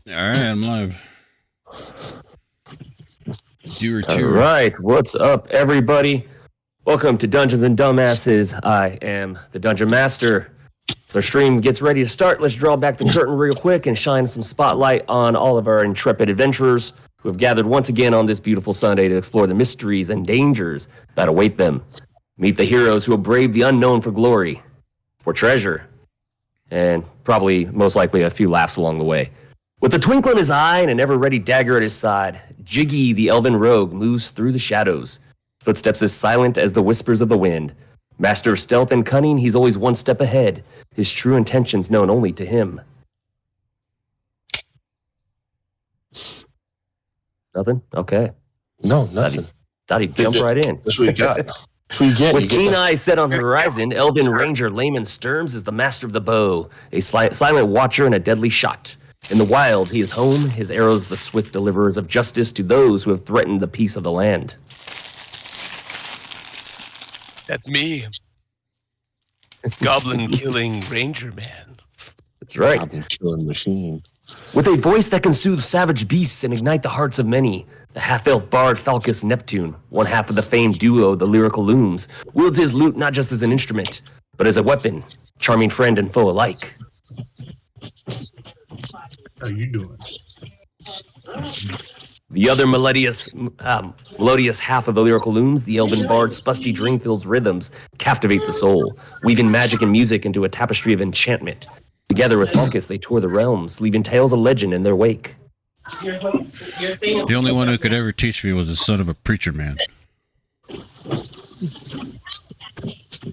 All right, I'm live. All right, what's up, everybody? Welcome to Dungeons and Dumbasses. I am the Dungeon Master. As our stream gets ready to start, let's draw back the curtain real quick and shine some spotlight on all of our intrepid adventurers who have gathered once again on this beautiful Sunday to explore the mysteries and dangers that await them. Meet the heroes who have braved the unknown for glory, for treasure, and probably most likely a few laughs along the way. With a twinkle in his eye and an ever-ready dagger at his side, Jiggy the elven rogue moves through the shadows. His footsteps as silent as the whispers of the wind. Master of stealth and cunning, he's always one step ahead, his true intentions known only to him. Nothing? Okay. No, nothing. Thought he'd jump right in. That's what you got. With keen eyes set on the horizon, Elven Ranger Layman Sturms is the master of the bow, a silent watcher and a deadly shot. In the wild, he is home, his arrows the swift deliverers of justice to those who have threatened the peace of the land. That's me. Goblin-killing ranger man. That's right. Goblin-killing machine. With a voice that can soothe savage beasts and ignite the hearts of many, the half-elf bard Falcus Neptune, one half of the famed duo the Lyrical Looms, wields his lute not just as an instrument, but as a weapon, charming friend and foe alike. How you doing? The other melodious half of the Lyrical Looms, the Elven Bard Spusty Dringfield's rhythms, captivate the soul, weaving magic and music into a tapestry of enchantment. Together with Falcus, they tour the realms, leaving tales of legend in their wake. The only one who could ever teach me was the son of a preacher man.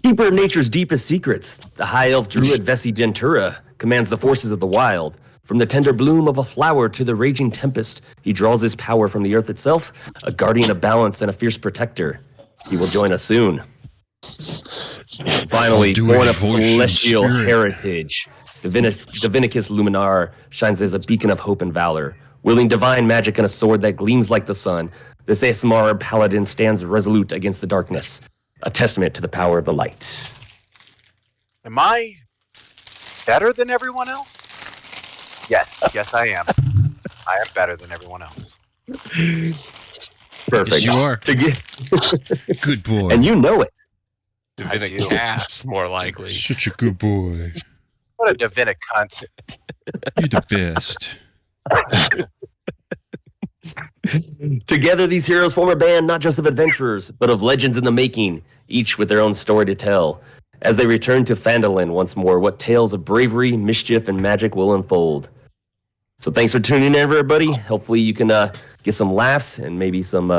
Keeper of nature's deepest secrets, the high elf druid Vessi Gentura commands the forces of the wild. From the tender bloom of a flower to the raging tempest, he draws his power from the earth itself, a guardian of balance and a fierce protector. He will join us soon. Finally, I'll do born it of voice and celestial spirit. heritage, Divinicus Luminar shines as a beacon of hope and valor. Wielding divine magic and a sword that gleams like the sun, this ASMR paladin stands resolute against the darkness, a testament to the power of the light. Am I better than everyone else? Yes, I am. I am better than everyone else. Perfect. Yes, you are. To get, Good boy. and you know it. Divinic cast, more likely. Such a good boy. What a divinic cunt. You're the best. Together, these heroes form a band not just of adventurers, but of legends in the making, each with their own story to tell. As they return to Phandalin once more, what tales of bravery, mischief, and magic will unfold. So thanks for tuning in, everybody. Hopefully you can get some laughs and maybe some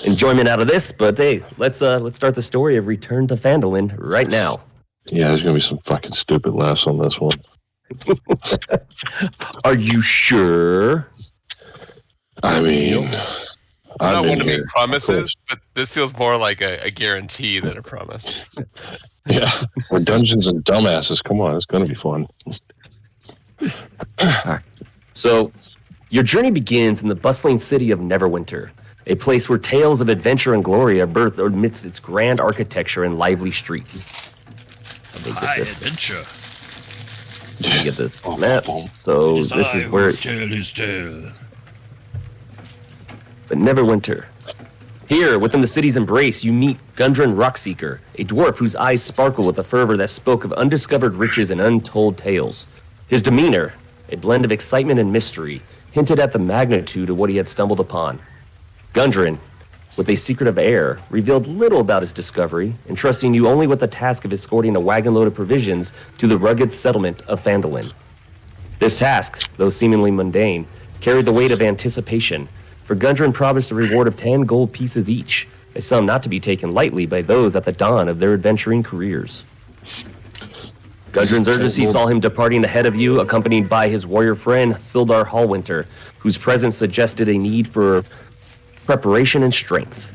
enjoyment out of this. But hey, let's start the story of Return to Phandalin right now. Yeah, there's gonna be some fucking stupid laughs on this one. Are you sure? I mean, I don't I'm want to in make here. promises, but this feels more like a guarantee than a promise. Yeah, we're Dungeons and Dumbasses. Come on, it's gonna be fun. So, your journey begins in the bustling city of Neverwinter, a place where tales of adventure and glory are birthed amidst its grand architecture and lively streets. Let me get this. adventure. Let me get this map. So this is where. Tale is tale. But Neverwinter. Here, within the city's embrace, you meet Gundren Rockseeker, a dwarf whose eyes sparkle with a fervor that spoke of undiscovered riches and untold tales. His demeanor, a blend of excitement and mystery, hinted at the magnitude of what he had stumbled upon. Gundren, with a secretive air, revealed little about his discovery, entrusting you only with the task of escorting a wagon load of provisions to the rugged settlement of Phandalin. This task, though seemingly mundane, carried the weight of anticipation, for Gundren promised a reward of 10 gold pieces each, a sum not to be taken lightly by those at the dawn of their adventuring careers. Gundren's urgency saw him departing ahead of you, accompanied by his warrior friend Sildar Hallwinter, whose presence suggested a need for preparation and strength.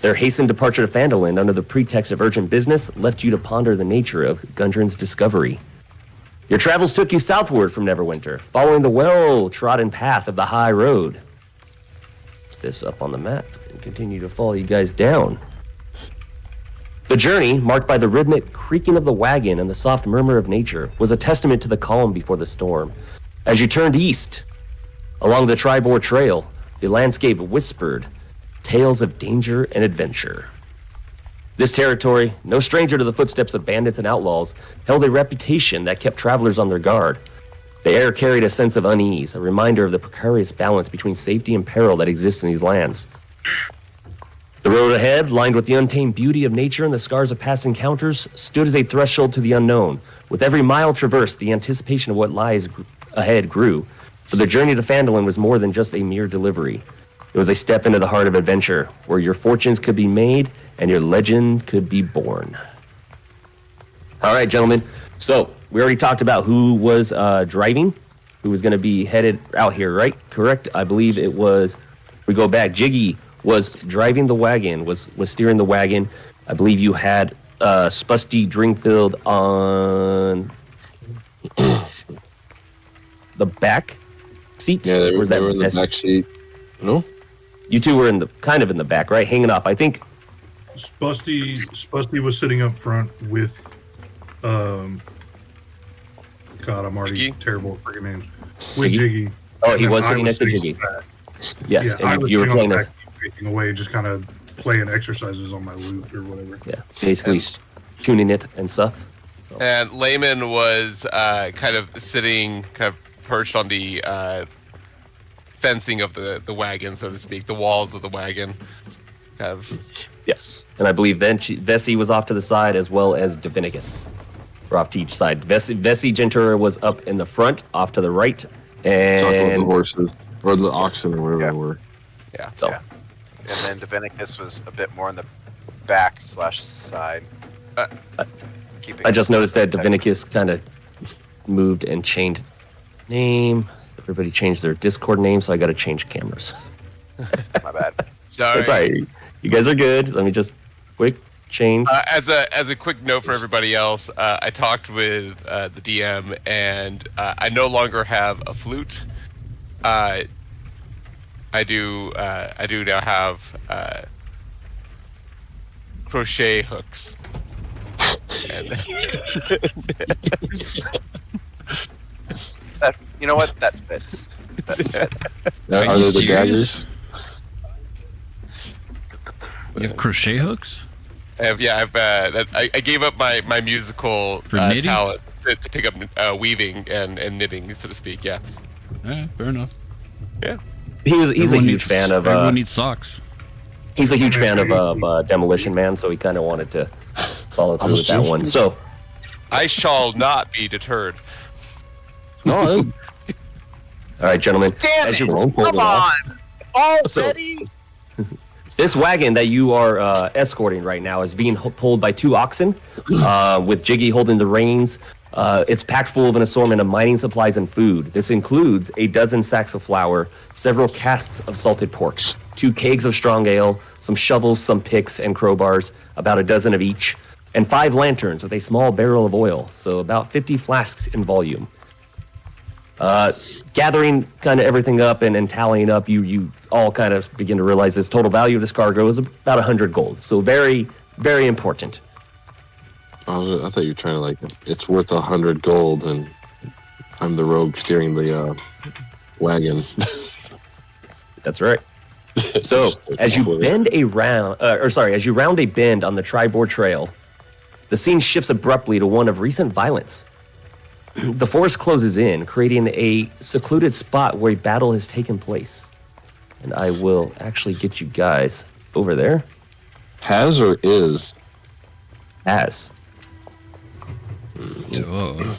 Their hastened departure to Phandalin under the pretext of urgent business left you to ponder the nature of Gundren's discovery. Your travels took you southward from Neverwinter, following the well-trodden path of the High Road. Put this up on the map and continue to follow you guys down. The journey, marked by the rhythmic creaking of the wagon and the soft murmur of nature, was a testament to the calm before the storm. As you turned east, along the Tribor Trail, the landscape whispered tales of danger and adventure. This territory, no stranger to the footsteps of bandits and outlaws, held a reputation that kept travelers on their guard. The air carried a sense of unease, a reminder of the precarious balance between safety and peril that exists in these lands. The road ahead, lined with the untamed beauty of nature and the scars of past encounters, stood as a threshold to the unknown. With every mile traversed, the anticipation of what lies ahead grew, for the journey to Phandalin was more than just a mere delivery. It was a step into the heart of adventure, where your fortunes could be made and your legend could be born. All right, gentlemen. So, we already talked about who was driving, who was going to be headed out here, right? Correct? I believe it was, we go back, Jiggy was driving the wagon, was steering the wagon. I believe you had Spusty Dringfield on the back seat. Yeah, they Or were, was that they were in the Bessie? back seat. No? You two were in the kind of in the back, right? Hanging off. I think Spusty was sitting up front with God, I'm already Jiggy? terrible at freaking names. With Jiggy? Jiggy. Oh, he And was I sitting next to sitting Jiggy. in the back. Yes, Yeah, I and was you were sitting on playing the as, back, facing away, just kind of playing exercises on my lute or whatever. yeah, basically tuning it and stuff. So. And Layman was kind of sitting, kind of perched on the fencing of the wagon, so to speak, the walls of the wagon. Kind of. Yes, and I believe Vessi was off to the side as well as Divinicus. We're off to each side. Vessi Gentura was up in the front, off to the right, Talk about the and horses. Or the oxen or whatever they were. Yeah. so Yeah. And then Divinicus was a bit more in the back/side. I just noticed that Divinicus kind of moved and changed name. Everybody changed their Discord name, so I got to change cameras. My bad. Sorry. It's all right. You guys are good. Let me just quick change. As a quick note for everybody else, I talked with the DM, and I no longer have a flute. I do now have crochet hooks. And That, you know what? That fits. That fits. Are you they the serious? daggers? You have crochet hooks? I gave up my musical For knitting? talent to pick up weaving and knitting, so to speak. Yeah. Yeah, fair enough. Yeah. He's a Everyone huge needs- fan of Everyone needs socks. he's a huge fan of Demolition Man, so he kind of wanted to follow through with that one. So, I shall not be deterred. No, all right, gentlemen, Damn as it! you Don't pull Come it off. on! Already? this wagon that you are escorting right now is being pulled by 2 oxen, with Jiggy holding the reins. It's packed full of an assortment of mining supplies and food. This includes a dozen sacks of flour, several casks of salted pork, 2 kegs of strong ale, some shovels, some picks and crowbars, about a dozen of each, and 5 lanterns with a small barrel of oil, so about 50 flasks in volume. Gathering kind of everything up and tallying up, you all kind of begin to realize this total value of this cargo is about 100 gold. So very, very important. I thought you were trying to like, it's worth 100 gold, and I'm the rogue steering the wagon. That's right. So as you bend as you round a bend on the Tribord Trail, the scene shifts abruptly to one of recent violence. The forest closes in, creating a secluded spot where a battle has taken place. And I will actually get you guys over there. Has or is? As. Oh.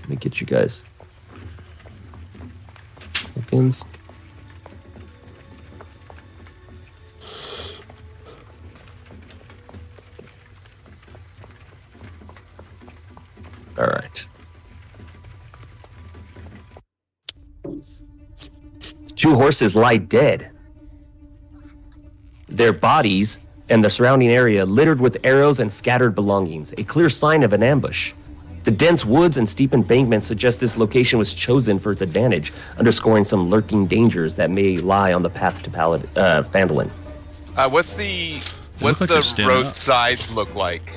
Let me get you guys. Seconds. All right. 2 horses lie dead. Their bodies and the surrounding area littered with arrows and scattered belongings, a clear sign of an ambush. The dense woods and steep embankments suggest this location was chosen for its advantage, underscoring some lurking dangers that may lie on the path to Phandalin. What's the look like they're standing road up. sides look like?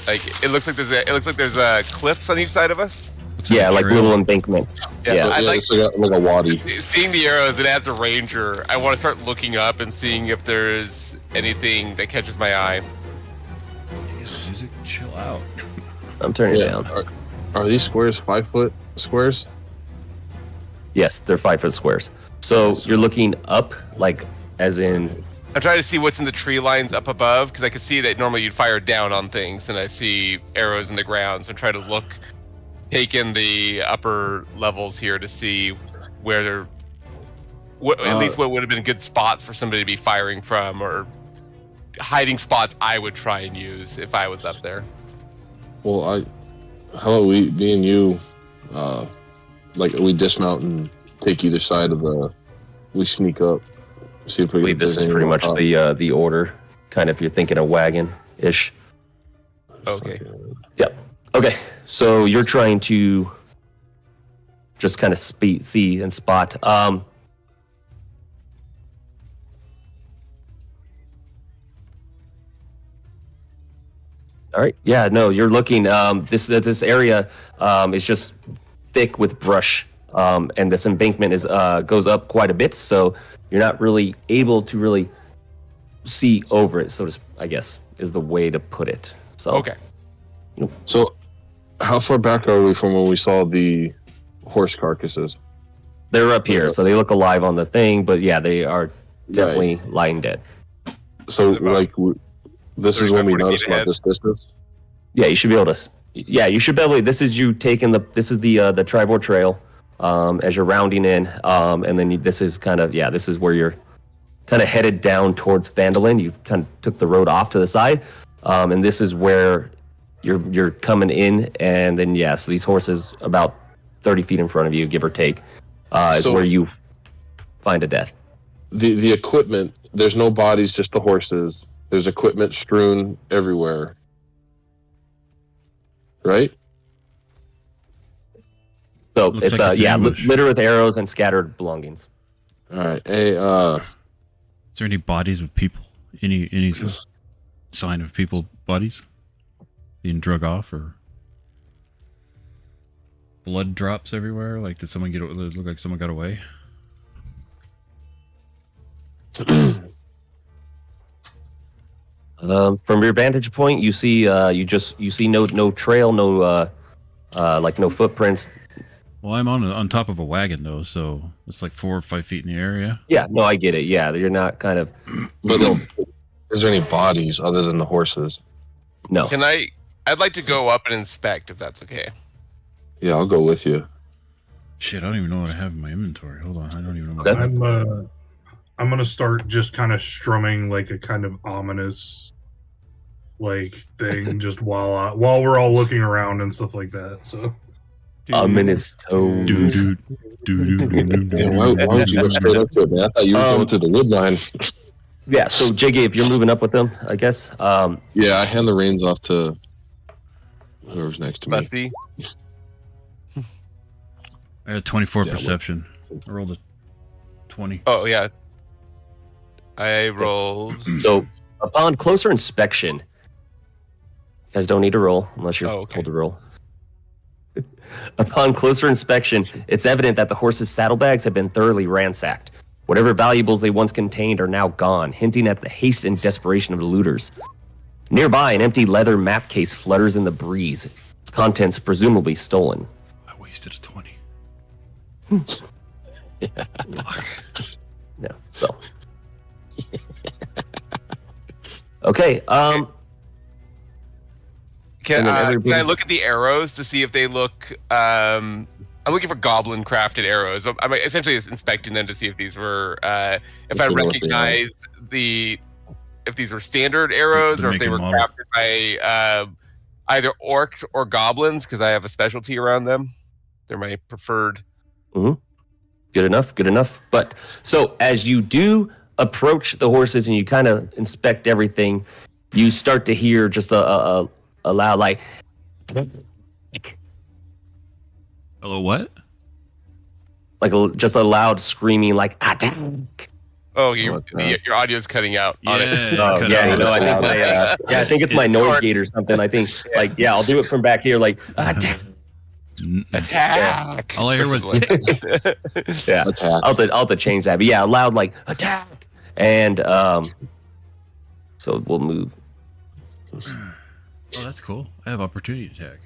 Like it looks like there's cliffs on each side of us. Looks like Yeah, a like trail. little embankment. Yeah, Yeah. I like it's like a wadi. seeing the arrows. It adds a ranger. I want to start looking up and seeing if there's anything that catches my eye. Jeez, music, chill out. I'm turning it Yeah. down. Are these squares 5-foot squares? Yes, they're 5-foot squares. So you're looking up, like as in. I'm trying to see what's in the tree lines up above because I can see that normally you'd fire down on things, and I see arrows in the ground. So I'm trying to take in the upper levels here to see where they're, at least what would have been good spots for somebody to be firing from, or hiding spots I would try and use if I was up there. Well, me and you, like we dismount and take either side of the. We sneak up, see if we. I believe this is pretty much the order, kind of if you're thinking a wagon-ish. Okay. Yep. Okay, so you're trying to just kind of see and spot. All right. Yeah. No, you're looking. This area is just thick with brush, and this embankment goes up quite a bit, so you're not really able to really see over it. I guess is the way to put it. So Okay. So, how far back are we from when we saw the horse carcasses? They're up here, so they look alive on the thing, but yeah, they are definitely lying dead. So, About like, this is when 35, we 40 noticed feet about ahead. this distance. Yeah, you should be able to. Yeah, you should be able. This is you taking the. This is the Tribord Trail, as you're rounding in, and then this is kind of this is where you're kind of headed down towards Phandalin. You kind of took the road off to the side, and this is where you're coming in, and then so these horses about 30 feet in front of you, give or take, is So- where you find a death. the equipment. There's no bodies, just the horses. There's equipment strewn everywhere. Right? So Looks it's like it's an ambush. litter with arrows and scattered belongings. All right. Hey, Is there any bodies of people? Any sign of people bodies being drug off, or blood drops everywhere? Like, did someone look like someone got away? From your vantage point, you see you see no trail, no no footprints. Well, I'm on top of a wagon though, so it's like 4 or 5 feet in the area. Yeah, no, I get it. Yeah, you're not kind of but still. is there any bodies other than the horses? No. I'd like to go up and inspect if that's okay. Yeah, I'll go with you. Shit, I don't even know what I have in my inventory. Hold on, I don't even know what I have. I'm gonna start just kind of strumming like a kind of ominous like thing just while we're all looking around and stuff like that. So Ominous tones. Yeah, why would you go straight up to it, man? I thought you were going through the wood line. Yeah, so JG, if you're moving up with them, I guess. Yeah, I hand the reins off to whoever's next to me. Musty. I had 24 Yeah, perception. I rolled a 20. Oh yeah. I rolled. So upon closer inspection, you guys don't need to roll unless you're Okay. told to roll. Upon closer inspection, it's evident that the horses' saddlebags have been thoroughly ransacked. Whatever valuables they once contained are now gone, hinting at the haste and desperation of the looters. Nearby, an empty leather map case flutters in the breeze, its contents presumably stolen. I wasted a 20. Yeah, so. Okay, Can And then I everybody- look at the arrows to see if they look? I'm looking for goblin crafted arrows. I'm essentially just inspecting them to see if these were, if Let's I see what they are. recognize if these were standard arrows The or if make they and were model. crafted by either orcs or goblins, because I have a specialty around them. They're my preferred. good enough. But so as you do approach the horses and you kind of inspect everything, you start to hear just a loud like Hello, what? just a loud screaming like attack. Oh, Oh, God. your audio's cutting out on it. Oh, cut yeah, out. you know, I think I think it's my noise gate or something. I think I'll do it from back here like attack. Attack! All I hear was Versus Yeah, Attack. I'll have to change that. But yeah, loud like attack. And so we'll move. Oh, that's cool. I have opportunity attack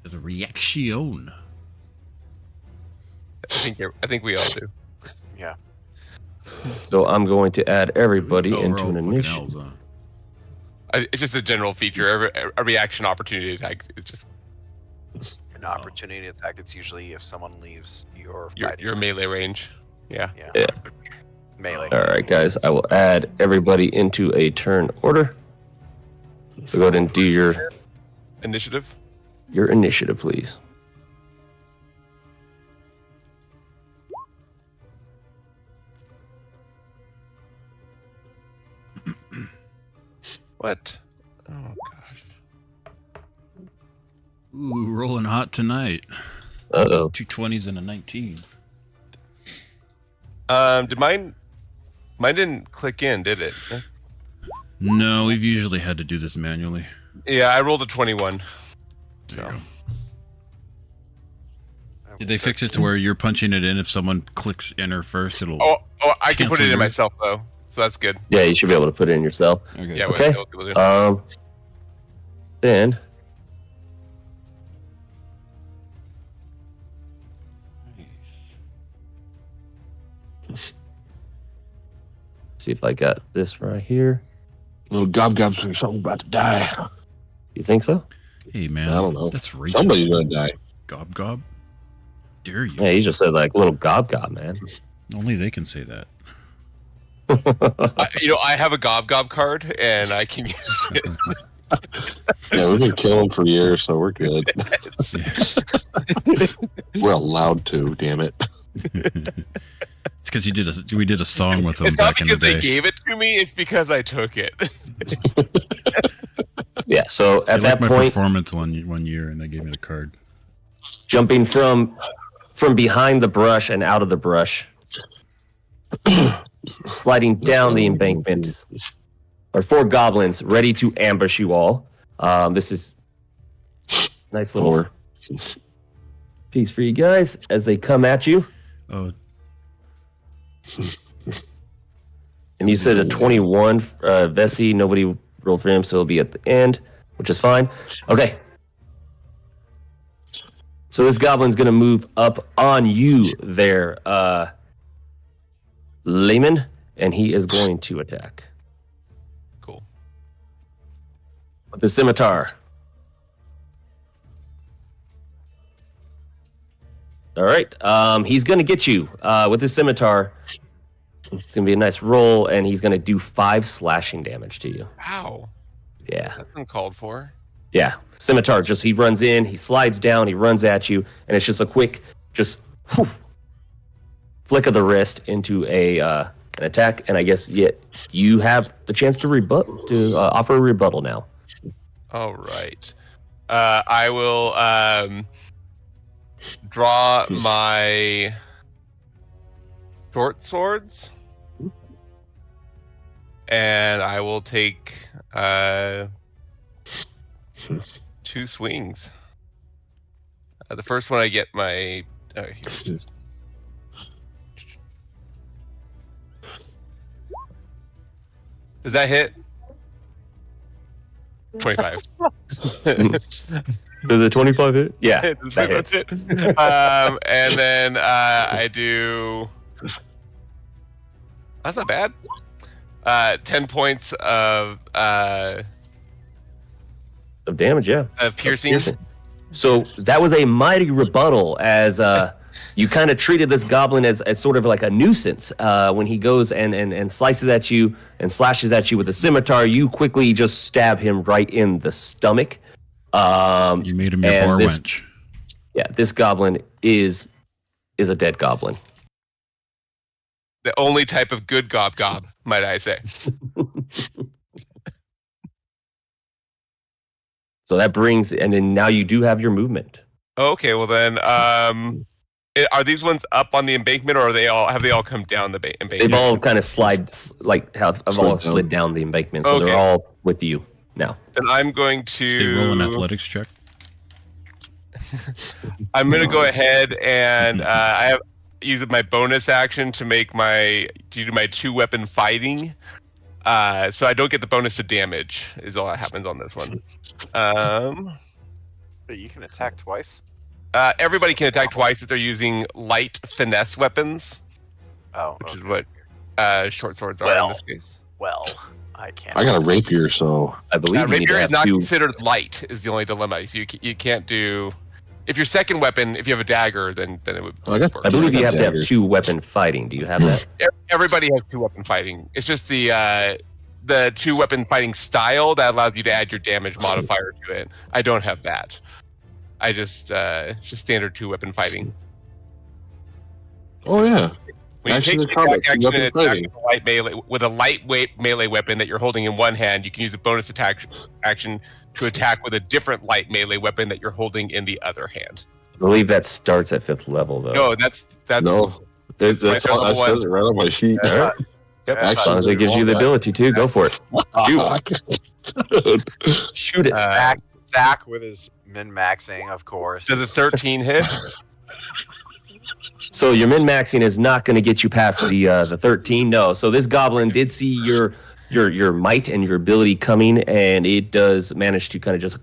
as a reaction. I think we all do. Yeah. So I'm going to add everybody Oh, we're into all an fucking initiative. elves, huh? It's just a general feature. A reaction opportunity attack is just An opportunity attack. It's usually if someone leaves your your melee range. Yeah. Yeah. melee. All right, guys. I will add everybody into a turn order. So go ahead and do your Initiative. initiative, please. What? Oh gosh. Ooh, rolling hot tonight. Uh-oh. 2 20s and a 19. Did mine didn't click in, did it? No, we've usually had to do this manually. Yeah, I rolled a 21. So Did they fix it to where you're punching it in? If someone clicks enter first, it'll. oh, I can put Cancel it in yours. myself though, so that's good. Yeah, you should be able to put it in yourself. Okay. Yeah, Okay. we'll do. Then see if I got this right here. Little gobs or something about to die. You think so? Hey, man. I don't know. That's racist. Somebody's gonna die. Gob gob. Dare you? Yeah, you just said like little gob, man. Only they can say that. I have a gob card and I can use it. Yeah, we've been killing for years, so we're good. We're allowed to. Damn it. It's because we did a song with them It's not back in the because they day. gave it to me. It's because I took it. Yeah. So They at liked that my point, performance one year, and they gave me the card. jumping from behind the brush and out of the brush, sliding down the embankment, are 4 goblins ready to ambush you all. This is nice little piece for you guys as they come at you. Oh, And you said a 21, Vessi. Nobody rolled for him, so it'll be at the end, which is fine. Okay. So this goblin's going to move up on you there, Layman, and he is going to attack. Cool. With the scimitar. All right. He's going to get you with his scimitar. It's going to be a nice roll, and he's going to do 5 slashing damage to you. Wow. Yeah. That's uncalled for. Yeah. Scimitar, just he runs in, he slides down, he runs at you, and it's just a quick, whew, flick of the wrist into an attack. And I guess you have the chance to offer a rebuttal now. All right. I will draw my short swords, and I will take 2 swings. The first one I get my here's just does that hit? 25. Does the 25 hit? Yeah, that That's hits. it. And then I do. That's not bad. 10 points of Damage, yeah. piercing. So that was a mighty rebuttal as you kind of treated this goblin as sort of like a nuisance. When he goes and slices at you and slashes at you with a scimitar, you quickly just stab him right in the stomach. You made him your bar wench. Yeah, this goblin is a dead goblin. The only type of good gob, might I say. So that brings, and then now you do have your movement. Okay, well then, are these ones up on the embankment, or have they all come down the embankment? They've all kind of have all slid down the embankment, so they're all with you now. Then I'm going to They roll an athletics check. I'm going to go ahead and I have used my bonus action to do my 2-weapon fighting. So I don't get the bonus to damage is all that happens on this one. But you can attack twice. Everybody can attack twice if they're using light finesse weapons, which is what short swords are in this case. Well, I can't. I got a rapier, so I believe you need to rapier is have not 2. considered light. Is the only dilemma. So you can't do. If your second weapon, if you have a dagger, then it would. I got- I believe you have to have daggers. 2-weapon fighting. Do you have that? Everybody has 2-weapon fighting. It's just the 2-weapon fighting style that allows you to add your damage modifier to it. I don't have that. I just standard 2-weapon fighting. Oh yeah. When you Action take to the combat, attack action and two-weapon attack with a lightweight melee weapon that you're holding in one hand, you can use a bonus attack action to attack with a different light melee weapon that you're holding in the other hand. I believe that starts at 5th level, though. No, that's No. That's right there, all, that level says it right on my sheet. All right. Yep. As long as it gives you the ability to, go for it. Dude. Shoot it. Zach with his min-maxing, of course. Does a 13 hit? So your min-maxing is not going to get you past the 13. No. So this goblin did see your might and your ability coming, and it does manage to kind of just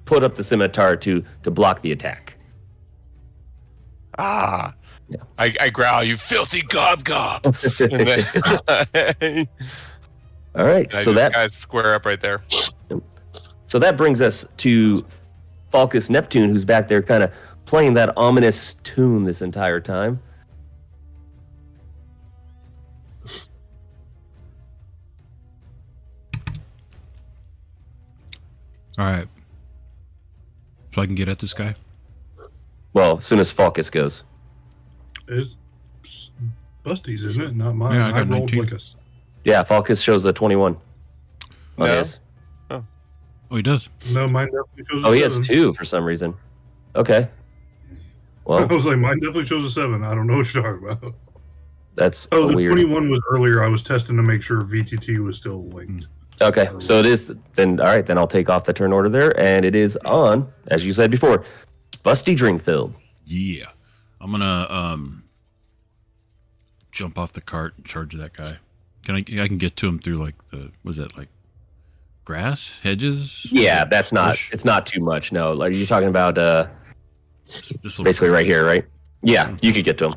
put up the scimitar to block the attack. Ah. Yeah. I growl, you filthy gob. And then, All right. I So just guys square up right there. So that brings us to Falcus Neptune, who's back there kind of playing that ominous tune this entire time. All right. So I can get at this guy. Well, as soon as Falcus goes. Busty's, isn't it? Not mine. Yeah, I got rolled 19. like a. Yeah, Falkus shows a 21. No. On his. Oh, he does. No, mine definitely shows a 7. Oh, he has 2 for some reason. Okay. I Well, was like, mine definitely shows a 7. I don't know what you're talking about. that's Oh, the weird. 21 was earlier. I was testing to make sure VTT was still linked. Okay, so it is then. All right, then I'll take off the turn order there, and it is on, as you said before, Busty Dreamfield. Yeah. I'm gonna jump off the cart and charge that guy. I can get to him through like was that like grass, hedges? Yeah, that's not. Bush? It's not too much. No, like you're talking about This will- basically right here, right? Yeah, you could get to him.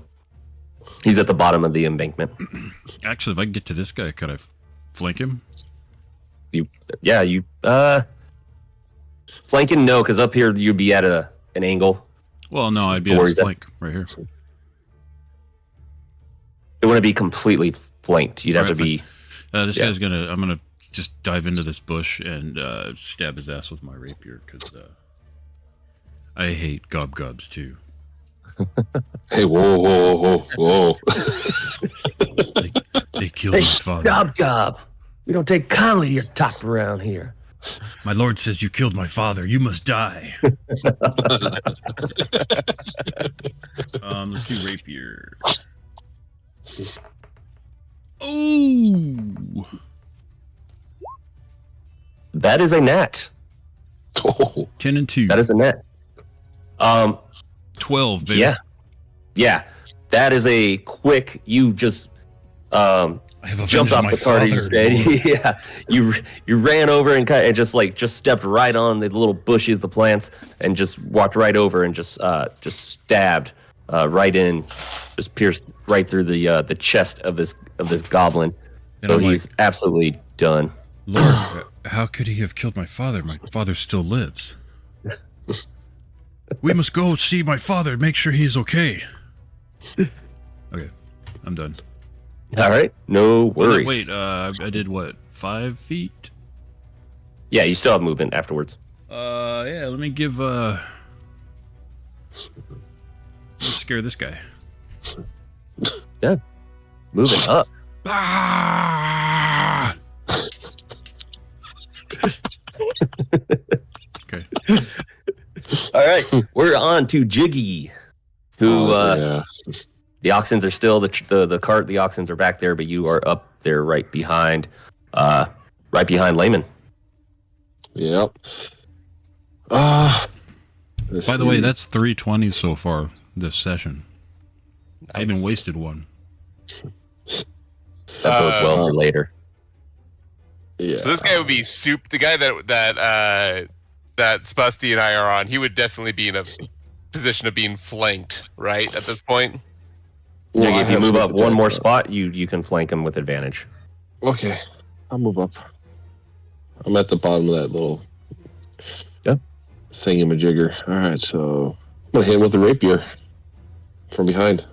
He's at the bottom of the embankment. Actually, if I can get to this guy, could I flank him? You flanking? No, because up here you'd be at an angle. Well, no, I'd be Where at he's his at. flank right here. It wouldn't be completely flanked. You'd have to Alright, be. This Yeah. guy's gonna. I'm gonna just dive into this bush and stab his ass with my rapier because I hate gobs too. Hey, whoa. They killed my father. Gob. We don't take kindly to your top around here. My lord says you killed my father. You must die. Let's do rapier. Oh, That is a net. Oh, 10 and 2. That is a net. 12, baby. Yeah. That is a quick. You just I have avenged jumped off my the cart. father. You said, yeah. You ran over and just stepped right on the little bushes, the plants, and just walked right over and just stabbed right in, just pierced right through the chest of this goblin. And So I'm he's absolutely done. Lord, how could he have killed my father? My father still lives. We must go see my father and make sure he's okay. Okay, I'm done. All right, no worries. Wait, I did what? 5 feet? Yeah, you still have movement afterwards. Yeah, let me give, let's scare this guy. Yeah, moving up. Ah! Okay. All right, we're on to Jiggy, who yeah. the oxens are still the cart. The oxens are back there, but you are up there right behind Layman. Yep. By the way, that's 320 so far this session. I haven't wasted one. That bodes well for later. Yeah. So this guy would be the guy that Spusty and I are on. He would definitely be in a position of being flanked, right? At this point. Well, Jiggy, I if you have move to up attack, one more but- spot, you can flank him with advantage. Okay, I'll move up. I'm at the bottom of that little thingamajigger. All right, so I'm gonna hit him with the rapier from behind.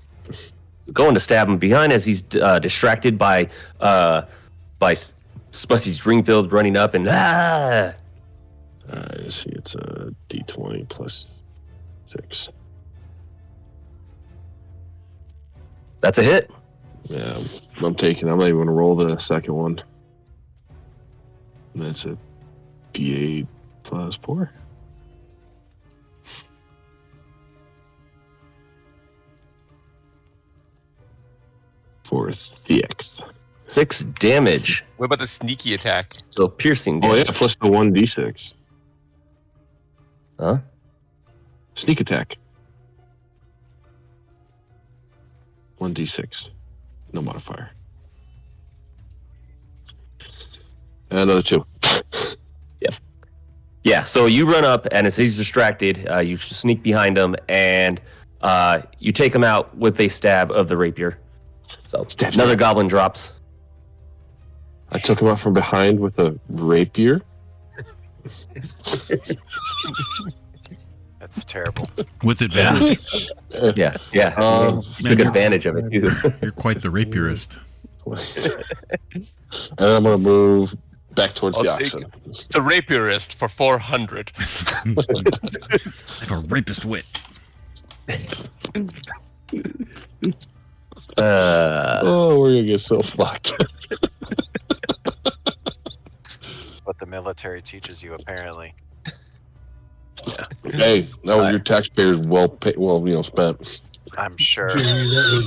Going to stab him behind as he's distracted by Spussy's Dreamfield running up and Let's see, it's a D20 plus 6. That's a hit. Yeah, I'm taking. I'm not even gonna roll the second one. And that's a D8 plus 4. Fourth, the X. 6 damage. What about the sneaky attack? So piercing Oh damage. yeah, plus the 1d6. Huh? Sneak attack. 1d6. No modifier. And another 2. Yeah, so you run up, and as he's distracted, you sneak behind him, and you take him out with a stab of the rapier. So Stab, another stab. goblin drops. I took him out from behind with a rapier. That's terrible. With advantage. Yeah. Um, You took advantage of it, too. You're quite the rapierist. And I'm gonna move back towards I'll the take oxen. The rapierist for 400. I have a rapist wit. Oh, we're gonna get so fucked. What the military teaches you, apparently. Hey, that was your taxpayers well spent. I'm sure. Jamie,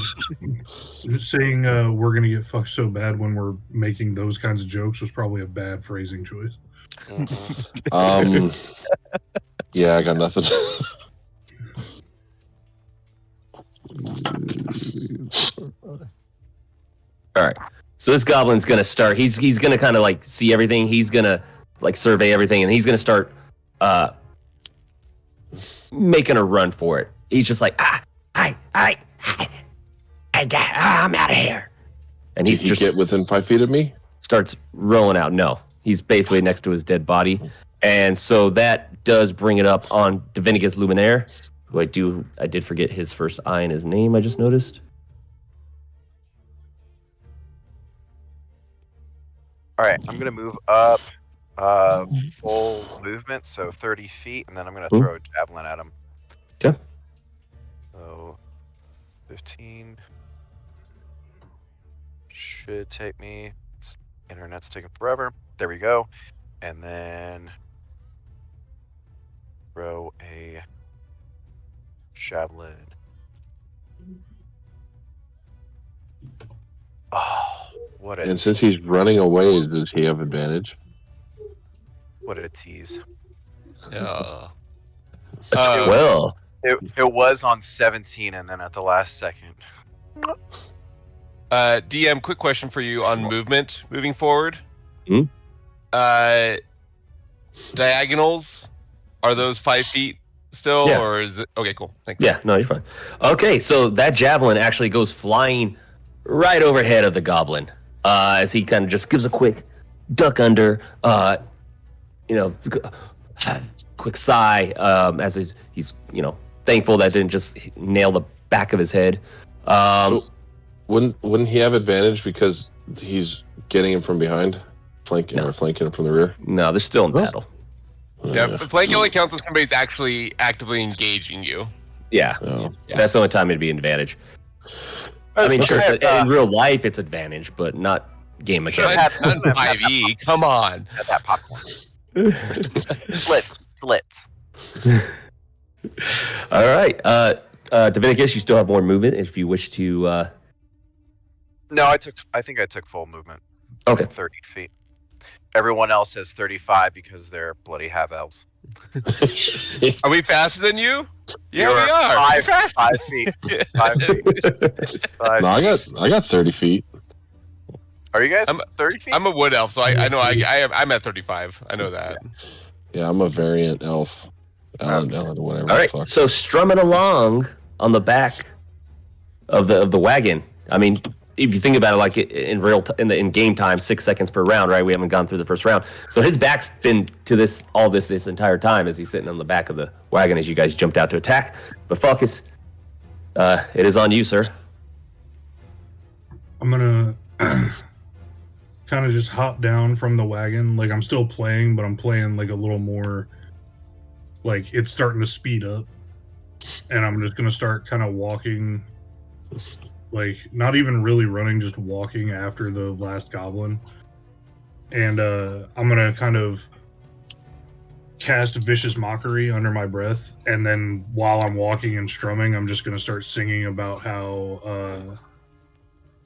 saying we're gonna get fucked so bad when we're making those kinds of jokes was probably a bad phrasing choice. Yeah, I got nothing. All right. So this goblin's gonna start. He's gonna kind of like see everything. He's gonna like survey everything, and he's gonna start making a run for it. He's just like I'm out of here. And he's Did he just get within 5 feet of me? starts rolling out. No, he's basically next to his dead body, and so that does bring it up on Divinicus Luminaire, who I did forget his first I in his name. I just noticed. All right, I'm gonna move up full movement, so 30 feet, and then I'm gonna throw a javelin at him. Okay. So 15 should take me. Internet's taking forever. There we go. And then throw a javelin. Oh, what a And since he's running away, does he have advantage? what a tease. Yeah. Well, It was on 17, and then at the last second. DM, quick question for you on movement moving forward. Hmm? Diagonals, are those 5 feet still, Yeah. or is it? Okay, cool. Thanks. yeah, no, you're fine. Okay, so that javelin actually goes flying right overhead of the goblin as he kind of just gives a quick duck under, quick sigh as he's thankful that didn't just nail the back of his head. Wouldn't he have advantage because he's getting him from behind, flanking him from the rear? No, they're still in battle. Yeah, flank only counts when somebody's actually actively engaging you. Yeah, Oh. that's the only time it'd be an advantage. I mean, sure, in real life it's advantage, but not game Sure, mechanics. that's not 5e. Come on. At that popcorn. Slits. All right, Divinicus, you still have more movement if you wish to. No, I think I took full movement. Okay. 30 feet. Everyone else has 35 because they're bloody half elves. Are we faster than you? Yeah, You're we are. We're 5 faster. feet. 5 feet. 5 No, I got 30 feet. Are you guys I'm- 30 feet? I'm a wood elf, so I know I'm at 35. I know that. Yeah, I'm a variant elf. Alan, whatever. All right, the fuck. so strumming along on the back of the wagon. I mean, if you think about it, like in game time, 6 seconds per round, right? We haven't gone through the first round, so his back's been to this entire time as he's sitting on the back of the wagon as you guys jumped out to attack. But Falcus, it is on you, sir. I'm gonna kind of just hop down from the wagon. Like I'm still playing, but I'm playing like a little more. Like it's starting to speed up, and I'm just gonna start kind of walking. Like not even really running, just walking after the last goblin. And I'm gonna kind of cast Vicious Mockery under my breath, and then while I'm walking and strumming, I'm just gonna start singing about how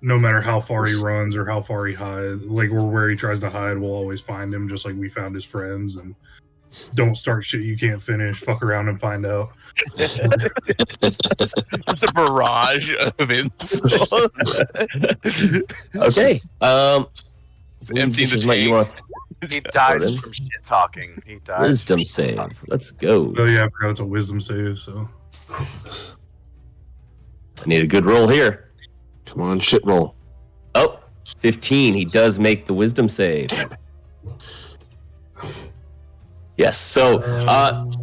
no matter how far he runs or how far he hides, like or where he tries to hide, we'll always find him, just like we found his friends. And don't start shit you can't finish. Fuck around and find out. It's a barrage of insults. Okay. Emptying the you want He dies from shit talking. He dies. wisdom save. Let's go. Oh yeah, I forgot it's a wisdom save. So I need a good roll here. Come on, shit roll. Oh, 15. He does make the wisdom save. Yes. So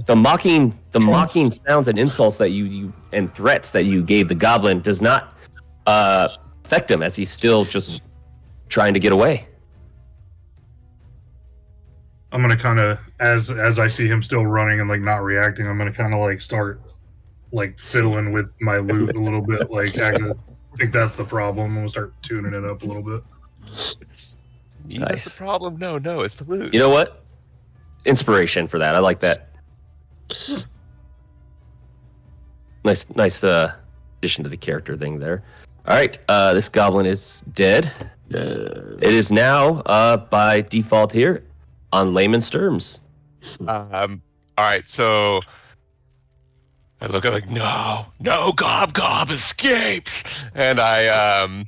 the mocking sounds and insults that you and threats that you gave the goblin does not affect him as he's still just trying to get away. I'm gonna kind of, as I see him still running and like not reacting, I'm gonna kind of like start like fiddling with my loot a little bit, like think that's the problem. I'm gonna start tuning it up a little bit. Me, that's the problem. No, it's the loot. You know what? Inspiration for that. I like that. Nice addition to the character thing there. All right, this goblin is dead. It is now by default here on layman's terms. All right, so I look at like no, Gob escapes, and I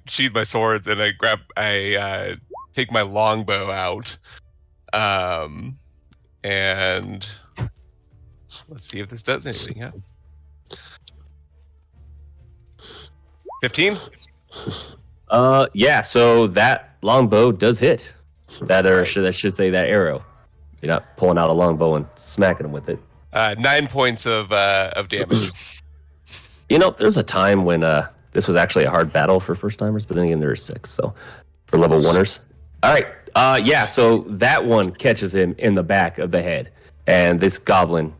sheathe my swords and I take my longbow out, and let's see if this does anything. Yeah, 15. Yeah. So that longbow does hit. That should say that arrow. You're not pulling out a longbow and smacking him with it. 9 points of damage. You know, there's a time when this was actually a hard battle for first timers, but then again, there are 6. So for level 1ers. All right. Yeah. So that one catches him in the back of the head, and this goblin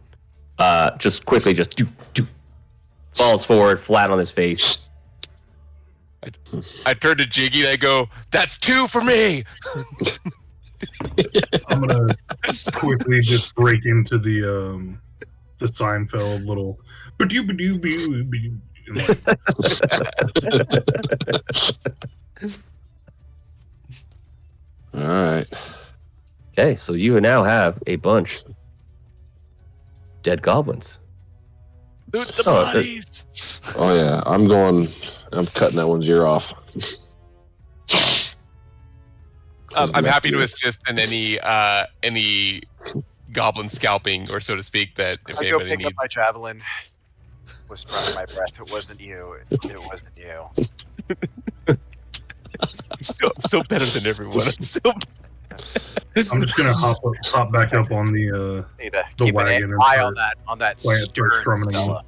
just quickly falls forward, flat on his face. I turn to Jiggy and I go, "That's 2 for me." I'm gonna quickly just break into the Seinfeld little. All right. Okay, so you now have a bunch dead goblins. Loot the bodies. Oh yeah, I'm cutting that one's ear off. I'm happy to assist in any goblin scalping, or so to speak, that if I'll go anybody pick needs. up my javelin. Whisper under my breath, "It wasn't you. It wasn't you." still better than everyone. I'm just gonna hop back up on the Need to the keep wagon an and eye start on that playing it, start stern strumming again. fella.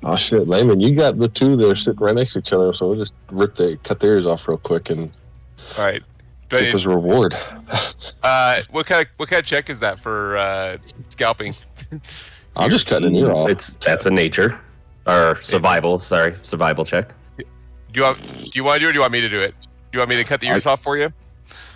Oh shit, Layman, you got the two there sitting right next to each other, so we'll just cut their ears off real quick and All right. take as a reward. What kind of check is that for scalping? I'm just cutting an ear off. That's a nature or survival. Sorry, survival check. Do you want to do it, or do you want me to do it? Do you want me to cut the ears off for you?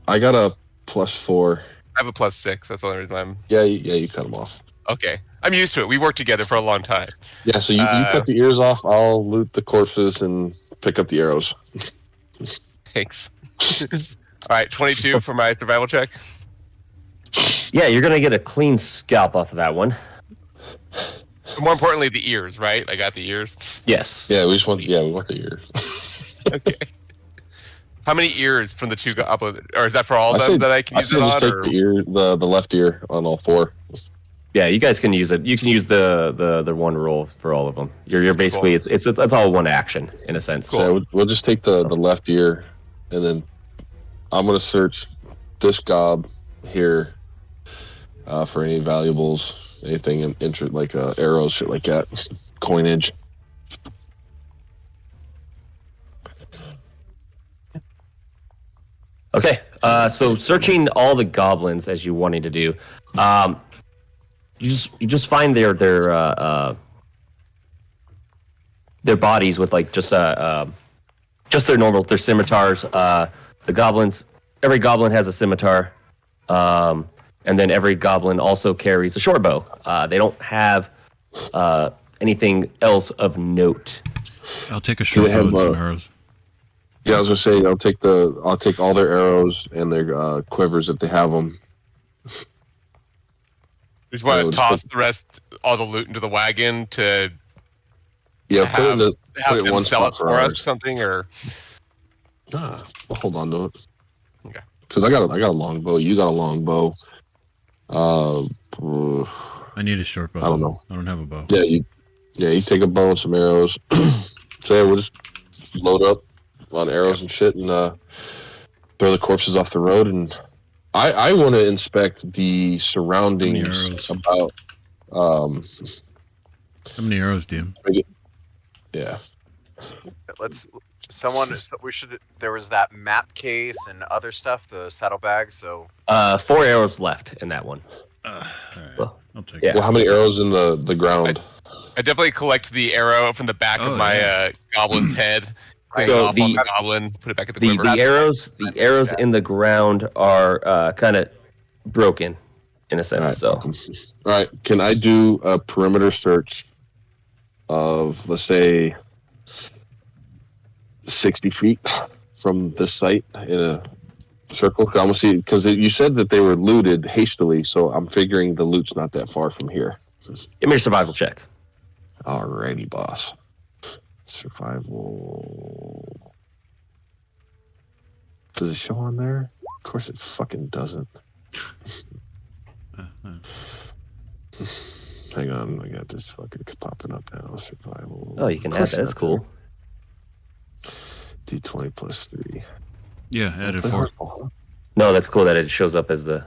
I got a +4. I have a +6. That's the only reason I'm. Yeah, you cut them off. Okay. I'm used to it. We worked together for a long time. Yeah, so you cut the ears off. I'll loot the corpses and pick up the arrows. Thanks. All right, 22 for my survival check. Yeah, you're gonna get a clean scalp off of that one. More importantly, the ears, right? I got the ears. Yes. Yeah, we want the ears. Okay. How many ears from the 2 goblins? Or is that for all of them that I can use it just on? take the ear, the left ear on all 4. Yeah, you guys can use it. You can use the one roll for all of them. You're basically cool. it's all one action in a sense. Cool. So we'll just take the left ear, and then I'm gonna search this gob here for any valuables, anything in interest like arrows, shit like that, coinage. Okay, so searching all the goblins as you wanting to do, you just find their bodies with like just their scimitars. The goblins, every goblin has a scimitar, and then every goblin also carries a short bow. They don't have anything else of note. I'll take a short bow and some arrows. Yeah, I was gonna say I'll take all their arrows and their quivers if they have them. We just want to toss the rest, all the loot into the wagon to put it them one sell spot it for us or something, or we'll hold on to it. Okay. Because I got a longbow. You got a longbow. I need a short bow. I don't know. I don't have a bow. Yeah, you take a bow and some arrows. So yeah, we'll just load up on arrows and shit and throw the corpses off the road. And I want to inspect the surroundings about. How many arrows do you? Yeah. There was that map case and other stuff, the saddlebag. So 4 arrows left in that one. All right. Well, I'll take yeah. it. Well, how many arrows in the ground? I definitely collect the arrow from the back Oh, of my yeah. goblin's head, clean it So off on the goblin, put it back in the The quiver. arrows in the ground are kind of broken in a sense. All right. So All right. Can I do a perimeter search of, let's say, 60 feet from this site in a circle? I want to see, because you said that they were looted hastily, so I'm figuring the loot's not that far from here. give me a survival check. Alrighty, boss. Survival. Does it show on there? Of course it fucking doesn't. Hang on, I got this fucking popping up now. Survival. Oh, you can Of add course that. That's not. cool. D20 plus 3. Yeah, added 4. No, that's cool that it shows up as the.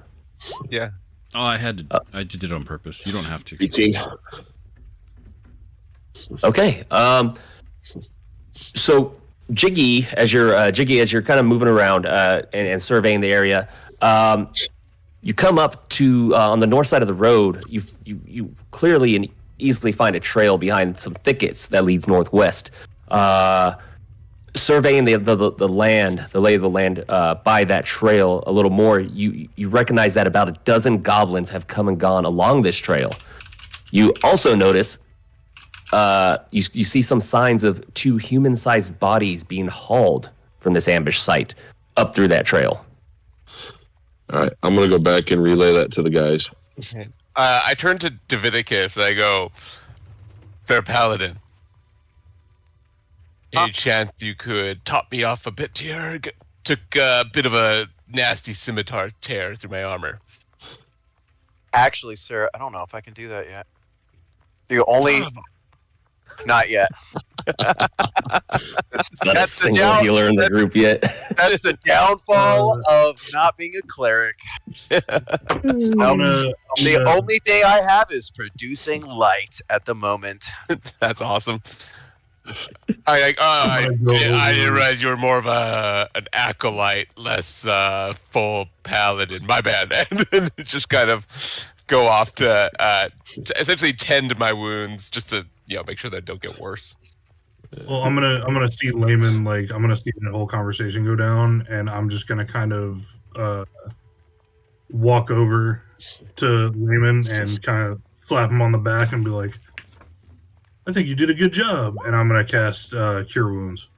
Yeah. Oh, I had to. I did it on purpose. You don't have to. 18. Okay. So Jiggy, as you're kind of moving around and surveying the area, you come up to on the north side of the road. You clearly and easily find a trail behind some thickets that leads northwest. Surveying the land, the lay of the land by that trail a little more, you recognize that about a dozen goblins have come and gone along this trail. You also notice you see some signs of 2 human-sized bodies being hauled from this ambush site up through that trail. All right, I'm going to go back and relay that to the guys. I turn to Davidicus and I go, Fair Paladin, any chance you could top me off a bit here? Took a bit of a nasty scimitar tear through my armor. Actually, sir, I don't know if I can do that yet. The only... Not yet. It's not a single healer in the group yet. That's the downfall of not being a cleric. The only thing I have is producing light at the moment. That's awesome. I didn't realize you were more of an acolyte, less full paladin. My bad, man. Just kind of go off to essentially tend my wounds, just to make sure that don't get worse. Well, I'm gonna see Layman, like I'm gonna see that whole conversation go down, and I'm just gonna kind of walk over to Layman and kind of slap him on the back and be like, I think you did a good job, and I'm gonna cast Cure Wounds.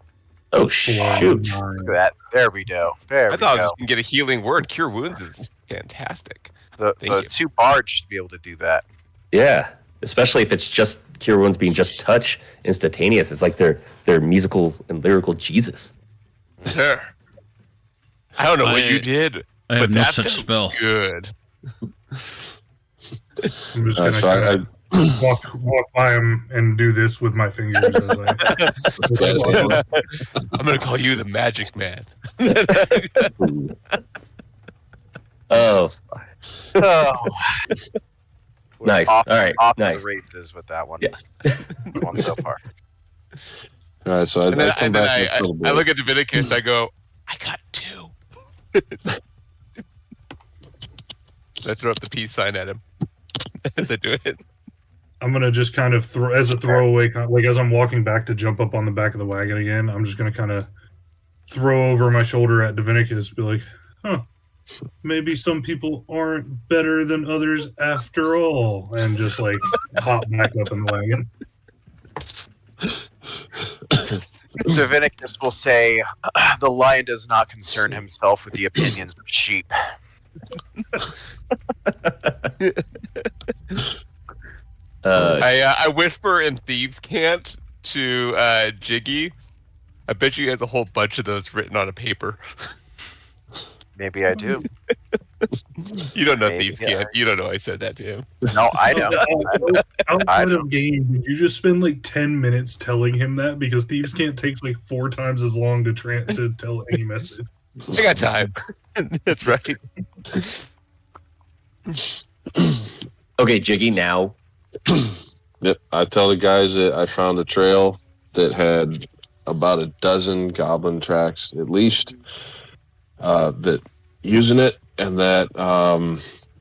Oh shoot! Look at that. There we go. I thought I was just gonna get a healing word. Cure Wounds is fantastic. The 2 bards should be able to do that. Yeah, especially if it's just Cure Wounds being just touch, instantaneous. It's like they're musical and lyrical Jesus. There. I don't know what you did, I have but no that such felt spell. Good. I'm just gonna walk by him and do this with my fingers. As I'm gonna call you the Magic Man. Oh, Oh. nice. Off, All right, off nice. the races with that one. Yeah. One so far. All right, so And then, I come back and kill the I boy. look at Davidicus. I go, I got 2. I throw up the peace sign at him as I do it. I'm gonna just kind of throw as a throwaway, like as I'm walking back to jump up on the back of the wagon again. I'm just gonna kind of throw over my shoulder at Divinicus, be like, "Huh, maybe some people aren't better than others after all," and just like hop back up in the wagon. Divinicus will say, the lion does not concern himself with the opinions of sheep. I whisper in Thieves' Cant to Jiggy. I bet you has a whole bunch of those written on a paper. Maybe I do. You don't know Maybe, Thieves' yeah. Cant. You don't know I said that to him. No, I know. Outside of game, did you just spend like 10 minutes telling him that? Because Thieves Can't takes like 4 times as long to tell any message. I got time. That's right. Okay, Jiggy, now. Yep, I tell the guys that I found a trail that had about a dozen goblin tracks at least, that using it, and that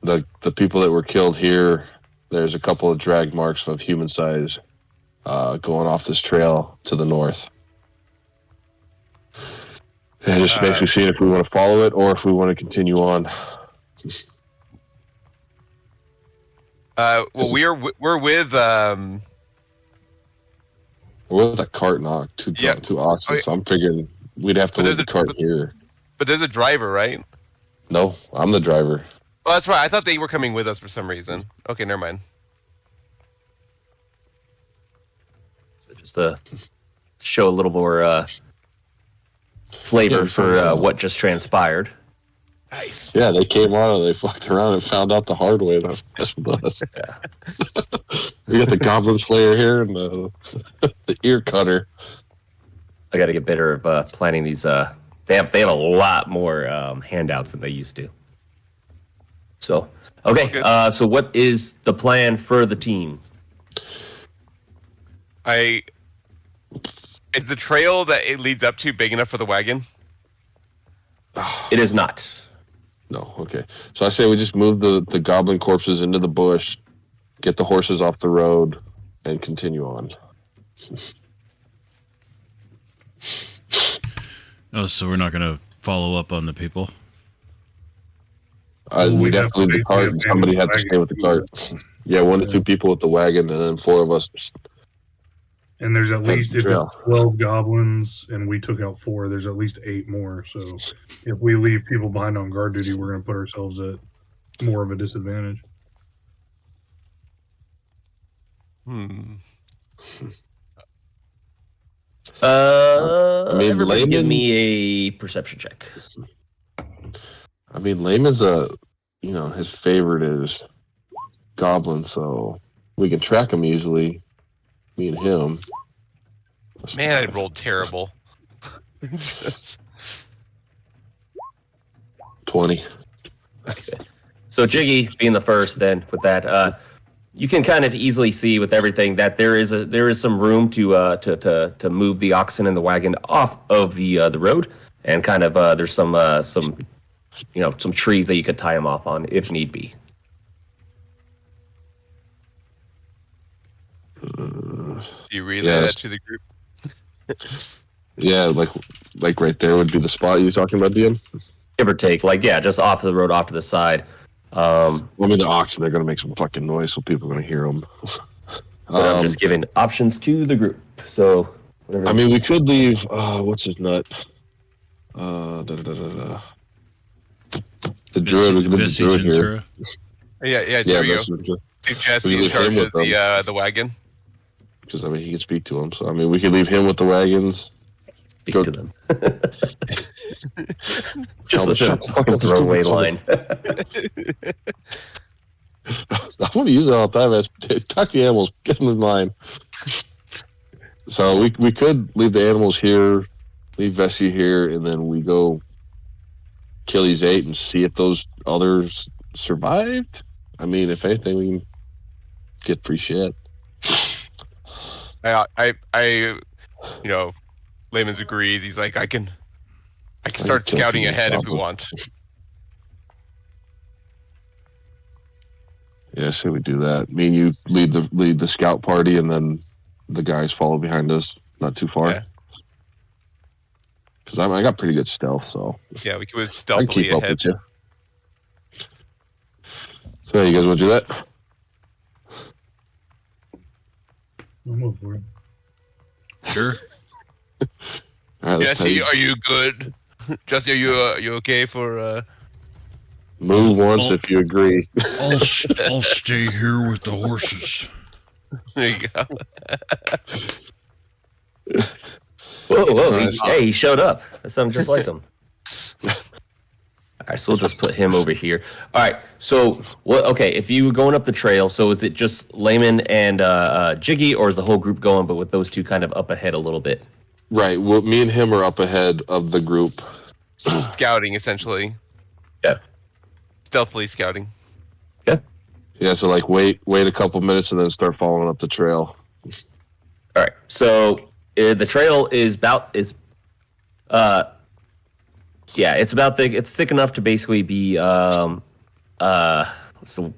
the people that were killed here, there's a couple of drag marks of human size going off this trail to the north. And it just makes me see if we want to follow it or if we want to continue on. Well, we're with We're with a cart and two oxen, so I'm figuring we'd have to leave the cart here. But there's a driver, right? No, I'm the driver. Oh, that's right. I thought they were coming with us for some reason. Okay, never mind. So just to show a little more flavor for what just transpired. Nice. Yeah, they came on and they fucked around and found out the hard way. That's with us. Yeah. We got the Goblin Slayer here and the ear cutter. I got to get better at planning these. They have a lot more handouts than they used to. So okay. So what is the plan for the team? Is the trail that it leads up to big enough for the wagon? It is not. No, okay. So I say we just move the goblin corpses into the bush, get the horses off the road, and continue on. Oh, so we're not going to follow up on the people? We'd have to leave the cart, and somebody had to stay with the cart. Yeah, 1 to 2 people with the wagon, and then 4 of us. And there's at least, if trail. it's 12 goblins and we took out 4, there's at least 8 more. So if we leave people behind on guard duty, we're going to put ourselves at more of a disadvantage. I mean, everybody give Layman, me a perception check. I mean, Layman's his favorite is goblin, so we can track him easily. Me and him. Man, I rolled terrible. 20. Okay. So Jiggy being the first, then with that, you can kind of easily see with everything that there is some room to move the oxen and the wagon off of the road, and kind of there's some trees that you could tie them off on if need be. Do you relay that to the group? Yeah, like right there would be the spot you were talking about, DM? Give or take, just off the road, off to the side. I mean, the oxen, they're going to make some fucking noise, so people are going to hear them. But I'm just giving options to the group. So, I mean, we could leave, what's his nut? The druid, we could leave the druid here. Yeah, there you go. Leave Jesse in charge of the wagon. Because, I mean, he can speak to him. So, I mean, we could leave him with the wagons. Speak to them. Just a fucking throwaway line. I want to use that all the time. Talk to the animals. Get them in line. So we could leave the animals here, leave Vessi here, and then we go kill these 8 and see if those others survived. I mean, if anything, we can get free shit. Layman's agrees. He's like, I can start scouting ahead if we want. Yeah, say we do that. Me and you lead the scout party, and then the guys follow behind us, not too far. Because I got pretty good stealth, so yeah, we could I stealthily can keep up ahead. with you. So you guys want to do that? I'll move for it. Sure. All right, Jesse, are you good? Jesse, are you okay for? Move once if you agree. I'll stay here with the horses. There you go. Whoa! He showed up. That sounded just like him. All right, so we'll just put him over here. All right, so what? Okay, if you were going up the trail, so is it just Layman and Jiggy, or is the whole group going, but with those two kind of up ahead a little bit? Right. Well, me and him are up ahead of the group. Scouting, essentially. Yeah. Stealthily scouting. Okay. Yeah. So wait a couple minutes and then start following up the trail. All right. So the trail is it's about thick. It's thick enough to basically be So,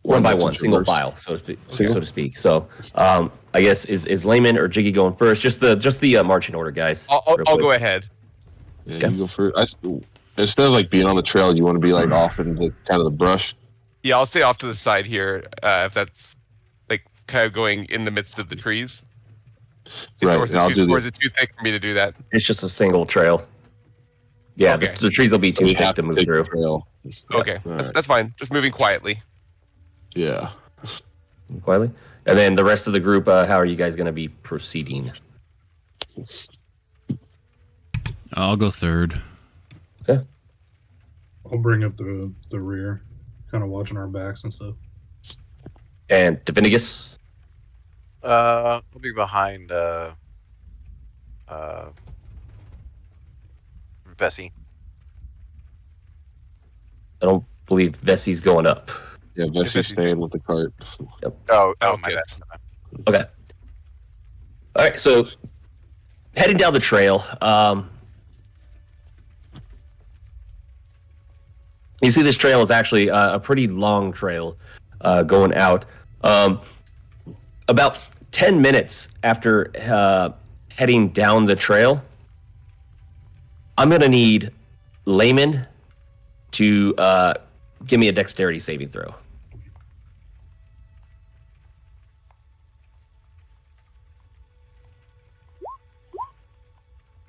one by one, single file, so to speak. So, I guess is Layman or Jiggy going first? Just the marching order, guys. I'll go ahead. Yeah, Okay. you go first. Instead of like being on the trail, you want to be like off in the kind of the brush. Yeah, I'll stay off to the side here if that's like kind of going in the midst of the trees. Right, Or is it too thick for me to do that? It's just a single trail. Yeah, Okay. the trees will be too You thick have to move take through. the trail. Okay, Alright. that's fine. Just moving quietly. Yeah. Quietly. And then the rest of the group, how are you guys going to be proceeding? I'll go third. Okay. I'll bring up the rear, kind of watching our backs and stuff. And Divinigus? I'll be behind Vessi. I don't believe Vessi's going up. Yeah, Vessi's staying with the cart. Oh, my Okay. bad. Okay. All right, so heading down the trail, you see this trail is actually a pretty long trail going out. About 10 minutes after heading down the trail, I'm going to need Layman to give me a dexterity saving throw.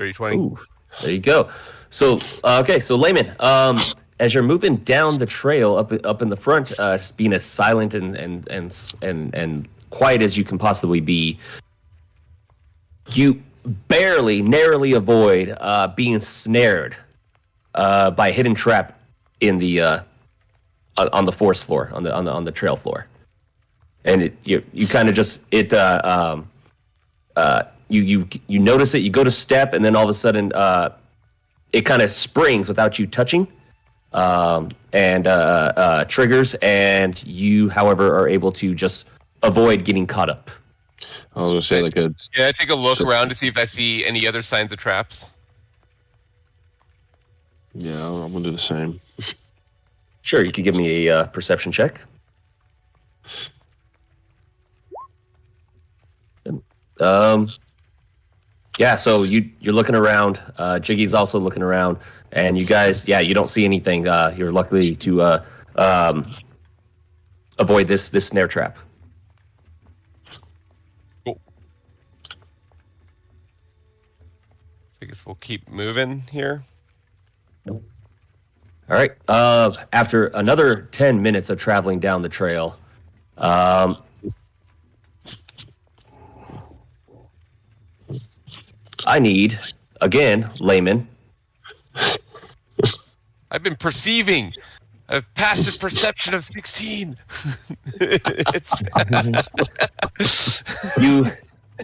Ooh, there you go. So, okay, so Layman, as you're moving down the trail up in the front, just being as silent and quiet as you can possibly be, you narrowly avoid being snared by a hidden trap in the on the forest floor, on the trail floor, and you kind of just you notice it. You go to step, and then all of a sudden, it kind of springs without you touching, and triggers. And you, however, are able to just avoid getting caught up. I was gonna say like a Yeah, take a look around to see if I see any other signs of traps. yeah. I'm gonna do the same. Sure, you could give me a perception check. Yeah, so you're looking around. Jiggy's also looking around, and you guys, you don't see anything. You're lucky to avoid this snare trap. Cool. I guess we'll keep moving here. All right. After another 10 minutes of traveling down the trail, I need, again, Layman. I've been perceiving a passive perception of 16. It's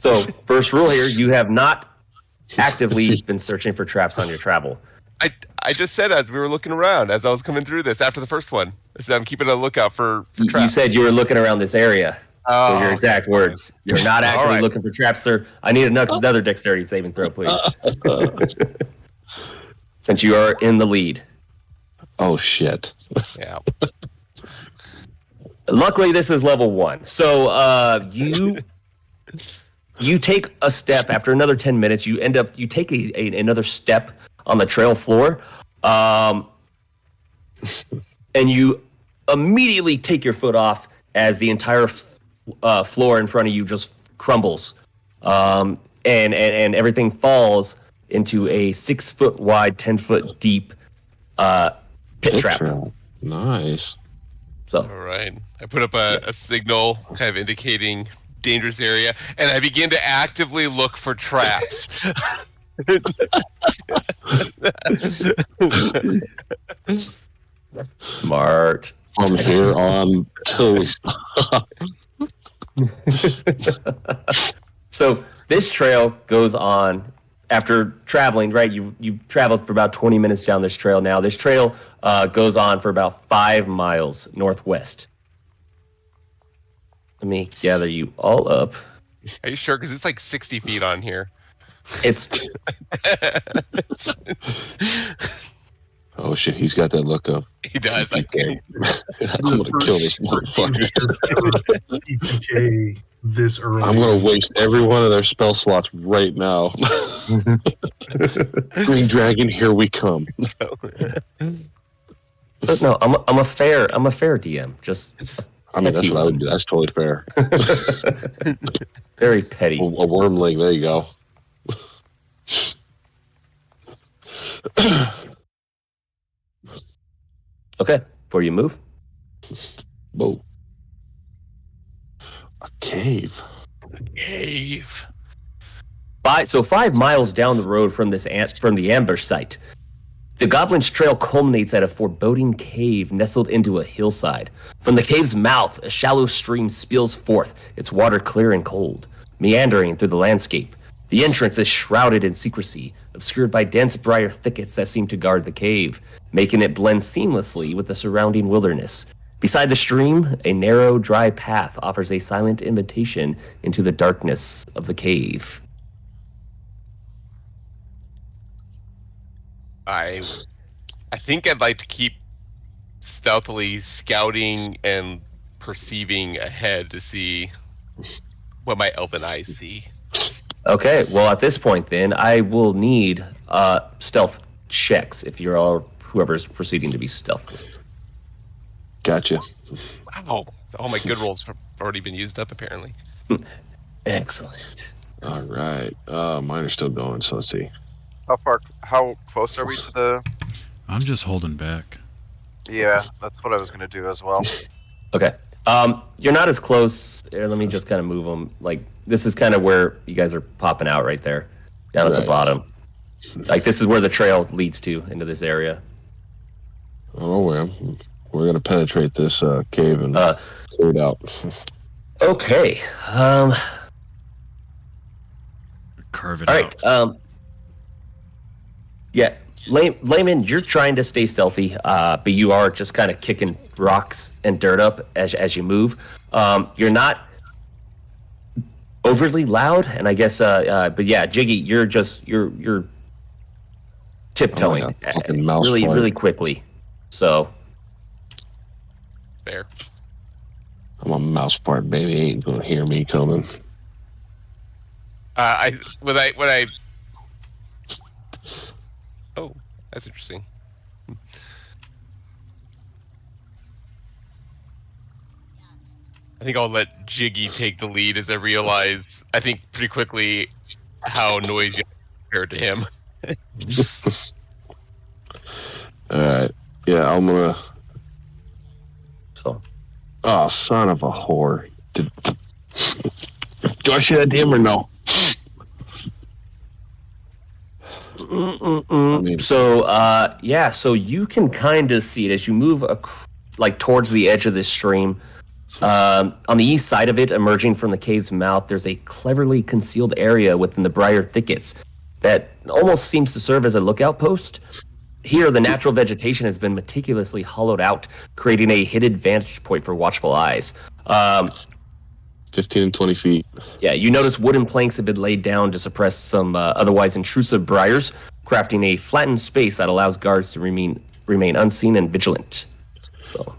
So, first rule here, you have not actively been searching for traps on your travel. I just said as we were looking around, as I was coming through this after the first one, I said I'm keeping a lookout for traps. You said you were looking around this area. Oh, Those are your exact words. You're not actively right. looking for traps, sir. I need another dexterity saving throw, please. Since you are in the lead. Oh shit. Yeah. Luckily, this is level 1. So you take a step after another 10 minutes. You take another step on the trail floor, and you immediately take your foot off as the entire floor in front of you just crumbles, and everything falls into a 6-foot wide, 10-foot deep pit trap. Nice. So All right. I put up a signal kind of indicating dangerous area, and I begin to actively look for traps. smart. From here on till we stop. So this trail goes on after traveling, right? You've traveled for about 20 minutes down this trail now. This trail goes on for about 5 miles northwest. Let me gather you all up. Are you sure? Because it's like 60 feet on here. It's Oh shit, he's got that look up. He does. I Okay. can. I'm gonna kill this motherfucker. PK this early. I'm gonna waste every one of their spell slots right now. Green Dragon, here we come. So no, I'm a fair DM. Just I mean, that's what I would do. That's totally fair. very petty. A wormling, there you go. Okay, before you move. Whoa. A cave. Cave. 5 miles down the road from from the ambush site, the Goblin's trail culminates at a foreboding cave nestled into a hillside. From the cave's mouth, a shallow stream spills forth, its water clear and cold, meandering through the landscape. The entrance is shrouded in secrecy, obscured by dense briar thickets that seem to guard the cave, making it blend seamlessly with the surrounding wilderness. Beside the stream, a narrow, dry path offers a silent invitation into the darkness of the cave. I think I'd like to keep stealthily scouting and perceiving ahead to see what my elven eyes see. Okay, well, at this point, then, I will need stealth checks if you're all whoever's proceeding to be stealthy. Gotcha. Wow, all my good rolls have already been used up, apparently. Excellent. All right. Mine are still going, so let's see. How close are we to the? I'm just holding back. Yeah, that's what I was gonna do as well. Okay. You're not as close. Here, let me just kind of move them. Like, this is kind of where you guys are popping out right there, down at the bottom. Like, this is where the trail leads to, into this area. Oh, we're gonna penetrate this cave and clear it out. Okay. Carve it All out. right. Yeah, Layman, you're trying to stay stealthy, but you are just kind of kicking rocks and dirt up as you move. You're not overly loud, and I guess, but yeah, Jiggy, you're tiptoeing Oh, yeah. Fucking mouse really, fart. really quickly. So, Fair. I'm a mouse part, baby. Ain't gonna hear me coming. When I. Oh, that's interesting. I think I'll let Jiggy take the lead as I realize, I think pretty quickly, how noisy I'm compared to him. All right. Yeah, I'm gonna. so Oh, son of a whore. Do I see that DM or no? I mean- So, yeah, so you can kind of see it as you move like towards the edge of this stream. On the east side of it, emerging from the cave's mouth, there's a cleverly concealed area within the briar thickets that almost seems to serve as a lookout post. Here, the natural vegetation has been meticulously hollowed out, creating a hidden vantage point for watchful eyes. 15 and 20 feet. Yeah, you notice wooden planks have been laid down to suppress some otherwise intrusive briars, crafting a flattened space that allows guards to remain unseen and vigilant. So,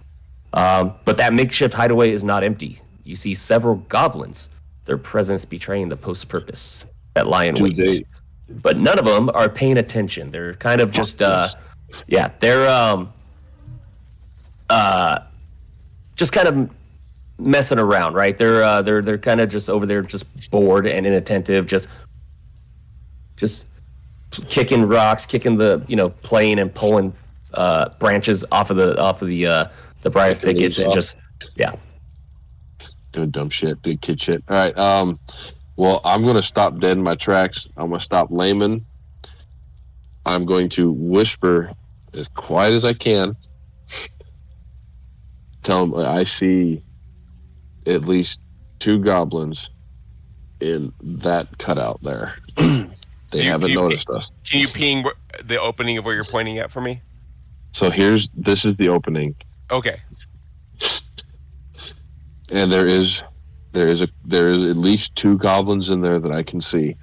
but that makeshift hideaway is not empty. You see several goblins, their presence betraying the post's purpose, that lie in wait. But none of them are paying attention. They're kind of just, yeah, they're just kind of messing around, right? They're kind of just over there, just bored and inattentive, just kicking rocks, kicking playing and pulling branches off of the briar thickets, and just doing dumb shit, doing kid shit. All right. Well, I'm gonna stop dead in my tracks. I'm gonna stop Layman. I'm going to whisper as quiet as I can. Tell him I see at least 2 goblins in that cutout there. They haven't noticed us. Can you ping the opening of where you're pointing at for me? So this is the opening, Okay. and there is at least 2 goblins in there that I can see.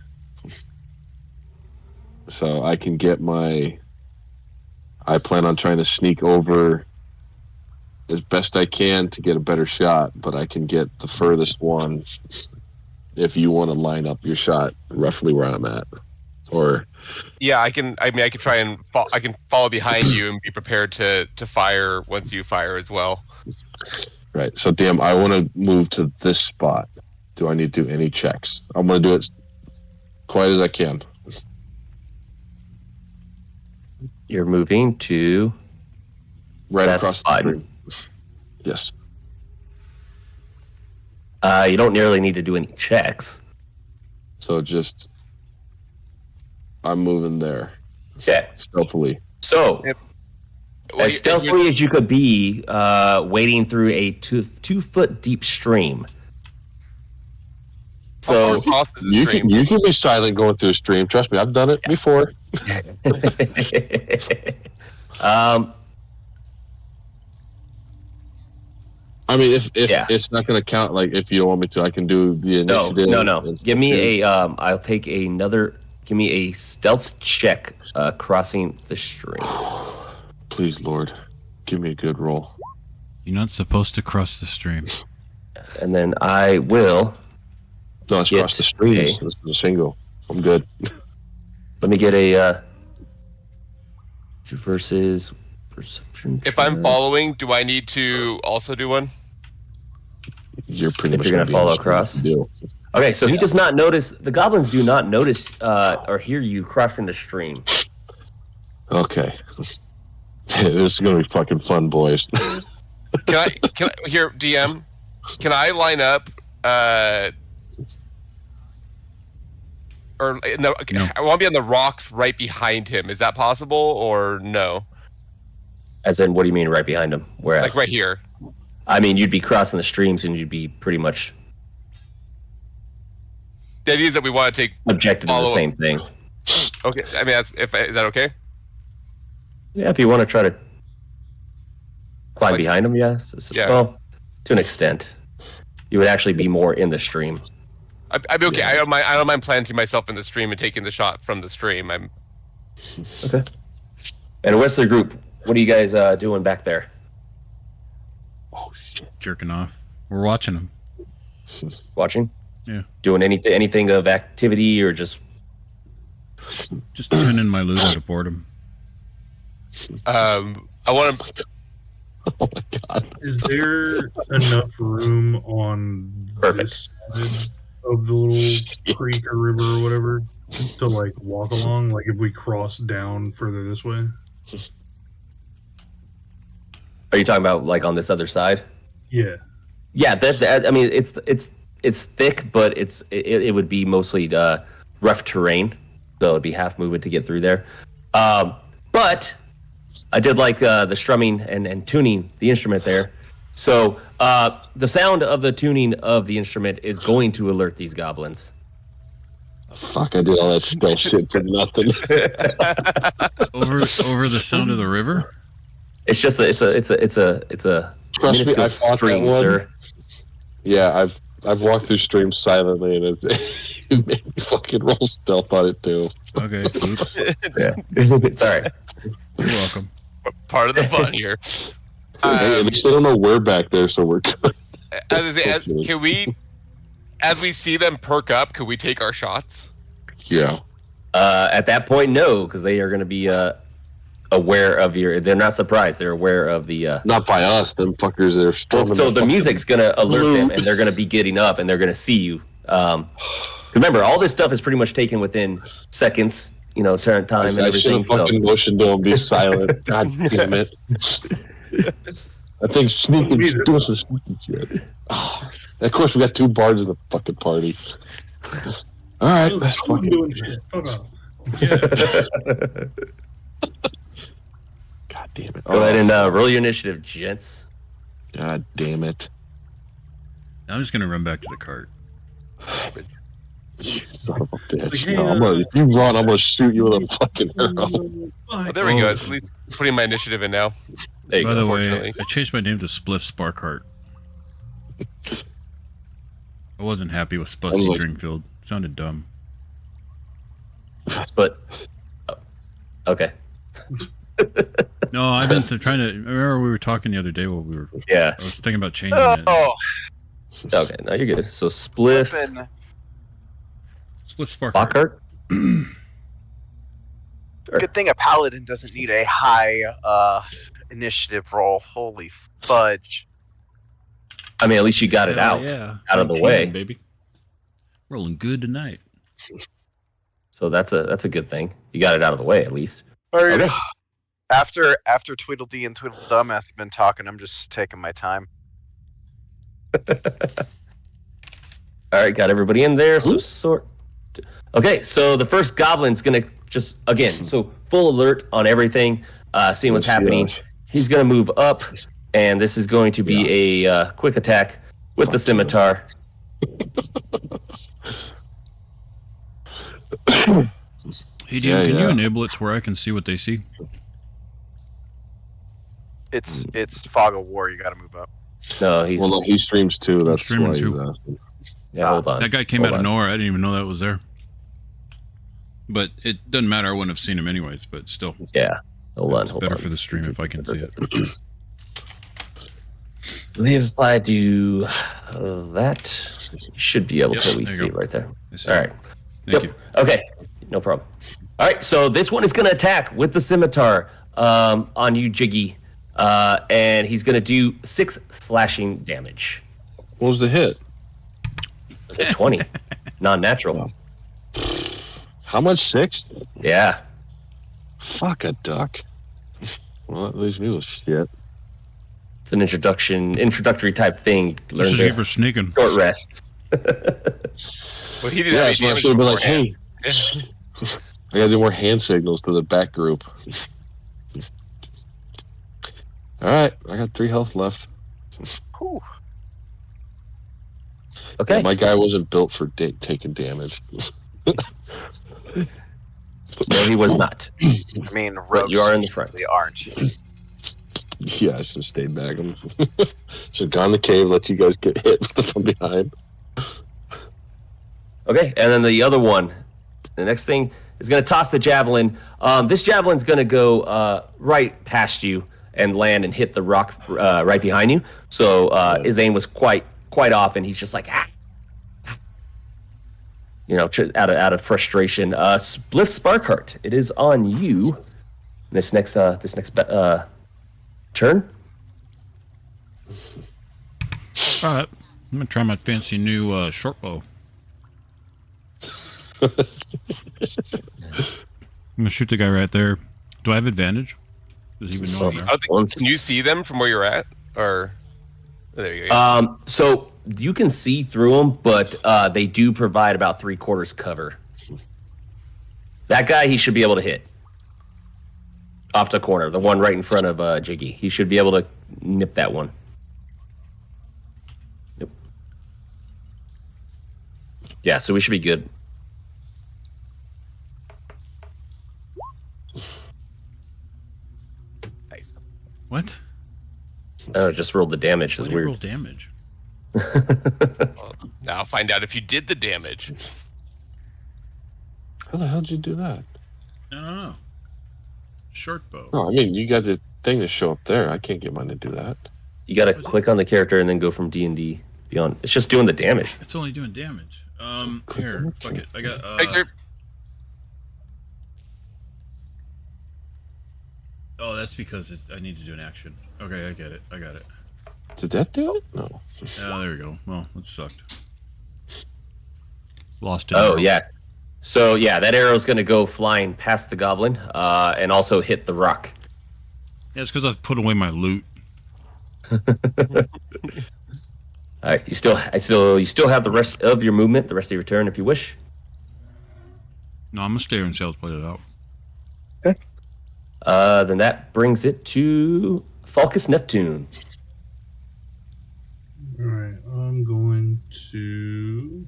So I can get my I plan on trying to sneak over as best I can to get a better shot, but I can get the furthest one if you want to line up your shot roughly where I'm at. Or Yeah, I can. I mean, I can try and I can follow behind you and be prepared to fire once you fire as well. right. So damn, I want to move to this spot. Do I need to do any checks? I'm gonna do it quiet as I can. You're moving to Right that across spot. the screen. Yes. You don't nearly need to do any checks. So just I'm moving there. Okay. Stealthily. So, Well, as stealthily as you could be, wading through a 2-foot deep stream. So, across the You stream. can be silent going through a stream. Trust me, I've done it before. I mean, if it's not going to count, like if you don't want me to, I can do the no. initiative. Give me a. I'll take another. Give me a stealth check crossing the stream. Please, Lord, give me a good roll. You're not supposed to cross the stream. And then I will. No, let's Get cross the streams. a- This is a single. I'm good. Let me get a versus perception. If I'm check. following, do I need to also do one? You're pretty If much you're gonna be follow able to across? do. Okay, so he does not notice. The goblins do not notice or hear you crossing the stream. Okay. This is going to be fucking fun, boys. Can I here, DM? Can I line up? Or no, No. I want to be on the rocks right behind him. Is that possible or no? As in, what do you mean right behind him? Where? Like right here. I mean, you'd be crossing the streams and you'd be pretty much The idea is that we want to take. objective to the Follow- same thing. Okay, I mean is that okay? Yeah, if you want to try to climb Like- behind him, yes. Yeah. Well, to an extent, you would actually be more in the stream. I'd be okay. Yeah. I don't mind planting myself in the stream and taking the shot from the stream. I'm. Okay. And the rest of the group, what are you guys doing back there? Oh, shit. Jerking off. We're watching them. Watching? Yeah. Doing anything of activity or just Just tuning my loot out of boredom. I want to. Oh, my God. Is there enough room on Perfect. this side of the little creek or river or whatever to like walk along? Like if we cross down further this way? Are you talking about like on this other side? Yeah. Yeah, that I mean it's thick, but it would be mostly rough terrain, so it'd be half movement to get through there. But I did like the strumming and tuning the instrument there. So the sound of the tuning of the instrument is going to alert these goblins. Fuck, I did all that stealth shit for nothing. Over the sound of the river? It's just it's a Trust me, minuscule I fought that stream, one. sir. Yeah, I've walked through streams silently, and it made me fucking roll stealth on it, too. Okay, oops. Yeah, it's all right. You're welcome. Part of the fun here. Hey, at least they don't know we're back there, so we're good. Can we, as we see them perk up, could we take our shots? Yeah. At that point, no, because they are going to be aware of your. They're not surprised. They're aware of the. Not by us, them fuckers that are storming. So that the fucking- music's going to alert them, and they're going to be getting up, and they're going to see you. Remember, all this stuff is pretty much taken within seconds. You know, turn time and I should everything. have So fucking motioned to him be silent. God damn it. I think sneaking, doing some sneaky shit. Oh, of course, we got two bards in the fucking party. All right, let's I'm fucking. doing shit. Fuck off. God damn it. go ahead and roll your initiative, gents. God damn it. I'm just gonna run back to the cart. You son of a bitch. Hey, No, if you run, I'm gonna shoot you with a fucking arrow. Oh, there we go. It's at least putting my initiative in now. There you By go. the way, unfortunately. I changed my name to Spliff Sparkheart. I wasn't happy with Spusty like- Dringfield. Sounded dumb. But okay. No, I've been trying to. Remember we were talking the other day while we were. Yeah. I was thinking about changing it. Oh, Okay, now you're good. So spliff, flippin'. Split spark. Lockhart. Good thing a paladin doesn't need a high initiative roll. Holy fudge. I mean, at least you got it Hell out yeah. out of the 19, way. baby. Rolling good tonight. So that's a good thing. You got it out of the way at least. Alright, Okay. After Tweedledee and Tweedledum has been talking, I'm just taking my time. All right, got everybody in there. So sort. Okay, so the first goblin's gonna just again, so full alert on everything, seeing what's Yes, happening. yes. He's gonna move up, and this is going to be a quick attack with the scimitar. Hey, DM, Yeah, can you yeah. enable it to where I can see what they see? It's Fog of War. You got to move up. No, he's Well, no, he streams too. That's streaming why too. he's asking. yeah. Hold on. That guy came Hold out of on. nowhere. I didn't even know that was there. But it doesn't matter. I wouldn't have seen him anyways. But still, Yeah. Hold on. it's Hold better on. for the stream if I can see it. If I do that, you should be able Yep, to at least there see you it go. right there. I see All it. right. Thank you. Okay. No problem. All right. So this one is going to attack with the scimitar on you, Jiggy. And he's going to do 6 slashing damage. What was the hit? It's a 20. Non-natural. How much? 6? Yeah. Fuck a duck. Well, that leaves me with shit. It's an introductory type thing. This Learn is you to for sneaking. short rest. Well, he didn't Yeah, have so I any should have damage been like, beforehand. hey, I gotta do more hand signals to the back group. Alright, I got 3 health left. Whew. Okay. Yeah, my guy wasn't built for taking damage. No, he was not. I mean, rogues you are in the front. They aren't. Yeah, I should have stayed back. Should have gone in the cave, let you guys get hit from behind. Okay, and then the other one, the next thing is going to toss the javelin. This javelin's going to go right past you and land and hit the rock right behind you. So his aim was quite off, and he's just like, ah. You know, out of frustration. Spliff Sparkheart, it is on you. This next turn. All right. I'm going to try my fancy new short bow. I'm going to shoot the guy right there. Do I have advantage? Does he even know I'm there? I don't think, can you see them from where you're at? Or there you go. So you can see through them, but they do provide about 3/4 cover. That guy, he should be able to hit. Off the corner, the one right in front of Jiggy. He should be able to nip that one. Yep. Yeah, so we should be good. Nice. What? Oh, just rolled the damage. Why That's did you roll weird. damage? Well, now I'll find out if you did the damage. How the hell did you do that? I don't know. Short bow. Oh, I mean, you got the thing to show up there. I can't get mine to do that. You got to click on the character and then go from D&D beyond. It's just doing the damage. It's only doing damage. Here, fuck it. I got. Victor, Oh, that's because I need to do an action. Okay, I get it. I got it. Did that do it? No. Oh, there we go. Well, it sucked. Lost it. Oh, yeah. So, yeah, that arrow's going to go flying past the goblin and also hit the rock. Yeah, it's because I put away my loot. All right, you still have the rest of your movement, the rest of your turn, if you wish. No, I'm gonna stay here and see how it's played it out. Then that brings it to Falcus Neptune. All right, I'm going to.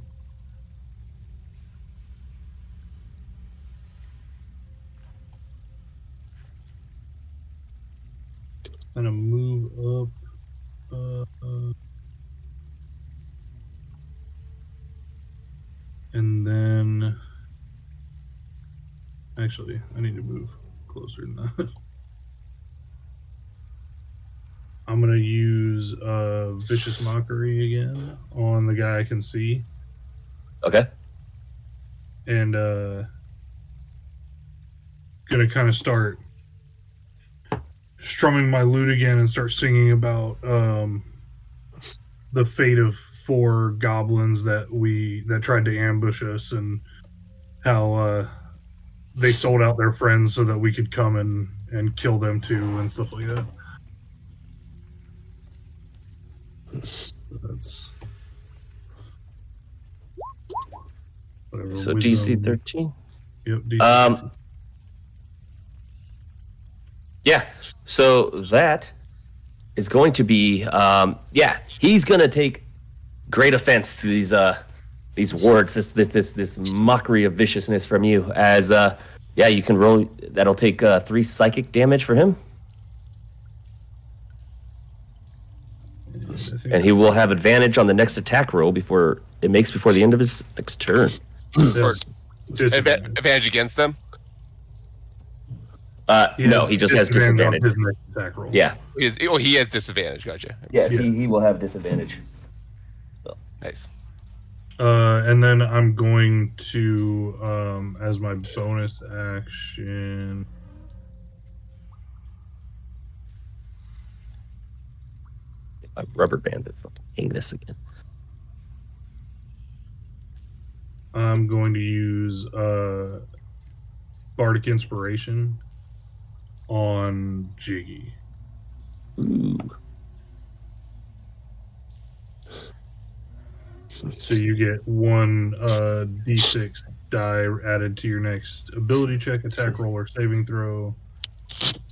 Gonna move up. And then. Actually, I need to move closer than that. I'm gonna use Vicious Mockery again on the guy I can see, Okay. and gonna kind of start strumming my lute again and start singing about the fate of 4 goblins that tried to ambush us, and how they sold out their friends so that we could come and kill them too and stuff like that. That's whatever. So wisdom. DC 13. Yep. DC. Yeah. So that is going to be he's gonna take great offense to these words, this mockery of viciousness from you. As you can roll. That'll take 3 psychic damage for him, and he will have advantage on the next attack roll before the end of his next turn. Advantage against them. No, he just has disadvantage. On his next attack roll. Yeah. He has disadvantage. Gotcha. Yes, he will have disadvantage. Nice. And then I'm going to, as my bonus action, My rubber band it. Hang this again. I'm going to use Bardic Inspiration on Jiggy. Ooh. So you get 1 d6 die added to your next ability check, attack roll, or saving throw.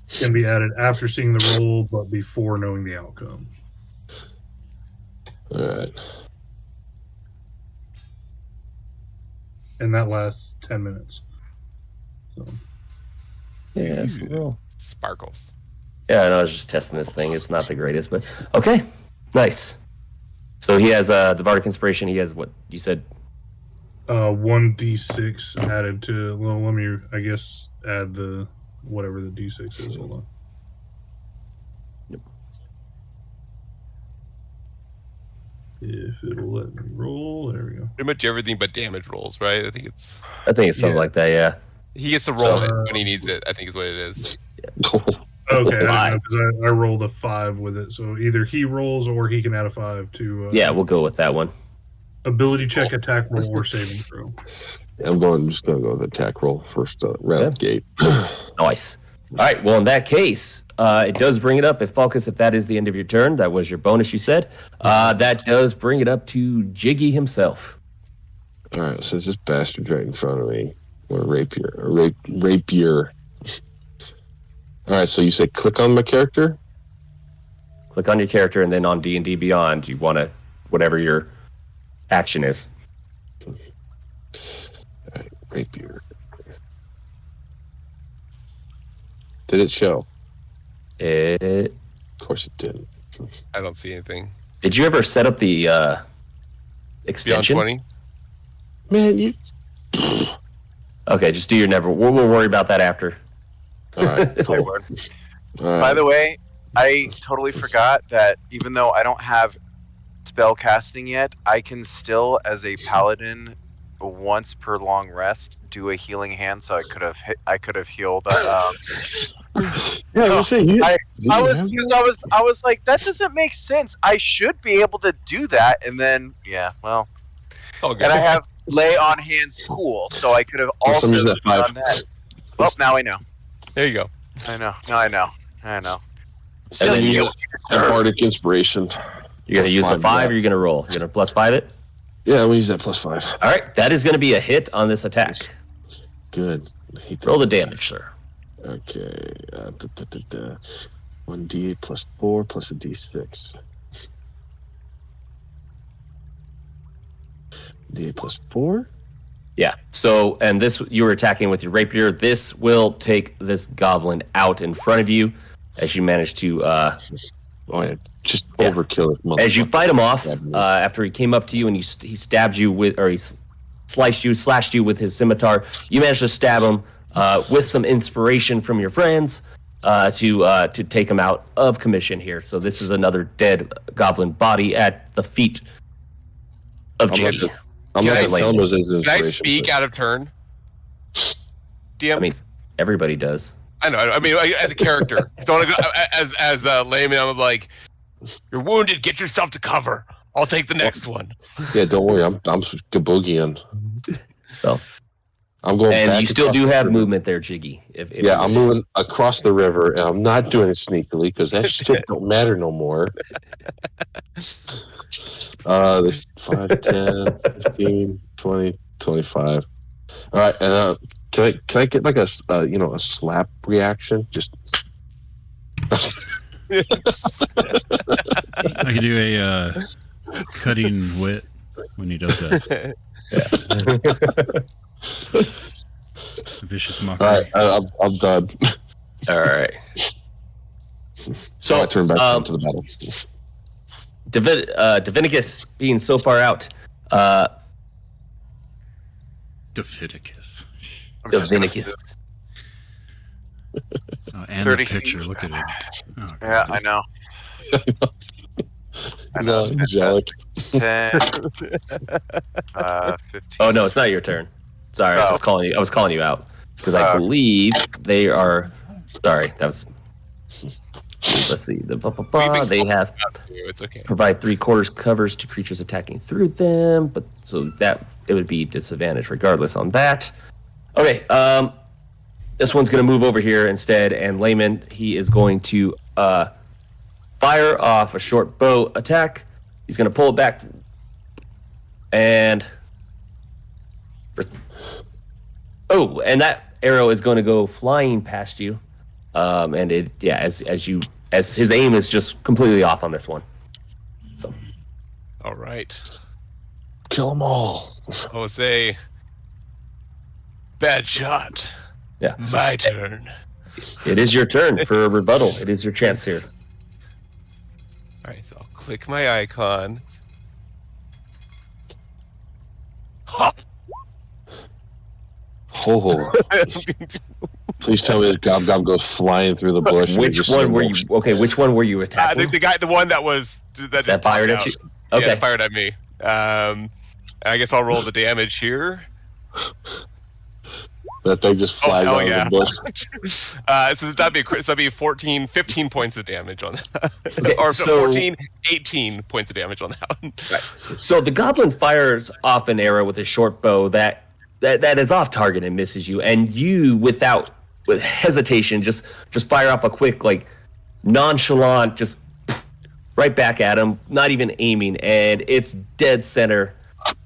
Can be added after seeing the roll, but before knowing the outcome. All right. And that lasts 10 minutes. So. Yeah, that's a roll. Sparkles. Yeah, I was just testing this thing. It's not the greatest, but okay. Nice. So he has the Bardic Inspiration. He has what you said. 1d6 added to. Well, let me, I guess, add the whatever the d6 is. Hold on. Yep. If it'll let me roll, there we go. Pretty much everything but damage rolls, right? I think it's something like that. Yeah. he gets to roll So, it when he needs it. I think is what it is. Okay, I didn't know, 'cause I rolled a 5 with it, so either he rolls or he can add a 5 to. Yeah, we'll go with that one. Ability check, attack roll, or saving throw. I'm just gonna go with attack roll first round gate. Nice. All right. Well, in that case, it does bring it up. If Falcus, if that is the end of your turn, that was your bonus. You said that does bring it up to Jiggy himself. All right, so this bastard's right in front of me. Or rapier. All right, so you say click on my character. Click on your character, and then on D&D Beyond, you want to whatever your action is. All right, rapier. Did it show? Of course it didn't. I don't see anything. Did you ever set up the Beyond extension? 20? Man, you. Okay, just do your never. We'll worry about that after. All right, cool. All right. By the way, I totally forgot that even though I don't have spell casting yet, I can still, as a paladin, once per long rest, do a healing hand. So I could have healed. Yeah, I was saying, I was like, that doesn't make sense. I should be able to do that, and then well, Oh, good. and I have lay on hands pool, so I could have also use that 5. done that. Well, now I know. There you go. I know. Now I know. And Still, then you you And Bardic Inspiration. you're gonna use the 5, or you're gonna roll. You're gonna +5 it. Yeah, I'm gonna use that +5. All right, that is gonna be a hit on this attack. Good. I hate that. Roll the damage, sir. Okay. 1d8 +4 plus a d6. D8 +4. Yeah. So, and this you were attacking with your rapier. This will take this goblin out in front of you as you manage to. Oh yeah, just overkill it. As you fight him off, after he came up to you and he stabbed you with, or he slashed you with his scimitar. You managed to stab him with some inspiration from your friends. to take him out of commission here. So this is another dead goblin body at the feet of Jiggy. I'm not going to tell him as Can I speak out of turn? DM? I mean, everybody does. I know. I mean, as a character. So I want to go as a layman. I'm like, you're wounded. Get yourself to cover. I'll take the next one. Yeah, don't worry. I'm kaboogieing. So I'm going. And back you still across do the have river. movement there, Jiggy. If Yeah, I'm moving across the river, and I'm not doing it sneakily because that shit don't matter no more. There's 5, 10, 15, 20, 25. All right, and can I get like a slap reaction? Just I could do a cutting wit when he does that. Vicious all mockery. right. I'm done. All right. So I turn back into the battle. Divinicus being so far out. Divinicus. Divinicus. Oh, and 30 the picture. feet. Look at it. Oh, Yeah, I know. I know. No, It's angelic. 10, 15. Oh no, it's not your turn. Sorry, I was Oh. just calling you. I was calling you out because I Oh. believe they are. Sorry, that was. Let's see. They have It's okay. provide 3/4 covers to creatures attacking through them, but so that it would be disadvantage regardless on that. Okay, this one's gonna move over here instead, and Layman, he is going to fire off a short bow attack. He's gonna pull it back, and and that arrow is going to go flying past you, and as his aim is just completely off on this one. So All right. Kill them all. Jose. Bad shot. yeah, My turn. it is your turn for a rebuttal. It is your chance here. All right, so I'll click my icon. Hop. Oh. Please tell me this gob goes flying through the bush. and Which just one were symbols. you? Okay, which one were you attacking? The one that was that just Fired popped at you. out. Yeah, Okay. that fired at me. I guess I'll roll the damage here. That thing just flies hell out yeah. of the bush. So that'd be 14, 15 points of damage on that. Okay, or so- 14, 18 points of damage on that one. So the goblin fires off an arrow with a short bow that is off target and misses you, and you with hesitation just fire off a quick nonchalant just right back at him, not even aiming, and it's dead center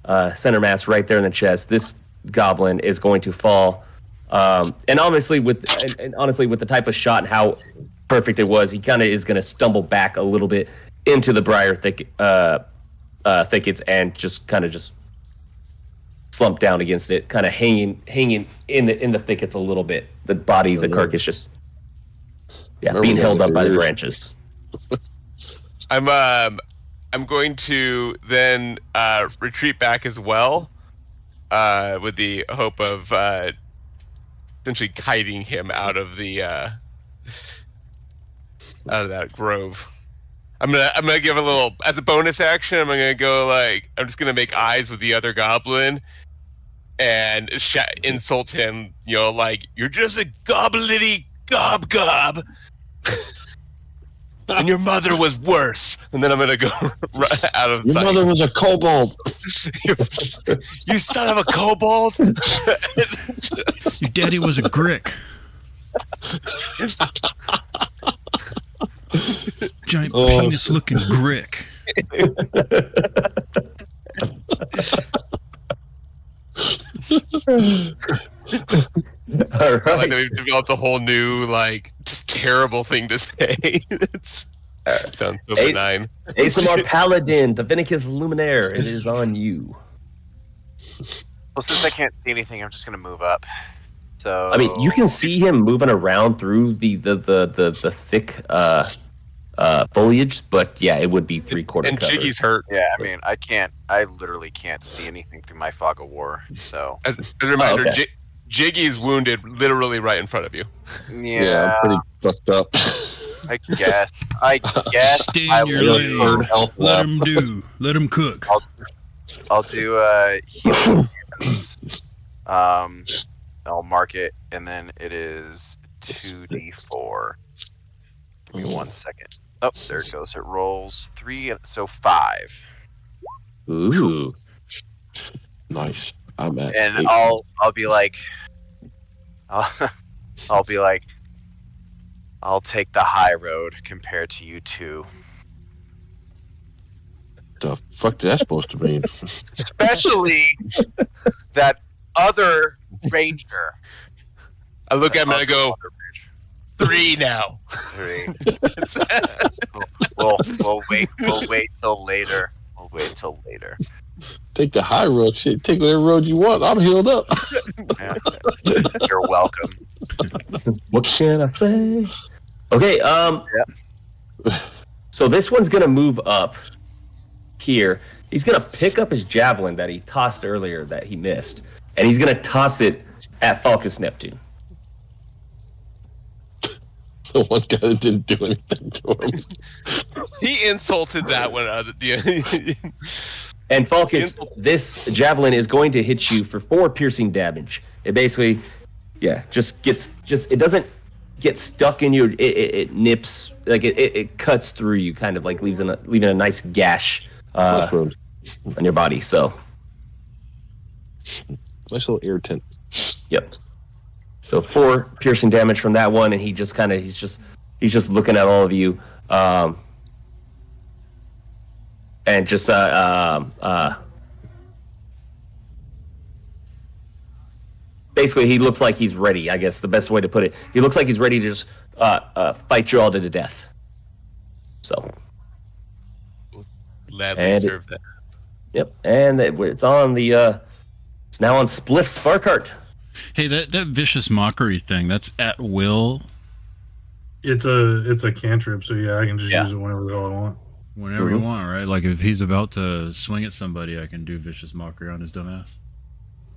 mass right there in the chest. This goblin is going to fall, and honestly with the type of shot and how perfect it was, he kind of is going to stumble back a little bit into the briar thickets and just slump down against it, kind of hanging in the thickets a little bit. The body, the carcass, just being held up by the branches. I'm going to then retreat back as well, with the hope of essentially kiting him out of that grove. I'm gonna give a little as a bonus action. I'm gonna go I'm just gonna make eyes with the other goblin and insult him. You're just a goblin-itty gob, and your mother was worse. And then I'm gonna go right out of Your sight. mother was a kobold. You son of a kobold! Your daddy was a grick. Giant penis looking grick. All I like right. that we've developed a whole new, just terrible thing to say. Sounds so benign. ASMR Paladin, Divinicus Luminaire, it is on you. Well, since I can't see anything, I'm just gonna move up. So I mean, you can see him moving around through the thick foliage, but yeah, it would be 3/4 And cover. Jiggy's hurt. Yeah, I mean, I literally can't see anything through my fog of war. So As a reminder, okay. Jiggy's wounded literally right in front of you. Yeah, I'm pretty fucked up. I guess. I guess. Stay I in your will- lane. Health Let left. him do. Let him cook. I'll do healing hands. I'll mark it, and then it is 2d4. Give me 1 second. Oh, there it goes. It rolls 3, so 5. Ooh. Nice. I'm at And 8. I'll be like, I'll be like, I'll take the high road compared to you two. The fuck is that supposed to mean? Especially that other ranger. I look at him and I go, 3 now. 3. We'll wait till later. We'll wait till later. Take the high road, shit. Take whatever road you want. I'm healed up. Yeah. You're welcome. What can I say? Okay, so this one's gonna move up here. He's gonna pick up his javelin that he tossed earlier that he missed, and he's gonna toss it at Falcus Neptune. The one guy that didn't do anything to him. He insulted that one. And Falcus, this javelin is going to hit you for 4 piercing damage. It basically, it doesn't get stuck in you. It nips, like it cuts through you, kind of like leaving a nice gash on your body. So, Nice little irritant. yep. So 4 piercing damage from that one, and he's just looking at all of you, and just basically he looks like he's ready. I guess the best way to put it, he looks like he's ready to just fight you all to the death. So, Gladly And- serve that. yep, and it's on the it's now on Spliff's Farcart. Hey, that vicious mockery thing, that's at will It's a cantrip, so yeah, I can just Yeah. use it whenever the hell I want. whenever you want, right? Like if he's about to swing at somebody, I can do vicious mockery on his dumbass.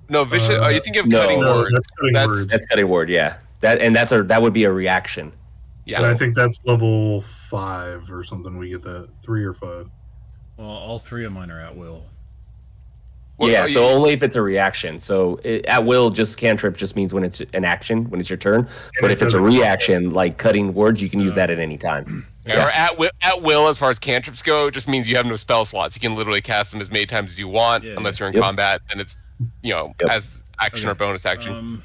No, vicious. Oh, you think of no. cutting No, words? that's cutting That's- words. That's cutting word, yeah. That would be a reaction. And I Yeah. think that's level 5 or something. We get that 3 or 5. Well, all 3 of mine are at will. What Yeah, are so you- only if it's a reaction. So at will, just cantrip just means when it's an action, when it's your turn. But it if it's a doesn't- reaction, like cutting words, you can use that at any time. Yeah, or at will, as far as cantrips go, it just means you have no spell slots. You can literally cast them as many times as you want, Yeah. unless you're in Yep. combat, and it's Yep. as action or bonus action.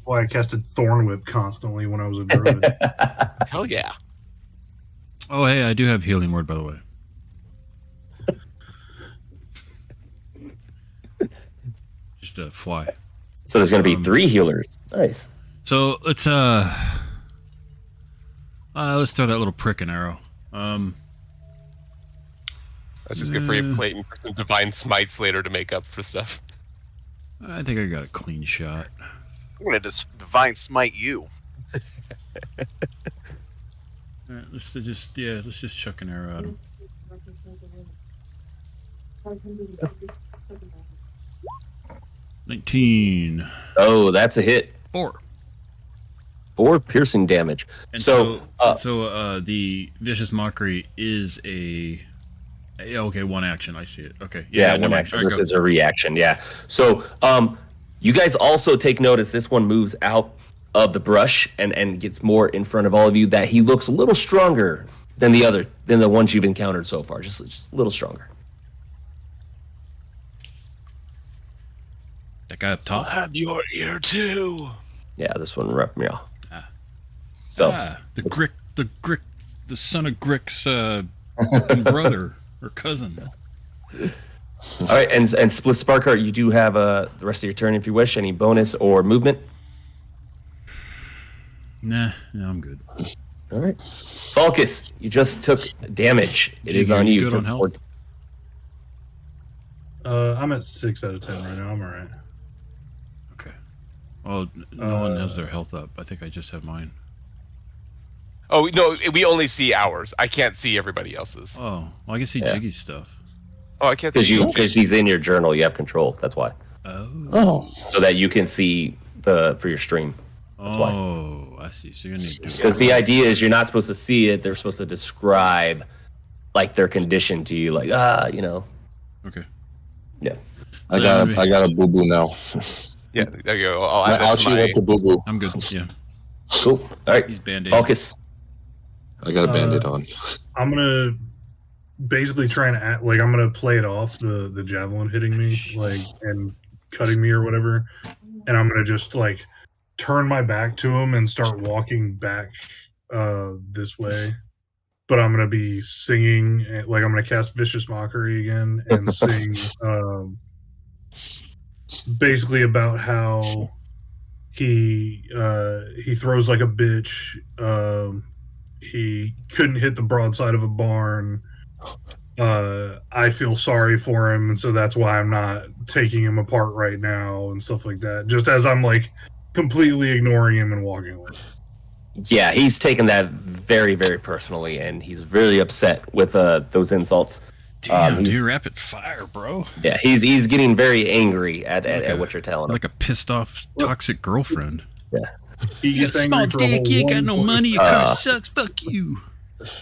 Well, I casted Thorn Whip constantly when I was a druid. Hell yeah! Oh, hey, I do have healing word, by the way. Just a fly. So there's going to be 3 healers. Nice. So let's throw that little prick an arrow. That's just good for you, Clayton, for some divine smites later to make up for stuff. I think I got a clean shot. I'm gonna just divine smite you. All right, let's just chuck an arrow at him. $19. Oh, that's a hit. 4. 4 piercing damage. And So, the vicious mockery is okay, 1 action. I see it. Okay. yeah, never one mind. action All right, go. versus a reaction. Yeah. So, you guys also take notice this one moves out of the brush and gets more in front of all of you. That he looks a little stronger than the ones you've encountered so far. Just a little stronger. That guy up top. have your ear too. Yeah, this one rep me off. Ah. So, The son of Grick's fucking brother or cousin. all right, and Split Sparkheart, you do have the rest of your turn if you wish. Any bonus or movement? Nah, I'm good. All right. Falcus, you just took damage. It is Jiggy, on you you. good on health? I'm at 6 out of 10 right now. I'm alright. Okay. Well, no one has their health up. I think I just have mine. Oh no, we only see ours. I can't see everybody else's. Oh, well, I can see Yeah. Jiggy's stuff. Oh, I can't see. Because he's in your journal, you have control. That's why. Oh. Oh. So that you can see for your stream. That's why. Oh, I see. So you're gonna need to do Because the idea is you're not supposed to see it. They're supposed to describe like their condition to you, like Okay. Yeah. I got a boo boo now. Yeah, there you go. I'll My add that to ouchie went to boo boo. I'm good. Yeah. Cool. All right. He's band-aid. Focus. I got a bandit on. I'm gonna basically try and act like I'm gonna play it off the javelin hitting me, like, and cutting me or whatever, and I'm gonna just like turn my back to him and start walking back this way. But I'm gonna be singing, like I'm gonna cast Vicious Mockery again and sing basically about how he throws like a bitch. He couldn't hit the broadside of a barn. I feel sorry for him, and so that's why I'm not taking him apart right now and stuff like that. Just as I'm like completely ignoring him and walking away. Yeah, he's taken that very, very personally, and he's really upset with those insults. Damn, dude, rapid fire, bro. Yeah, he's getting very angry at what you're telling him. Like a pissed off toxic girlfriend. Yeah. He You got gets a small angry for a dick, whole you ain't got no 1 money, your car sucks, fuck you.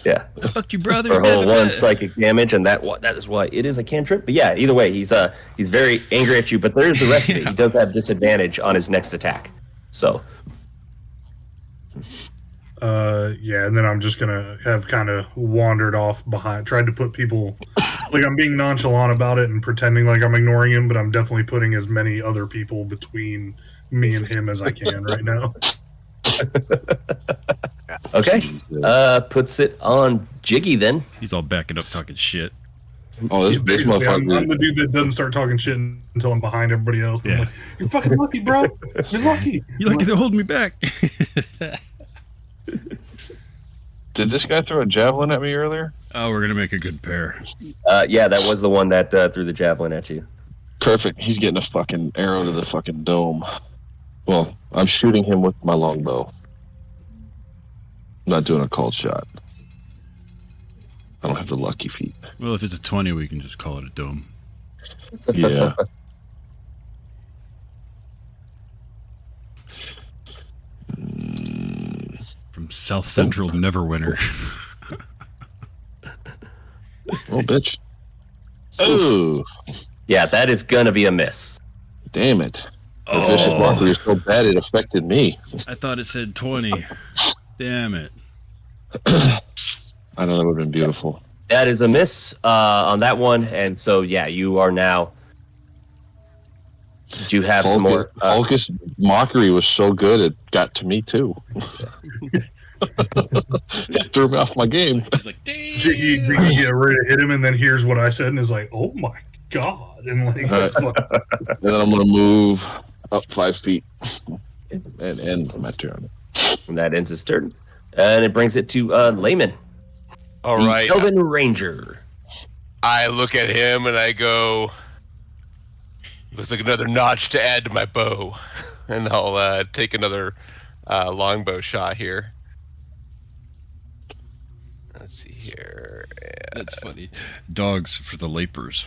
Yeah. Fuck you, brother. For a whole blah, blah, 1 blah. psychic damage, and that is why it is a cantrip. But yeah, either way, he's very angry at you. But there's the rest of it. He does have disadvantage on his next attack. So. Yeah, and then I'm just gonna have kind of wandered off behind, tried to put people, like I'm being nonchalant about it and pretending like I'm ignoring him, but I'm definitely putting as many other people between me and him as I can right now. Okay. Puts it on Jiggy then. He's all backing up talking shit. Oh, this big Basically, I'm motherfucker. the dude that doesn't start talking shit until I'm behind everybody else. I'm Yeah. like, you're fucking lucky, bro. You're lucky. You lucky they're holding me back. Did this guy throw a javelin at me earlier? Oh, we're gonna make a good pair. Yeah, that was the one that threw the javelin at you. Perfect. He's getting a fucking arrow to the fucking dome. Well, I'm shooting him with my longbow. I'm not doing a cold shot. I don't have the lucky feet. Well, if it's a 20, we can just call it a dome. Yeah. From South Central Neverwinter. Oh, bitch. Oh, Yeah, that is gonna be a miss. damn it. The vicious mockery is so bad it affected me. I thought it said 20. Damn it. I know that would have been beautiful. That is a miss on that one, and so yeah, you are now. Did you have some more? Focus mockery was so good it got to me too. It threw me off my game. He's like, damn. Jiggy get ready to hit him, and then hears what I said, and is like, "Oh my god!" And like, And then I'm gonna move up 5 feet and end my turn. And that ends his turn, and it brings it to Layman. All the right. Elven Ranger. I look at him and I go, looks like another notch to add to my bow. And I'll take another longbow shot here. Let's see here. That's funny. Dogs for the lapers.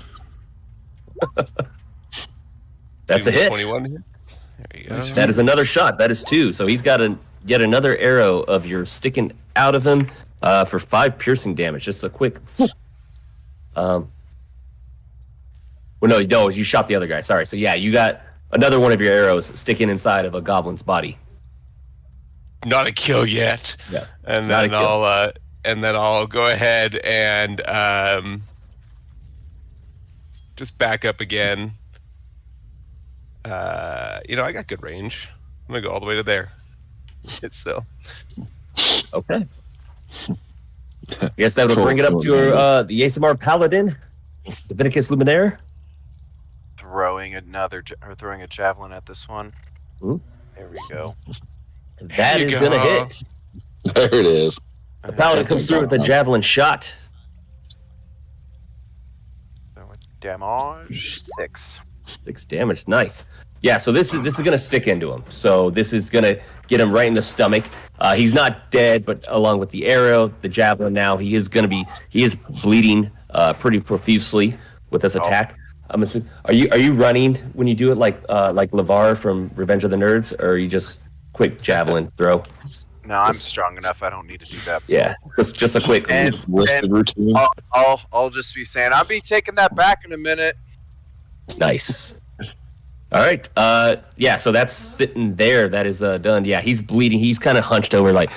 That's a hit. 21 hit. There you go. That is another shot. That is 2. So he's got yet another arrow of yours sticking out of him for 5 piercing damage. Just a quick. Well, no, you shot the other guy. Sorry. So yeah, you got another one of your arrows sticking inside of a goblin's body. Not a kill yet. Yeah. And Not a then I'll go ahead and just back up again. I got good range. I'm gonna go all the way to there. It's still. Okay. I guess that would bring it up to the ASMR Paladin, Leviticus Luminaire. Throwing a javelin at this one. Ooh. There we go. That you is go. going to hit. There it is. The Paladin comes through with a javelin shot. Damage 6. 6 damage. Nice. Yeah, so this is going to stick into him. So this is going to get him right in the stomach. He's not dead, but along with the arrow, the javelin now, he is bleeding pretty profusely with this attack. I'm assuming. Are you running when you do it like LeVar from Revenge of the Nerds, or are you just quick javelin throw? No, I'm strong enough. I don't need to do that. Yeah, just a quick. And, Listed routine. I'll just be saying I'll be taking that back in a minute. Nice. All right. Yeah. So that's sitting there. That is done. Yeah. He's bleeding. He's kind of hunched over, like.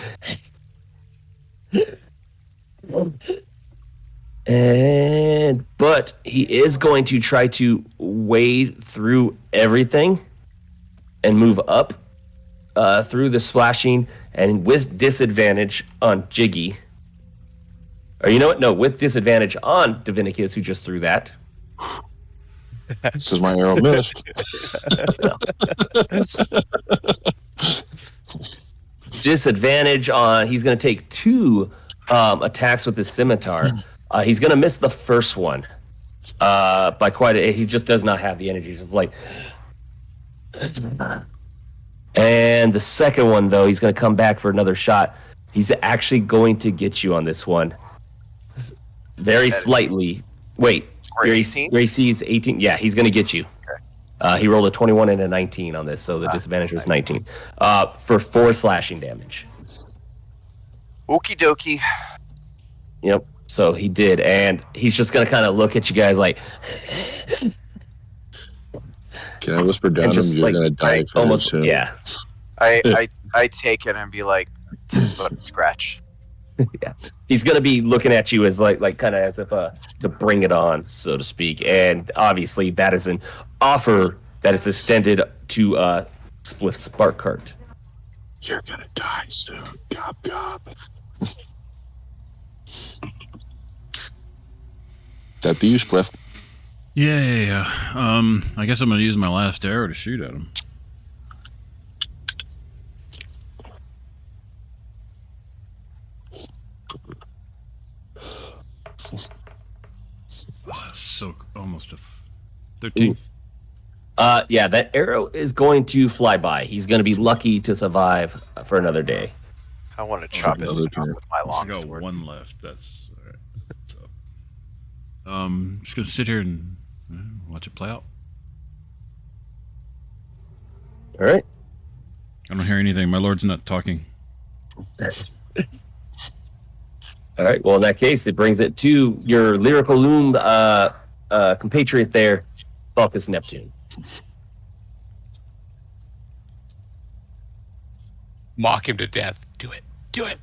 But he is going to try to wade through everything and move up through the splashing, and with disadvantage on Jiggy. Or you know what? No, with disadvantage on Divinicus, who just threw that. Because my arrow missed. Disadvantage on. He's going to take 2 attacks with his scimitar. He's going to miss the first one by quite a. He just does not have the energy. He's just like. And the second one, though, he's going to come back for another shot. He's actually going to get you on this one. Very slightly. Wait. Gracie's 18. Yeah, he's going to get you. Okay. He rolled a 21 and a 19 on this, so the disadvantage was 19. For 4 slashing damage. Okie dokie. Yep. So he did, and he's just going to kind of look at you guys like... Can I whisper down and him? just You're like, going to die almost, soon. yeah. I take it and be like, "Tis but a scratch." Yeah, he's gonna be looking at you as like kind of as if to bring it on, so to speak. And obviously, that is an offer that is extended to Spliff Sparkcart. You're going to die soon. Gob, gob. That be you, Spliff. Yeah. I guess I'm gonna use my last arrow to shoot at him. Oh, so almost a 13. Yeah, that arrow is going to fly by. He's going to be lucky to survive for another day. I want to chop his another head off turn. with my I got longsword. 1 left. That's all right. So, just gonna sit here and watch it play out. All right. I don't hear anything. My lord's not talking. All right. Well, in that case, it brings it to your lyrical loom compatriot there, Falcus Neptune. Mock him to death. Do it. Do it.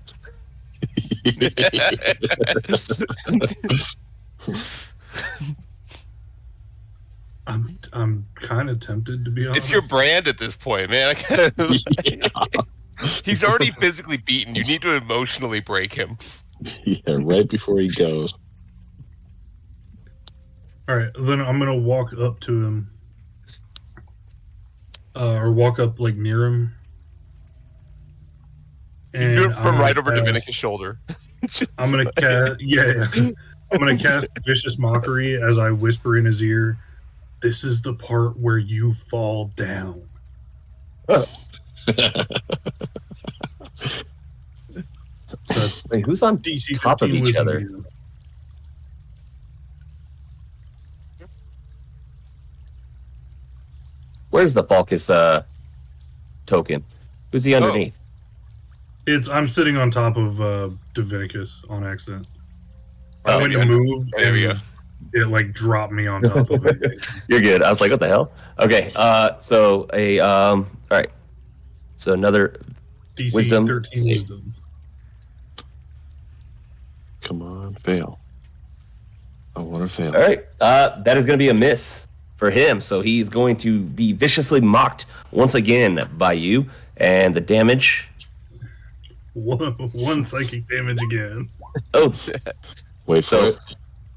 I'm kind of tempted, to be honest. It's your brand at this point, man. I kinda, he's already physically beaten. You need to emotionally break him. Yeah, right before he goes. All right, then I'm gonna walk up to him, or walk up like near him. And Do it from I'm right gonna over cast- Dominica's shoulder. I'm gonna cast. Yeah. I'm gonna cast Vicious Mockery as I whisper in his ear. This is the part where you fall down. So that's Wait, who's on DC top of 15 each wisdom other? wisdom. Where's the Falcus token? Who's he underneath? I'm sitting on top of Divinicus on accident. Oh, When you okay. move, There we and it like dropped me on top of it. You're good. I was like, what the hell? Okay. So all right. So another DC Wisdom 13 save. wisdom. Come on, fail. I want to fail. All right. That is going to be a miss for him. So he's going to be viciously mocked once again by you. And the damage. One psychic damage again. Oh, Wait for so it.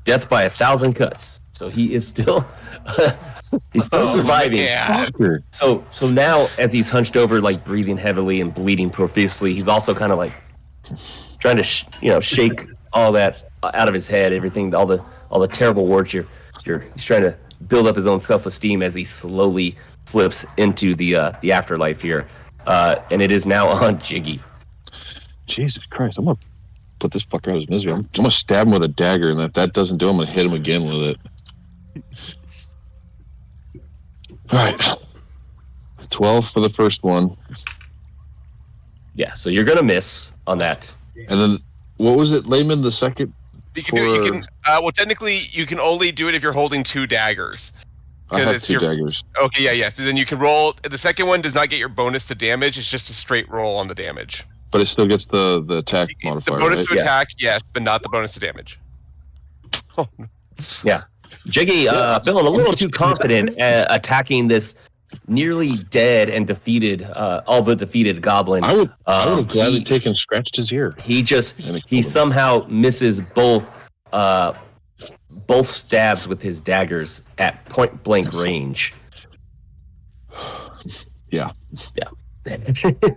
death by 1,000 cuts. So he is still he's still Oh, surviving. Yeah. Fucker. So now as he's hunched over, like breathing heavily and bleeding profusely, he's also kind of like trying to shake all that out of his head, everything, all the terrible words he's trying to build up his own self-esteem as he slowly slips into the afterlife here. And it is now on Jiggy. Jesus Christ, I'm going to put this fucker out of his misery. I'm going to stab him with a dagger, and if that doesn't do it, I'm going to hit him again with it. All right. 12 for the first one. Yeah, so you're gonna miss on that. And then, what was it, Layman, the second? You can do it. You can. Well, technically, you can only do it if you're holding 2 daggers. I have it's 2 daggers. Okay, yeah. So then you can roll. The second one does not get your bonus to damage. It's just a straight roll on the damage. But it still gets the attack modifier, The bonus right? to attack, yes, but not the bonus to damage. Yeah. Jiggy feeling a little too confident attacking this nearly dead and defeated, all but defeated goblin. I would have gladly he- taken scratched his ear. He somehow misses both stabs with his daggers at point blank range. Yeah.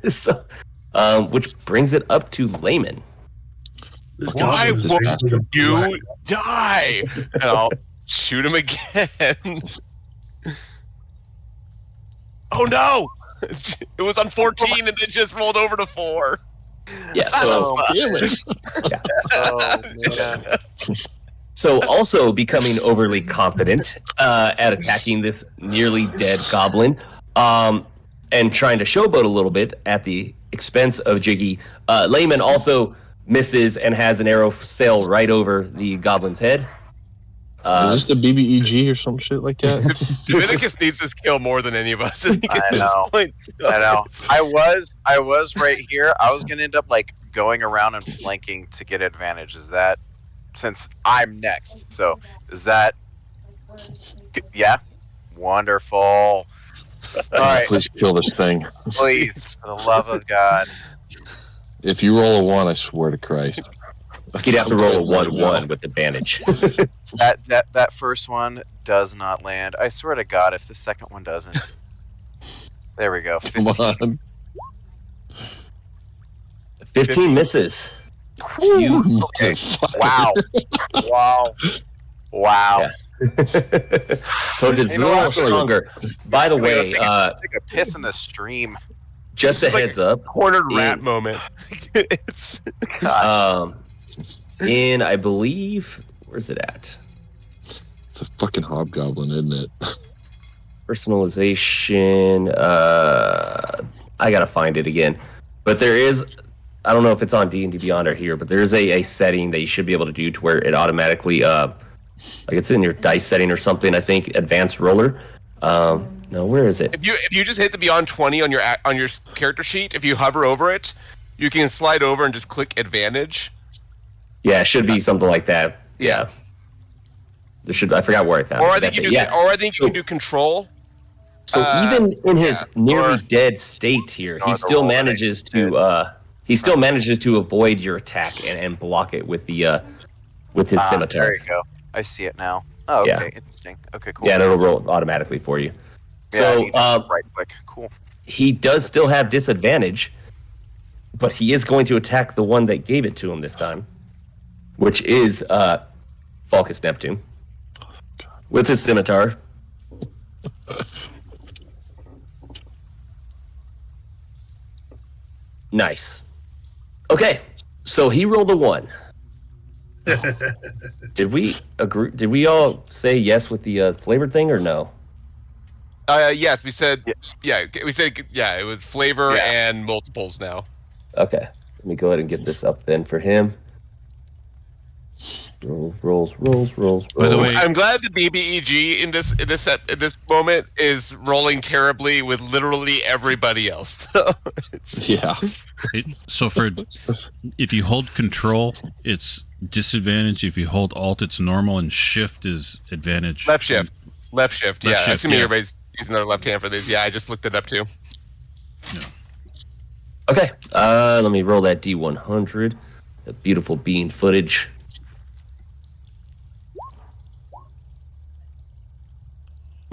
So, which brings it up to Layman. This Why goblin is would basically the you black- die? And I'll shoot him again. Oh no! It was on 14 and then just rolled over to 4. Yeah. So, Damn it. Oh, man. so also becoming overly confident at attacking this nearly dead goblin, and trying to showboat a little bit at the expense of Jiggy. Layman also misses and has an arrow sail right over the goblin's head. Is this the BBEG or some shit like that? Dominicus needs this kill more than any of us. I think at I this know. point. I know. I was right here. I was gonna end up like going around and flanking to get advantage. Is that since I'm next? So is that? Yeah. Wonderful. All right, Please kill this thing. please, for the love of God. If you roll a 1, I swear to Christ. He'd have to roll a 1-1 with advantage. That first one does not land. I swear to God, if the second one doesn't. There we go. Come 15. on. 15 misses. Okay. Wow. Wow. Wow. Yeah. Told you it's a little stronger. By the way, Take a piss in the stream. just a Like- heads up. Cornered rat moment. It's Gosh. In I believe, where's it at? It's a fucking hobgoblin, isn't it? Personalization. I gotta find it again. But there is, I don't know if it's on D&D Beyond or here, but there is a setting that you should be able to do to where it automatically, like it's in your dice setting or something. I think advanced roller. No, where is it? if you just hit the beyond 20 on your character sheet, if you hover over it, you can slide over and just click advantage. Yeah, it should be something like that. Yeah. There should. I forgot where I found Or it. I think you do. Or I think you can do control. So even in his nearly or- dead state here, No, he the still roll manages to avoid your attack and block it with the with his scimitar. There you go. I see it now. Oh, okay. Yeah. Interesting. Okay, cool. Yeah, and it'll roll automatically for you. Yeah, So I need to right click. Cool. he does still have disadvantage, but he is going to attack the one that gave it to him this time, which is Falcus Neptune with his scimitar. Nice. Okay, so he rolled a 1. Did we agree? Did we all say yes with the flavored thing or no? Yes, we said. Yeah, we said. Yeah, it was flavor Yeah. and multiples now. Okay, let me go ahead and get this up then for him. Rolls. By the way, I'm glad the BBEG in this moment is rolling terribly with literally everybody else. Yeah. so if you hold control, it's disadvantage. If you hold alt, it's normal, and shift is advantage. Left shift. Yeah, shift, assuming yeah. everybody's using their left hand for these. Yeah, I just looked it up too. Okay, let me roll that D100. The beautiful bean footage.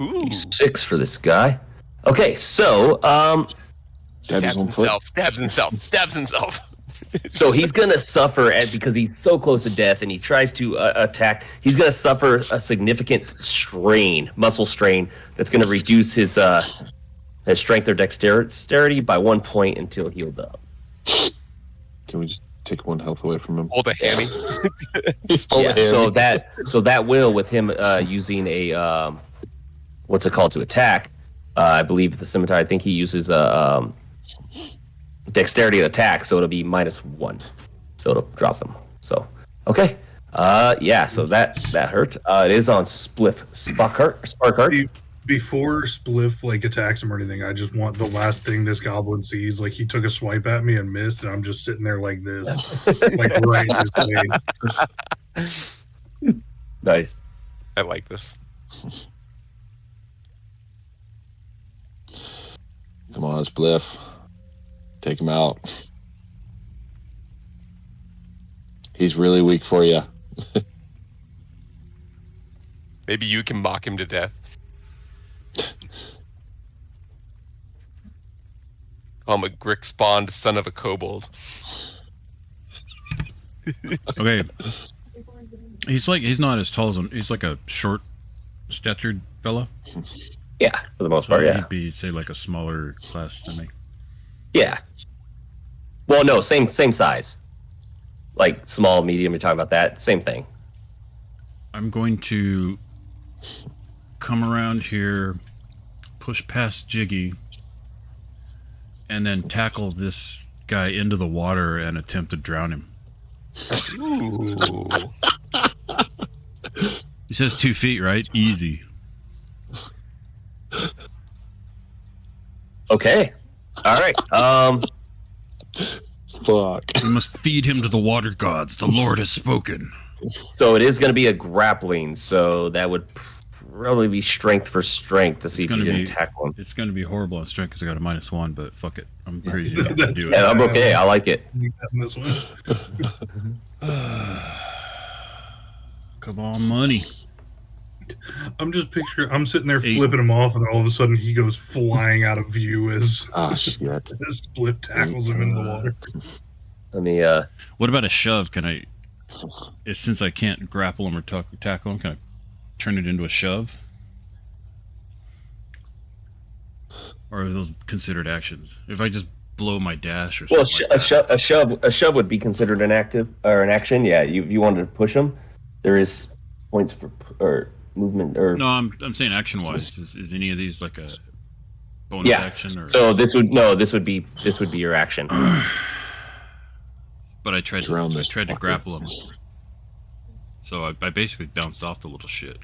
Ooh. 6 for this guy. Okay, so Stabs himself. so he's gonna suffer because he's so close to death, and he tries to attack. He's gonna suffer a significant muscle strain that's gonna reduce his strength or dexterity by 1 point until healed up. Can we just take 1 health away from him? Hold a hammy. Hold Yeah, a so that will with him using a what's it called to attack. I believe the scimitar. I think he uses a dexterity attack, so it'll be -1. So it'll drop them. So okay. Yeah. So that hurt. It is on Sparkheart. Before Spliff like attacks him or anything, I just want the last thing this goblin sees. Like he took a swipe at me and missed, and I'm just sitting there like this, like right in his face. Nice. I like this. Come on, Spliff. Take him out. He's really weak for you. Maybe you can mock him to death. Call him a Grick-spawned son of a kobold. Okay. He's not as tall as him. He's like a short statured fella. Yeah, for the most So part, yeah. he'd be, say, like a smaller class than me. Yeah. Well, no, same size. Like small, medium, you're talking about that. Same thing. I'm going to come around here, push past Jiggy, and then tackle this guy into the water and attempt to drown him. Ooh. He says 2 feet, right? Easy. Okay. All right. Fuck. We must feed him to the water gods. The Lord has spoken. So it is going to be a grappling. So that would probably be strength for strength to see if you gonna can be- tackle him. It's going to be horrible on strength because I got a -1, but fuck it. I'm crazy enough to do it. Yeah, I'm okay. I like it. This one. Come on, money. I'm just picturing. I'm sitting there 8. flipping him off, and then all of a sudden he goes flying out of view as Ah, shit. Spliff tackles him into the water. Let me. What about a shove? Can I, since I can't grapple him or tackle him, can I turn it into a shove? Or are those considered actions? If I just blow my dash or Well, something like that. a shove would be considered an active or an action. Yeah, you wanted to push him. There is points for or movement or No, I'm saying action wise. Is any of these like a bonus Yeah. action or? So this would be your action. But I tried Drown to this fucker. grapple him. So I basically bounced off the little shit.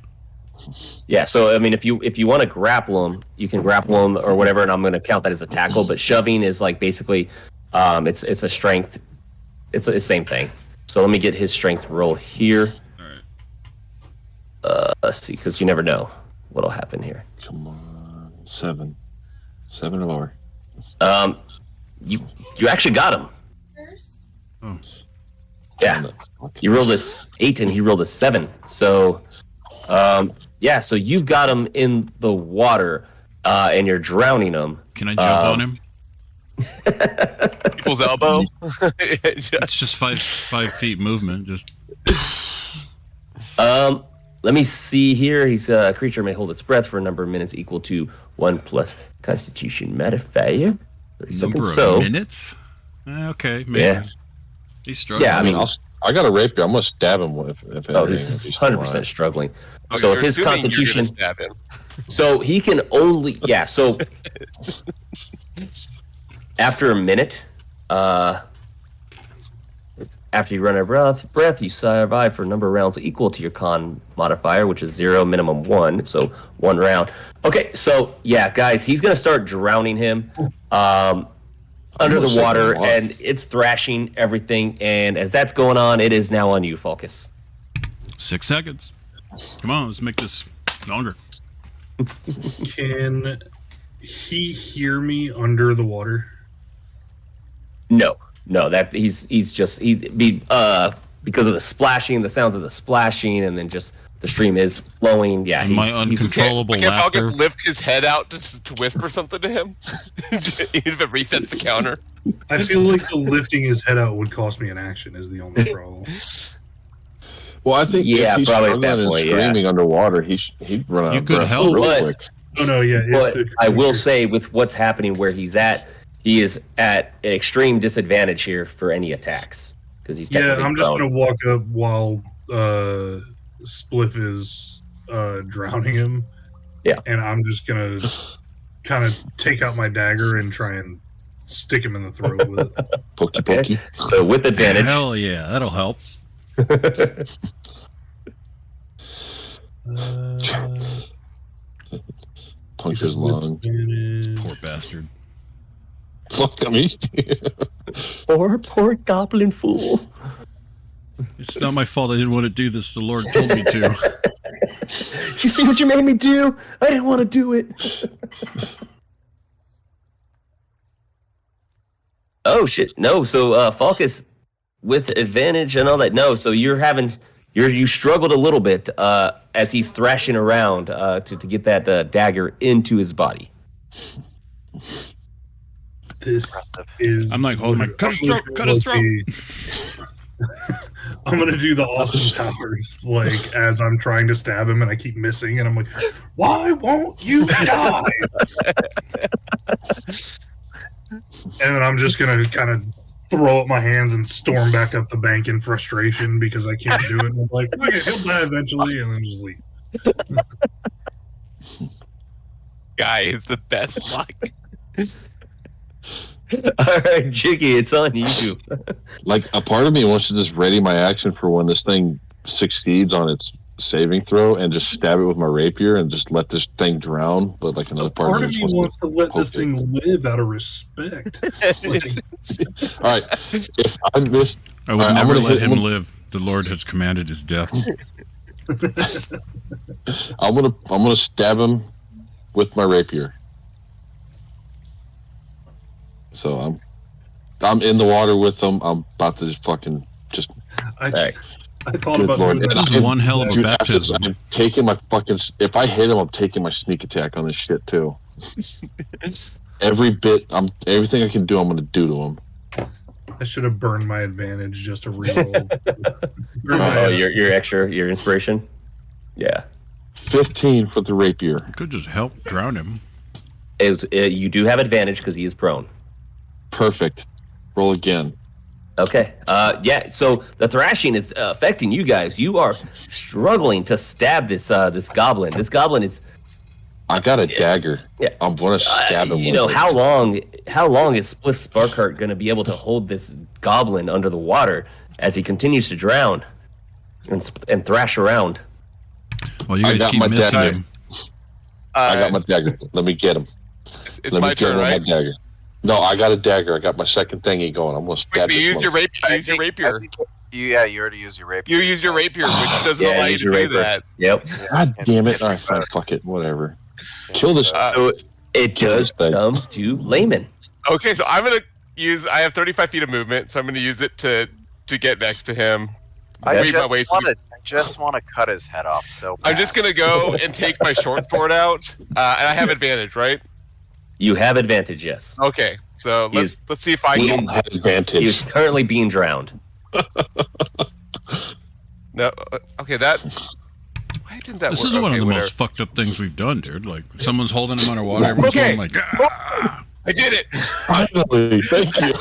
Yeah. So I mean, if you want to grapple him, you can grapple him or whatever, and I'm going to count that as a tackle. But shoving is like basically, it's a strength. It's the same thing. So let me get his strength roll here. All right. Let's see, because you never know what'll happen here. Come on. 7 or lower. You actually got him. Oh. Yeah. You rolled a 8 and he rolled a 7. So, yeah. So you've got him in the water, and you're drowning him. Can I jump on him? People's elbow. It's just 5 feet movement. Just Let me see here. He's a creature may hold its breath for a number of minutes equal to 1 plus Constitution modifier. 30 number seconds. of So minutes. Okay, maybe. yeah. He's struggling. Yeah, I mean, I got a rapier. I'm gonna stab him if oh, anything, he's if still 100% alive. struggling. Oh, So you're if his assuming you're gonna Constitution, stab him. so he can only So after a minute, after you run out of breath, you survive for a number of rounds equal to your con modifier, which is 0, minimum 1. So 1 round. Okay, so yeah, guys, he's gonna start drowning him under the water, and it's thrashing everything. And as that's going on, it is now on you, Focus. 6 seconds. Come on, let's make this longer. Can he hear me under the water? No, that he's because of the splashing, the sounds of the splashing, and then just the stream is flowing. Yeah, My he's uncontrollable Can't Falcus laughter. lift his head out to whisper something to him? Even if it resets the counter. I feel like the lifting his head out would cost me an action. Is the only problem. Well, I think Yeah, if he's probably at struggling that and point, yeah. screaming underwater, he'd run out You of could breath help, real but- quick. Oh no, yeah. But I will say, with what's happening where he's at, he is at an extreme disadvantage here for any attacks because he's yeah, technically I'm just prone. gonna walk up while Spliff is drowning him. Yeah. And I'm just gonna kind of take out my dagger and try and stick him in the throat with it. Pokey Okay. pokey. So with advantage. Hell yeah, that'll help. Puncture his lung. Poor bastard. Fuck me. Poor goblin fool. It's not my fault. I didn't want to do this. The Lord told me to. You see what you made me do? I didn't want to do it. Oh shit! No, so Falcus with advantage and all that. No, so you struggled a little bit as he's thrashing around to get that dagger into his body. This is. I'm like holding my cut his throat. Cut his throat. I'm gonna do the Austin Powers like as I'm trying to stab him and I keep missing and I'm like, why won't you die? And then I'm just gonna kind of throw up my hands and storm back up the bank in frustration because I can't do it. And I'm like, okay, he'll die eventually, and then just leave. Guy is the best luck. All right, Jiggy, it's on you. Like a part of me wants to just ready my action for when this thing succeeds on its saving throw and just stab it with my rapier and just let this thing drown. But like another Part of me wants to let this poke it. thing live out of respect. Like, All right, if I missed, I would I'm never gonna let hit him him. live. The Lord has commanded his death. I'm gonna stab him with my rapier. So I'm in the water with him. I'm about to just fucking just. I Right. thought Good about Lord. doing This that. is one hell of a Dude, after this, baptism. I'm taking my fucking. If I hit him, I'm taking my sneak attack on this shit too. Everything I can do, I'm gonna do to him. I should have burned my advantage just to reroll. Or my, Oh, your inspiration. Yeah, 15 for the rapier. Could just help drown him. you do have advantage because he is prone. Perfect. Roll again. Okay. Yeah. So the thrashing is affecting you guys. You are struggling to stab this goblin. This goblin is. I got a dagger. Yeah. I'm gonna stab him. You with know it. how long is Spliff Sparkheart going to be able to hold this goblin under the water as he continues to drown and thrash around? Well, you I guys got keep my missing dagger. him. I got my dagger. Let me get him. It's Let my me get turn, him with right? my dagger. No, I got a dagger. I got my second thingy going. I'm gonna Wait, stab but you this use your mother- rapier. Use your rapier. You already used your rapier. You use your rapier, which doesn't Yeah, allow you use to your do rapier. that. Yep. God damn it! All right, fine. Fuck it. Whatever. Kill this. So it Kill does this thing. come to Layman. Okay, so I'm gonna use. I have 35 feet of movement, so I'm gonna use it to get next to him. I Weave my way through. just want to cut his head off. So I'm just gonna go and take my short sword out, and I have advantage, right? You have advantage, yes. Okay, so let's see if I We can. don't have advantage. He is currently being drowned. No, okay, that. Why didn't that This work? is one of Okay, the whatever. most fucked up things we've done, dude. Like, someone's holding him underwater, everyone's Okay. going like, ah! I did it. Finally, thank you.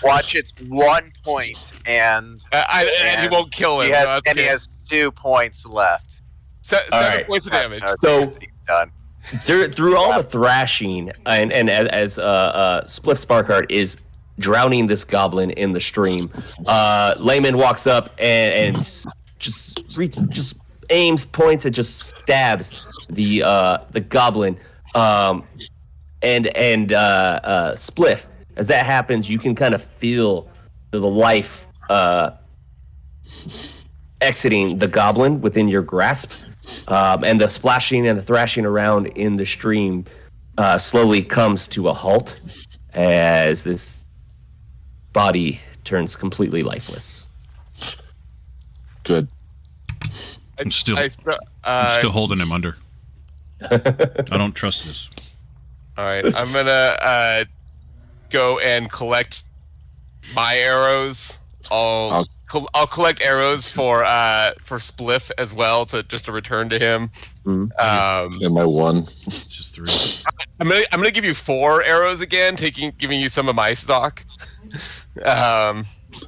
watch. It's 1 point, and And he won't kill him. he No, has, that's and he okay. has 2 points left. Seven right. points of damage. So- He's done. Through all the thrashing, and as Spliff Sparkheart is drowning this goblin in the stream, Layman walks up and just aims, points, and just stabs the goblin. And Spliff, as that happens, you can kind of feel the life exiting the goblin within your grasp. And the splashing and the thrashing around in the stream slowly comes to a halt as this body turns completely lifeless. Good. I'm still I'm holding him under. I don't trust this. All right, I'm gonna go and collect my arrows. I'll collect arrows for Spliff as well to return to him. Mhm. Am I one? It's just 3. I'm gonna give you 4 arrows again, giving you some of my stock.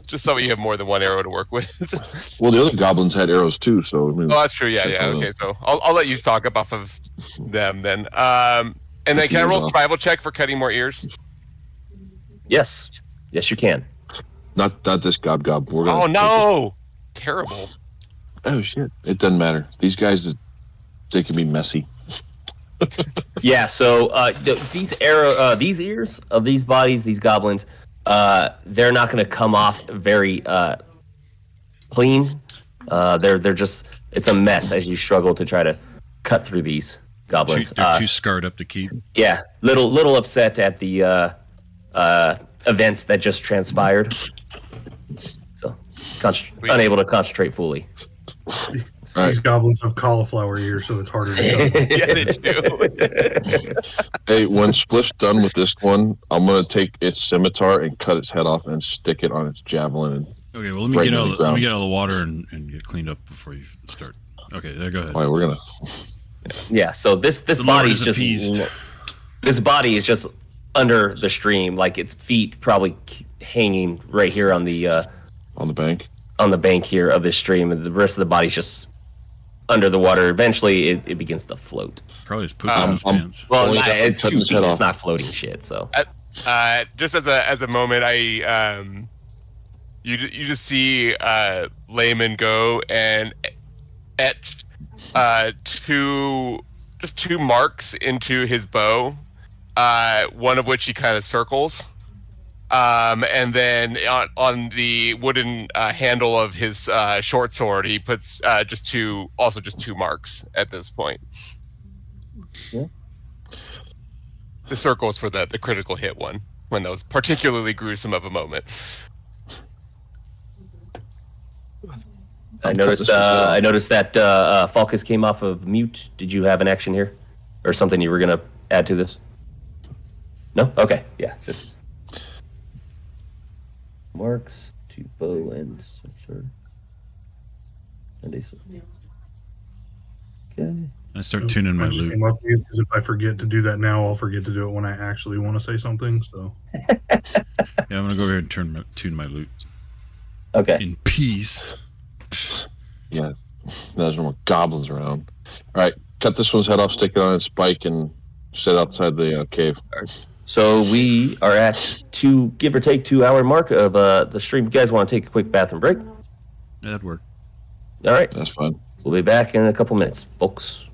Just so you have more than 1 arrow to work with. Well, the other goblins had arrows too, so I mean, Oh, that's true. Yeah. Okay. So I'll let you stock up off of them then. And then can I roll survival check for cutting more ears? Yes, you can. Not this gob. We're gonna Oh no! Terrible. Oh shit! It doesn't matter. These guys, they can be messy. Yeah. So these ears of these bodies, these goblins, they're not going to come off very clean. They're just, it's a mess as you struggle to try to cut through these goblins. They're too scarred up to keep. Yeah, little upset at the events that just transpired. So unable to concentrate fully. These goblins have cauliflower ears, so it's harder to cut. Yeah, they do. Hey, when Spliff's done with this one, I'm gonna take its scimitar and cut its head off and stick it on its javelin. And Okay, well, let me get out of the water and get cleaned up before you start. Okay, there, go ahead. all right, we're gonna. Yeah. So this body is just appeased. this body is just under the stream, like its feet probably hanging right here on the bank. On the bank here of this stream, and the rest of the body's just under the water. Eventually, it begins to float. Probably just pooping on his pants. Well, Only it's cutting 2 his feet. head It's off. not floating shit. So Just as a moment, you just see Layman go and etch two marks into his bow. One of which he kind of circles. And then on the wooden handle of his short sword, he puts just two marks at this point. Yeah. The circle is for the critical hit one, when that was particularly gruesome of a moment. I noticed that Falcus came off of mute. Did you have an action here, or something you were gonna add to this? No. Okay. Yeah. Just marks to bow and sword. And a sword. Okay. I start tuning my I just loot. came up with, because if I forget to do that now, I'll forget to do it when I actually want to say something. So Yeah, I'm gonna go over here and tune my loot Okay. in peace. Yeah, there's no more goblins around. All right, cut this one's head off, stick it on its spike, and set it outside the cave. So we are at give or take 2 hour mark of the stream. You guys want to take a quick bathroom break? That'd work. All right. That's fine. We'll be back in a couple minutes, folks.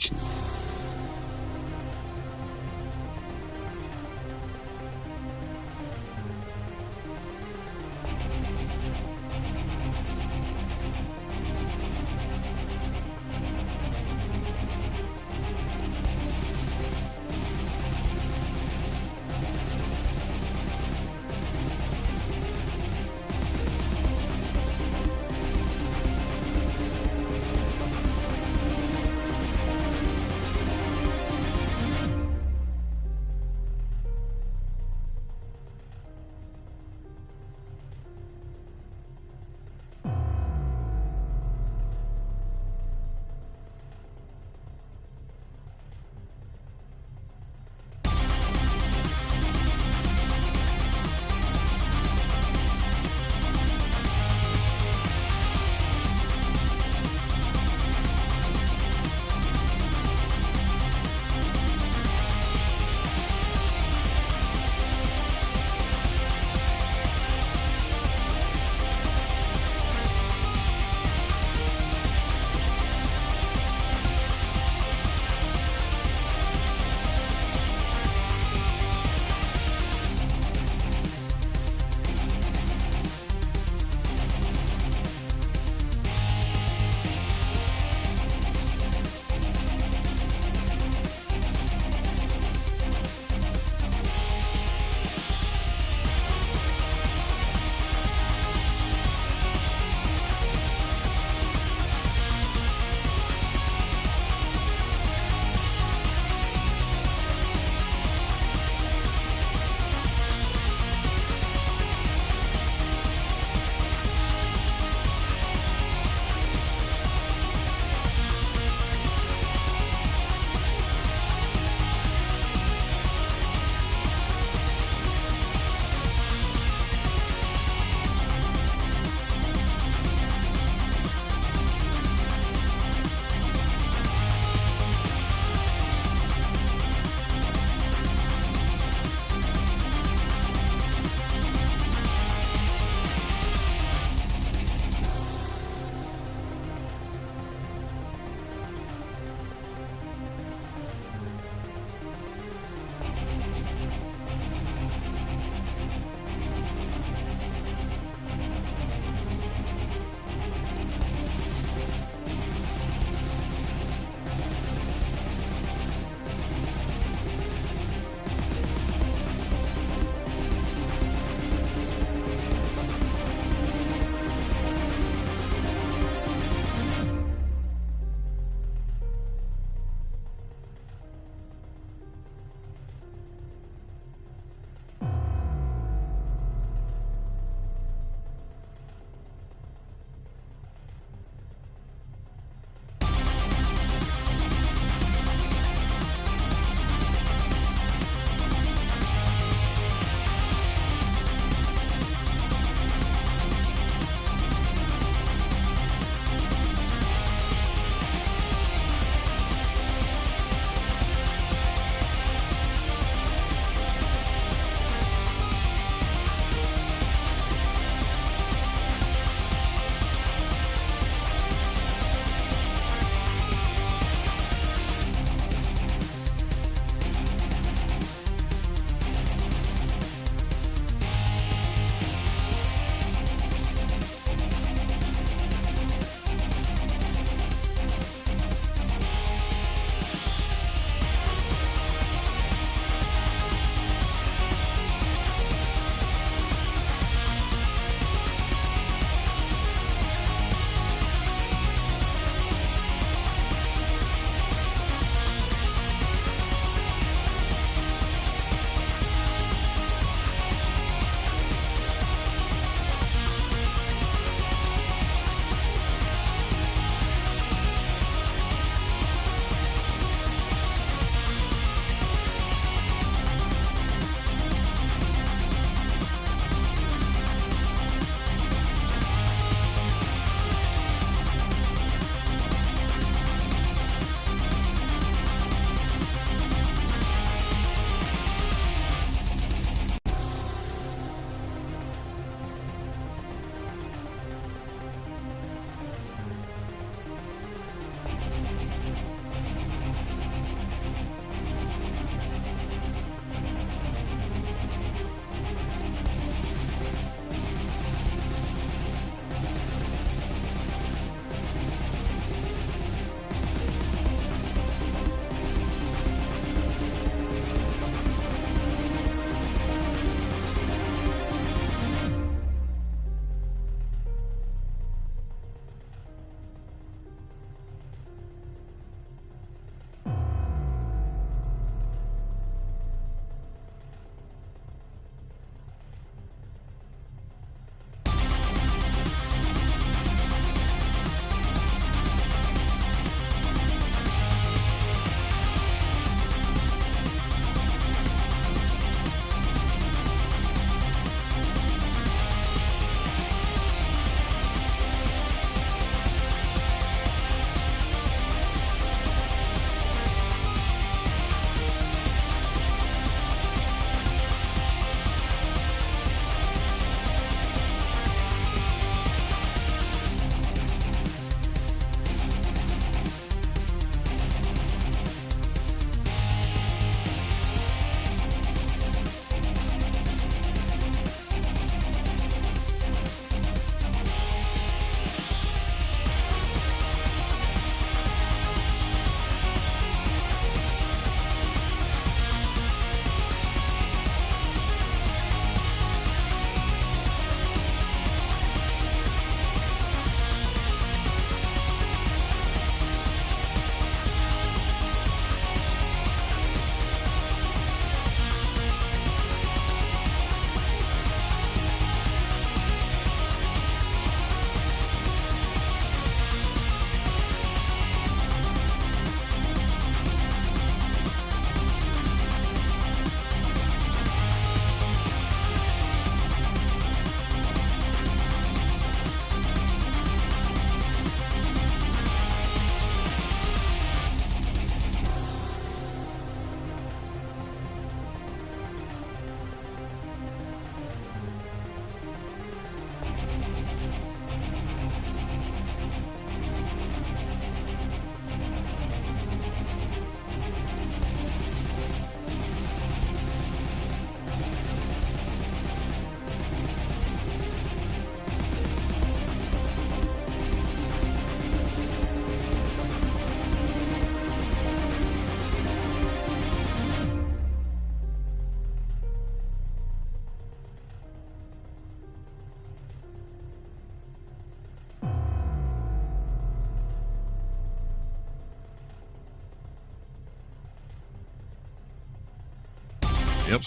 Yep.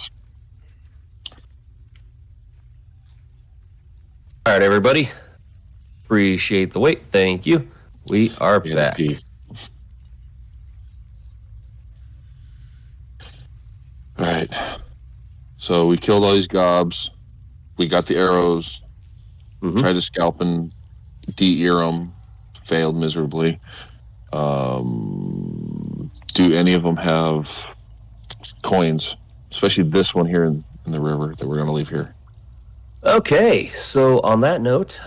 All right, everybody. Appreciate the wait. Thank you. We are Yeah, back. pee. All right. So we killed all these gobs. We got the arrows. Mhm. Tried to scalp and de-ear them. Failed miserably. Do any of them have coins? Especially this one here in the river that we're going to leave here. Okay, so on that note,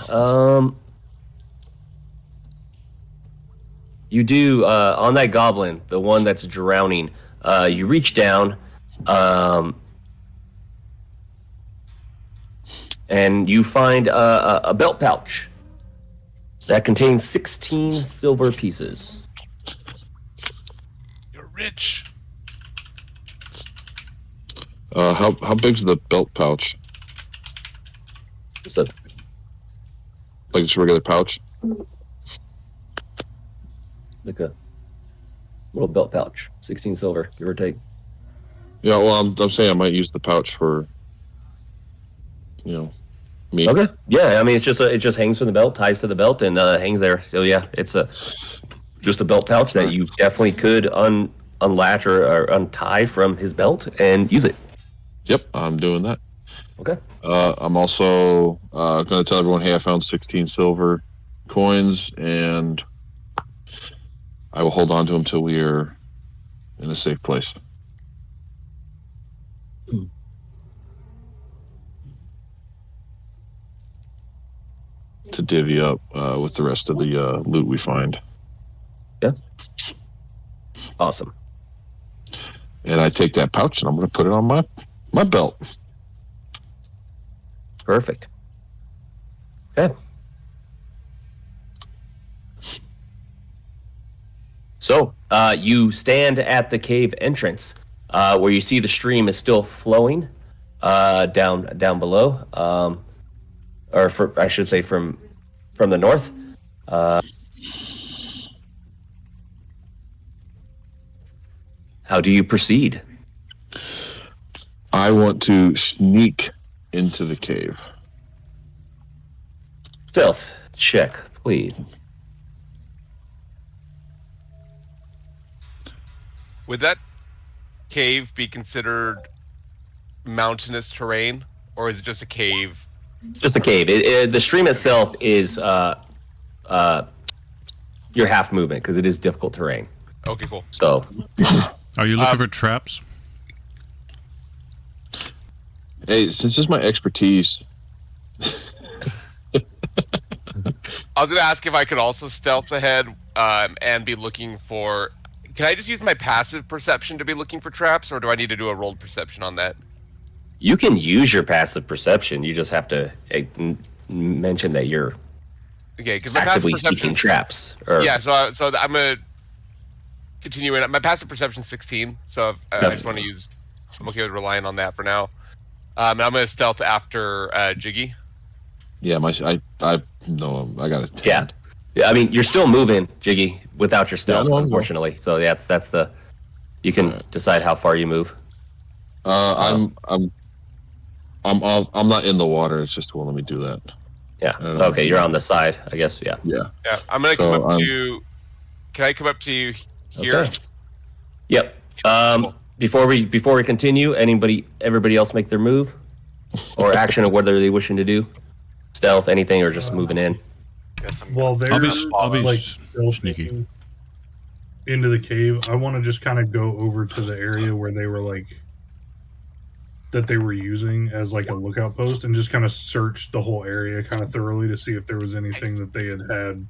you do on that goblin, the one that's drowning. You reach down, and you find a belt pouch that contains 16 silver pieces. You're rich. How big's the belt pouch? Just a Like just a regular pouch? like a little belt pouch, 16 silver, give or take. Yeah, well, I'm saying I might use the pouch for, me. Okay, yeah, I mean it just hangs from the belt, ties to the belt, and hangs there. So yeah, it's just a belt pouch that you definitely could unlatch or untie from his belt and use it. Yep, I'm doing that. Okay. I'm also going to tell everyone, hey, I found 16 silver coins, and I will hold on to them until we are in a safe place. To divvy up with the rest of the loot we find. Yeah. Awesome. And I take that pouch and I'm going to put it on my belt. Perfect. Okay. So, you stand at the cave entrance, where you see the stream is still flowing down below, I should say from the north. How do you proceed? I want to sneak into the cave. Stealth check, please. Would that cave be considered mountainous terrain, or is it just a cave? Just a cave. The stream itself is your half movement because it is difficult terrain. Okay, cool. So, Are you looking for traps? Hey, since it's my expertise, I was gonna ask if I could also stealth ahead and be looking for. Can I just use my passive perception to be looking for traps, or do I need to do a rolled perception on that? you can use your passive perception. You just have to mention that you're Okay, because my passive actively perception. seeking traps. Or, Yeah, so I'm gonna continue it. My passive perception 16, so I just want to use. I'm okay with relying on that for now. And I'm gonna stealth after Jiggy. yeah, I got a 10. Yeah. I mean, you're still moving, Jiggy, without your stealth, no, I know. unfortunately. So that's the. You can decide how far you move. I'm not in the water. It's just won't let me do that. Yeah. Okay, you're on the side, I guess. Yeah. Yeah. Yeah, I'm gonna come up to. Can I come up to you here? Okay. Yep. Before we continue, everybody else make their move or action, or whether they're wishing to do stealth, anything, or just moving in. Guess I'm While gonna- they're I'll be like sneaky. into the cave, I want to just kind of go over to the area where they were that they were using as like a lookout post and just kind of search the whole area kind of thoroughly to see if there was anything that they had.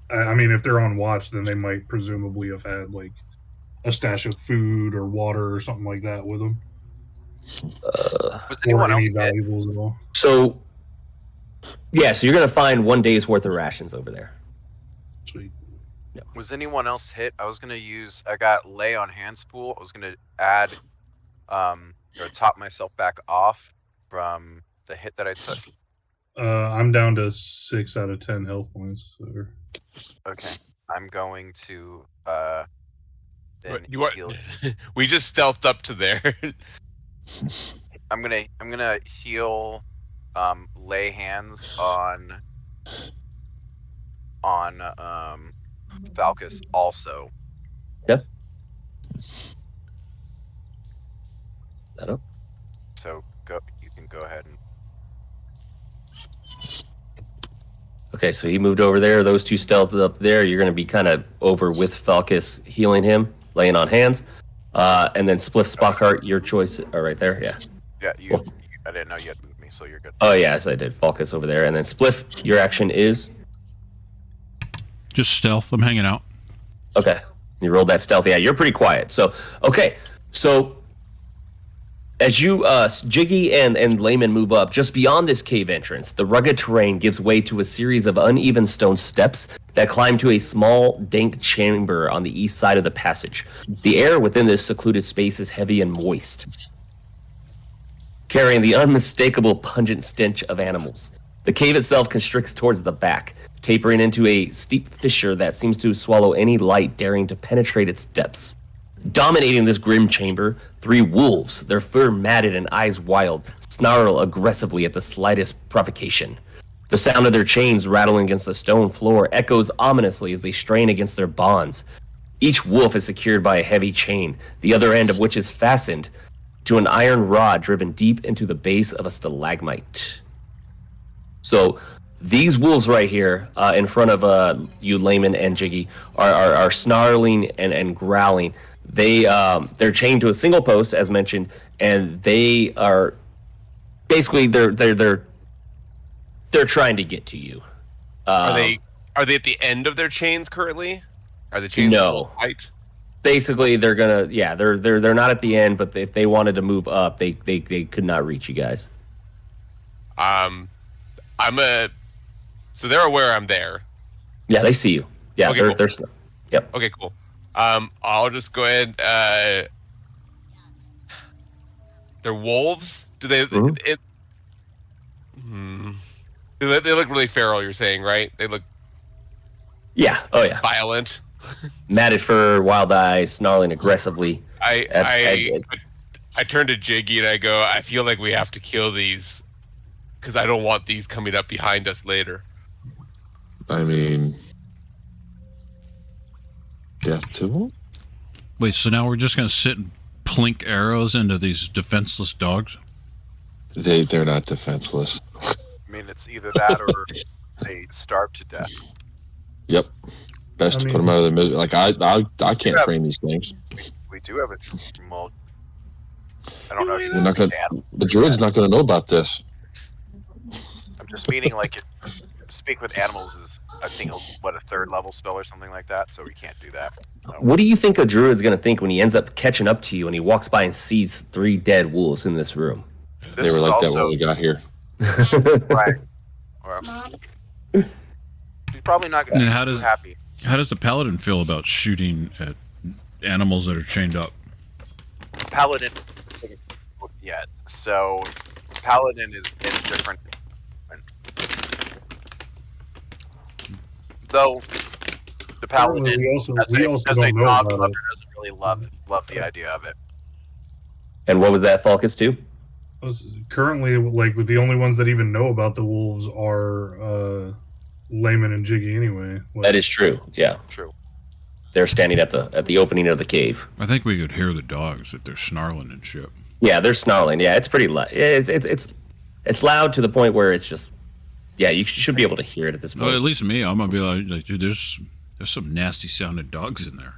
I mean, if they're on watch, then they might presumably have had like a stash of food or water or something like that with them, Was or anyone else any hit? valuables at all. So, yeah, so you're gonna find 1 day's worth of rations over there. Sweet. Was anyone else hit? I got lay on hand spool. I was gonna add, or top myself back off from the hit that I took. I'm down to 6 out of 10 health points. So. Okay, I'm going to then You are. heal. We just stealthed up to there. I'm gonna heal, lay hands on Falcus also. Yep. That up. So you can go ahead and. Okay, so he moved over there. Those two stealthed up there. You're going to be kind of over with Falcus, healing him, laying on hands. And then Spliff Spockhart, your choice. Oh, right there, yeah. Yeah, Well, I didn't know you had moved me, so you're good. Oh, yes, I did. Falcus over there. And then Spliff, your action is? Just stealth. I'm hanging out. Okay. You rolled that stealth. Yeah, you're pretty quiet. So, okay. So, as you, Jiggy and Layman move up, just beyond this cave entrance, the rugged terrain gives way to a series of uneven stone steps that climb to a small, dank chamber on the east side of the passage. The air within this secluded space is heavy and moist, carrying the unmistakable pungent stench of animals. The cave itself constricts towards the back, tapering into a steep fissure that seems to swallow any light daring to penetrate its depths. Dominating this grim chamber, 3 wolves, their fur matted and eyes wild, snarl aggressively at the slightest provocation. The sound of their chains rattling against the stone floor echoes ominously as they strain against their bonds. Each wolf is secured by a heavy chain, the other end of which is fastened to an iron rod driven deep into the base of a stalagmite. So these wolves right here, in front of you, Layman and Jiggy, are snarling and growling. They're chained to a single post, as mentioned, and they are basically they're trying to get to you. Are they at the end of their chains currently? Are the chains No. tight? Basically, they're not at the end, but if they wanted to move up, they could not reach you guys. So they're aware I'm there. Yeah, they see you. Yeah, Okay, they're cool. Yep. Okay, cool. I'll just go ahead. They're wolves. Do they? Mhm. They look really feral. You're saying, right? They look Yeah. Oh yeah. violent. Matted fur, wild eyes, snarling aggressively. I turn to Jiggy and I go, I feel like we have to kill these because I don't want these coming up behind us later. I mean, death to them? Wait, so now we're just going to sit and plink arrows into these defenseless dogs? They're not defenseless. I mean, it's either that or they starve to death. Yep. Best to put them out of their misery. Like I can't train these things. We do have a well, I don't know if We're not gonna, the druid's not going to know about this. I'm just meaning like speak with animals is I think a 3rd level spell or something like that, so we can't do that. No. What do you think a druid's going to think when he ends up catching up to you and he walks by and sees 3 dead wolves in this room? This They were is like that also, when we got here. right. He's probably not going to And be how too does- happy. How does the paladin feel about shooting at animals that are chained up? Paladin yet. So Paladin is in a different. Though the Paladin We also as a don't know dog about lover it. doesn't really love the idea of it. And what was that, Falcus, too? Currently, like, with the only ones that even know about the wolves are Layman and Jiggy anyway. Like, That is true. Yeah, True. they're standing at the opening of the cave. I think we could hear the dogs that they're snarling and shit. Yeah, they're snarling. Yeah, it's pretty loud. It's loud to the point where it's just. Yeah, you should be able to hear it at this point. Well, at least me, I'm gonna be like, dude, there's some nasty sounding dogs in there.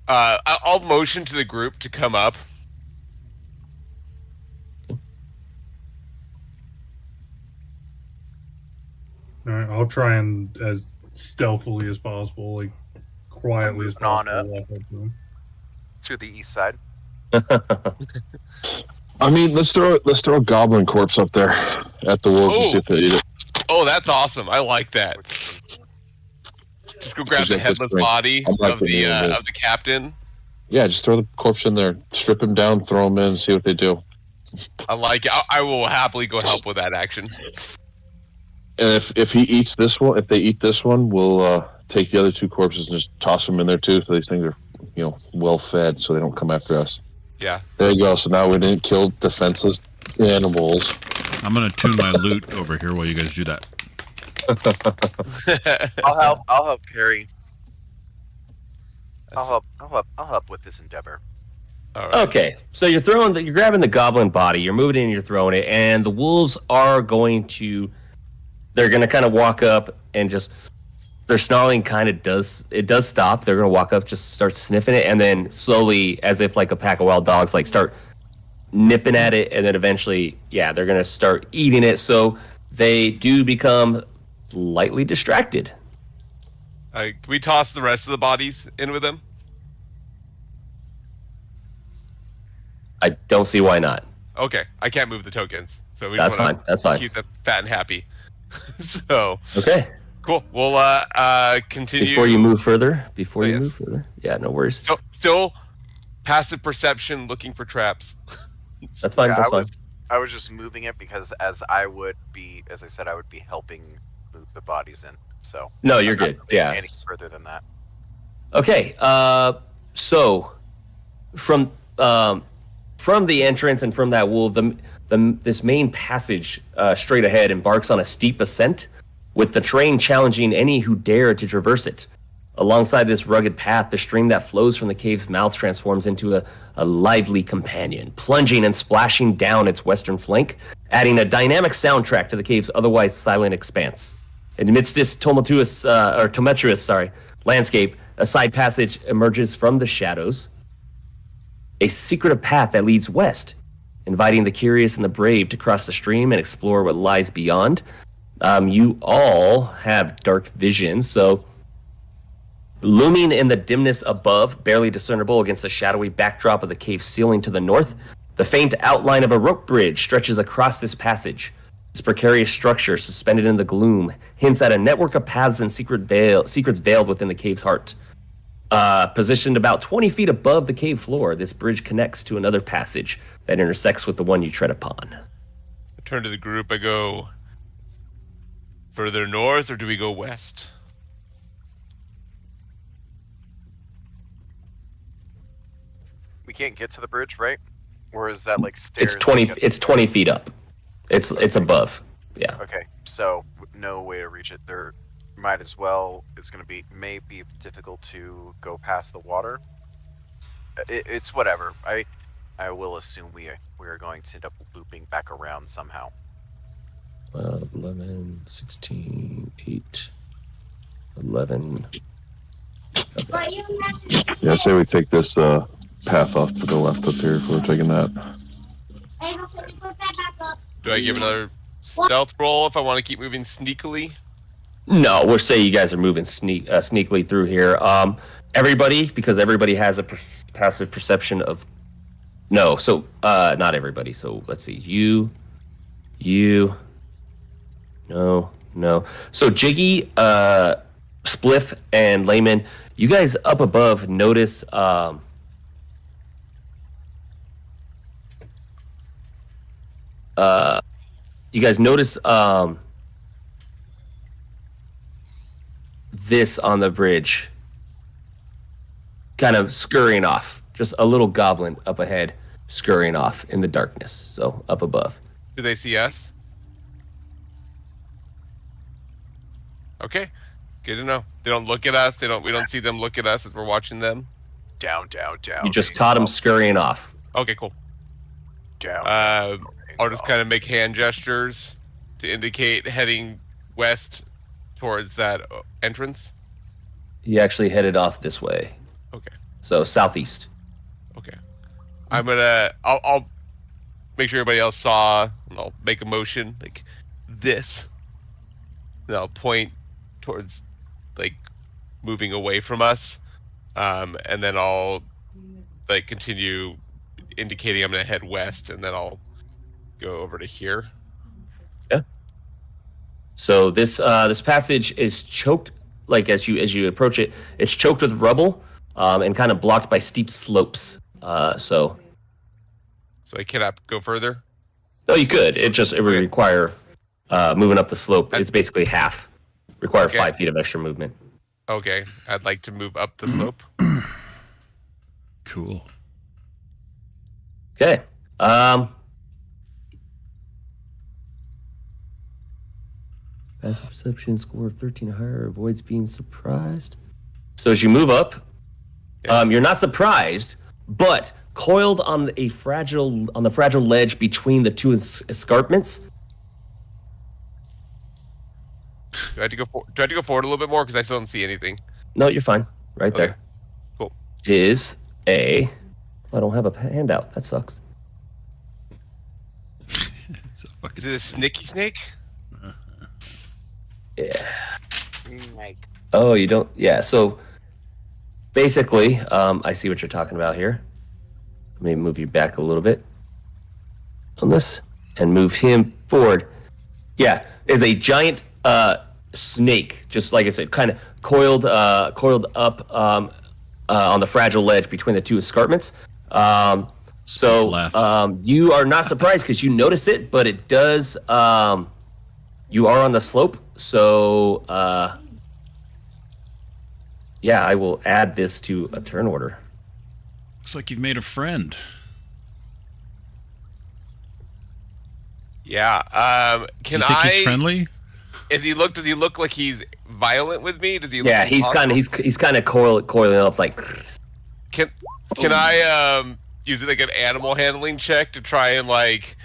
I'll motion to the group to come up. All right, I'll try and as stealthily as possible, like quietly as Moving on possible. up. Walk up to them. To the east side. I mean, let's throw a goblin corpse up there at the wolves and see if they eat it. Oh, that's awesome. I like that. Just go grab the Just headless drink. body I'm like of the the- of the captain. Yeah, just throw the corpse in there, strip him down, throw him in, see what they do. I like it. I will happily go help with that action. And if he eats this one, if they eat this one, we'll take the other 2 corpses and just toss them in there too, so these things are, well fed, so they don't come after us. Yeah. There you go. So now we didn't kill defenseless animals. I'm gonna tune my loot over here while you guys do that. I'll help carry. I'll help with this endeavor. All right. Okay, so you're grabbing the goblin body, you're moving it and you're throwing it, and the wolves are they're going to kind of walk up and just, their snarling does stop. They're going to walk up, just start sniffing it, and then slowly, as if like a pack of wild dogs, like start nipping at it, and then eventually, they're going to start eating it, so they do become slightly distracted. Can we toss the rest of the bodies in with them? I don't see why not. Okay, I can't move the tokens, so we That's just wanna fine. That's fine. keep them fat and happy. So Okay. cool. We'll continue. Before you move further, yes. yeah, no worries. Still passive perception, looking for traps. That's fine. Yeah, That's fine. I was just moving it because as I said, I would be helping move the bodies in. So No, you're I'm not good. moving Yeah. any further than that. Okay. So from the entrance and from that wolf, this main passage straight ahead embarks on a steep ascent, with the terrain challenging any who dare to traverse it. Alongside this rugged path, the stream that flows from the cave's mouth transforms into a lively companion, plunging and splashing down its western flank, adding a dynamic soundtrack to the cave's otherwise silent expanse. And amidst this tumultuous landscape, a side passage emerges from the shadows, a secretive path that leads west, inviting the curious and the brave to cross the stream and explore what lies beyond. You all have dark vision, so looming in the dimness above, barely discernible against the shadowy backdrop of the cave ceiling to the north, the faint outline of a rope bridge stretches across this passage. This precarious structure, suspended in the gloom, hints at a network of paths and secrets veiled within the cave's heart. Positioned about 20 feet above the cave floor, this bridge connects to another passage that intersects with the one you tread upon. I turn to the group. I go further north, or do we go west? We can't get to the bridge, right? Or is that like stairs? It's 20 feet up. It's above. Yeah. Okay, so no way to reach it. There might as well. It's gonna be maybe difficult to go past the water. It's whatever. I will assume we are going to end up looping back around somehow. 11, 16, 8, 11. Yeah, I say we take this path off to the left up here if we're taking that. Do I give another stealth roll if I want to keep moving sneakily? No, we'll say you guys are moving sneakily through here. Everybody, because everybody has a passive perception of... No, so not everybody. So let's see. You... No. So Jiggy, Spliff, and Layman, you guys up above notice... you guys notice this on the bridge kind of scurrying off. Just a little goblin up ahead scurrying off in the darkness, so up above. Do they see us? Okay, good to know. They don't look at us. We don't see them look at us as we're watching them. Down. You just caught him scurrying off. Okay, cool. Down. I'll just kind of make hand gestures to indicate heading west towards that entrance. He actually headed off this way. Okay. So southeast. Okay. I'll make sure everybody else saw, and I'll make a motion like this. And I'll point towards like moving away from us. And then I'll like continue indicating I'm gonna head west, and then I'll go over to here. Yeah. So this passage is choked, like as you approach it, it's choked with rubble, and kind of blocked by steep slopes. So I cannot go further. No, you could. It would require moving up the slope. It's basically half. Require 5 feet of extra movement. Okay, I'd like to move up the slope. Cool. Okay. Passive perception score of 13 or higher avoids being surprised. So as you move up, you're not surprised, but coiled on the fragile ledge between the two escarpments. Do I have to go forward a little bit more because I still don't see anything? No, you're fine. Right Okay. there. Cool. Is a. I don't have a handout. That sucks. It's a fucking Is it a snicky snake? Yeah. Mike. Oh, you don't. Yeah. So basically, I see what you're talking about here. Let me move you back a little bit on this and move him forward. Yeah, is a giant snake, just like I said, kind of coiled up on the fragile ledge between the two escarpments. You are not surprised because you notice it, but it does. You are on the slope, so yeah, I will add this to a turn order. Looks like you've made a friend. Yeah. Can You think I? he's friendly? Does he look like he's violent with me? Does he? Yeah, look he's hostile? kind of coiling up like. Can I use it like an animal handling check to try and like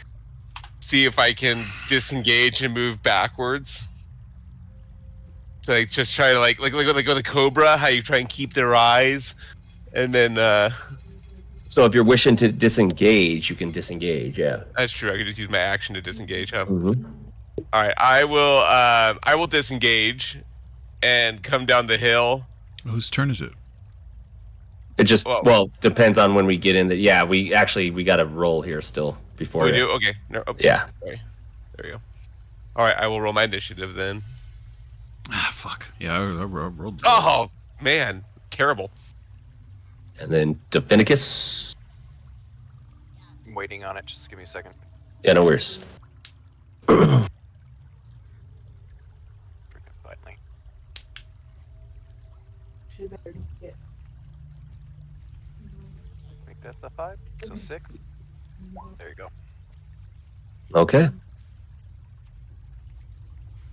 see if I can disengage and move backwards? Like just try to like with a cobra, how you try and keep their eyes, and then So if you're wishing to disengage, you can disengage. Yeah. that's true. I could just use my action to disengage. Huh? Mm-hmm. All right, I will disengage and come down the hill. Whose turn is it? It just Well- depends on when we get in. Yeah, we got to roll here still before We do okay. No, oh, Yeah. sorry. There we go. All right, I will roll my initiative then. Ah, fuck. Yeah, I rolled. Oh man, terrible. And then Divinicus. I'm waiting on it. Just give me a second. Yeah, no worries. Freaking finally. Make that the 5. So 6. There you go. Okay.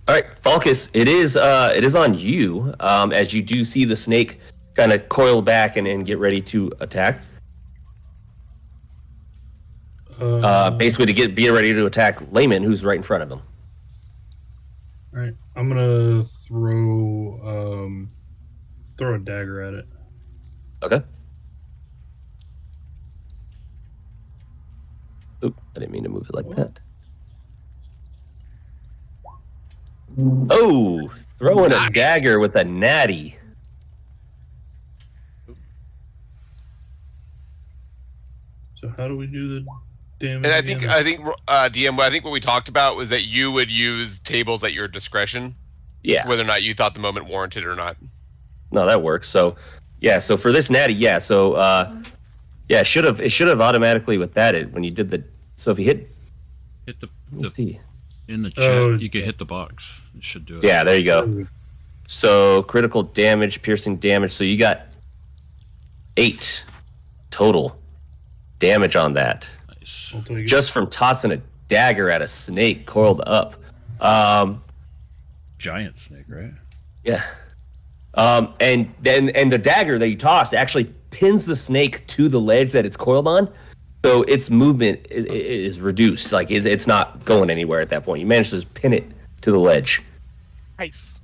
All right, Falcus, it is on you, as you do see the snake kind of coil back and get ready to attack. Basically to be ready to attack Layman, who's right in front of him. All right, I'm gonna throw a dagger at it. Okay. Oop, I didn't mean to move it like that. Oh, throwing a dagger with a natty. So how do we do the damage? And I again? think DM. I think what we talked about was that you would use tables at your discretion, Yeah. whether or not you thought the moment warranted or not. No, that works. So, yeah. So for this natty, yeah. So, yeah, it should have automatically with that when you did the. So if you hit, let's see. In the chat, Oh. you can hit the box. It should do it. Yeah, there you go. So critical damage, piercing damage. So you got 8 total damage on that, Nice. I'll take it. just from tossing a dagger at a snake coiled up. Giant snake, right? Yeah. And the dagger that you tossed actually pins the snake to the ledge that it's coiled on, so its movement is reduced. Like it's not going anywhere at that point. You managed to pin it to the ledge. Nice.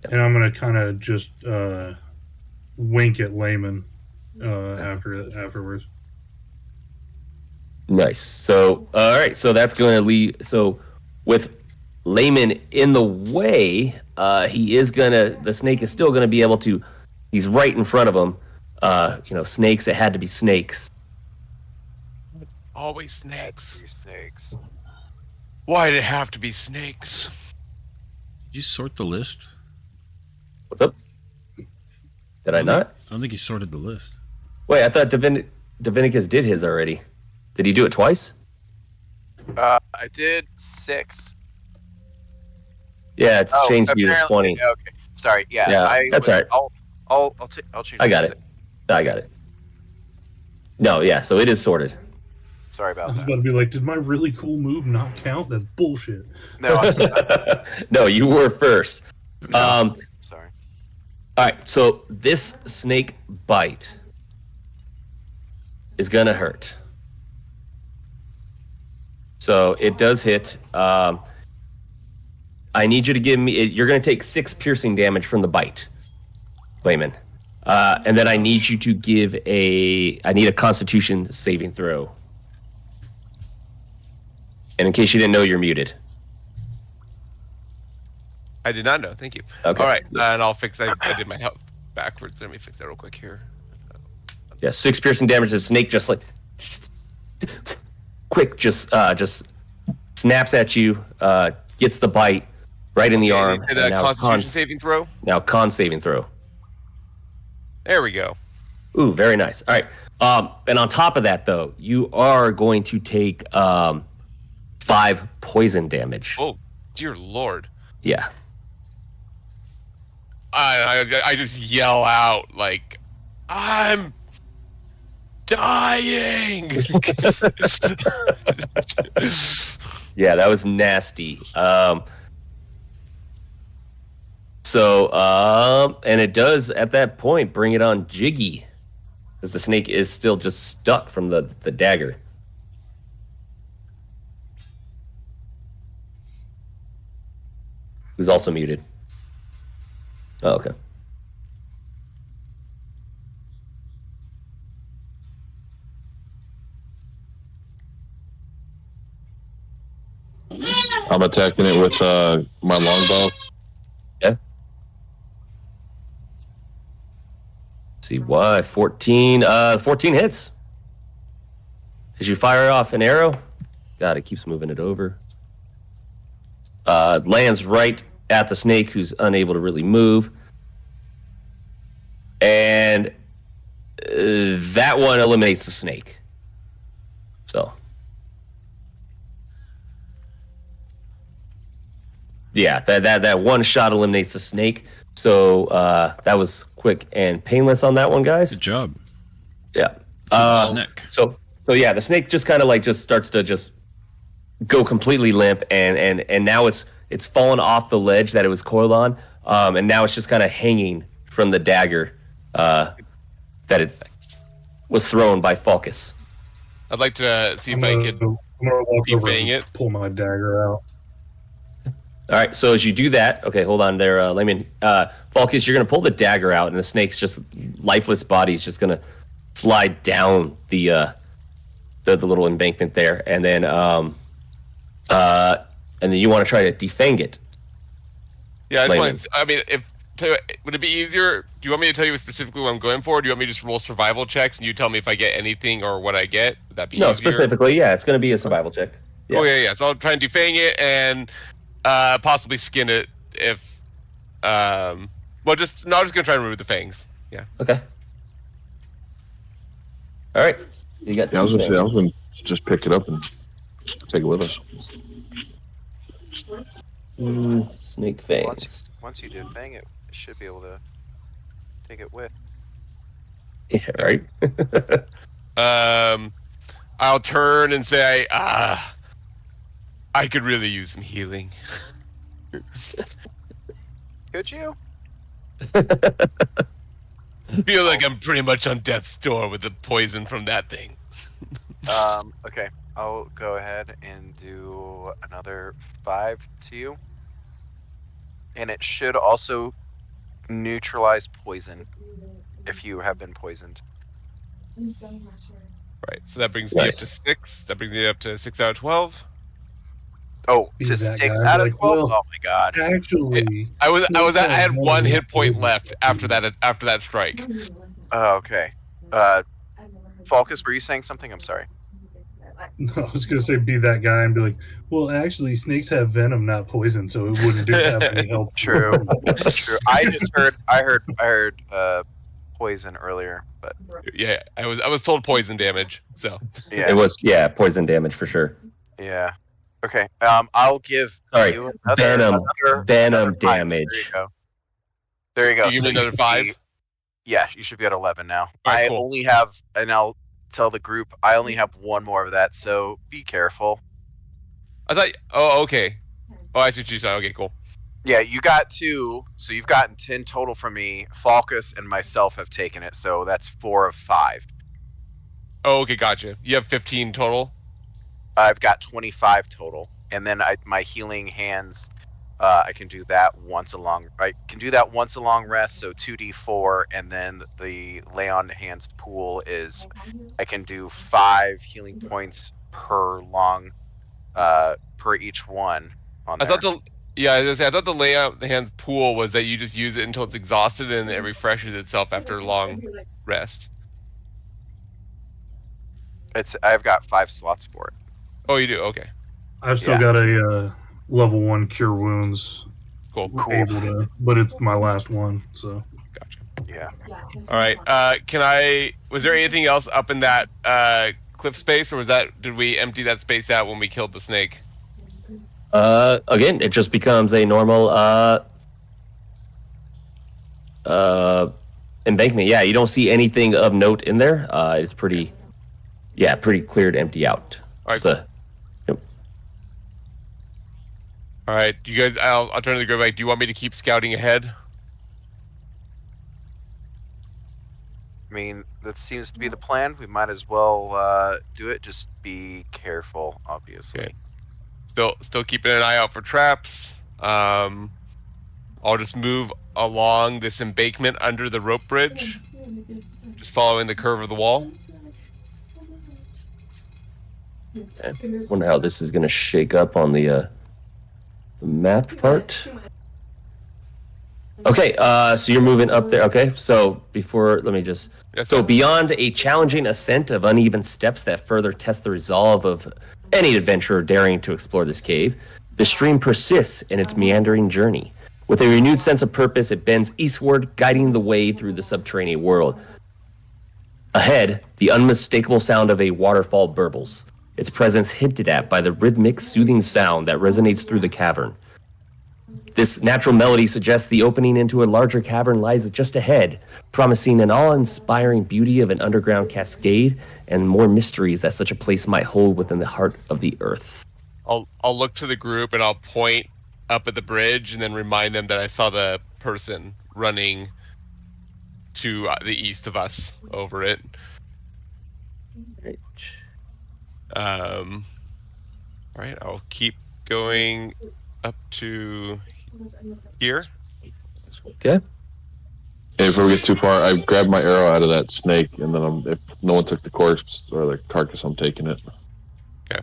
And I'm gonna kind of just wink at Layman afterwards. Nice. So all right. So that's going to leave. So with Layman in the way, the snake is still gonna be able to. He's right in front of him. Snakes. It had to be snakes. Always snakes. 3 snakes. Why did it have to be snakes? Did you sort the list? What's up? Did I not? I don't think you sorted the list. Wait, I thought Divinicus did his already. Did he do it twice? I did 6. Yeah, it's changed you to apparently- 20. Okay, sorry. Yeah, Yeah, that's all right. I'll change. I got to it. I got it. No, yeah, so it is sorted. Sorry I about was that. about to be like, did my really cool move not count? That's bullshit. No, I'm No, you were first. sorry. All right, so this snake bite is gonna hurt. So it does hit. I need you to give me. You're gonna take 6 piercing damage from the bite, Layman. And then I need you to give a. I need a Constitution saving throw. And in case you didn't know, you're muted. I did not know. Thank you. Okay. All right, and I'll fix. I did my health backwards. Let me fix that real quick here. Yeah, 6 piercing damage. The snake just like quick, just snaps at you, gets the bite right in the arm. Did a Constitution saving throw? Now con saving throw. There we go. Ooh, very nice. All right. And on top of that, though, you are going to take 5 poison damage. Oh, dear Lord. Yeah. I just yell out like, I'm dying. Yeah, that was nasty. And it does at that point bring it on Jiggy, because the snake is still just stuck from the dagger. Who's also muted. Oh, okay. I'm attacking it with my longbow. Yeah. See why 14 hits. As you fire off an arrow, God, it keeps moving it over. Lands right at the snake, who's unable to really move, and that one eliminates the snake. So, yeah, that one shot eliminates the snake. So that was quick and painless on that one, guys. Good job. Yeah. Snake. So yeah, the snake just kind of like just starts to just go completely limp, and now it's fallen off the ledge that it was coiled on, and now it's just kind of hanging from the dagger that it was thrown by Falcus. I'd like to see if I'm I could gonna walk over defang and it. pull my dagger out. All right, so as you do that, okay, hold on there, Layman. Falcus, you're going to pull the dagger out, and the snake's just lifeless body is just going to slide down the little embankment there, and then you want to try to defang it. Yeah, I just Layman. want. I mean, would it be easier? Do you want me to tell you specifically what I'm going for? Or do you want me to just roll survival checks and you tell me if I get anything or what I get? Would that be No, easier? specifically, yeah, it's going to be a survival check. Oh yeah. So I'll try and defang it and possibly skin it if. I'm just gonna try and remove the fangs. Yeah. Okay. All right. You got. Yeah, I was two gonna say I was fangs. gonna just pick it up and take it with us. Snake fangs. Once you defang it, you should be able to take it with. Yeah, right. I'll turn and say, I could really use some healing. Could you? Feel like I'm pretty much on death's door with the poison from that thing. Okay. I'll go ahead and do another 5 to you. And it should also neutralize poison if you have been poisoned. Right, so that brings me up Nice. to 6. That brings me up to 6 out of 12. Oh, Be to that 6 guy, out of like, 12? well, Oh my god. Actually, I had 1 hit point left after that strike. Oh, okay. Falcus, were you saying something? I'm sorry. I was gonna say be that guy and be like, well, actually, snakes have venom, not poison, so it wouldn't have any help. True. True. I heard poison earlier, but Yeah, I was told poison damage. So yeah. It was poison damage for sure. Yeah. Okay. I'll give Sorry, you venom another 5. damage. There you go. There you go. you give me So another should 5. be- Yeah, you should be at 11 now. Alright, I cool. only have, and I'll tell the group I only have one more of that, so be careful. I thought. Oh, okay. Oh, I see what you said. Okay, cool. Yeah, you got 2, so you've gotten 10 total from me. Falcus and myself have taken it, so that's 4 of 5. Oh, okay, gotcha. You have 15 total. I've got 25 total, and then my healing hands. I can do that once a long. I can do that once a long rest, so 2d4, and then the lay on hands pool is I can do 5 healing points per long, per each one. On I there. thought I thought the layout the hands pool was that you just use it until it's exhausted and it refreshes itself after a long rest. I've got 5 slots for it. Oh, you do? Okay, I've still got a level 1 cure wounds cool. able to, but it's my last one, so. Gotcha. Yeah. All right. Was there anything else up in that cliff space, or did we empty that space out when we killed the snake? Again, it just becomes a normal embankment. Yeah, you don't see anything of note in there. It's pretty clear to empty out. All right. Just All right. Do you guys? I'll turn to the group. Do you want me to keep scouting ahead? I mean, that seems to be the plan. We might as well do it. Just be careful, obviously. Okay. Still keeping an eye out for traps. I'll just move along this embankment under the rope bridge, just following the curve of the wall. Okay. Wonder how this is going to shake up on the map part. Okay, so you're moving up there. Okay, so beyond a challenging ascent of uneven steps that further test the resolve of any adventurer daring to explore this cave, the stream persists in its meandering journey. With a renewed sense of purpose, it bends eastward, guiding the way through the subterranean world. Ahead, the unmistakable sound of a waterfall burbles, its presence hinted at by the rhythmic, soothing sound that resonates through the cavern. This natural melody suggests the opening into a larger cavern lies just ahead, promising an awe-inspiring beauty of an underground cascade and more mysteries that such a place might hold within the heart of the earth. I'll look to the group and I'll point up at the bridge and then remind them that I saw the person running to the east of us over it. Right. All right, I'll keep going up to here. Okay. Hey, before we get too far, I grabbed my arrow out of that snake, and then if no one took the corpse or the carcass, I'm taking it. Okay.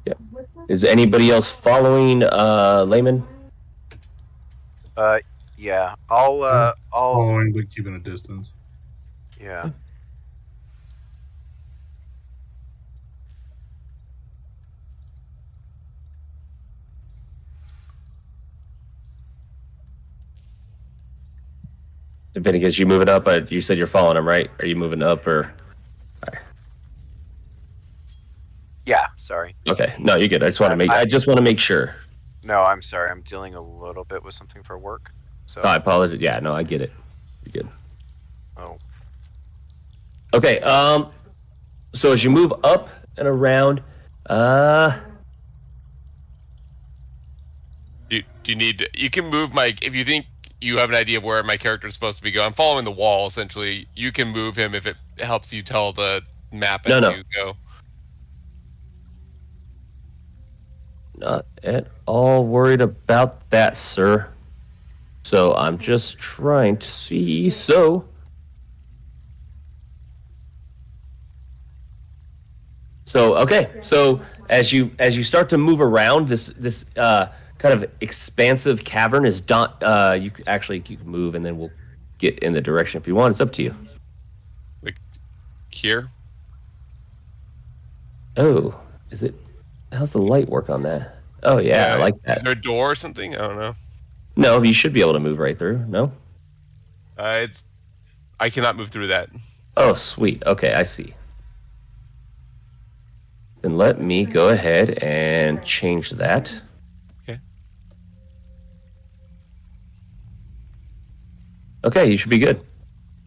Yeah. Is anybody else following Layman? Yeah. I'll Following, but keeping a distance. yeah. If it gets you moving up, you said you're following him, right? Are you moving up or? Yeah, sorry. Okay, no, you're good. I just want to make sure. No, I'm sorry. I'm dealing a little bit with something for work. So No, I apologize. Yeah, no, I get it. You're good. Oh. Okay. So as you move up and around, Do you need? You can move if you think you have an idea of where my character is supposed to be going. I'm following the wall essentially. You can move him if it helps you tell the map as you go. Not at all worried about that, sir. So I'm just trying to see. So okay. So as you start to move around, this kind of expansive cavern is you can move, and then we'll get in the direction if you want. It's up to you. Like here. Oh, is it? How's the light work on that? Oh yeah, I like that. Is there a door or something? I don't know. No, you should be able to move right through. No. I cannot move through that. Oh, sweet. Okay, I see. Then let me go ahead and change that. Okay. Okay, you should be good.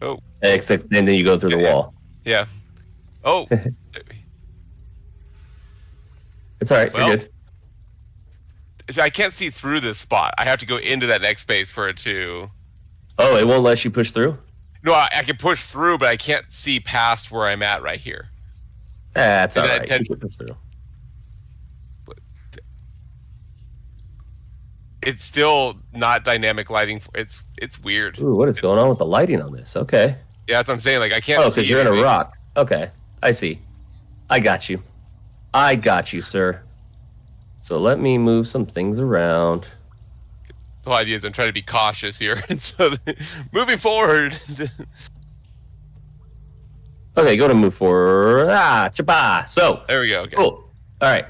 Oh. Except then you go through the wall. Yeah. Oh, It's all right. Well- You're good. see, I can't see through this spot. I have to go into that next space for it to. Oh, it won't let you push through? No, I can push through, but I can't see past where I'm at right here. That's Is all that right. ten- You can push through. It's still not dynamic lighting. It's weird. Ooh, what is going on with the lighting on this? Okay. Yeah, that's what I'm saying. Like I can't. Oh, see because you're in a anything. rock. Okay. I see. I got you. I got you, sir. So let me move some things around. The whole idea is I'm trying to be cautious here, and so moving forward. Okay, go to move forward. Chapa. So, There we go. Okay. cool. All right.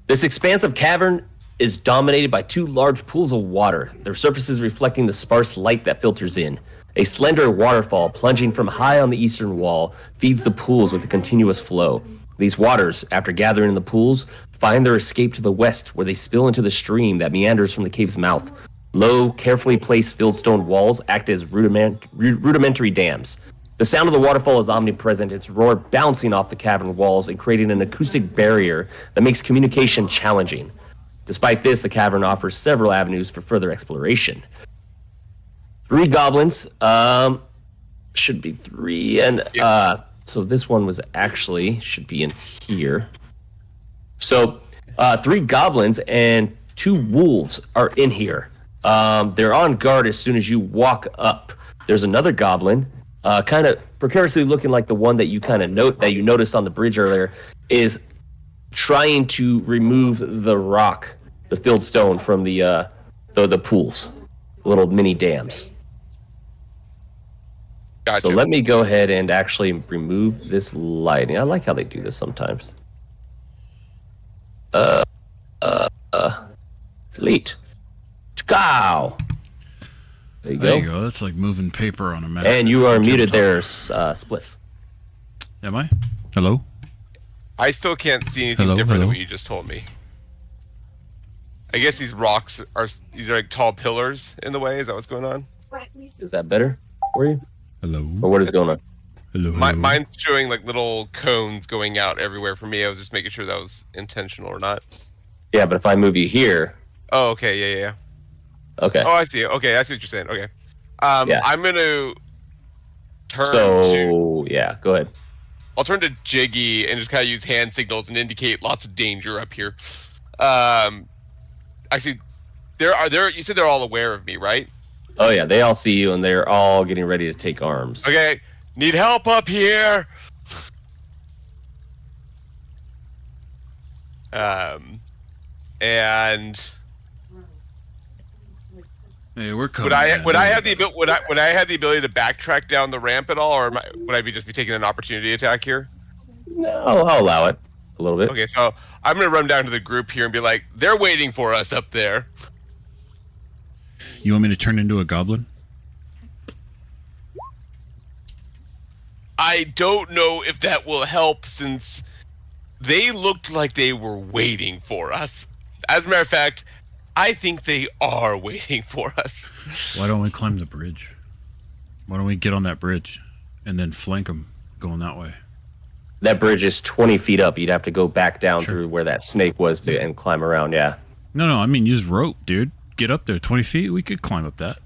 This expansive cavern is dominated by two large pools of water, their surfaces reflecting the sparse light that filters in. A slender waterfall plunging from high on the eastern wall feeds the pools with a continuous flow. These waters, after gathering in the pools, find their escape to the west, where they spill into the stream that meanders from the cave's mouth. Low, carefully placed fieldstone walls act as rudimentary dams. The sound of the waterfall is omnipresent, its roar bouncing off the cavern walls and creating an acoustic barrier that makes communication challenging. Despite this, the cavern offers several avenues for further exploration. 3 goblins, should be 3, and so this one was actually, should be in here. So, 3 goblins and 2 wolves are in here. They're on guard as soon as you walk up. There's another goblin, kind of precariously looking like the one that you kind of noticed on the bridge earlier, is trying to remove the rock, the filled stone from the pools, little mini dams. Gotcha. So let me go ahead and actually remove this lighting. I like how they do this sometimes. Delete. Go. There you go. There you go. That's like moving paper on a map. And you are muted there, Spliff. Am I? Hello? I still can't see anything Hello, different than hello. what you just told me. I guess these rocks are these are like tall pillars in the way. Is that what's going on? Is that better for you? Hello? Or what is going on? Hello? Hello? Mine's showing like little cones going out everywhere for me. I was just making sure that was intentional or not. Yeah, but if I move you here, Oh, okay, yeah. okay. Oh, I see. Okay, I see what you're saying. Okay, Yeah. I'm gonna turn. to, So yeah, go ahead. I'll turn to Jiggy and just kind of use hand signals and indicate lots of danger up here. Actually, there. You said they're all aware of me, right? Oh yeah, they all see you and they're all getting ready to take arms. Okay, need help up here. And Hey, we're coming. would I man. have the ability would I have the ability to backtrack down the ramp at all, or would I be just taking an opportunity attack here? No, I'll allow it a little bit. Okay, so I'm gonna run down to the group here and be like, they're waiting for us up there. You want me to turn into a goblin? I don't know if that will help since they looked like they were waiting for us. As a matter of fact, I think they are waiting for us. Why don't we climb the bridge? Why don't we get on that bridge and then flank them going that way? That bridge is 20 feet up. You'd have to go back down Sure. through where that snake was to and climb around. Yeah. No, I mean use rope, dude. Get up there, 20 feet. We could climb up that.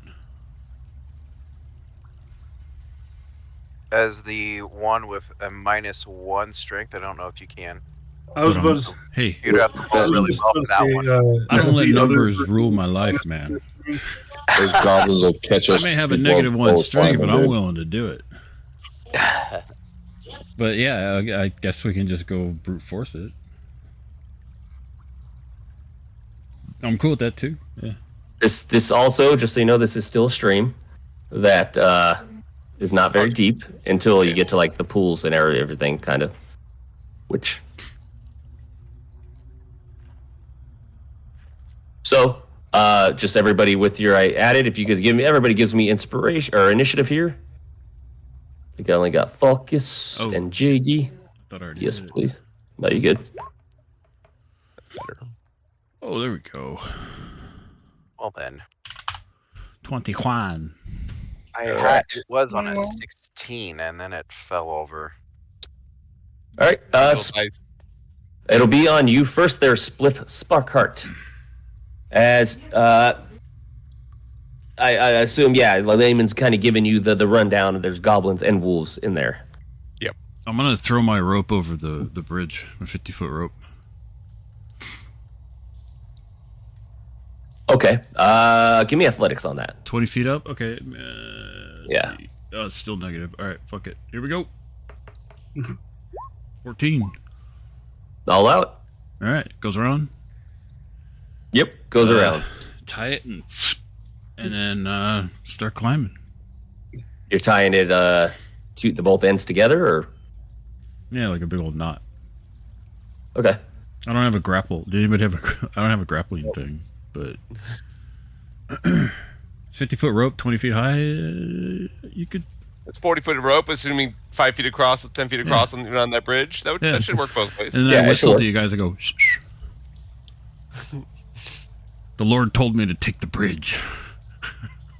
As the one with a -1 strength, I don't know if you can. I was But about to. Hey, You'd have to roll really well for that one. I don't let the other numbers person- rule my life, man. Those goblins will catch I us. may have a before- negative 1 before strength, but I'm 500. willing to do it. But yeah, I guess we can just go brute force it. I'm cool with that too. Yeah. This also, just so you know, this is still a stream that is not very deep until you get to like the pools and everything, kind of. Which. So, just everybody with your I added. If you could give me, everybody gives me inspiration or initiative here. I think I only got Focus Oh. and Jiggy. I thought I already Yes, did it. please. No, you good? Oh, there we go. Well then, 20 Juan. it was on a Well. 16. 15, and then it fell over. All right. It'll be on you first there, Spliff Sparkheart. As I assume, yeah, Layman's kind of giving you the rundown. There's goblins and wolves in there. Yep. I'm gonna throw my rope over the bridge, a 50-foot rope. Okay. Give me athletics on that. 20 feet up. Okay. Yeah. See. Oh, it's still negative. All right. Fuck it. Here we go. 14. All out. All right. Goes around. Yep. Goes around. Tie it and then start climbing. You're tying it to the both ends together, or Yeah, like a big old knot. okay. I don't have a grapple. Did anybody have I don't have a grappling thing, but it's 50-foot rope, 20 feet high. You could. It's 40-foot rope, assuming 5 feet across, 10 feet across on that bridge. That should work both ways. And then Yeah, I whistle sure. to you guys. I go. Shh, shh. The Lord told me to take the bridge.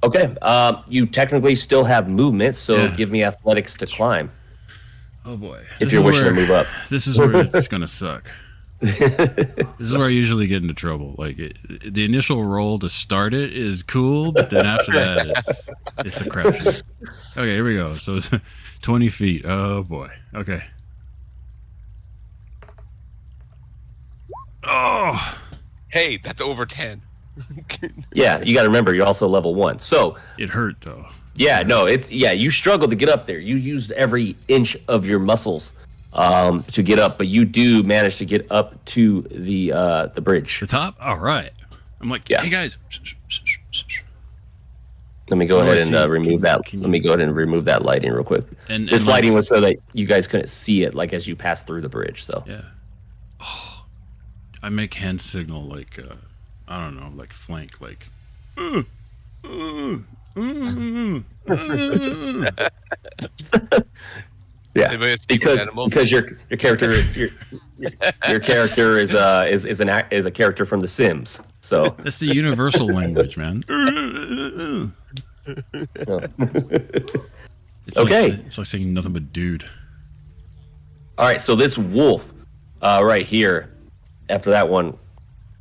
Okay. You technically still have movement, so Yeah. give me athletics to climb Oh boy. if you're wishing to move up. This is where it's gonna suck. This is where I usually get into trouble. Like the initial roll to start it is cool, but then after that, it's a crapshoot. Okay, here we go. So 20 feet. Oh boy. Okay. Oh, Hey, that's over 10. Yeah, you got to remember you're also level 1. So it hurt though. yeah, no, you struggled to get up there. You used every inch of your muscles to get up, but you do manage to get up to the bridge. The top. All right. I'm like, Yeah. hey guys. Let me go Oh, I ahead and see. remove that. Let me go ahead and remove that lighting real quick. And This like- lighting was so that you guys couldn't see it, like as you passed through the bridge. So Yeah. Oh, I make hand signal like I don't know, like flank, like. yeah, Anybody have speaking animals? because your character your character is a character from The Sims. So That's the universal language, man. It's Okay. it's like saying nothing but dude. all right, so this wolf right here, after that one,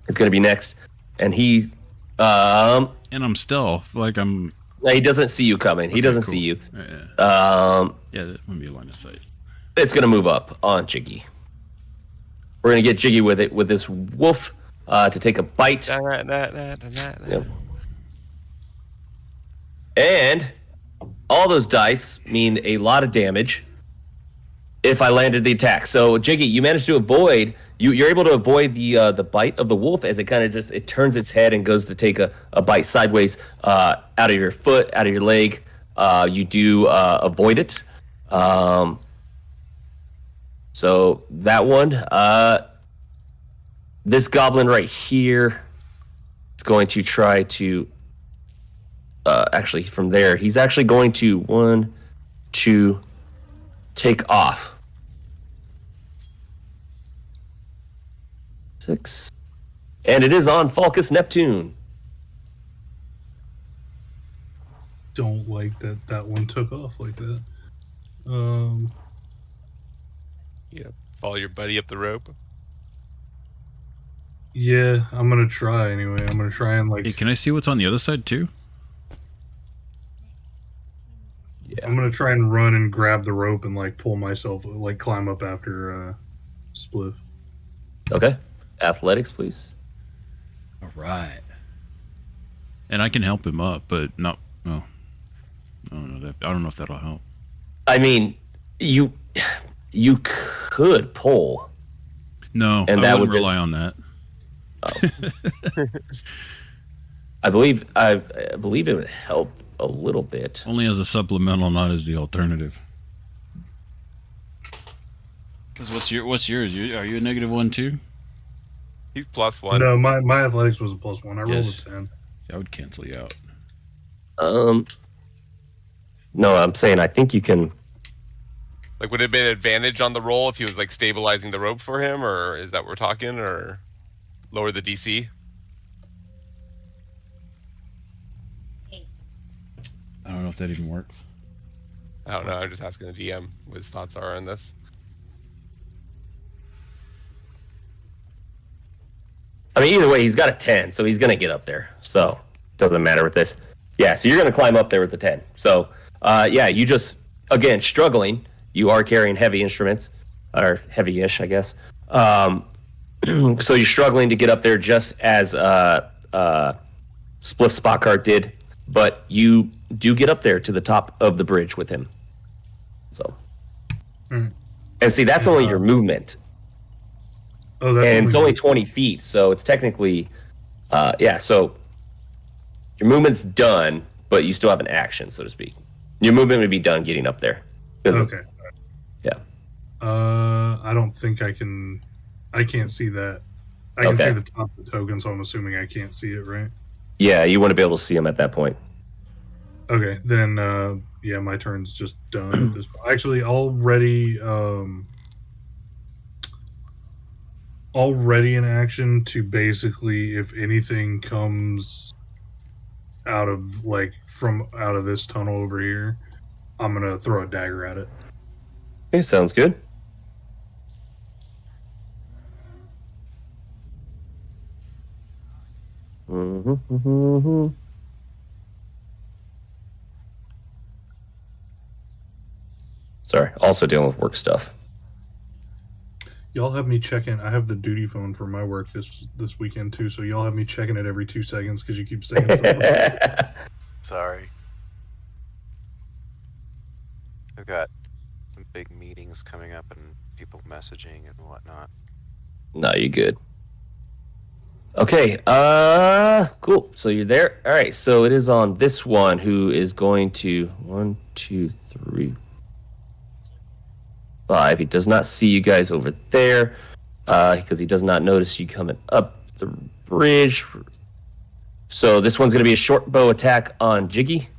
is going to be next, and he's And I'm stealth, like I'm. he doesn't see you coming. He doesn't cool. see you. Yeah, yeah, that wouldn't be a line of sight. It's going to move up on Jiggy. We're going to get Jiggy with it with this wolf to take a bite. Yep. And all those dice mean a lot of damage if I landed the attack. So Jiggy, you managed to avoid. You're able to avoid the bite of the wolf as it kind of just turns its head and goes to take a bite sideways out of your foot, out of your leg. You do avoid it. So that one. This goblin right here is going to try to. Actually, from there, he's actually going to take off. 6. And it is on Falcus Neptune. Don't like that one took off like that. Yeah, follow your buddy up the rope. Yeah, I'm gonna try anyway. I'm gonna try and Hey, can I see what's on the other side too? I'm gonna try and run and grab the rope and pull myself, climb up after Spliff. Okay. Athletics, please. All right. And I can help him up, but not. No. I don't know if that'll help. I mean, you could pull. No, And I that wouldn't would rely just- on that. I believe it would help a little bit. Only as a supplemental, not as the alternative. Because what's yours? Are you a -1 too? He's +1. No, my athletics was a +1. I rolled Yes. a 10. I would cancel you out. No, I'm saying I think you can. Like, would it have been an advantage on the roll if he was stabilizing the rope for him, or is that what we're talking, or lower the DC? I don't know if that even works. I don't know. I'm just asking the DM what his thoughts are on this. I mean, either way, he's got a 10, so he's going to get up there. So, doesn't matter with this. Yeah, so you're going to climb up there with the 10. So, yeah, you just, again, struggling. You are carrying heavy instruments, or heavy-ish, I guess. So you're struggling to get up there just as Spliff Spotcart did, but you do get up there to the top of the bridge with him. So, and see, that's only your movement. Oh, that's And it's only 20 feet, so it's technically, yeah, so your movement's done, but you still have an action, so to speak. Your movement would be done getting up there. Okay. Yeah. I don't think I can't see that. I can see the top of the token, so I'm assuming I can't see it, right? Yeah, you want to be able to see him at that point. Okay, then, yeah, my turn's just done at this point. Actually, already in action to basically, if anything comes out of out of this tunnel over here, I'm gonna throw a dagger at it. Okay, sounds good. Sorry, also dealing with work stuff. Y'all have me checking. I have the duty phone for my work this weekend too, so y'all have me checking it every 2 seconds because you keep saying something. Sorry. I've got some big meetings coming up and people messaging and whatnot. No, you're good. Okay, cool. So you're there. All right, so it is on this one who is going to 1, 2, 3, 5. He does not see you guys over there because he does not notice you coming up the bridge. So this one's going to be a short bow attack on Jiggy.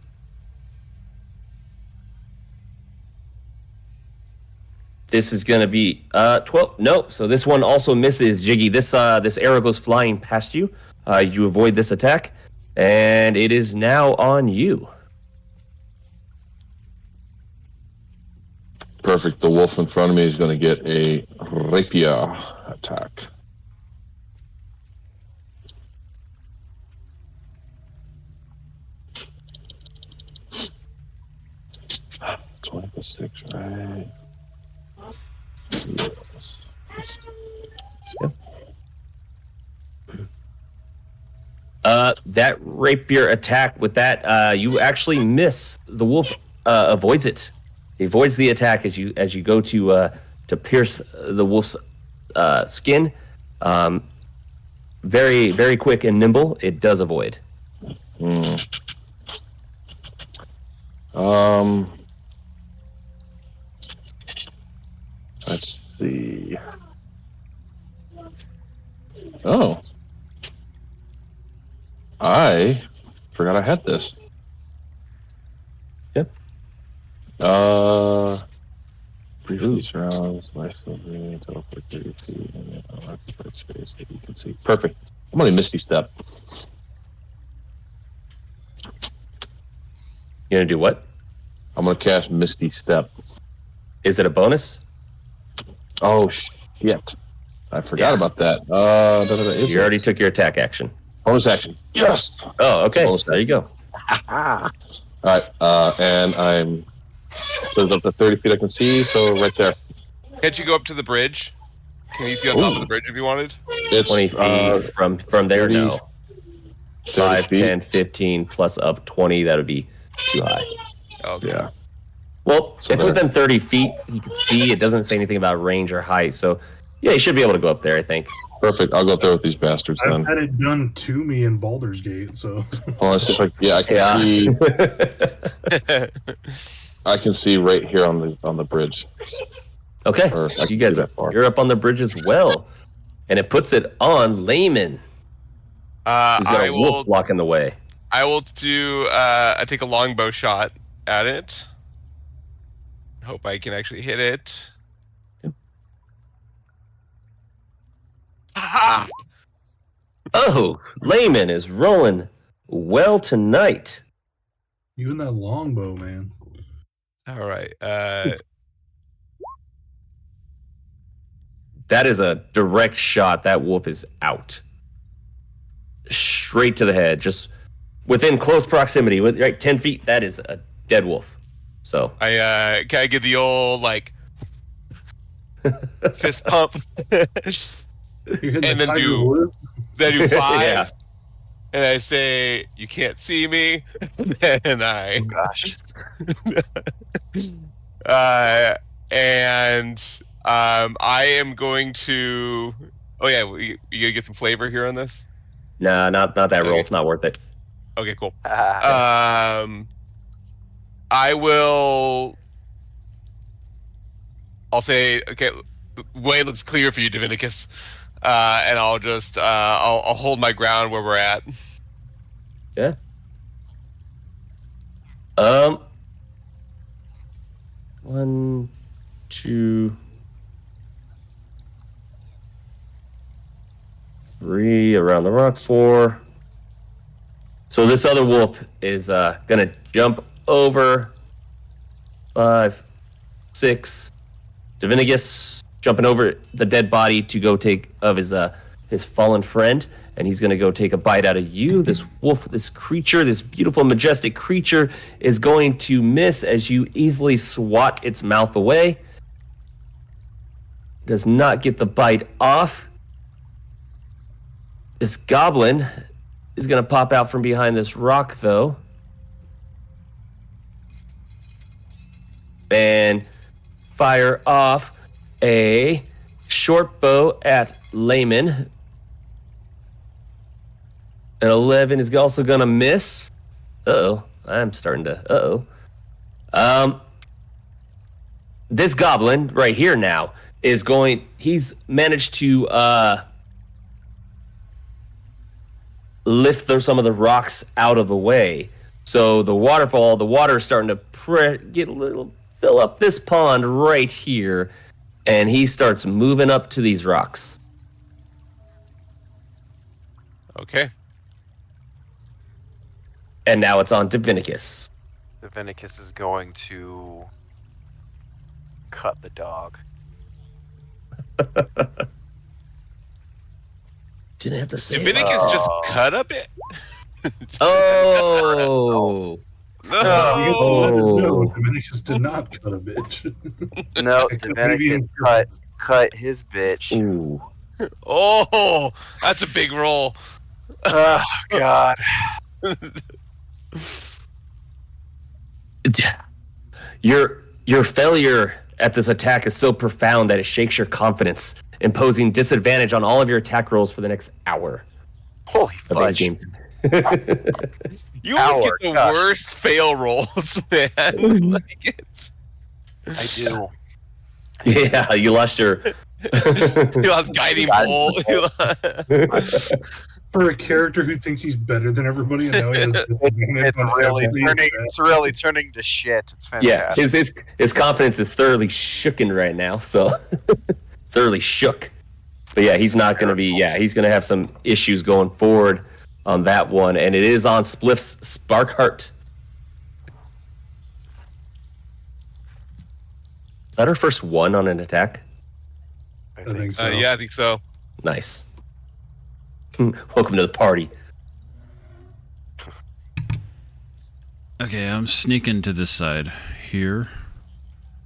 This is going to be 12. Nope. So this one also misses, Jiggy. This arrow goes flying past you. You avoid this attack, and it is now on you. Perfect. The wolf in front of me is going to get a rapier attack. +6, right? Yep. That rapier attack with that, you actually miss. The wolf avoids it. He avoids the attack as you go to pierce the wolf's skin. Very, very quick and nimble. It does avoid. Let's see. Oh. I forgot I had this. Yep. Briefly surrounds my silver, teleport 30 feet, and then occupied space that you can see. Perfect. I'm gonna Misty Step. You gonna do what? I'm gonna cast Misty Step. Is it a bonus? Oh shit! I forgot about that. You already took your attack action. Bonus action. Yes. Oh, okay. Bonus There you go. All right, and I'm so it's up to 30 feet I can see, so right there. Can't you go up to the bridge? Can you see on top of the bridge if you wanted? It's 20 feet from there. 30, No. 5, feet. 10, 15 plus up 20. That would be too high. Okay. Yeah. Well, So it's there. within 30 feet. You can see it doesn't say anything about range or height. So, yeah, you should be able to go up there, I think. Perfect. I'll go up there with these bastards I've then. had it done to me in Baldur's Gate, so Well, let's see if I can see. I can see right here on the bridge. Okay. Or I You can guys see that far. you're up on the bridge as well. And it puts it on Layman. He's got I a wolf will. blocking the way. I will do. I take a longbow shot at it. Hope I can actually hit it. Ha! Oh, Layman is rolling well tonight. you and that longbow, man. All right. That is a direct shot. That wolf is out. Straight to the head, just within close proximity, with right 10 feet. That is a dead wolf. So Can I give the old like fist pump, You're hitting and the then tiger do wood. five, Yeah. and I say, "You can't see me," and I Gosh. I am going to. Oh yeah, you gonna get some flavor here on this? Nah, not that roll. Okay. It's not worth it. Okay, cool. Ah, I will. I'll say, okay, the way looks clear for you, Divinicus, and I'll just I'll hold my ground where we're at. Yeah. One, two, three around the rock. 4. So this other wolf is gonna jump over. 5, 6. Divinicus jumping over the dead body to go take of his fallen friend, and he's gonna go take a bite out of you. This wolf, this creature, this beautiful, majestic creature, is going to miss as you easily swat its mouth away. Does not get the bite off. This goblin is gonna pop out from behind this rock, though, and fire off a short bow at Layman. An 11 is also gonna miss. Uh-oh. I'm starting to this goblin right here now is he's managed to lift some of the rocks out of the way. So the water is starting to fill up this pond right here, and he starts moving up to these rocks. Okay. And now it's on Divinicus. Divinicus is going to cut the dog. Didn't have to say. Divinicus just cut a bit. Oh. No. Oh. Divinicus did not cut a bitch. No, Like the Divinicus previous- cut his bitch. Ooh. Oh, that's a big roll. Oh God. Your failure at this attack is so profound that it shakes your confidence, imposing disadvantage on all of your attack rolls for the next hour Holy of fudge. game. You always Hour, get the gosh. worst fail rolls, man. Like it's, I do. Yeah, you lost your. you lost guiding bolt. For a character who thinks he's better than everybody, and now he has disadvantage It's on really everything. turning. It's really turning to shit. It's Yeah, fantastic. his confidence is thoroughly shooken right now. So thoroughly shook. But yeah, he's not going to be. Yeah, he's going to have some issues going forward on that one, and it is on Spliff's Sparkheart. Is that her first one on an attack? I think think so. so. Yeah, I think so. Nice. Welcome to the party. Okay, I'm sneaking to this side here.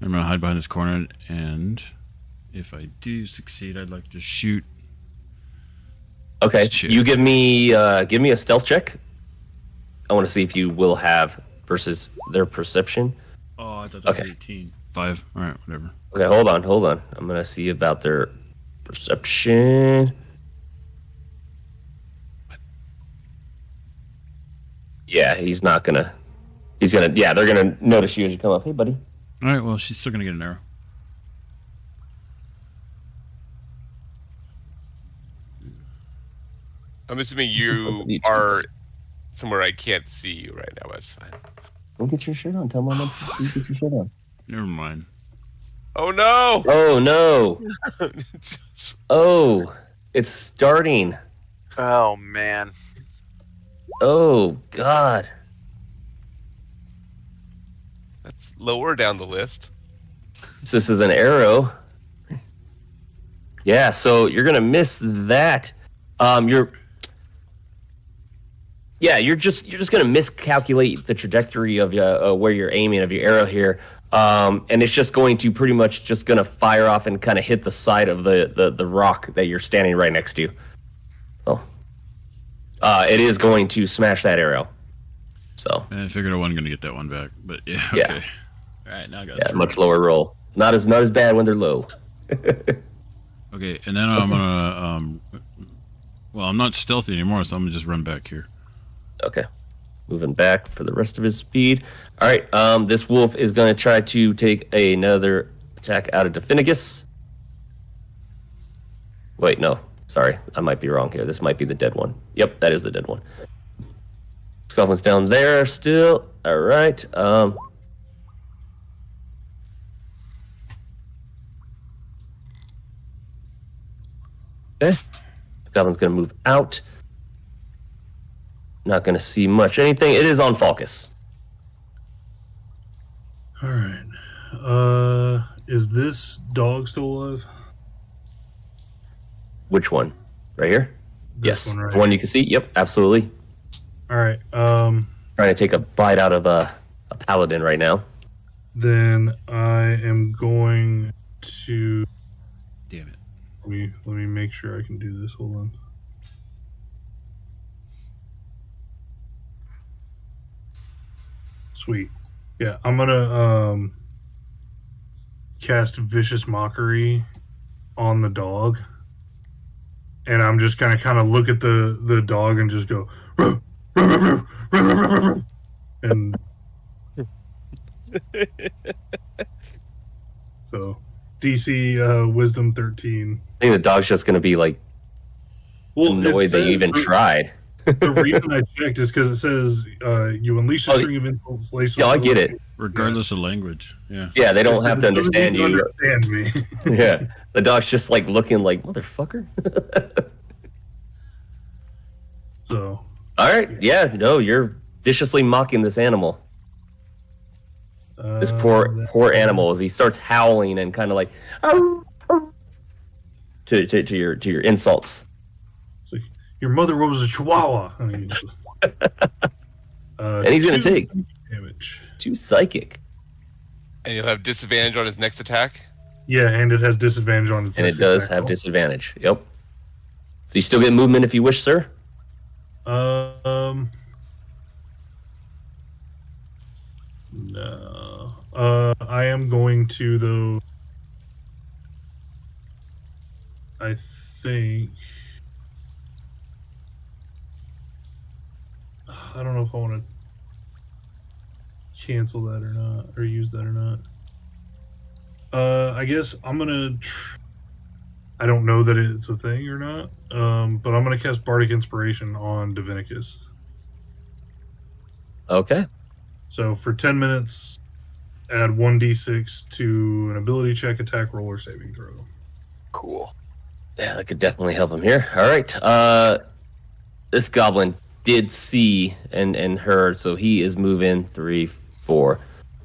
I'm gonna hide behind this corner, and if I do succeed, I'd like to shoot. Okay, Shit. you give me a stealth check. I want to see if you will have versus their perception. Oh, I thought that was Okay. 18. 5. All right, whatever. Okay, hold on. I'm gonna see about their perception. Yeah, he's not gonna. He's gonna. Yeah, they're gonna notice you as you come up. Hey, buddy. All right, well, she's still gonna get an arrow. I'm assuming you are somewhere I can't see you right now. That's fine. Go get your shirt on. Tell Mom to get your shirt on. Never mind. Oh no! Oh no! Oh, it's starting. Oh man. Oh God. That's lower down the list. So this is an arrow. Yeah, so you're gonna miss that. You're just gonna miscalculate the trajectory of where you're aiming of your arrow here, and it's just going to pretty much just gonna fire off and kind of hit the side of the rock that you're standing right next to. So, it is going to smash that arrow. So I figured I wasn't gonna get that one back, but yeah. Okay. Yeah. All right, now I got yeah, much lower roll. Not as bad when they're low. Okay, and then I'm gonna well, I'm not stealthy anymore, so I'm gonna just run back here. Okay. Moving back for the rest of his speed. All right. This wolf is going to try to take another attack out of Definigus. Wait, no. Sorry. I might be wrong here. This might be the dead one. Yep, that is the dead one. Goblin's down there still. All right. Okay. This goblin's going to move out. Not going to see much anything. It is on Falcus. All right. Is this dog still alive? Which one? Right here? This Yes. one right The one you can see? Yep, absolutely. All right. Trying to take a bite out of a paladin right now. Then I am going to Damn it. let me make sure I can do this. Hold on. Sweet. Yeah, I'm gonna cast Vicious Mockery on the dog, and I'm just gonna kind of look at the dog and just go, "Ruh, ruh, ruh, ruh, ruh, ruh, ruh, ruh," and so DC Wisdom 13. I think the dog's just going to be like annoyed that you even tried. The reason I checked is because it says you unleash a string of insults. Laced with Yeah, I get it. Regardless of language. Yeah. Yeah, they don't have to understand you. Understand me. Yeah, the dog's just like looking like motherfucker. So. All right, yeah, no, you're viciously mocking this animal. This poor animal as he starts howling and kind of like to your insults. So your mother was a chihuahua. I mean, And he's gonna 2 take damage. 2 psychic, And you'll have disadvantage on his next attack. Yeah, and it has disadvantage on its and it next does attack have roll. disadvantage. Yep. So you still get movement if you wish, sir. No. I am going to though. I think. I don't know if I want to cancel that or not, or use that or not. I guess I'm gonna. I don't know that it's a thing or not, but I'm gonna cast Bardic Inspiration on Divinicus. Okay. So for 10 minutes, add 1d6 to an ability check, attack, roll, or saving throw. Cool. Yeah, that could definitely help him here. All right. This goblin did see and heard, so he is moving 3, 4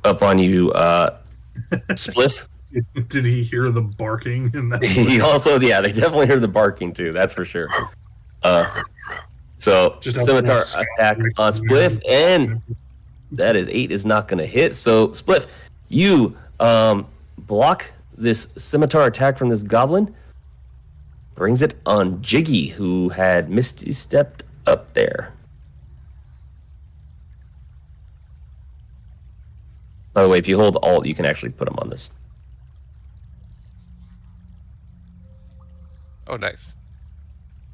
up on you. Spliff. Did he hear the barking? And that He also, yeah, they definitely heard the barking too. That's for sure. So Just scimitar help them attack on Spliff, and that is 8 is not going to hit. So Spliff, you block this scimitar attack from this goblin. Brings it on Jiggy, who had misty stepped up there. By the way, if you hold Alt, you can actually put him on this. Oh, nice.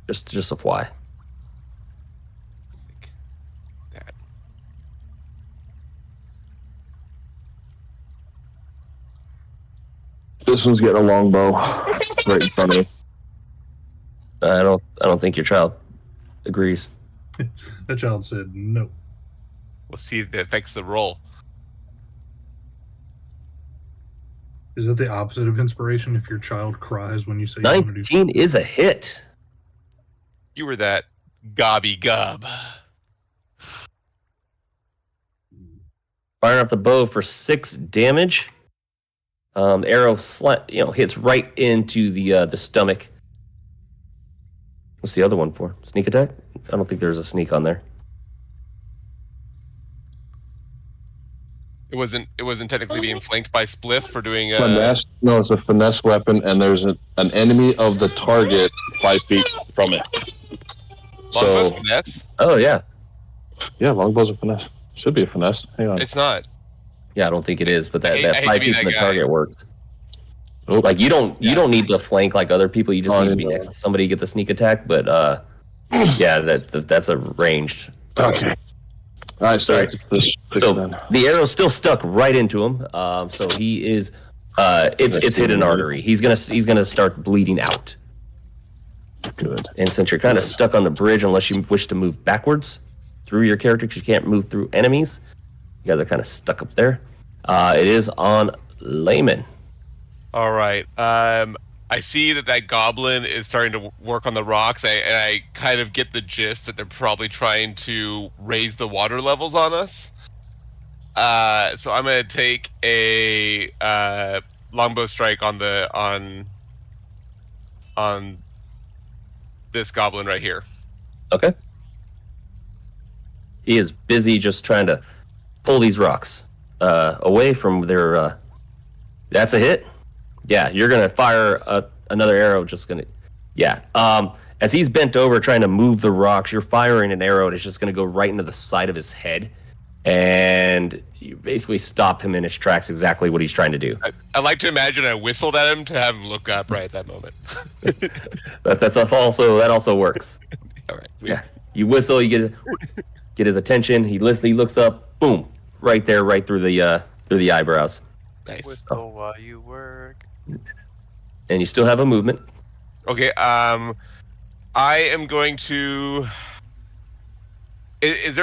Just a fly. Like that. This one's getting a longbow right in front of me. I don't think your child agrees. That child said no. We'll see if it affects the roll. Is that the opposite of inspiration if your child cries when you say you want to do 19 is a hit. You were that gobby gob. Firing off the bow for 6 damage. Arrow hits right into the stomach. What's the other one for? Sneak attack? I don't think there's a sneak on there. It wasn't technically being flanked by Spliff for doing Finesse? No, it's a finesse weapon, and there's an enemy of the target 5 feet from it. Longbow's So, finesse. Oh yeah, yeah, longbow's a finesse. Should be a finesse. Hang on. It's not. yeah. I don't think it is, but I that hate to 5 be feet that from the guy. target works. Oh, Like you don't need to flank like other people. You just Oh, I need to be didn't know next to somebody to get the sneak attack. But yeah, that's a ranged. okay. All right, sorry. So the arrow's still stuck right into him. So he is. It's hit an artery. He's gonna start bleeding out. Good. And since you're kind of stuck on the bridge, unless you wish to move backwards through your character, because you can't move through enemies, you guys are kind of stuck up there. It is on Layman. All right. I see that goblin is starting to work on the rocks. I kind of get the gist that they're probably trying to raise the water levels on us. So I'm gonna take a longbow strike on this goblin right here. Okay. He is busy just trying to pull these rocks away from their. That's a hit. Yeah, you're gonna fire another arrow. Yeah. As he's bent over trying to move the rocks, you're firing an arrow, and it's just gonna go right into the side of his head, and you basically stop him in his tracks. Exactly what he's trying to do. I like to imagine I whistled at him to have him look up right at that moment. That also works. All right. Yeah. You whistle, you get his attention. He looks up. Boom! Right there, right through the eyebrows. Nice. Whistle while you work. And you still have a movement. Okay. I am going to. Is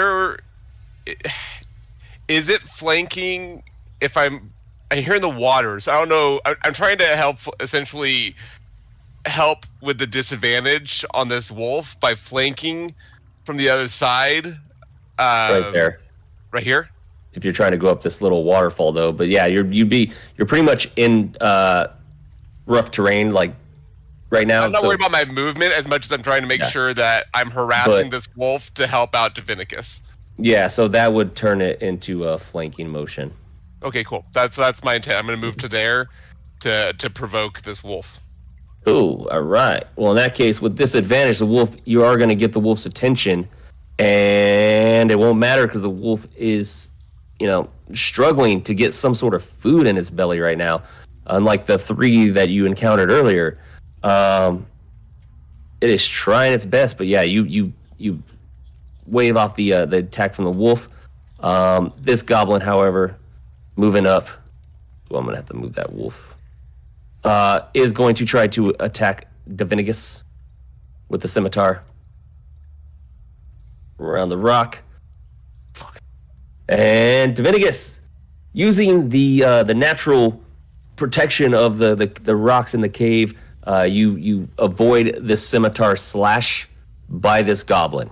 it flanking? If I'm here in the water, so I don't know. I'm trying to essentially help with the disadvantage on this wolf by flanking from the other side. Right there. Right here. If you're trying to go up this little waterfall, though, but yeah, you're pretty much in rough terrain, like right now. I'm not worried about my movement as much as I'm trying to make sure that I'm harassing this wolf to help out Divinicus. Yeah, so that would turn it into a flanking motion. Okay, cool. That's my intent. I'm going to move to there to provoke this wolf. Ooh, all right. Well, in that case, with disadvantage, you are going to get the wolf's attention, and it won't matter because the wolf is, struggling to get some sort of food in its belly right now. Unlike the 3 that you encountered earlier, it is trying its best. But yeah, you wave off the attack from the wolf. This goblin, however, moving up. Well, I'm gonna have to move that wolf. Is going to try to attack Divinicus with the scimitar around the rock. Fuck. And Divinicus, using the natural protection of the rocks in the cave, you avoid this scimitar slash by this goblin.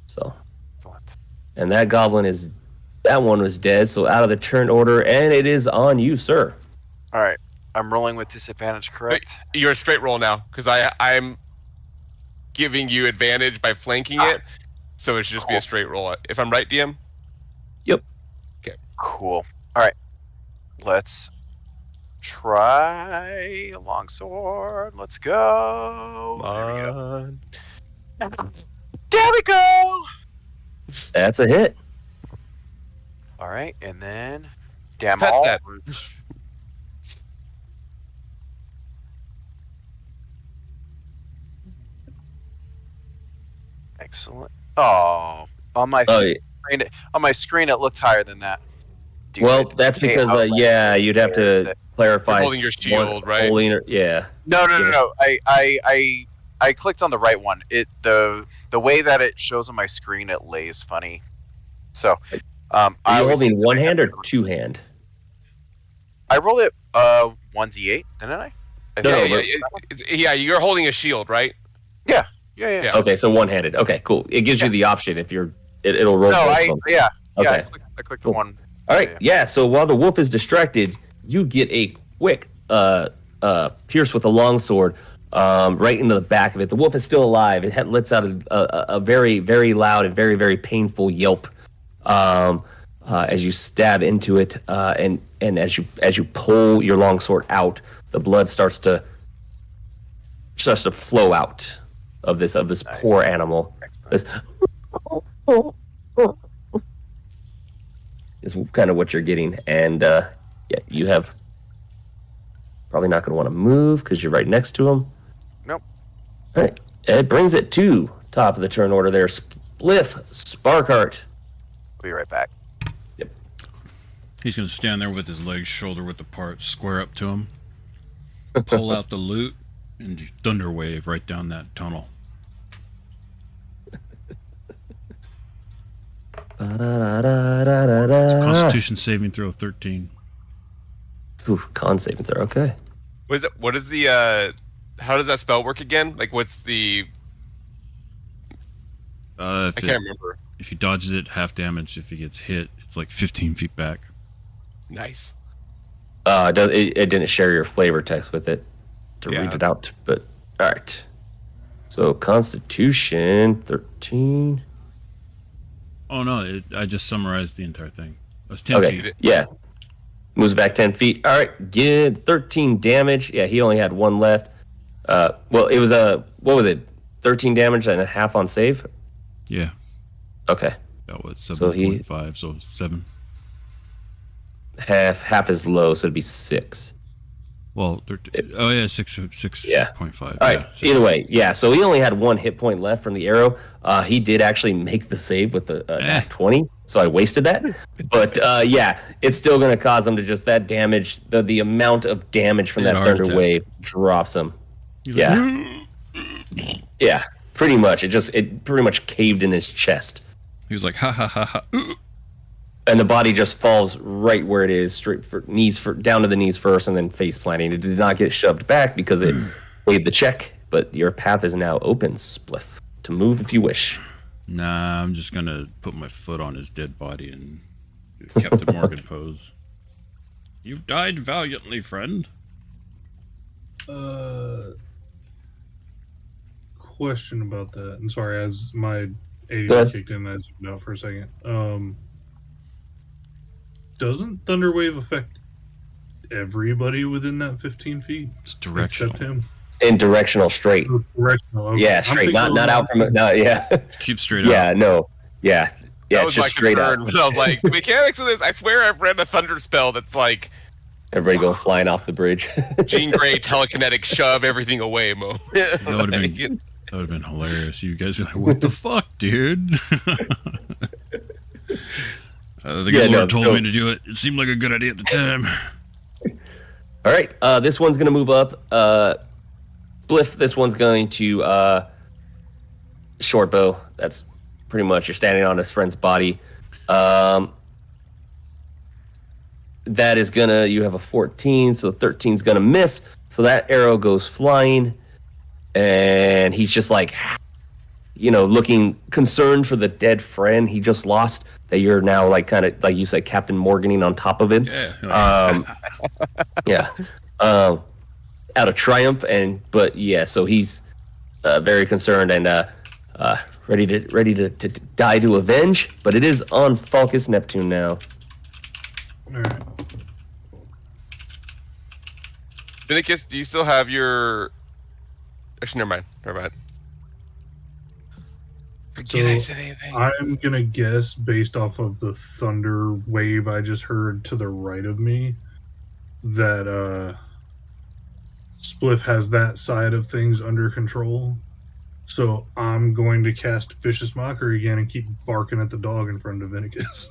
So, Excellent. and that one was dead. So out of the turn order, and it is on you, sir. All right. I'm rolling with disadvantage, correct? You're a straight roll now because I'm giving you advantage by flanking it, so it should just be a straight roll. If I'm right, DM. Yep. Cool. All right. Let's try longsword. Let's go. There we go. That's a hit. All right, and then damn Pet all. that. Excellent. Oh, on my screen it looked higher than that. Dude, Well, that's okay, because you'd have to clarify. You're holding your shield, right? Yeah. No. I clicked on the right one. The way that it shows on my screen, it lays funny. So, Are you holding one hand or two hand? I rolled it 1d8, didn't I? Yeah, you're holding a shield, right? Yeah. Okay, so one-handed. Okay, cool. It gives you the option if it'll roll. No, both of them. I Okay. clicked Cool. the one All right, yeah. So while the wolf is distracted, you get a quick pierce with a longsword right into the back of it. The wolf is still alive. It lets out a very, very loud and very, very painful yelp as you stab into it, and as you pull your longsword out, the blood starts to flow out of this poor animal. This is kind of what you're getting, and yeah, you have probably not going to want to move because you're right next to him. Nope. All right, it brings it to top of the turn order there. Spliff Sparkheart. I'll be right back. Yep. He's going to stand there with his legs shoulder width apart, square up to him, pull out the loot, and thunder wave right down that tunnel. Constitution saving throw 13. Ooh, con saving throw. Okay. What is the how does that spell work again? Like, what's the? I can't remember. If he dodges it, half damage. If he gets hit, it's like 15 feet back. Nice. It didn't share your flavor text with it to read it out, but all right. So Constitution 13. Oh no! I just summarized the entire thing. It was 10 feet. Yeah. Moves back 10 feet. All right, get 13 damage. Yeah, he only had one left. Well, it was what was it? 13 damage and a half on save. Yeah. Okay. That was 7.5, so 7. Half is low, so it'd be 6. Well, 13. Oh yeah, 6.5. Yeah. All right. Yeah, 6. Either way, yeah. So he only had one hit point left from the arrow. He did actually make the save with the nat 20, so I wasted that. But yeah, it's still going to cause him to just that damage. The amount of damage from that thunder wave drops him. He's yeah. Like, yeah. Pretty much. It pretty much caved in his chest. He was like, ha ha ha ha. And the body just falls right where it is, straight down to the knees first, and then face planting. It did not get shoved back because it made the check. But your path is now open, Spliff, to move if you wish. Nah, I'm just gonna put my foot on his dead body and Captain Morgan pose. You've died valiantly, friend. Question about that. I'm sorry, as my AD kicked in, I zoomed out for a second. Doesn't Thunderwave affect everybody within that 15 feet? It's directional. Except him? In directional straight. Oh, directional, okay. Yeah, straight. Not out from it. No, yeah. Keep straight up. Yeah, no. Yeah. Yeah, That it's was my just straight concern, up. but I was like, mechanics of this. I swear I've read a thunder spell that's like Everybody go flying off the bridge. Jean Grey telekinetic shove everything away, Mo. That would have been hilarious. You guys are like, what the fuck, dude? The good Lord told me to do it. It seemed like a good idea at the time. All right, this one's going to move up. Spliff, this one's going to short bow. That's pretty much, you're standing on his friend's body. That is going to, you have a 14, so 13's going to miss. So that arrow goes flying, and he's just like, looking concerned for the dead friend he just lost, that you're now like kind of like you said, Captain Morganing on top of him. Yeah. Out of triumph, but so he's very concerned and ready to die to avenge. But it is on Falcus Neptune now. All right. Vinicus, do you still have your? Actually, never mind. Forget I said anything. I'm gonna guess based off of the thunder wave I just heard to the right of me that Spliff has that side of things under control. So I'm going to cast Vicious Mockery again and keep barking at the dog in front of Vinicus.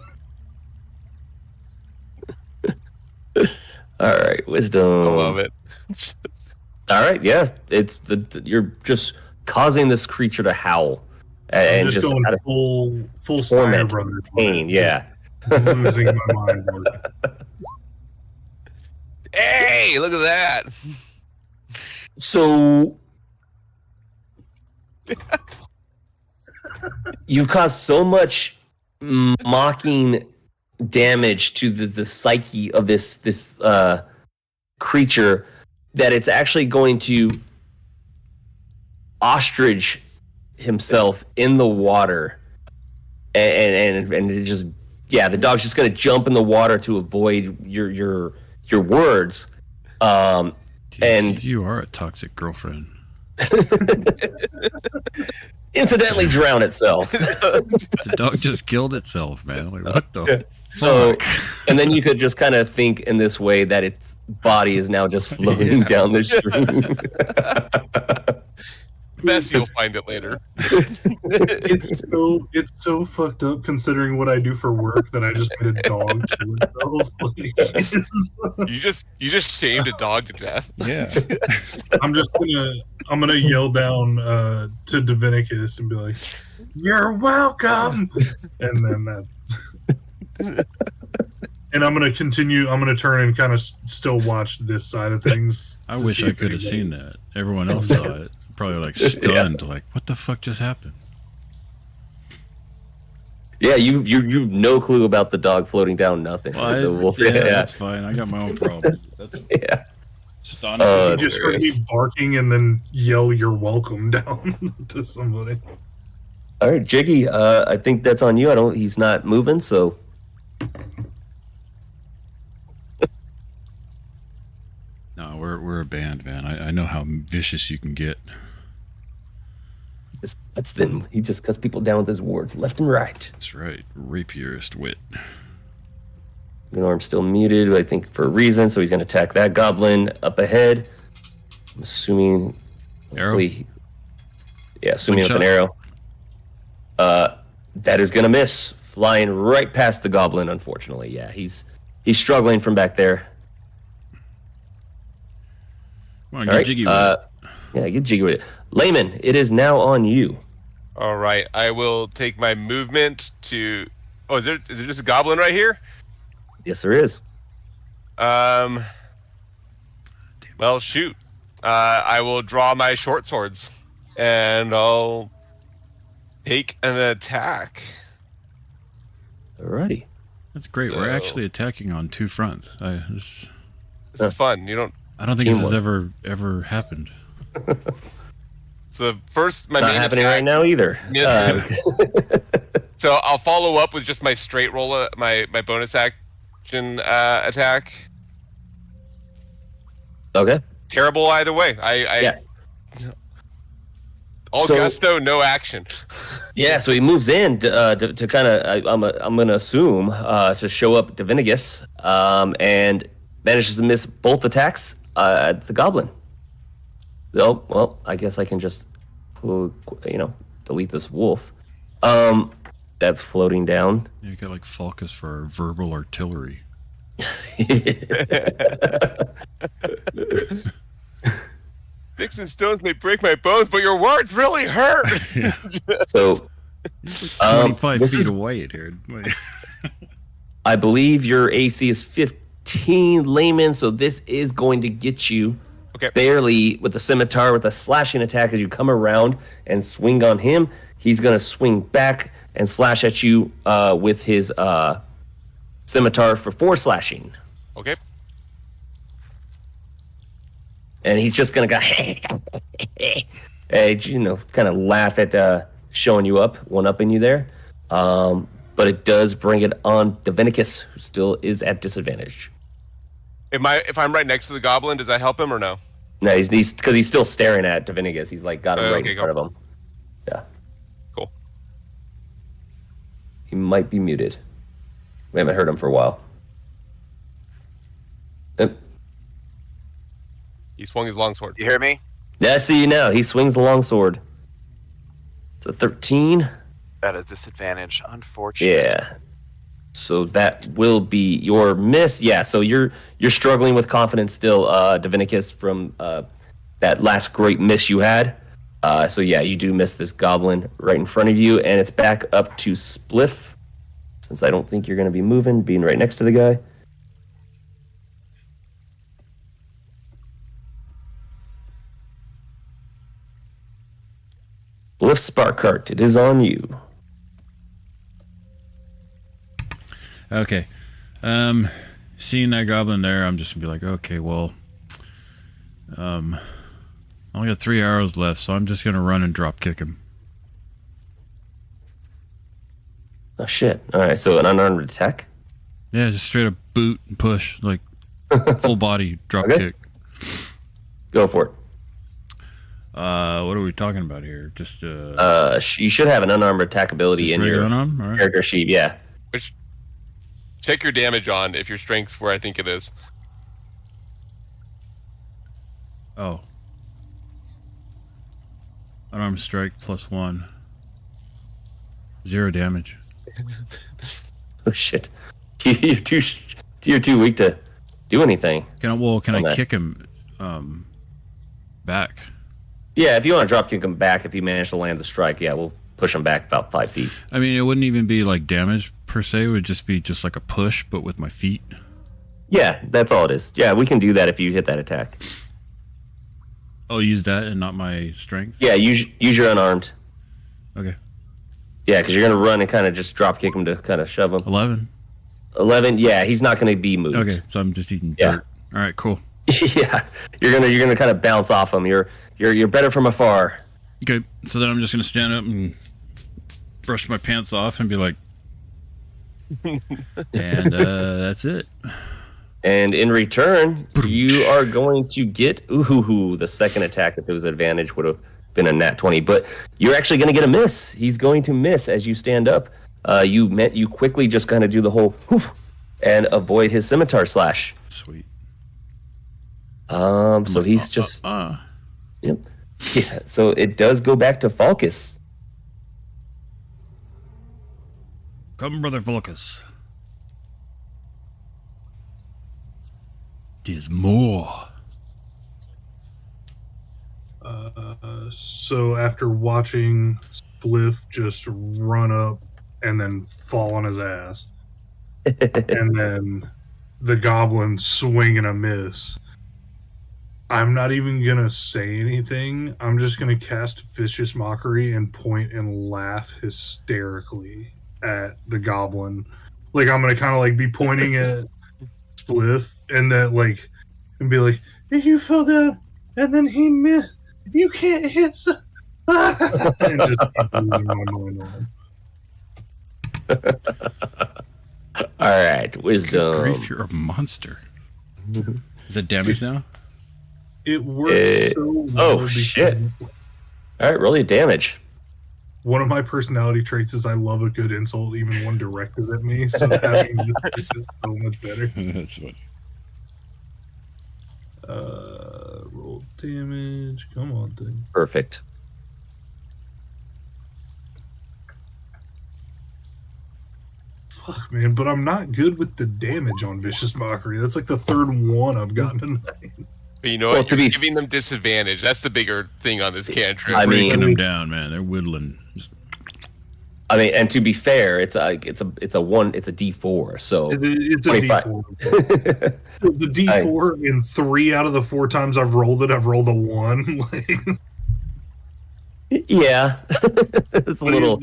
All right, wisdom. I love it. All right, yeah, it's you're just causing this creature to howl and I'm just going full Steiner Brothers pain. Yeah, I'm losing my mind. Hey, look at that! So you caused so much mocking damage to the psyche of this creature that it's actually going to ostrich himself in the water, and it just the dog's just going to jump in the water to avoid your words. Dude, And you are a toxic girlfriend. incidentally drown itself. The dog just killed itself, man. Like, what the So, fuck? and then you could just kind of think in this way that its body is now just floating down the stream. Best you'll find it later. It's so fucked up considering what I do for work that I just made a dog kill itself. Like, You just shamed a dog to death. Yeah. I'm gonna yell down to Divinicus and be like, "You're welcome," and then that. And I'm gonna continue. I'm gonna turn and kind of still watch this side of things. I to wish see I if could have anybody- seen that. Everyone else saw it. Probably like stunned, like, what the fuck just happened? Yeah, you no clue about the dog floating down. Nothing. Well, The wolf. yeah, that's fine. I got my own problems. That's Yeah. stunning. You just heard me barking and then yell "You're welcome" down to somebody. All right, Jiggy. I think that's on you. He's not moving, so. No, we're a band, man. I know how vicious you can get. That's them. He just cuts people down with his words, left and right. That's right. Rapierist wit. Gnorm's still muted, I think for a reason, so he's going to attack that goblin up ahead. I'm assuming. Arrow? Assuming with an Slingshot? arrow. That is going to miss, flying right past the goblin. Unfortunately, yeah, he's struggling from back there. Come on, All get right, jiggy with it. yeah, get jiggy with it. Layman, it is now on you. All right, I will take my movement to. Oh, is there just a goblin right here? Yes, there is. Well, shoot. I will draw my short swords, and I'll take an attack. Alrighty. That's great. We're so- actually attacking on two fronts. This is fun. You don't. I don't think this has Teamwork. ever happened. So first, my Not main happening attack. right now either. Yes. So I'll follow up with just my straight roll, my bonus action attack. Okay. Terrible either way. Yeah. All So- gusto, no action. Yeah, so he moves in to kind of, I'm going to assume, to show up Divinigus, and manages to miss both attacks at the goblin. Oh, well, I guess I can just, delete this wolf. That's floating down. You got like Falcus for verbal artillery. Sticks and stones may break my bones, but your words really hurt. So, 25 this feet is- away, dude. Wait. I believe your AC is 15 layman, so this is going to get you Okay. barely with the scimitar with a slashing attack as you come around and swing on him. He's going to swing back and slash at you with his scimitar for 4 slashing. Okay. And he's just going to go, kind of laugh at showing you up, one-upping you there. But it does bring it on Divinicus, who still is at disadvantage. If I'm right next to the goblin, does that help him or no? No, he's because he's still staring at Divinicus. He's like got him right Okay, in front of him. Yeah. Cool. He might be muted. We haven't heard him for a while. Yep. He swung his longsword. You hear me? Yeah, I see you now. He swings the longsword. It's a 13. At a disadvantage, unfortunate. Yeah. So that will be your miss. Yeah, so you're struggling with confidence still, Divinicus, from that last great miss you had. So yeah, you do miss this goblin right in front of you, and it's back up to Spliff, since I don't think you're going to be moving, being right next to the guy. Spliff Sparkheart, it is on you. Okay. Seeing that goblin there, I'm just gonna be like, okay, well, I only got 3 arrows left, so I'm just gonna run and drop kick him. Oh shit! All right, so an unarmed attack. Yeah, just straight up boot and push, like full body drop Okay. kick. Go for it. What are we talking about here? Just You should have an unarmed attack ability just in regular your unarmed? All right. character sheet. Yeah. Which, check your damage on if your strength's where I think it is. Oh. Unarmed strike +1. 0 damage. Oh shit! You're too weak to do anything. Can On I that. kick him back? Yeah, if you want to drop kick him back, if you manage to land the strike, yeah, we'll push him back about 5 feet. I mean, it wouldn't even be like damage per se. It would just be just like a push, but with my feet. Yeah, that's all it is. Yeah, we can do that if you hit that attack. Oh, use that and not my strength? Yeah, use your unarmed. Okay. Yeah, because you're gonna run and kind of just drop kick him to kind of shove him. 11. 11. Yeah, he's not gonna be moved. Okay, so I'm just eating Yeah. dirt. All right, cool. Yeah, you're gonna kind of bounce off him. You're better from afar. Okay, so then I'm just gonna stand up and brush my pants off and be like, and that's it. And in return, you are going to get the second attack. If it was advantage, would have been a nat 20. But you're actually going to get a miss. He's going to miss as you stand up. You quickly just kind of do the whole and avoid his scimitar slash. Sweet. So he's just yep. Yeah. So it does go back to Falcus. Come, brother Volcus. There's more. So after watching Spliff just run up and then fall on his ass, and then the goblin swing and a miss, I'm not even gonna say anything. I'm just gonna cast Vicious Mockery and point and laugh hysterically at the goblin. Like I'm gonna kind of like be pointing at Spliff and that like and be like, "Hey, you fell down and then he missed. You can't hit." And just keep losing my mind on him. All right, wisdom. Grief, you're a monster. Is that damage now? It works so well. Oh, because shit. All right, roll your damage. One of my personality traits is I love a good insult, even one directed at me. So having this is so much better. That's funny. Roll damage. Come on, thing. Perfect. Fuck, man, but I'm not good with the damage on Vicious Mockery. That's like the third one I've gotten tonight. But you know Well, what? to You're be- giving them disadvantage. That's the bigger thing on this cantrip. I mean- Breaking them down, man. They're whittling. Just, And to be fair, it's a D4. So It's a 25. D4. The D4 in 3 out of the 4 times I've rolled it, I've rolled a 1. Like, yeah, it's a little.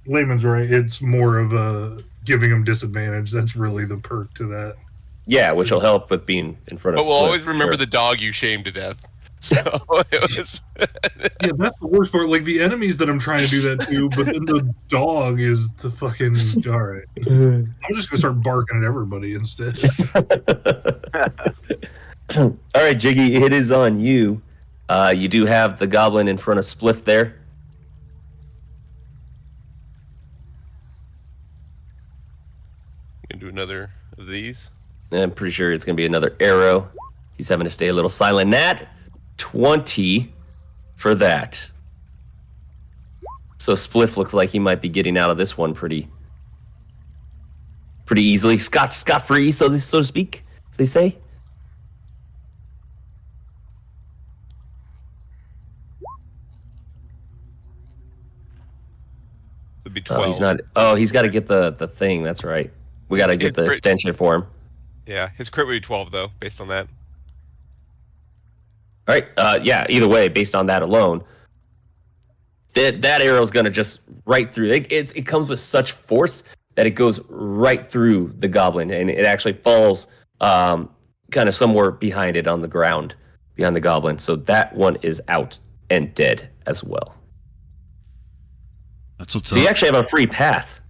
Layman's right. It's more of a giving them disadvantage. That's really the perk to that. Yeah, which will help with being in front of. But we'll Split, always remember sure. the dog you shamed to death. So it was. Yeah, that's the worst part. Like the enemies that I'm trying to do that to, but then the dog is the fucking. All right, I'm just gonna start barking at everybody instead. All right, Jiggy, it is on you. You do have the goblin in front of Spliff there. Gonna do another of these. I'm pretty sure it's going to be another arrow. He's having to stay a little silent. Nat 20 for that. So Spliff looks like he might be getting out of this one pretty easily. Scot-free, so to speak, as they say. It'd be 12. Oh, he's not. Oh, he's got to get the thing. That's right. We got to get It's the pretty- extension for him. Yeah, his crit would be 12 though, based on that. All right. Yeah. Either way, based on that alone, that arrow's gonna just right through. It comes with such force that it goes right through the goblin, and it actually falls kind of somewhere behind it on the ground, behind the goblin. So that one is out and dead as well. That's what's So you up. actually have a free path.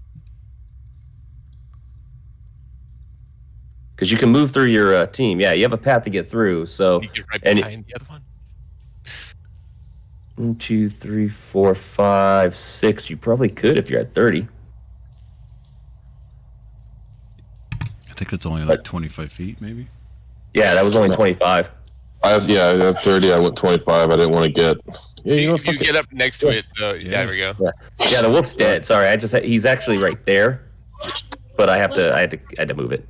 Because you can move through your team. Yeah, you have a path to get through. So You get right and behind the other one. 1, 2, 3, 4, 5, 6. You probably could if you're at 30. I think it's only like 25 feet, maybe. Yeah, that was only 25. I have 30. I went 25. I didn't want to get. Yeah, you know, If you get up next to it, Yeah. there we go. Yeah, the wolf's dead. Sorry, he's actually right there, but I had to move it.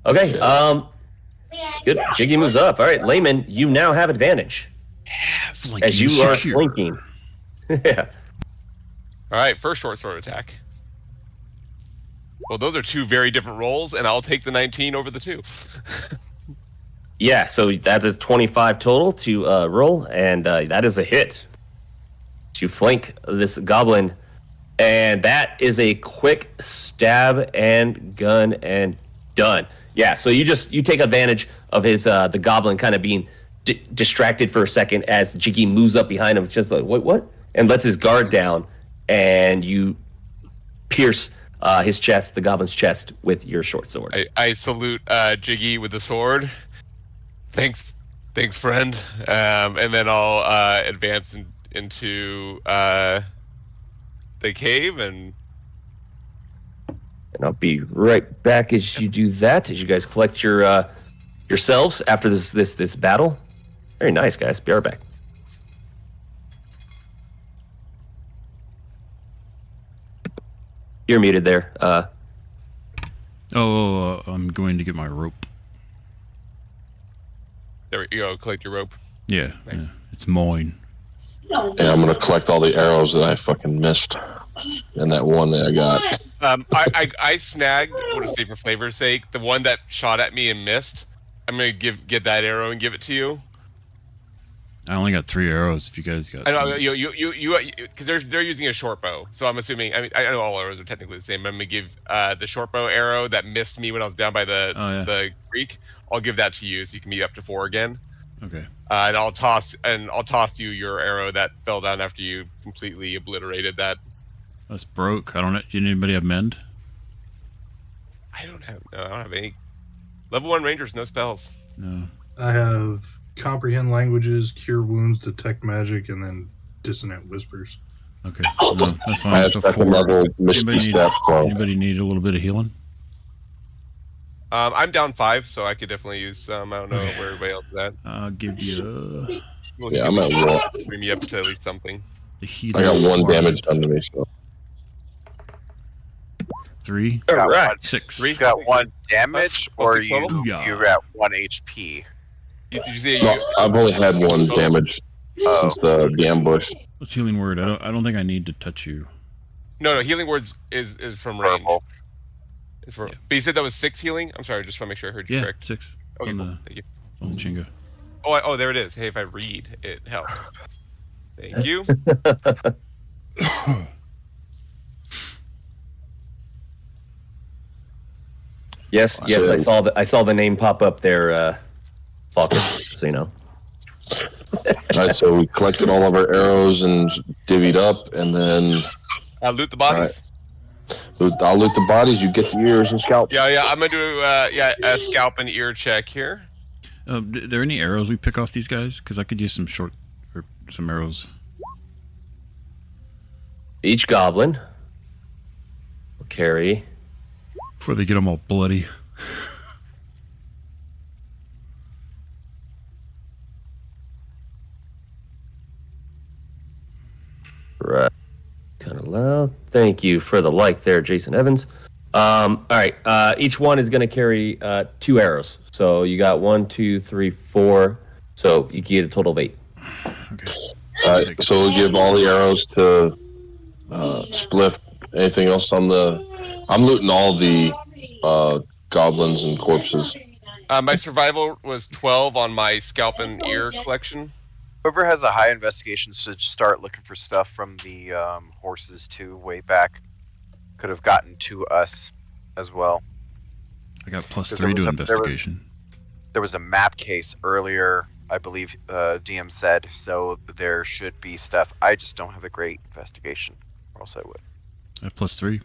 Okay, good. Jiggy moves up. All right, Layman, you now have advantage Flanking as you are secure. flanking. Yeah. All right, first short sword attack. Well, those are two very different rolls, and I'll take the 19 over the 2. Yeah, so that's a 25 total to roll, and that is a hit to flank this goblin. And that is a quick stab and gun and done. Yeah, so you take advantage of his the goblin kind of being distracted for a second as Jiggy moves up behind him, just like what, and lets his guard down, and you pierce his chest, the goblin's chest, with your short sword. I salute Jiggy with the sword. Thanks, friend. And then I'll advance into the cave and. And I'll be right back as you do that, as you guys collect your yourselves after this battle. Very nice, guys. Be right back. You're muted there. I'm going to get my rope. There you go. Collect your rope. Yeah, Nice. yeah, it's mine. And I'm gonna collect all the arrows that I fucking missed, and that one that I got. I snagged. We'll just say for flavor's sake, the one that shot at me and missed. I'm gonna get that arrow and give it to you. I only got 3 arrows. If you guys got, I know some. you because they're using a short bow, so I'm assuming. I mean, I know all arrows are technically the same. But I'm gonna give the short bow arrow that missed me when I was down by the creek. I'll give that to you, so you can meet up to 4 again. Okay. And I'll toss you your arrow that fell down after you completely obliterated that. That's broke. I don't. Did anybody have mend? I don't have any. Level 1 rangers, no spells. No. I have comprehend languages, cure wounds, detect magic, and then dissonant whispers. Okay. No, that's fine. I have So second 4. level Misty Step. So Anybody need a little bit of healing? I'm down 5, so I could definitely use some. I don't know where everybody else is at. I'll give you We'll yeah, I'm at 1. bring me up to at least something. the healing. I got 1 wand. damage done to me. So 3, All right. 6. You got 1 damage, Oh, or 6 total? Yeah. you're at 1 HP. Did you say no, I've only had 1 damage since the ambush. What's healing word? I don't think I need to touch you. No, healing words is from range. Purple. It's for, but you said that was 6 healing? I'm sorry, just want to make sure I heard you Yeah, correct. 6. Okay, on cool. the Thank you. on the chinga. Oh, there it is. Hey, if I read, it helps. Thank you. Yes, I saw the name pop up there, Focus, so you know. Alright, so we collected all of our arrows and divvied up, and then Loot the bodies. I'll loot the bodies. You get the ears and scalps. Yeah. I'm gonna do a scalp and ear check here. Are there any arrows we pick off these guys? Because I could use some arrows. Each goblin will carry Before they get them all bloody. right. Kind of loud. Thank you for the like there, Jason Evans. All right. Each one is going to carry 2 arrows. So you got 1, 2, 3, 4. So you get a total of 8. Okay. Alright, so we'll give all the arrows to Spliff. Anything else on the? I'm looting all the goblins and corpses. My survival was 12 on my scalp and ear collection. Whoever has a high investigation should start looking for stuff from the horses too, way back. could have gotten to us as well. I got plus 'Cause 3 there to was a- investigation. There was a map case earlier, I believe DM said, so there should be stuff. I just don't have a great investigation, or else I would. I have plus 3.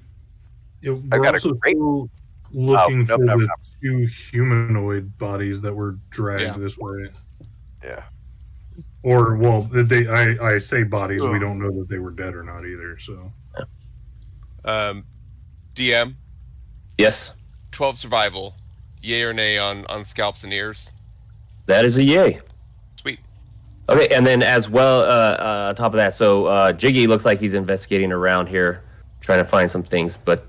Yeah, I've we're got a also great- still looking nope, for nope, the nope. 2 humanoid bodies that were dragged Yeah. this way. Yeah. Or, well, I say bodies, we don't know that they were dead or not either, so. DM, Yes, 12 survival. Yay or nay on scalps and ears? that is a yay. Sweet. Okay, and then as well, on top of that, so Jiggy looks like he's investigating around here, trying to find some things, but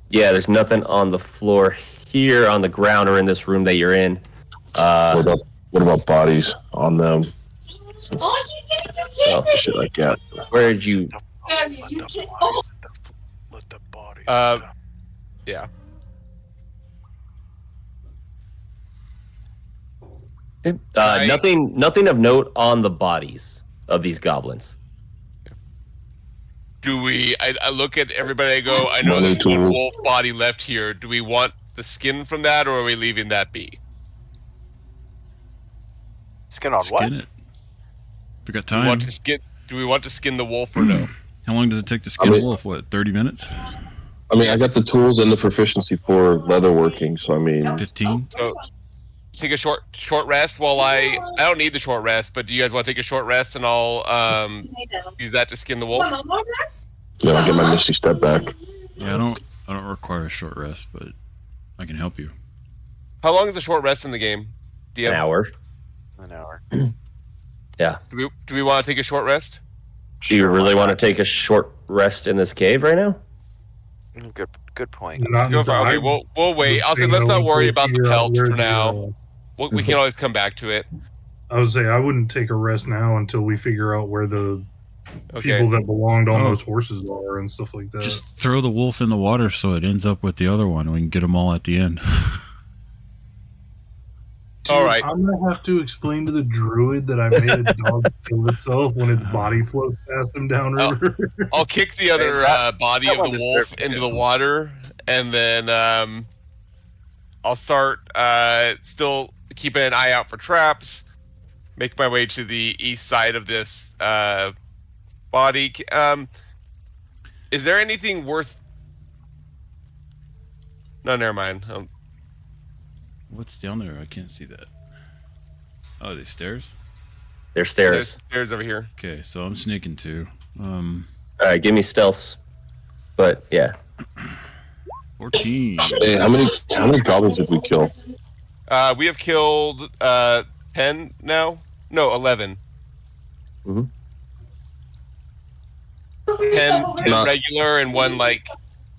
yeah, there's nothing on the floor here, on the ground, or in this room that you're in. What about bodies on them? So, Shit like that. where did you? Let the bodies. Yeah. Nothing of note on the bodies of these goblins. Do we? I look at everybody. I go. I know Money there's one tools. wolf body left here. Do we want the skin from that, or are we leaving that be? Skin on what? Skin it. We got Do we time. want to skin? Do we want to skin the wolf or no? How long does it take to skin mean- a wolf? What, 30 minutes? I mean, I got the tools and the proficiency for leatherworking, so I mean, 15? So take a short rest while I don't need the short rest, but do you guys want to take a short rest and I'll use that to skin the wolf? yeah, I'll get my Misty Step back. Yeah, I don't require a short rest, but I can help you. How long is a short rest in the game? DM? An hour. An hour. Yeah. Do we want to take a short rest? Do you really want to take a short rest in this cave right now? Good point. Not Go for it. Okay, until we'll wait. I'll say let's not worry about the pelts for now. We can always come back to it. I would say I wouldn't take a rest now until we figure out where the Okay. people that belonged on Oh. those horses are and stuff like that. Just throw the wolf in the water so it ends up with the other one. We can get them all at the end. All right. I'm gonna have to explain to the druid that I made a dog kill itself when its body floats past him downriver. I'll kick the other body that of one the deserves wolf it. into the water, and then I'll start still keeping an eye out for traps. Make my way to the east side of this body. Is there anything worth? No, never mind. What's down there? I can't see that. Oh, are they stairs? They're There's stairs. stairs over here. Okay, so I'm sneaking too. All right, give me stealths. But yeah, 14. Hey, how many goblins did we kill? We have killed 10 now. No, 11. Mhm. 10 Not- regular and one like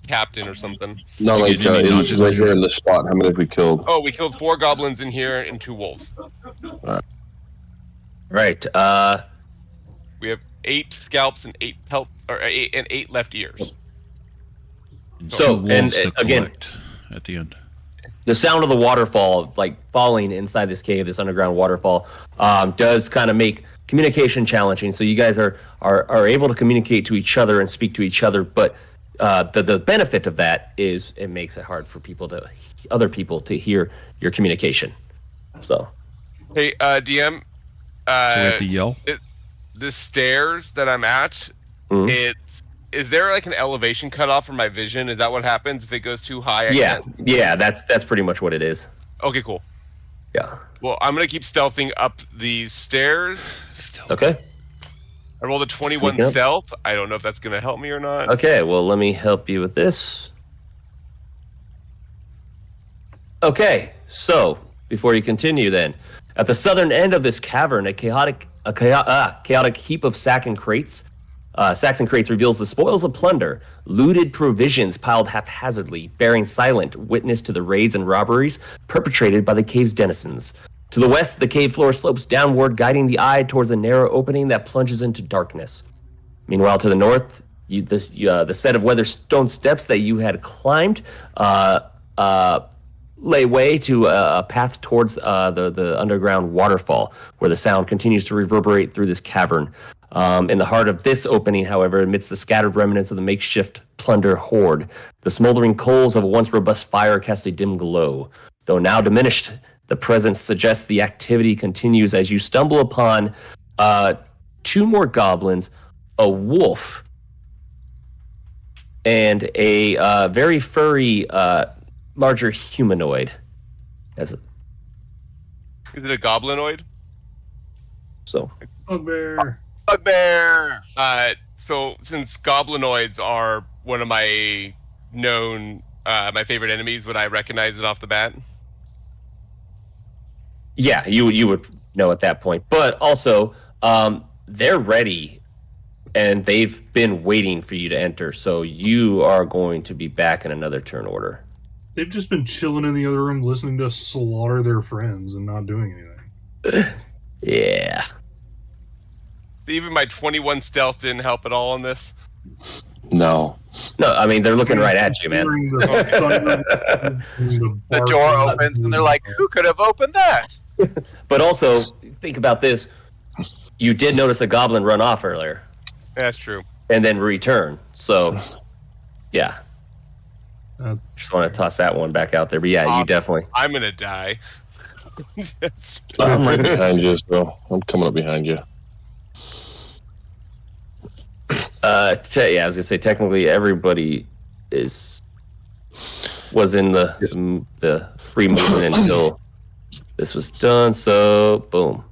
captain or something. Not You like get any notches right on here your- in this spot. How many have we killed? Oh, we killed 4 goblins in here and 2 wolves. right. We have 8 scalps and 8 pelt or 8 left ears. And So, 2 and, wolves to again- collect at the end. The sound of the waterfall, like falling inside this cave, this underground waterfall, does kind of make communication challenging. So you guys are able to communicate to each other and speak to each other, but the benefit of that is it makes it hard for other people to hear your communication. So Hey, DM. So we have to yell? The stairs that I'm at, Mhm. is there like an elevation cutoff for my vision? Is that what happens if it goes too high? I yeah, can't- yeah, that's pretty much what it is. Okay, cool. Yeah. Well, I'm gonna keep stealthing up these stairs. Okay. I rolled a 21 Sneak up. stealth. I don't know if that's gonna help me or not. Okay, well, let me help you with this. Okay, so before you continue, then, at the southern end of this cavern, a chaotic heap of sacks and crates reveals the spoils of plunder, looted provisions piled haphazardly, bearing silent witness to the raids and robberies perpetrated by the cave's denizens. To the west, the cave floor slopes downward, guiding the eye towards a narrow opening that plunges into darkness. Meanwhile, to the north, the set of weatherstone steps that you had climbed lay way to a path towards the underground waterfall, where the sound continues to reverberate through this cavern. In the heart of this opening, however, amidst the scattered remnants of the makeshift plunder horde, the smoldering coals of a once robust fire cast a dim glow. Though now diminished, the presence suggests the activity continues as you stumble upon 2 more goblins, a wolf, and a very furry, larger humanoid. Is it a goblinoid? So, Bugbear. Bugbear. So since goblinoids are one of my known, my favorite enemies, would I recognize it off the bat? yeah, you would know at that point. But also, they're ready, and they've been waiting for you to enter. So you are going to be back in another turn order. They've just been chilling in the other room listening to us slaughter their friends and not doing anything. Yeah. So even my 21 stealth didn't help at all on this. No. No, I mean, they're looking right at you, man. The door opens and they're like, "Who could have opened that?" But also, think about this. You did notice a goblin run off earlier That's true. and then return. So, yeah. That's Just want to toss that one back out there. But yeah, you Awesome. definitely. I'm gonna die. Yes. I'm right behind you, so I'm coming up behind you. Yeah, I was gonna say technically everybody was in the free movement until this was done. So boom.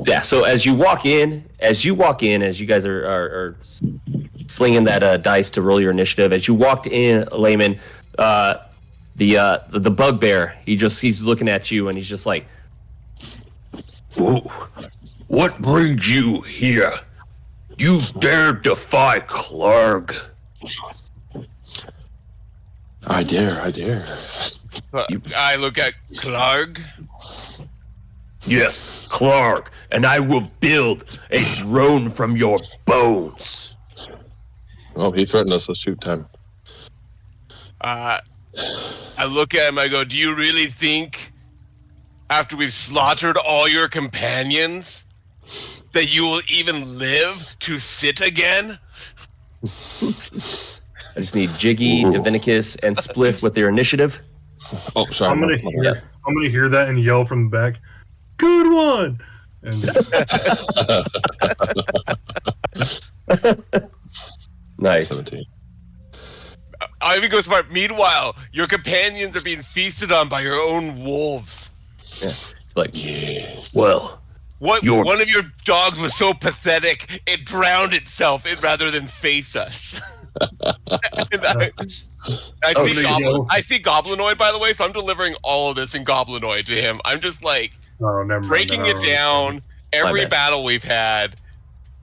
Yeah. So as you walk in, as you guys are slinging that dice to roll your initiative, as you walked in, Layman, the bugbear, he's looking at you and he's just like, "Ooh, what brings you here? You dare defy Clarg?" I dare. I look at Clark. "Yes, Clarg, and I will build a throne from your bones." Oh, he threatened us. Let's shoot time. I look at him. I go, "Do you really think, after we've slaughtered all your companions, that you will even live to sit again?" I just need Jiggy, Divinicus, and Spliff with their initiative. Oh, sorry. I'm gonna hear that and yell from the back, "Good one!" And Nice. 17. I even go smart. "Meanwhile, your companions are being feasted on by your own wolves. Like, Yes. well, One Your- of your dogs was so pathetic, it drowned itself rather than face us." And I speak Goblinoid, by the way, so I'm delivering all of this in Goblinoid to him. I'm just like oh, never mind. breaking it down, every bad. battle we've had,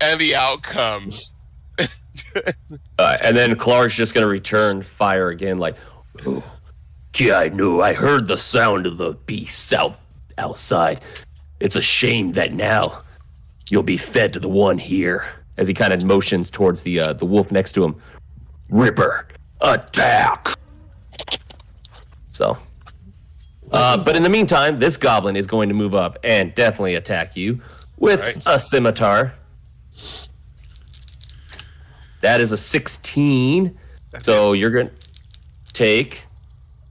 and the outcomes. and then Clark's just gonna return fire again, like, "Oh, yeah, I heard the sound of the beasts outside. It's a shame that now you'll be fed to the one here." As he kind of motions towards the wolf next to him. "Ripper, attack!" So, but in the meantime, this goblin is going to move up and definitely attack you with Right. a scimitar. That is a 16. So you're gonna take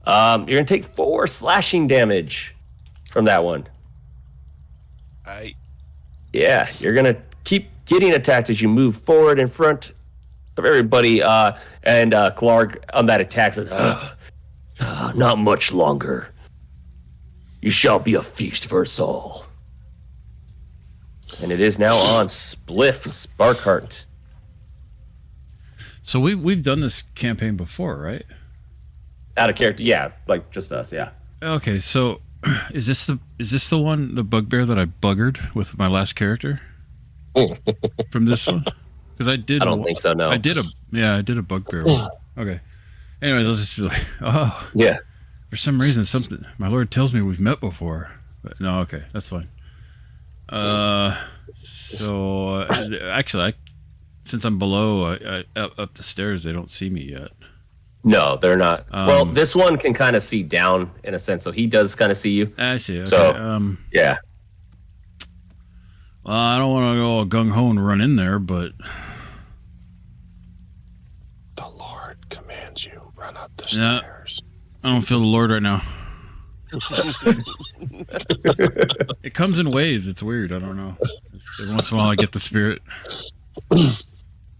4 slashing damage from that one. Yeah, you're gonna keep getting attacked as you move forward in front of everybody. And Clark on that attack says, "Not much longer. You shall be a feast for us all." And it is now on Spliff Sparkheart. So we've done this campaign before, right? Out of character, yeah, like just us, yeah. Okay, so is this the one, the bugbear that I buggered with my last character from this one? Because I don't think so. No, I did a bugbear one. Okay. Anyways, let's just be like, oh, yeah. for some reason, something my lord tells me we've met before. But no, okay, that's fine. Actually, since I'm below, up the stairs, they don't see me yet. No, they're not. Well, Um, this one can kind of see down in a sense, so he does kind of see you. I see. Okay. So- Yeah. Well, I don't want to go all gung ho and run in there, but The Lord commands you, run up the Yeah. stairs. I don't feel the Lord right now. It comes in waves. It's weird. I don't know. Every once in a while, I get the spirit. I'm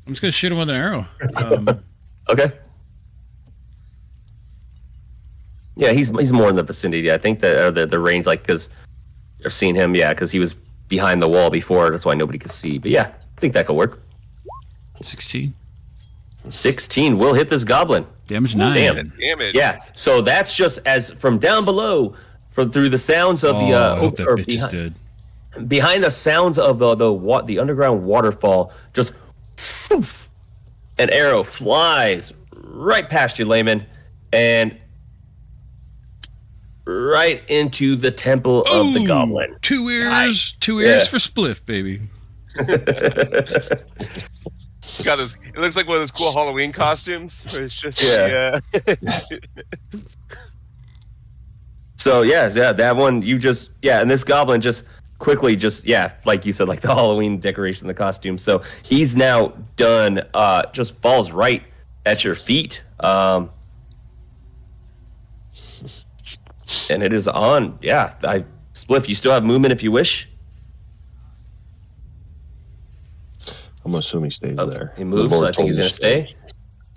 just gonna shoot him with an arrow. Okay. Yeah, he's more in the vicinity. I think that the range, like, because I've seen him. Yeah, because he was behind the wall before. That's why nobody could see. But yeah, I think that could work. 16 16 will hit this goblin. damage 9. Damn. Damage. Yeah. So that's just as from down below, from through the sounds of the I hope that or bitch is dead. behind the sounds of the underground waterfall, just poof, an arrow flies right past you, Layman, and right into the temple of the Ooh, goblin. Two ears, Nice. two ears Yeah. for spliff, baby. Got this. It looks like one of those cool Halloween costumes. Where it's just Yeah. So yeah, that one and this goblin just quickly like you said, like the Halloween decoration, the costume. So he's now done. Just falls right at your feet. And it is on. Yeah, Spliff. You still have movement if you wish. I'm assuming he stays there. He moves, The so Lord I think told he's him going to stay.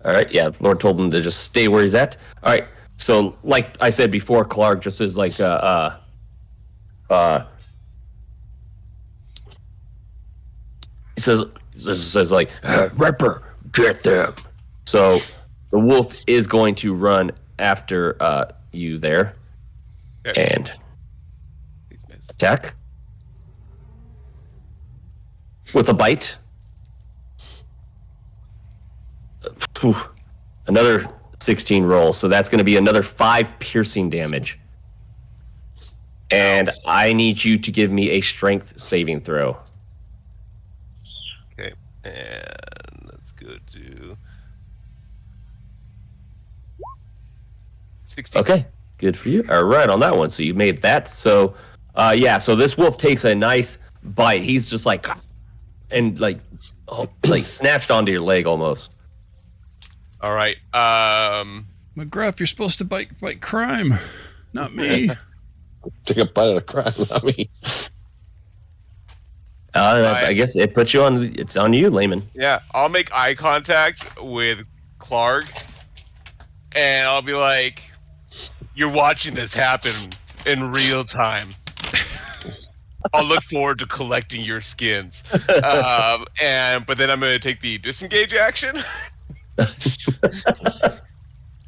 All right, yeah, the Lord told him to just stay where he's at. All right, so like I said before, Clark just is like, he says like, Ripper, get them. So the wolf is going to run after you there Okay. and Please miss. attack with a bite. Phew. Another 16 roll, so that's going to be another 5 piercing damage. And I need you to give me a strength saving throw. Okay. And let's go to 16. Okay, good for you. All right, on that one. So you made that. So, so this wolf takes a nice bite. He's just like, and like snatched onto your leg almost. All right. McGruff, you're supposed to fight crime, not me. Take a bite of the crime. I mean, I guess it puts you on. It's on you, Layman. Yeah, I'll make eye contact with Clark, and I'll be like, "You're watching this happen in real time. I'll look forward to collecting your skins." But then I'm going to take the disengage action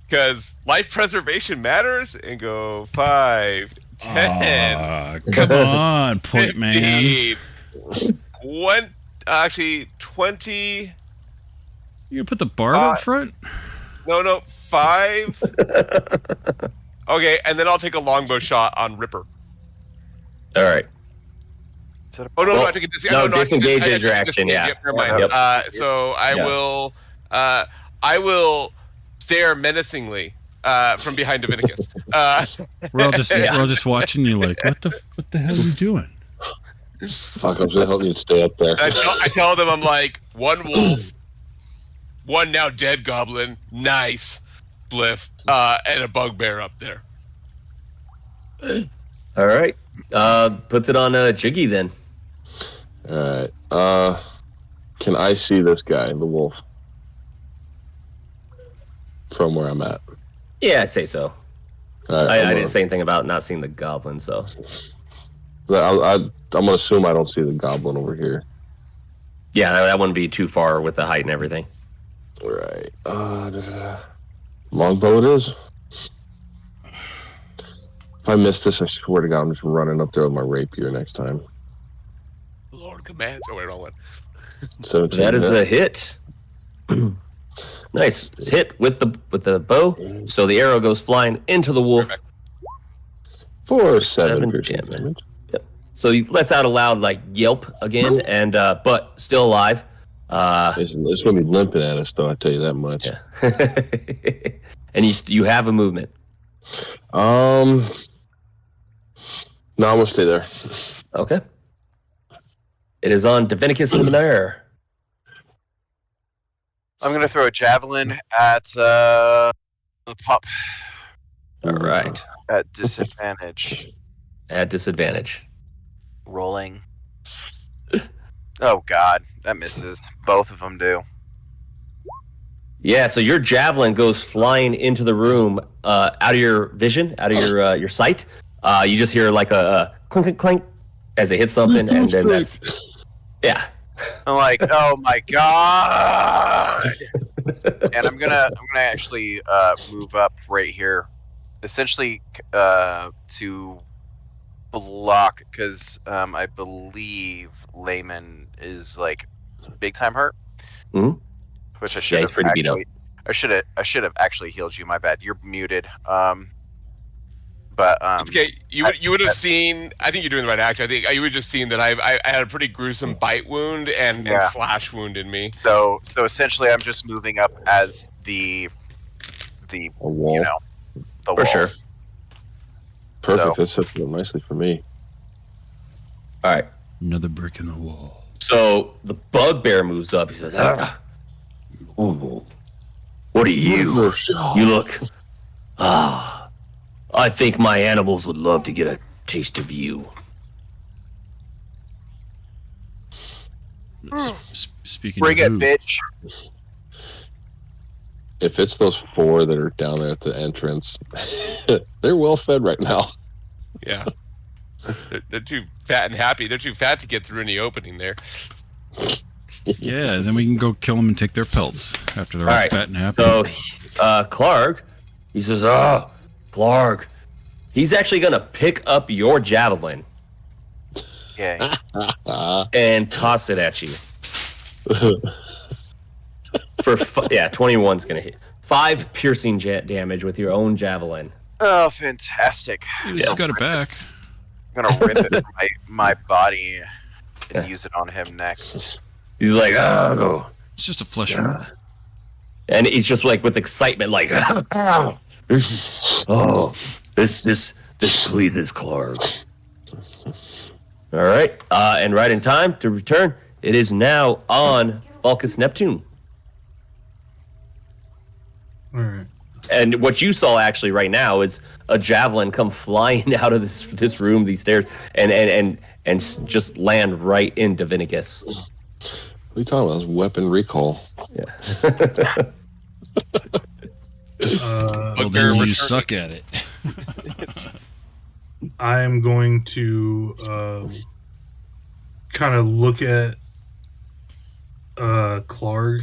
because life preservation matters, and go 5, 10, Aw, come on, point man. 15, 20. You gonna put the barb up front? No, 5. Okay, and then I'll take a longbow shot on Ripper. All right. Oh no, Well, I took a disengage is your action. Yeah. Yep, never mind. Yep. So I will stare menacingly from behind Divinicus. We're all just watching you like, what the hell are you doing? fuck, I'm just helping you stay up there. I tell them I'm like, one wolf, one now dead goblin, nice, Bliff, and a bugbear up there. All right. Puts it on Jiggy then. All right. Can I see this guy, the wolf, from where I'm at? Yeah, I say so. All right, I didn't say anything about not seeing the goblin, so. I'm gonna assume I don't see the goblin over here. Yeah, that wouldn't be too far with the height and everything. All right. Longbow it is. If I miss this, I swear to God, I'm just running up there with my rapier next time. The Lord commands. Oh wait, wrong one. 17. That is a hit. Nice. It's hit with the bow. So the arrow goes flying into the wolf. Perfect. For 7 7 piercing damage. damage. So he lets out a loud like yelp again, and but still alive. It's going to be limping at us, though. I tell you that much. Yeah. And you have a movement. No, I'm gonna stay there. Okay. It is on Divinicus Luminaire. I'm gonna throw a javelin at the pup All right. at disadvantage. At disadvantage. Rolling. Oh God, that misses. Both of them do. Yeah, so your javelin goes flying into the room, out of your vision, out of your sight. You just hear like a clink, clink, clink as it hits something, and then that's yeah. I'm like, oh my God! And I'm gonna actually move up right here, essentially to block, because I believe Layman is like big time hurt. Mhm. Which I should he's have pretty beat up. actually. I should have actually healed you. My bad. You're muted. It's okay. You would have seen. I think you're doing the right action. I think you would have just seen that I had a pretty gruesome bite wound and slash wound in me. So essentially, I'm just moving up as the wall. you know, the For wall. sure. Perfect. So- That's set up nicely for me. All right. Another brick in the wall. So the bugbear moves up. He says, "Ooh, what are you? You look. I think my animals would love to get a taste of you." Speaking Bring of it, who, bitch. If it's those 4 that are down there at the entrance, they're well fed right now. Yeah. They're too fat and happy. They're too fat to get through any opening there. yeah, then we can go kill them and take their pelts after they're all All right. fat and happy. So Clark, he says, Clark, he's actually gonna pick up your javelin Yeah. and toss it at you. For 21's gonna hit 5 piercing damage with your own javelin. Oh, fantastic. You just got it back. I'm gonna rip it from my body and use it on him next. He's like, oh, It's just a flesh wound. and he's just like with excitement, like, this pleases Clark. All right, and right in time to return. It is now on Vulcus Neptune. All right. And what you saw actually right now is a javelin come flying out of this room, these stairs, and just land right in Divinicus. What are you talking about? It's weapon recall. Yeah. Well, then you suck at it. I'm going to kind of look at Clark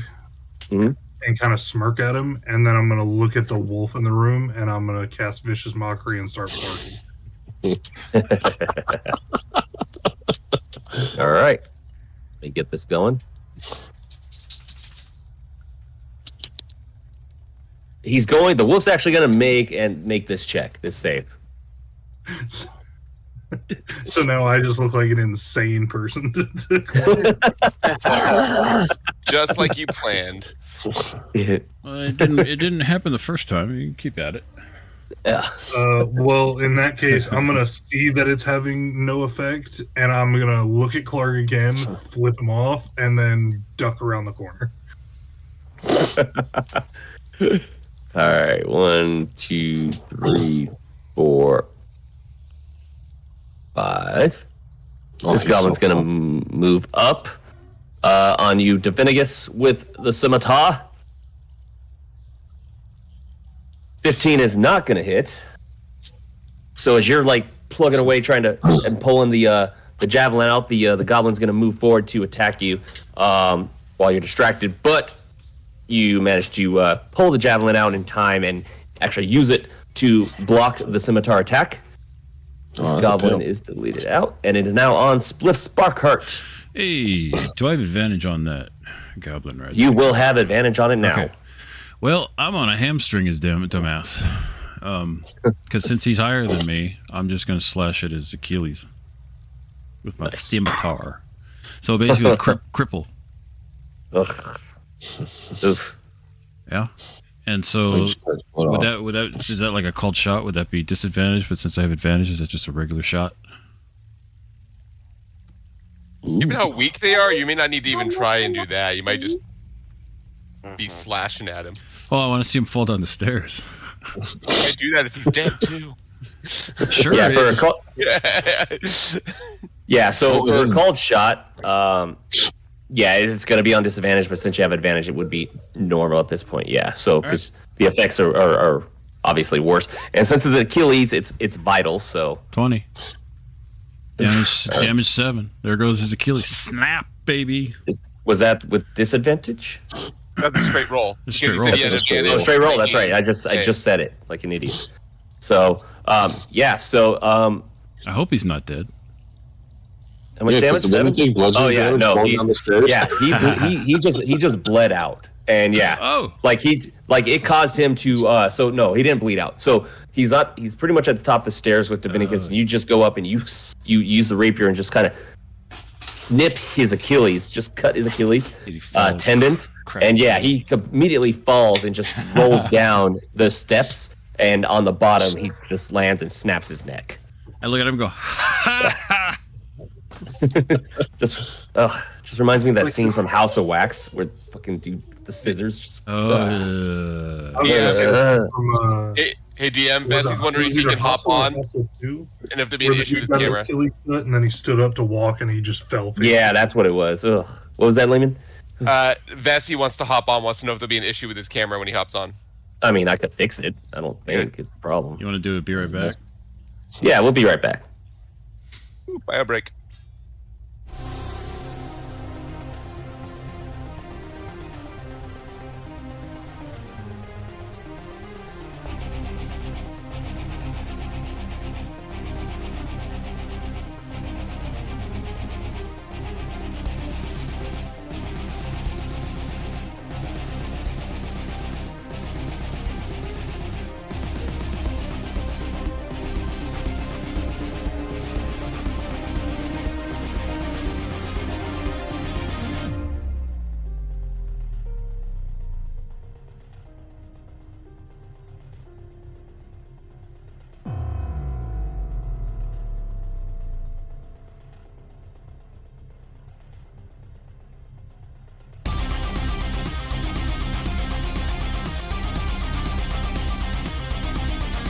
Mhm. and kind of smirk at him, and then I'm going to look at the wolf in the room, and I'm going to cast Vicious Mockery and start barking. All right. Let me get this going. The wolf's actually going to make this check, this save. So now I just look like an insane person to Clark. Just like you planned. Well, it didn't happen the first time. You can keep at it. Yeah. Well, in that case, I'm going to see that it's having no effect, and I'm going to look at Clark again, flip him off, and then duck around the corner. All right. 1, 2, 3, 4, 5. This goblin's going to move up on you, Divinicus, with the scimitar. 15 is not going to hit. So as you're like plugging away, trying to and pulling the javelin out, the goblin's going to move forward to attack you while you're distracted. But you manage to pull the javelin out in time and actually use it to block the scimitar attack. This goblin is deleted out, and it is now on Spliff Sparkheart. Hey, do I have advantage on that goblin right You will have advantage on it now. Okay. Well, I'm on a hamstring his dumbass. Because since he's higher than me, I'm just going to slash at his Achilles with my scimitar. So basically, cripple. Ugh. Oof. Yeah. And We so just cut his foot would off. that is that like a called shot? Would that be disadvantage? But since I have advantage, is that just a regular shot? Given how weak they are, you may not need to even try and do that. You might just be slashing at him. Oh, I want to see him fall down the stairs. You might do that if he's dead too. Sure. Yeah, for a call, yeah. So for a called shot, yeah, it's going to be on disadvantage. But since you have advantage, it would be normal at this point. Yeah. So because the effects are obviously worse, and since it's Achilles, it's vital. So 20. Damage 7. There goes his Achilles. Snap, baby. was that with disadvantage? That's a straight roll. A straight Because you roll. said That's you had Oh, advantage. straight roll. That's right. I just said it like an idiot. So yeah. So I hope he's not dead. how much damage? 'cause the woman 7? take bludgeoning Oh yeah, damage no, falling down the stairs. yeah, he just bled out, and yeah, Oh. like it caused him to. So no, he didn't bleed out. So he's pretty much at the top of the stairs with Dominicus, and you just go up and you use the rapier and just kind of snip his Achilles, just cut his Achilles Did he fall? tendons, Crap. and yeah, he immediately falls and just rolls down the steps, and on the bottom he just lands and snaps his neck. I look at him and go, ha ha. Just reminds me of that scene from House of Wax where fucking dude with the scissors just. Oh, Yeah. From, Hey DM, Bessie's wondering if he can hop on and if there'd be an issue with the camera. Achilles cut, and then he stood up to walk, and he just fell. face Yeah, that's what it was. Ugh. What was that, Lehman? Vessi wants to hop on, wants to know if there'll be an issue with his camera when he hops on. I mean, I could fix it. I don't think it's a problem. you want to do it? Be right back. Yeah, we'll be right back. Bio break.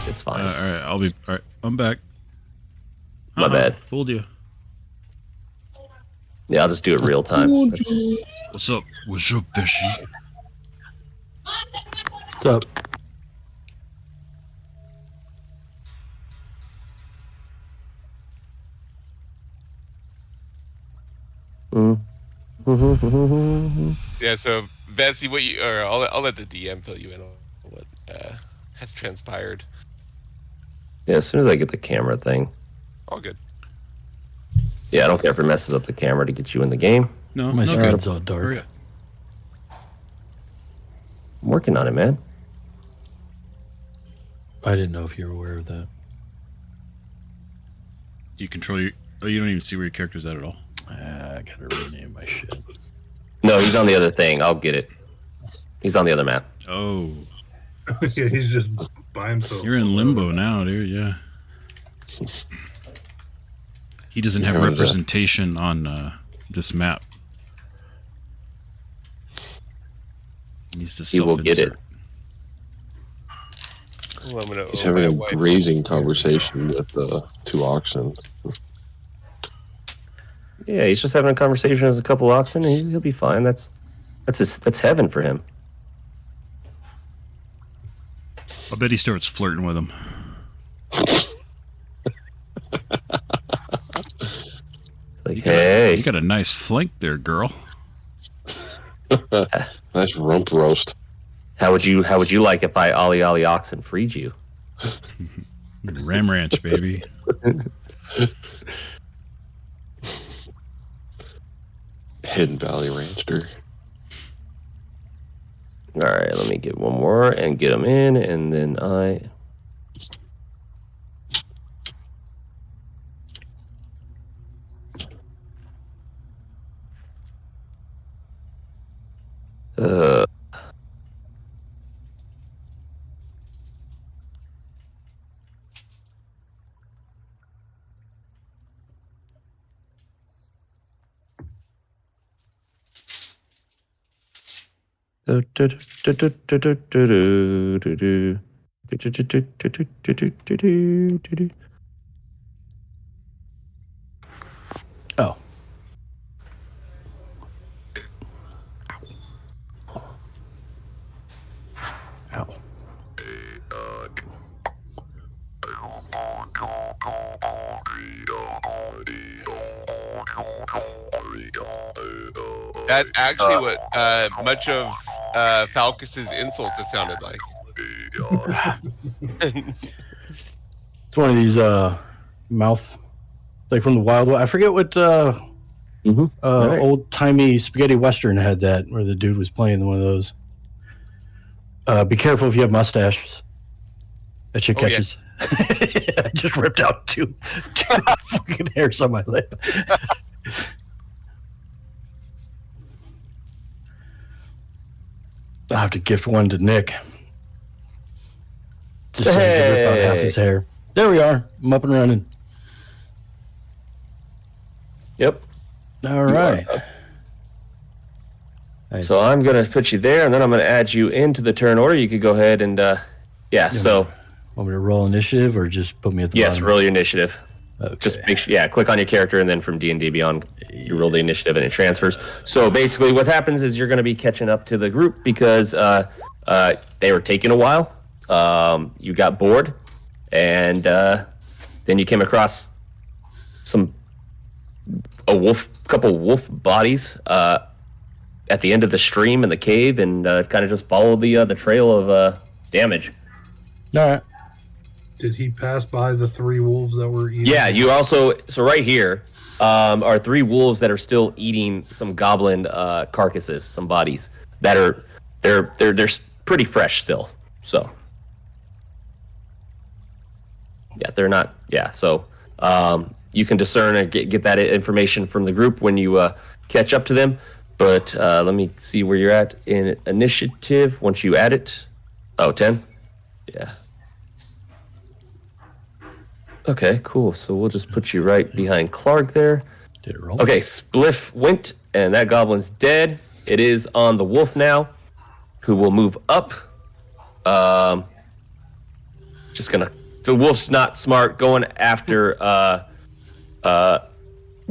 It's fine. All right, All right, I'm back. My bad. Fooled you. Yeah, I'll just do it real time. What's up? What's up, fishy? What's up? Yeah, so Vessi, what you or I'll let the DM fill you in on what has transpired. Yeah, as soon as I get the camera thing. All good. Yeah, I don't care if it messes up the camera to get you in the game. No, My no screen's good. all dark. Hurry up. I'm working on it, man. I didn't know if you were aware of that. Do you control your? Oh, you don't even see where your character's at all. I gotta rename my shit. No, he's on the other thing. I'll get it. He's on the other map. Oh, yeah, he's just by himself. you're in limbo now, dude. Yeah. He doesn't have Yeah, representation on this map. He needs to He will get it. Ooh, I'm gonna He's open having a my white- grazing conversation with two oxen. Yeah, he's just having a conversation as a couple oxen, and he'll be fine. That's heaven for him. I bet he starts flirting with him. It's like, hey, You got a nice flank there, girl. Nice rump roast. how would you like if I ollie oxen freed you? Ram Ranch, baby. Hidden Valley Rancher. All right, let me get one more and get him in, and then I. Oh. Ow. That's actually what much of Falcus's insults have sounded like. It's one of these mouth, like from the Wild West. I forget what Right. old timey spaghetti western had that, where the dude was playing one of those. Be careful if you have mustaches. That shit Oh, yeah. catches. I just ripped out two fucking hairs on my lip. I'll have to gift one to Nick. Just so he can rip out half his hair. There we are. I'm up and running. Yep. All right. So I'm going to put you there, and then I'm going to add you into the turn order. You could go ahead and, so... Want me to roll initiative or just put me at the Yes, bottom? roll your initiative. Okay. Just make sure, click on your character, and then from D&D Beyond, you roll the initiative, and it transfers. So basically what happens is you're going to be catching up to the group because they were taking a while. You got bored, and then you came across couple wolf bodies at the end of the stream in the cave, and kind of just followed the trail of damage. All right. Did he pass by the 3 wolves that were eating? Yeah, you also, so right here are 3 wolves that are still eating some goblin carcasses, some bodies that are they're pretty fresh still. So yeah, they're not. Yeah, so you can discern and get that information from the group when you catch up to them. But let me see where you're at in initiative once you add it. Oh, 10? Yeah. Okay, cool. So we'll just put you right behind Clark there. Did it roll? Okay, Spliff went, and that goblin's dead. It is on the wolf now, who will move up. The wolf's not smart, going after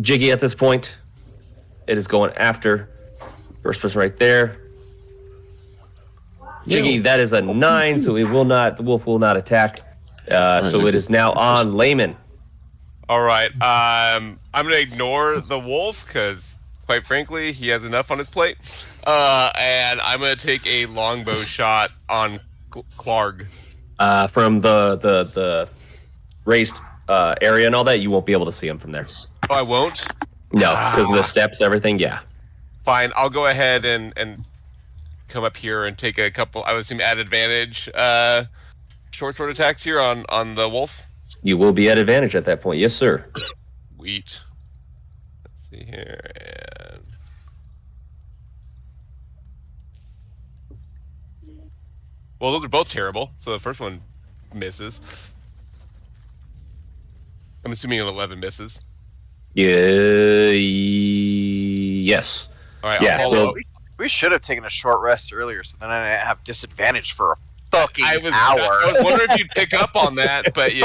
Jiggy at this point. It is going after first person right there. Jiggy, that is a 9, so the wolf will not attack. So it is now on Layman. All right. I'm gonna ignore the wolf because, quite frankly, he has enough on his plate. And I'm gonna take a longbow shot on Clark. From the raised area and all that, you won't be able to see him from there. Oh, I won't. No, because of the steps, everything. Yeah. Fine. I'll go ahead and come up here and take a couple. I would assume at advantage. Short sword attacks here on the wolf. You will be at advantage at that point. Yes, sir. Sweet. Let's see here. And well, those are both terrible. So the first one misses. I'm assuming an 11 misses. Yeah. Yes. All right. Yeah. I'll So follow. We should have taken a short rest earlier, so then I didn't have disadvantage for a fucking I hour. was wondering if you'd pick up on that, but you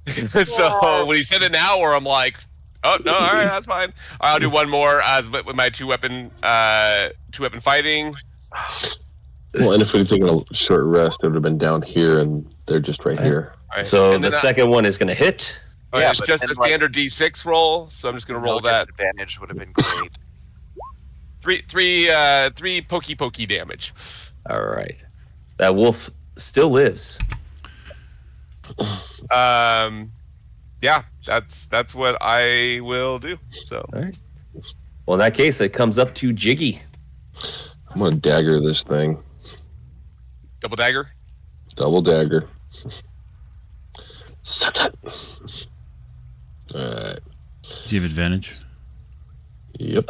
didn't. So when he said an hour, I'm like, oh no, all right, that's fine. I'll do one more with my two weapon fighting. Well, and if we'd taken a short rest, it would have been down here, and they're just right here. All right. So And the then second one is going to hit. Yeah, it's but just then, a standard D6 roll, so I'm just gonna roll that. Advantage would have been great. Three pokey damage. All right. That wolf still lives. Yeah, that's what I will do. So All right. Well, in that case, it comes up to Jiggy. I'm gonna dagger this thing. double dagger. Double dagger. Alright. Do you have advantage? Yep.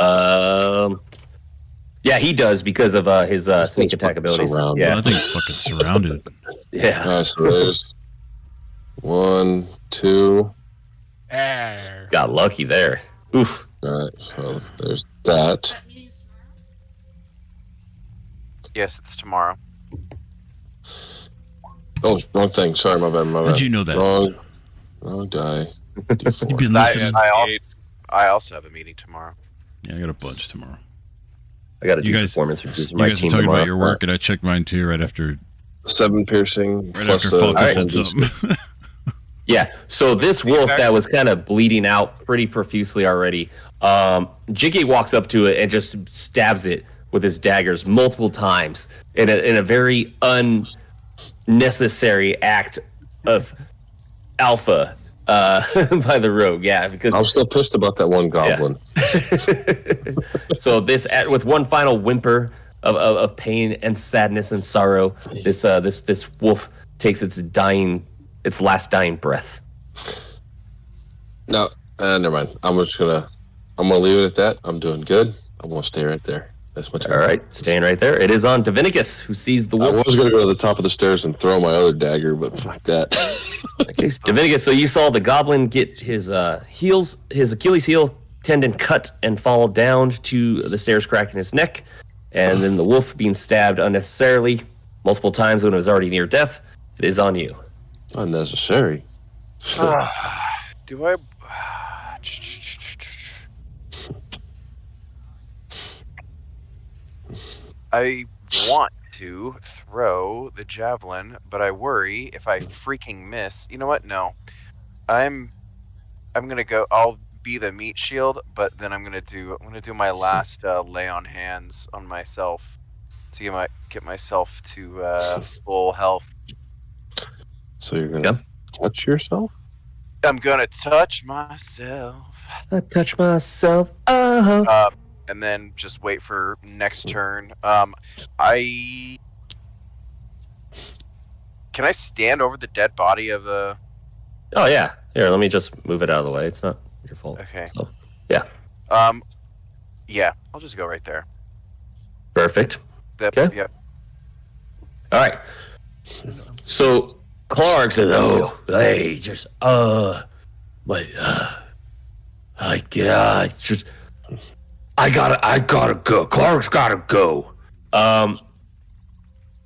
Yeah, he does because of his sneak attack fucking abilities. surrounded. Yeah, Well, that thing's fucking surrounded. yeah. Alright, so there's 1, 2. Got lucky there. Oof. Alright, so there's that. Yes, it's tomorrow. Oh, wrong thing. Sorry, my bad. How'd you know that? Wrong die. You've been I, listening. I also have a meeting tomorrow. Yeah, I got a bunch tomorrow. I got to do You guys- performance reviews for You my guys are team talking tomorrow. about your work, and I checked mine too right after 7 piercing. right plus, after Falcon one said D6. something. Yeah. So this wolf that was kind of bleeding out pretty profusely already, Jiggy walks up to it and just stabs it with his daggers multiple times in a very unnecessary act of alpha by the rogue. Yeah, because I'm still pissed about that one goblin. so with one final whimper of pain and sadness and sorrow, this wolf takes its last dying breath. No, never mind. I'm gonna leave it at that. I'm doing good. I'm gonna stay right there. That's much. All right, staying right there. It is on Divinicus, who sees the I wolf. was gonna go to the top of the stairs and throw my other dagger, but fuck that. Okay, Divinicus, so you saw the goblin get his Achilles heel tendon cut and fall down to the stairs, cracking his neck, and then the wolf being stabbed unnecessarily multiple times when it was already near death. It is on you. Unnecessary. Do I? I want to throw the javelin, but I worry if I freaking miss. You know what? No, I'm gonna go. I'll be the meat shield, but then I'm gonna do my last lay on hands on myself to get myself to full health. So you're gonna touch yourself? I'm gonna touch myself. I touch myself. And then just wait for next turn. Can I stand over the dead body of the? Oh yeah. Here, let me just move it out of the way. It's not your fault. Okay. So, yeah. Yeah. I'll just go right there. Perfect. Okay. Okay. Yep. All right. So Clark says, "Oh, hey, just but I gotta go. Clark's gotta go.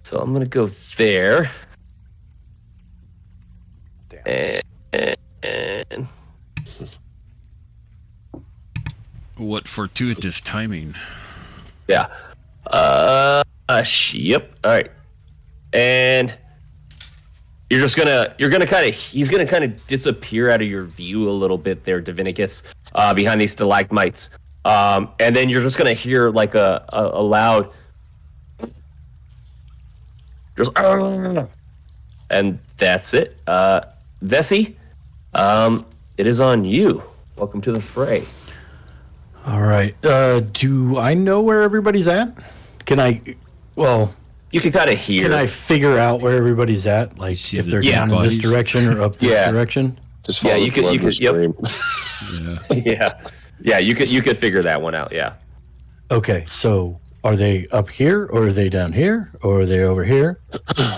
So I'm gonna go there, Damn. and What fortuitous timing. yeah. Yep. All right. And he's gonna kind of disappear out of your view a little bit there, Divinicus, behind these stalagmites. And then you're just gonna hear like a loud, just, and that's it. Vessi, it is on you. Welcome to the fray. All right. Do I know where everybody's at? You can kind of hear. Can I figure out where everybody's at? Like See if the they're dead down in bodies? this direction or up this direction? Just Yeah, follow you the could- blood yep. stream. Yeah. yeah. You could figure that one out. Yeah. Okay, so are they up here or are they down here or are they over here?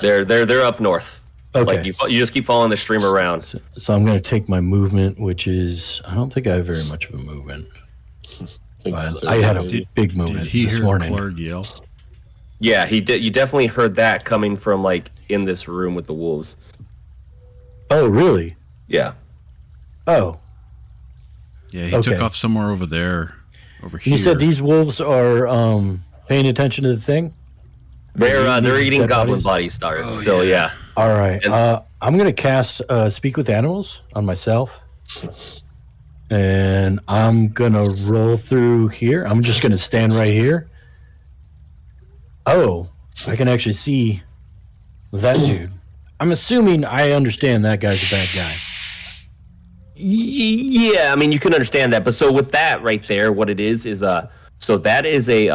They're up north. Okay. Like you just keep following the stream around. So I'm going to take my movement, which is, I don't think I have very much of a movement. I had a big movement Did he this hear morning. Clark yell? Yeah, he did. You definitely heard that coming from like in this room with the wolves. Oh, really? Yeah. Oh, Yeah, he Okay. took off somewhere over there. Over here. you said these wolves are paying attention to the thing? They're eating Dead goblin bodies? bodies still, yeah. All right. And- I'm going to cast Speak with Animals on myself. And I'm going to roll through here. I'm just going to stand right here. Oh, I can actually see that dude. I'm assuming I understand that guy's a bad guy. Yeah, I mean you can understand that, but so with that right there, what it is so that is a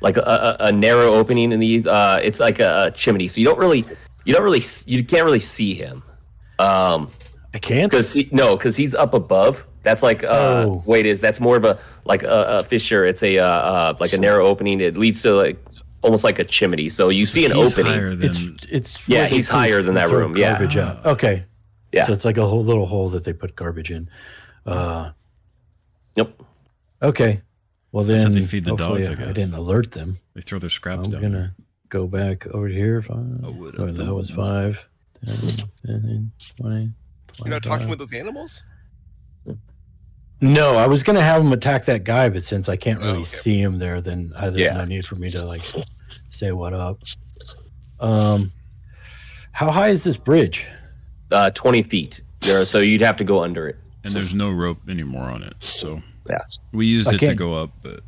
like a narrow opening in these. It's like a chimney, so you can't really see him. I can't. Because he's up above. That's like that's more of a fissure. It's a like a narrow opening. It leads to like almost like a chimney. So you see an He's opening. higher than It's Yeah, where they he's higher than that throw room, yeah. Garbage out. Okay. Yeah. So it's like a whole little hole that they put garbage in. Yep. Okay. Well, That's then how they feed the hopefully dogs, I guess. didn't alert them. They throw their scraps I'm down. gonna go back over here. would have That was 5, 10, 15, 20. You're not talking 25. with those animals? No, I was gonna have him attack that guy, but since I can't really okay. see him there, then there's Yeah. no need for me to like say what up. How high is this bridge? 20 feet. So you'd have to go under it. And there's no rope anymore on it. So Yeah. we used I it to can't- go up, but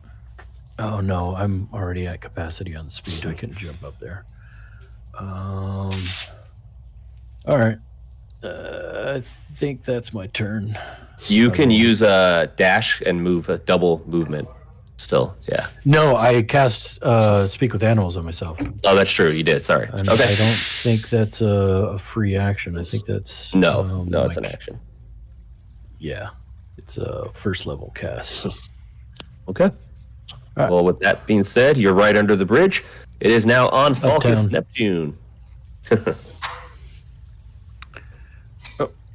Oh no, I'm already at capacity on the speed. I can jump up there. All right. I think that's my turn. You can use a dash and move a double movement. Still, yeah. No, I cast Speak with Animals on myself. Oh, that's true. You did. Sorry. And Okay. I don't think that's a free action. I think that's No, it's an action. Yeah, it's a first level cast. Okay. right. Well, with that being said, you're right under the bridge. It is now on Falcus Uptown. Neptune.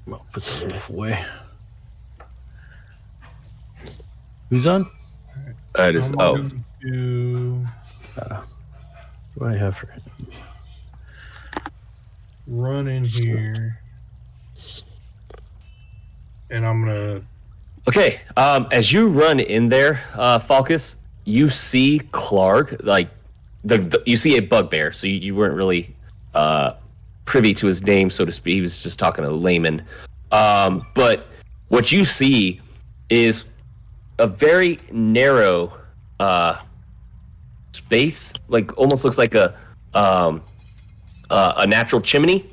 Well, put the wolf away. Who's on? It is. I'm Oh, going to What do I have for him? run in here, and I'm gonna. okay. As you run in there, Falcus, you see Clark. Like you see a bugbear. So you weren't really privy to his name, so to speak. He was just talking to layman. But what you see is a very narrow space, like almost looks like a natural chimney,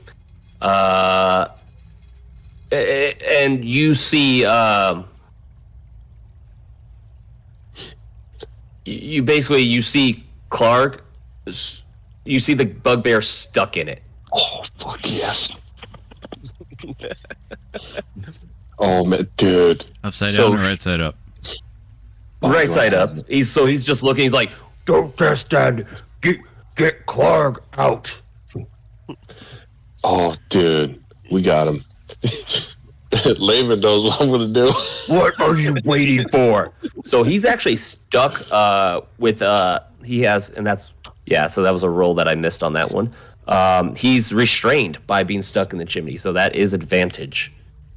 and you see you see Clark. You see the bugbear stuck in it. Oh, fuck yes. Oh, man, dude. upside So- down or right side up? Right side up. He's just looking. He's like, "Don't just stand. Get Clark out." Oh, dude. We got him. Layman knows what I'm going to do. What are you waiting for? So he's actually stuck with he has, and that's so that was a roll that I missed on that one. He's restrained by being stuck in the chimney, so that is advantage.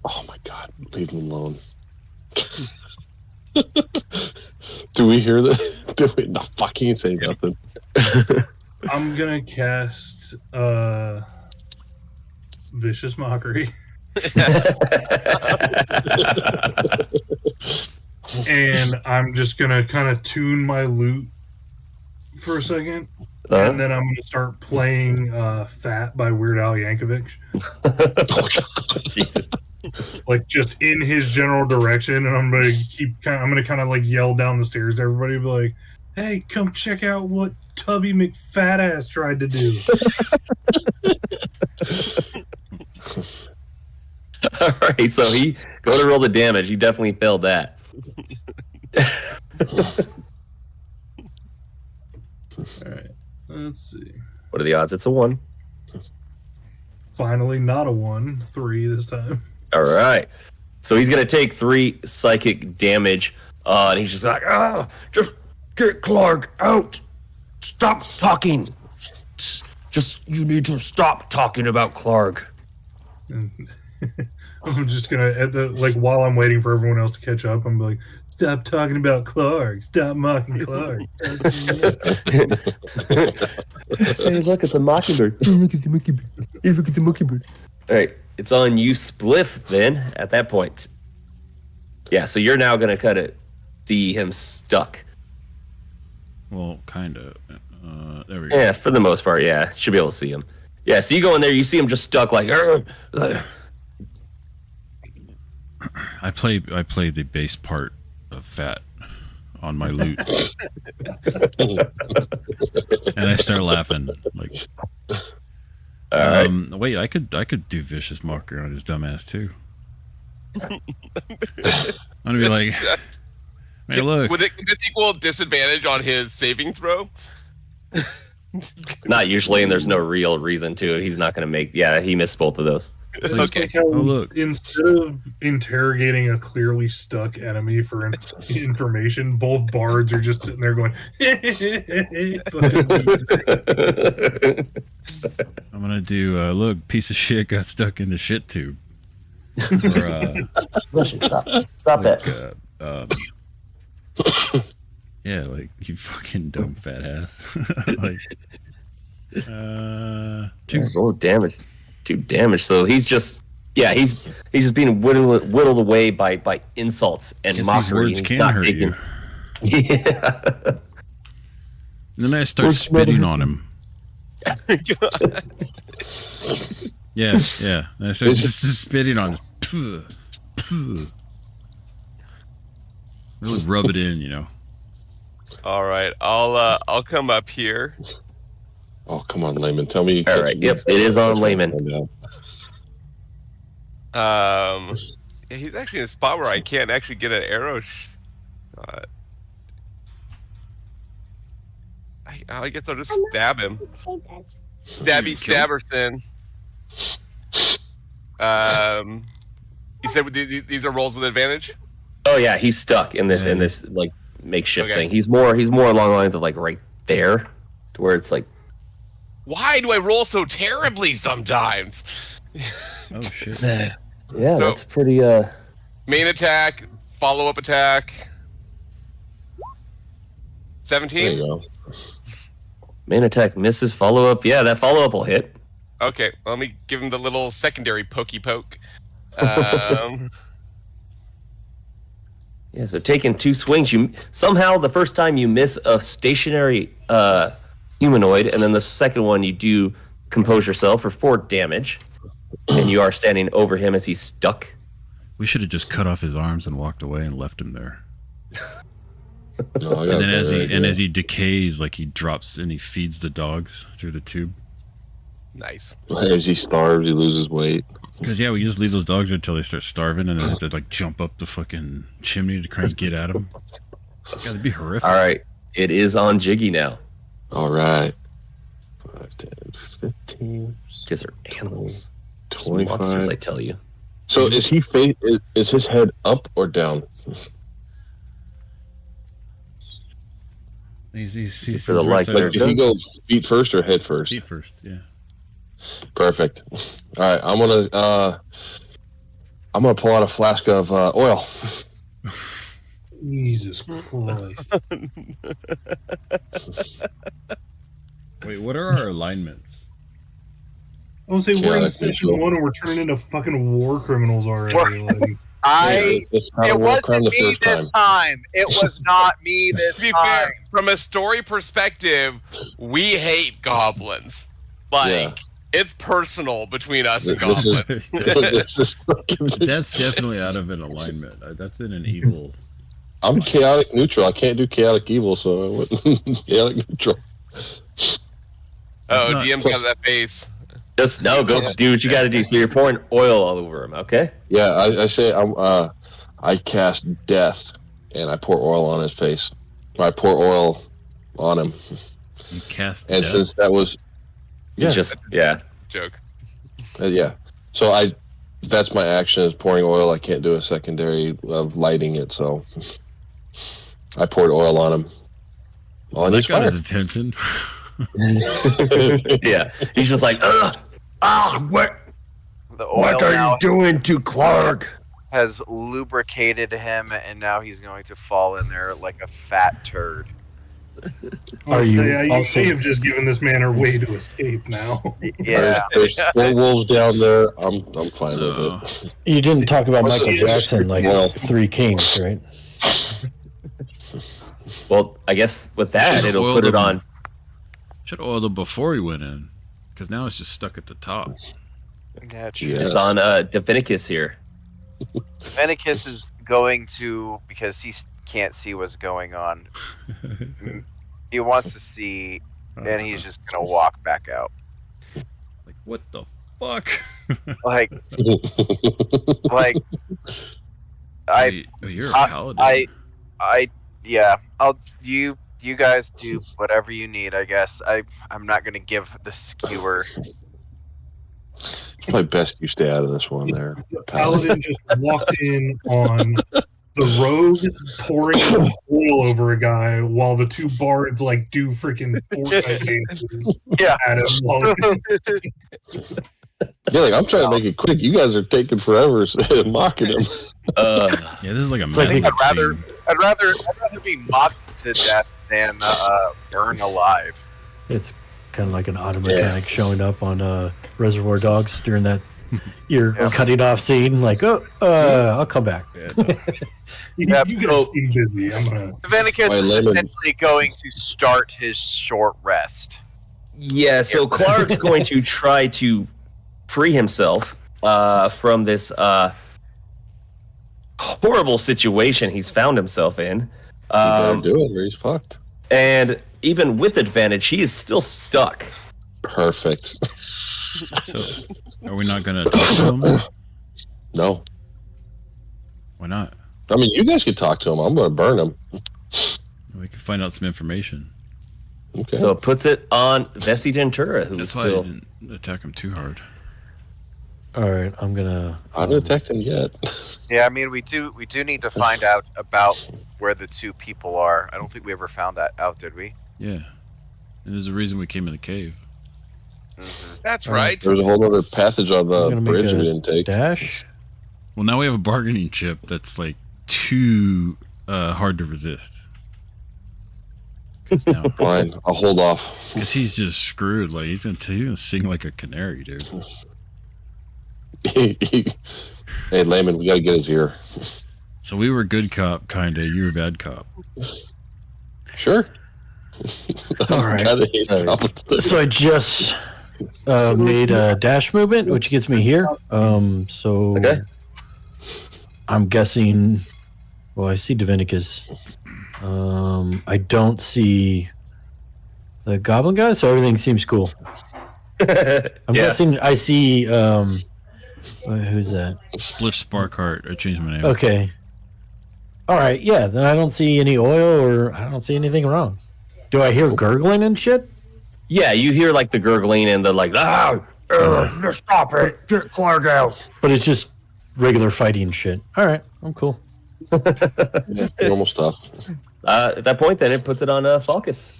Oh, my God. Leave him alone. Do we hear that? Do we? No, fuck, he ain't saying nothing. I'm gonna cast Vicious Mockery, and I'm just gonna kind of tune my lute for a second, and then I'm gonna start playing "Fat" by Weird Al Yankovic, Jesus. like just in his general direction, and I'm gonna kind of like yell down the stairs to everybody, be like, "Hey, come check out what Tubby McFatass tried to do." All right, so he go to roll the damage. He definitely failed that. All right, let's see. What are the odds? It's a 1. Finally, not a 1, 3 this time. All right. So he's going to take 3 psychic damage. And he's just like, just get Clark out. Stop talking. Just, you need to stop talking about Clark. And I'm just gonna while I'm waiting for everyone else to catch up, I'm like, stop talking about Clark. Stop mocking Clark. Hey, look, it's a mockingbird. Hey, look, it's a mockingbird. Hey, look, it's a mockingbird. All right. It's on you, Spliff, then, at that point. Yeah, so you're now going to kind of see him stuck. Well, kind of. There we go. Yeah, for the most part, yeah. Should be able to see him. Yeah, so you go in there, you see him just stuck like... I play the bass part of Fat on my lute, and I start laughing. Like, All right. wait, I could do Vicious Mockery on his dumbass too. I'm gonna be like, hey, look, Would this equal disadvantage on his saving throw? Not usually, and there's no real reason to it. He's not going to make... Yeah, he missed both of those. It's Just Okay. like how Oh, look. instead of interrogating a clearly stuck enemy for information, both bards are just sitting there going, fucking I'm gonna do. Look, piece of shit got stuck in the shit tube. Or Stop like, it. yeah, like you fucking dumb fat ass. Like, two. Roll damage. 2 damage. So he's just he's just being whittled away by insults and Guess these mockery. words and he's can not hurt taking- you. Yeah. And then I start Words spitting never- on him. Yeah. And I start just spitting on him. Really rub it in, you know. All right, I'll come up here. Oh, come on, Layman. Tell me. All right. Yep. It is on Layman. Yeah, he's actually in a spot where I can't actually get an arrow shot. I guess I'll just stab him. Stabby Stabberson. You said these are rolls with advantage? Oh yeah, he's stuck in this like makeshift Okay. thing. He's more along the lines of like right there, to where it's like Why do I roll so terribly sometimes? Oh shit. yeah, So- that's pretty Main attack, follow-up attack. There 17? you go. main attack misses, follow up. Yeah, that follow up will hit. Okay, let me give him the little secondary pokey poke. Yeah, so taking 2 swings, you somehow the first time you miss a stationary humanoid, and then the second one you do compose yourself for 4 damage, and you are standing over him as he's stuck. We should have just cut off his arms and walked away and left him there. No, I got And then a as better idea. he decays, like he drops and he feeds the dogs through the tube. Nice. As he starves, he loses weight. Because yeah, we just leave those dogs there until they start starving, and then have to like jump up the fucking chimney to try and get at them. God, that'd be horrific. All right, it is on Jiggy now. All right. 5, 10, 15, Because they're animals, Just 25. monsters, I tell you. So is he is his head up or down? He's For the right like, side there Like, of did he goes. go feet first or head first? feet first. Yeah. Perfect. All right, I'm gonna pull out a flask of oil. Jesus Christ. Wait, what are our alignments? I was saying we're in Chaotic session neutral. 1 and we're turning into fucking war criminals already. Like, It's not a It war crime wasn't the me first this time. time. It was not me this To be time. fair, from a story perspective, we hate goblins. Like, it's personal between us and This is- goblins. This is fucking- That's definitely out of an alignment. That's in an evil. I'm chaotic neutral. I can't do chaotic evil, so I went chaotic neutral. Oh, not- DM's got that face. Just no, go do what you got to do. So you're pouring oil all over him, okay? Yeah, I say I cast death and I pour oil on his face. I pour oil on him, You cast and death. since that was Just yeah. Joke. yeah, so that's my action is pouring oil. I can't do a secondary of lighting it, so I poured oil on him. On that his got fire. his attention. Yeah. He's just like, what The oil now doing to Clark? has lubricated him, and now he's going to fall in there like a fat turd. Are you you also- may have just given this man a way to escape now. Yeah. There's 4 wolves down there. I'm fine with Oh. it. You didn't talk about Also, Michael it's Jackson like well- 3 Kings, right? Well, I guess with that, Should've it'll oiled put it him. on. Should have oiled him before he went in, because now it's just stuck at the top. Yeah, true. Yeah. It's on Divinicus here. Venicus is going to, because he can't see what's going on. He wants to see, and he's just gonna walk back out. Like, what the fuck? Like, I, Wait, oh, you're a paladin. yeah. You guys do whatever you need. I guess I'm not gonna give the skewer. Probably best you stay out of this one there. The paladin just walked in on the rogue pouring oil over a guy while the two bards like do freaking Fortnite dances Yeah. at him. While Yeah, like I'm trying to make it quick. You guys are taking forever mocking him. Yeah, this is like a like Mad I'd Lib scene. rather be mocked to death than burn alive. It's kind of like an auto mechanic showing up on Reservoir Dogs during that ear cutting off scene. Like, I'll come back. you Yeah, guys seem busy. I'm gonna. Leviticus Why, is Lemon? essentially going to start his short rest. Yeah, so Clark's going to try to free himself from this horrible situation he's found himself in. You better do it or he's fucked. And even with advantage, he is still stuck. Perfect. So, are we not going to talk to him? No. Why not? I mean, you guys could talk to him. I'm going to burn him. We can find out some information. Okay. So it puts it on Vessi Ventura, who is That's why I still. didn't attack him too hard. All right, I'm gonna. I haven't attacked him yet. Yeah, I mean we do need to find out about where the two people are. I don't think we ever found that out, did we? Yeah. And there's a reason we came in the cave. That's All right. right. There's a whole other passage on I'm the gonna make bridge a we didn't take. dash. Well, now we have a bargaining chip that's like too hard to resist. Because Fine, I'll hold off. he's just screwed. Like he's gonna sing like a canary, dude. Hey, Layman, we got to get his ear. So we were good cop, kinda. You were bad cop. Sure. All right. Kinda hate cops. So I just made a dash movement, which gets me here. So Okay. I'm guessing. Well, I see Divinicus. I don't see the goblin guy, so everything seems cool. I'm guessing I see. Who's that? Spliff Sparkheart. I changed my name. Okay. All right. Yeah. Then I don't see any oil, or I don't see anything wrong. Do I hear gurgling and shit? Yeah, you hear like the gurgling and the like, stop it, get Clark out. But it's just regular fighting shit. All right. I'm cool. Yeah, normal stuff. At that point, then it puts it on Falcus.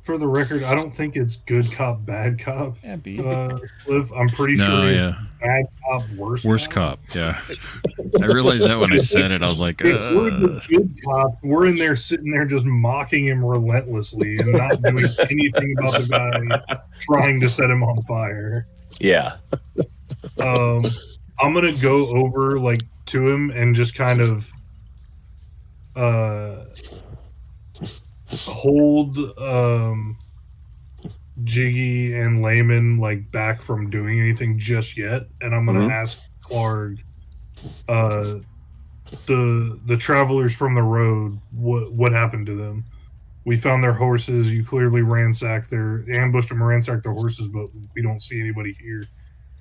For the record, I don't think it's good cop, bad cop. Yeah, B. Liv, I'm pretty No, sure it's yeah. bad cop, worse Worst cop. Yeah. I realized that when I said it. I was like, If we're the good cop, we're in there sitting there just mocking him relentlessly and not doing anything about the guy trying to set him on fire. Yeah. I'm gonna go over like to him and just kind of hold Jiggy and Layman like back from doing anything just yet, and I'm gonna ask Clark, the travelers from the road, what happened to them? We found their horses. You clearly ambushed them and ransacked their horses, but we don't see anybody here.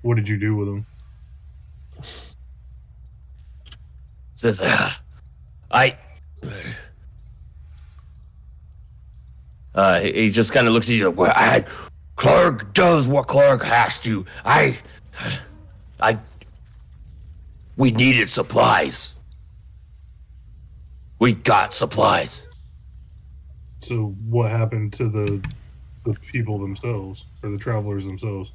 What did you do with them? Says, he just kind of looks at you. Well, Clark does what Clark has to. We needed supplies. We got supplies. So what happened to the people themselves, or the travelers themselves?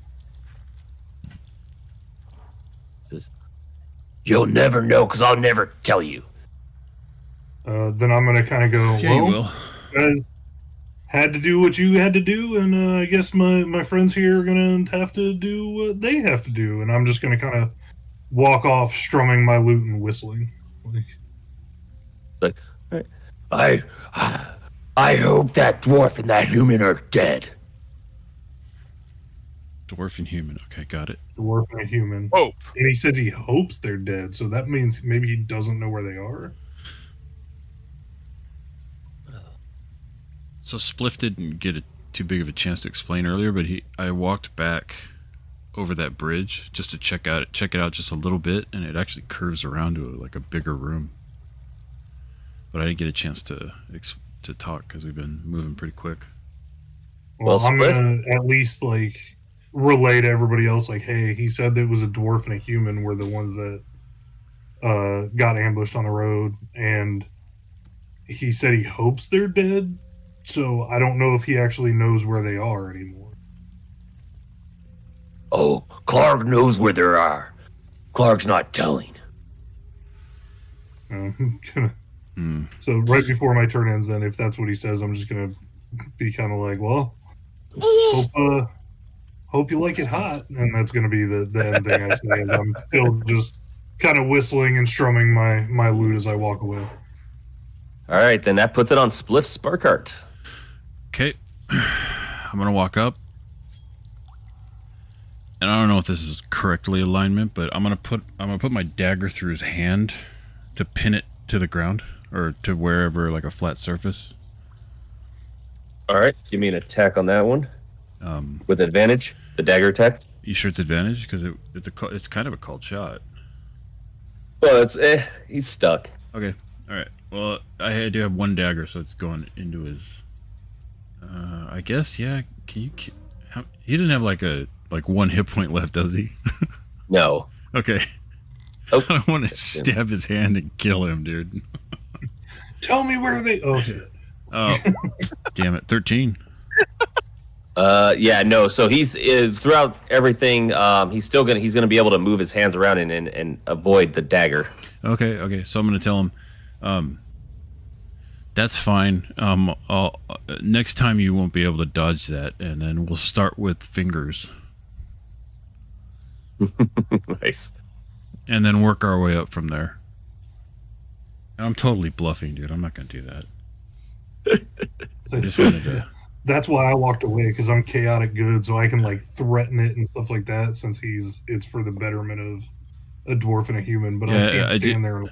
Says, you'll never know, because I'll never tell you. Then I'm gonna kind of go. yeah, you Well, will. guys had to do what you had to do, and I guess my friends here are gonna have to do what they have to do, and I'm just gonna kind of walk off, strumming my lute and whistling. It's like, I hope that dwarf and that human are dead. Dwarf and human. Okay, got it. Dwarf and a human. Whoa. And he says he hopes they're dead, so that means maybe he doesn't know where they are. So Spliff didn't get too big of a chance to explain earlier, but I walked back over that bridge just to check it out just a little bit, and it actually curves around to like a bigger room. But I didn't get a chance to talk because we've been moving pretty quick. Well, Well, I'm Spliff- gonna at least like relay to everybody else, like, hey, he said that it was a dwarf and a human were the ones that got ambushed on the road, and he said he hopes they're dead, so I don't know if he actually knows where they are anymore. Oh, Clark knows where they are. Clark's not telling. So right before my turn ends, then, if that's what he says, I'm just gonna be kind of like, well, hope you like it hot, and that's gonna be the end thing I say. I'm still just kind of whistling and strumming my lute as I walk away. All right, then that puts it on Spliff Sparkart. Okay. I'm going to walk up. And I don't know if this is correctly alignment, but I'm going to put my dagger through his hand to pin it to the ground or to wherever, like a flat surface. All right, give me an attack on that one. With advantage, the dagger attack. You sure it's advantage? Because it's kind of a cold shot. Well, he's stuck. Okay. All right. Well, I do have one dagger, so it's going into his. I guess, yeah. Can you? He doesn't have like one hit point left, does he? No. Okay. Oh. I want to stab his hand and kill him, dude. Tell me where they. Oh shit. Oh, damn it! 13. Yeah, no. So he's throughout everything. He's gonna be able to move his hands around and avoid the dagger. Okay. So I'm gonna tell him, that's fine. Next time you won't be able to dodge that, and then we'll start with fingers. Nice. And then work our way up from there. And I'm totally bluffing, dude. I'm not gonna do that. I just wanted to. That's why I walked away, because I'm chaotic good, so I can like threaten it and stuff like that. Since it's for the betterment of a dwarf and a human, but I can't stand there.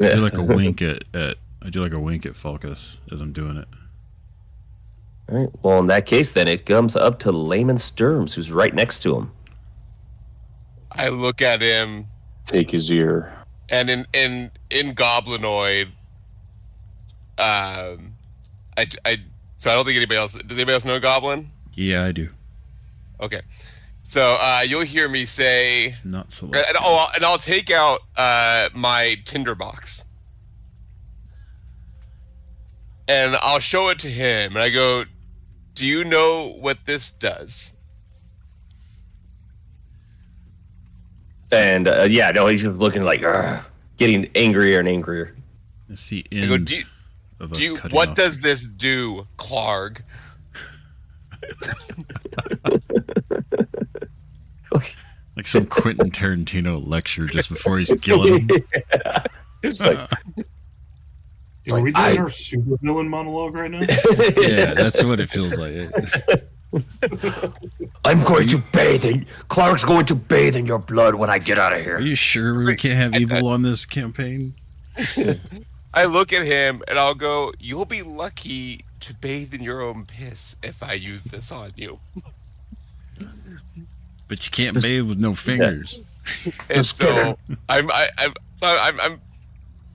I do like a wink at Falcus as I'm doing it. All right. Well, in that case, then it comes up to Layman Sturms, who's right next to him. I look at him. Take his ear. And in Goblinoid, so I don't think anybody else. Does anybody else know Goblin? Yeah, I do. Okay. So you'll hear me say, It's not Celeste. and I'll take out my tinderbox, and I'll show it to him, and I go, "Do you know what this does?" And yeah, no, he's just looking like getting angrier and angrier. It's the I go, end of us cutting what off. does this do, Clark? Like some Quentin Tarantino lecture just before he's killing him. Yeah. It's like, Are we doing our super villain monologue right now? Yeah, that's what it feels like. I'm going to bathe in. Clark's going to bathe in your blood when I get out of Are here. you sure we can't have evil on this campaign? I look at him and I'll go, "You'll be lucky to bathe in your own piss if I use this on you." But you can't bathe with no fingers. And so I'm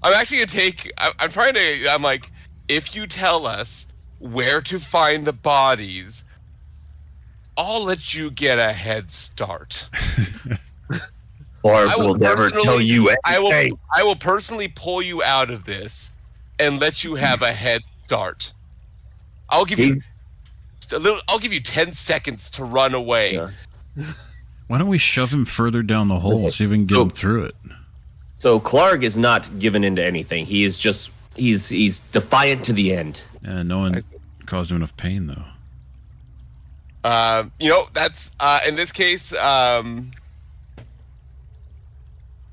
actually gonna take. I'm like, if you tell us where to find the bodies, I'll let you get a head start. Clark will never tell you anything. I will personally pull you out of this and let you have a head start. I'll give you 10 seconds to run away. Yeah. Why don't we shove him further down the hole, see if we can get him through it? So Clark is not given into anything. He is just he's defiant to the end. Yeah, no one caused him enough pain though. That's in this case.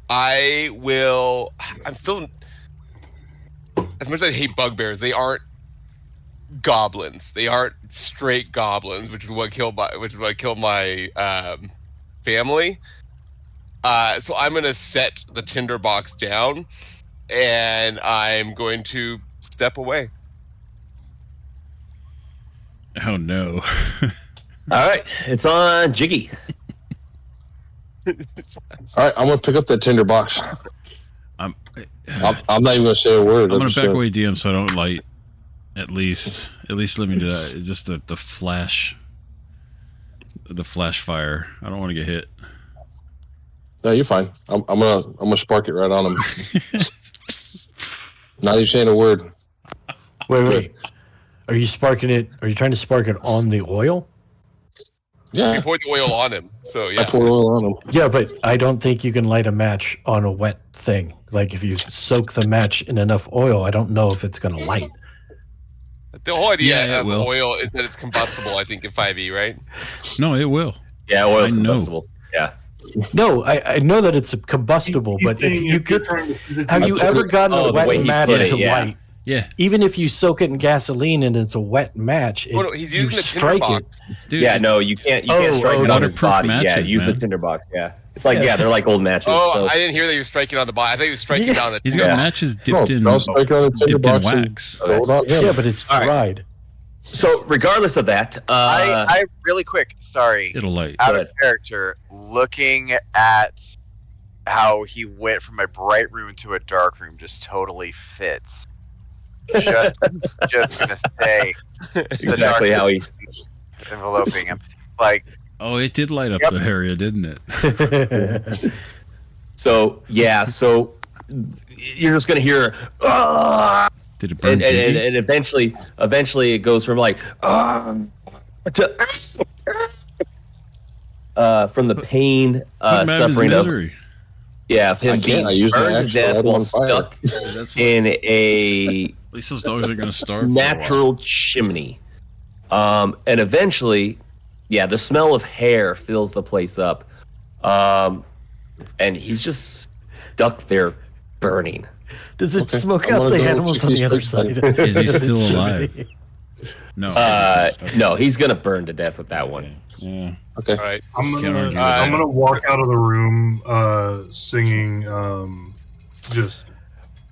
I will. I'm still. As much as I hate bugbears, they aren't goblins. They aren't straight goblins, which is what killed my family. So I'm gonna set the tinderbox down, and I'm going to step away. Oh no! All right, it's on Jiggy. All right, I'm gonna pick up that tinderbox. I'm not even gonna say a word. I'm gonna back away, DM, so I don't light. At least let me do that. Just the flash. the flash fire. I don't want to get hit. No, you're fine. I'm gonna spark it right on him. Not even saying a word. Wait. Are you sparking it? Are you trying to spark it on the oil? Yeah, You poured the oil on him, so I yeah. pour oil on him. Yeah, but I don't think you can light a match on a wet thing. Like if you soak the match in enough oil, I don't know if it's going to light. The whole idea Yeah, it of will. oil is that it's combustible. I think in 5e, right? No, it will. Yeah, oil's I know. combustible. Yeah. No, I know that it's combustible, He's but if saying you if you're get, trying to- have you ever gotten Oh, a the wet way he match put it, to yeah. light? Yeah, Even if you soak it in gasoline and it's a wet match, Oh, no, he's using you the strike tinderbox. dude. Yeah, no, you can't strike it on his waterproof body. Yeah, matches, use the man. tinderbox. Yeah. It's like, Yeah. they're like old matches. Oh, so. I didn't hear that he was striking on the body. I thought he was striking Yeah. down the He's got Yeah. matches No, dipped in I'll strike it on the dipped in tinderbox and wax. throw it on him. Yeah, but it's All right. dried. So regardless of that, I really quick, sorry, It'll light. out Go of character, looking at how he went from a bright room to a dark room just totally fits. Just gonna say exactly how he. enveloping him. Like, Oh, it did light up Yep. the area, didn't it? So yeah, so you're just gonna hear, "Ah!" Did it burn? and Jiggy? and eventually it goes from like to from the pain, Put him out of his suffering of misery. of him I can't. being I use my burned to actual death head while on fire. stuck That's in a At least those dogs are gonna starve. natural chimney. And eventually, yeah, the smell of hair fills the place up. And he's just stuck there burning. Does it Okay, smoke I'm out gonna the go animals check on these the other pigs side? then. Is he still alive? No. No, he's gonna burn to death with that one. Yeah. Okay. All right. I'm Can't gonna argue with I'm that. gonna walk out of the room singing just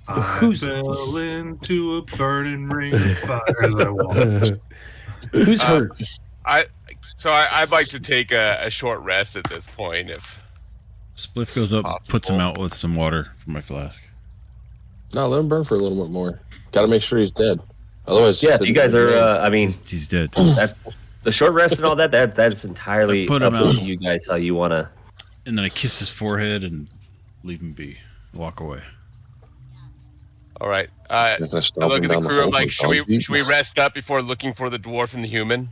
I Who's- fell into a burning ring of fire as I walk. Who's hurt? I'd like to take a short rest at this point. If Spliff goes up, puts him out with some water from my flask. No, let him burn for a little bit more. Got to make sure he's dead. Otherwise, Yeah, if you guys are. I mean, He's dead. that, the short rest and all that. That's entirely I put up him to out. you guys how you want to. And then I kiss his forehead and leave him be. Walk away. all right, Not gonna I stop look him at the down crew. I'm hole like, with should dogs. we rest up before looking for the dwarf and the human?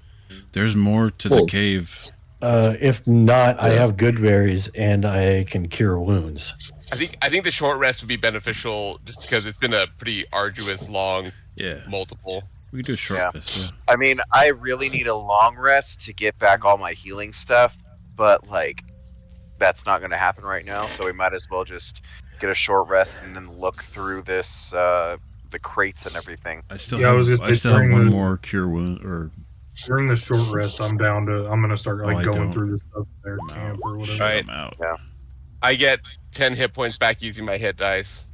There's more to the Cool. cave. If not, I Yeah. have good berries and I can cure wounds. I think the short rest would be beneficial just because it's been a pretty arduous, long, Yeah. multiple. We can do a short Yeah. rest. Yeah. I mean, I really need a long rest to get back all my healing stuff, but like, that's not going to happen right now. So we might as well just get a short rest and then look through this, the crates and everything. I still Yeah, I was have, gonna I say still have during one the- more cure wound or During the short rest, I'm gonna start like I going don't. through the stuff in their I'm camp out. or whatever. Right. I'm out. Yeah. I get 10 hit points back using my hit dice.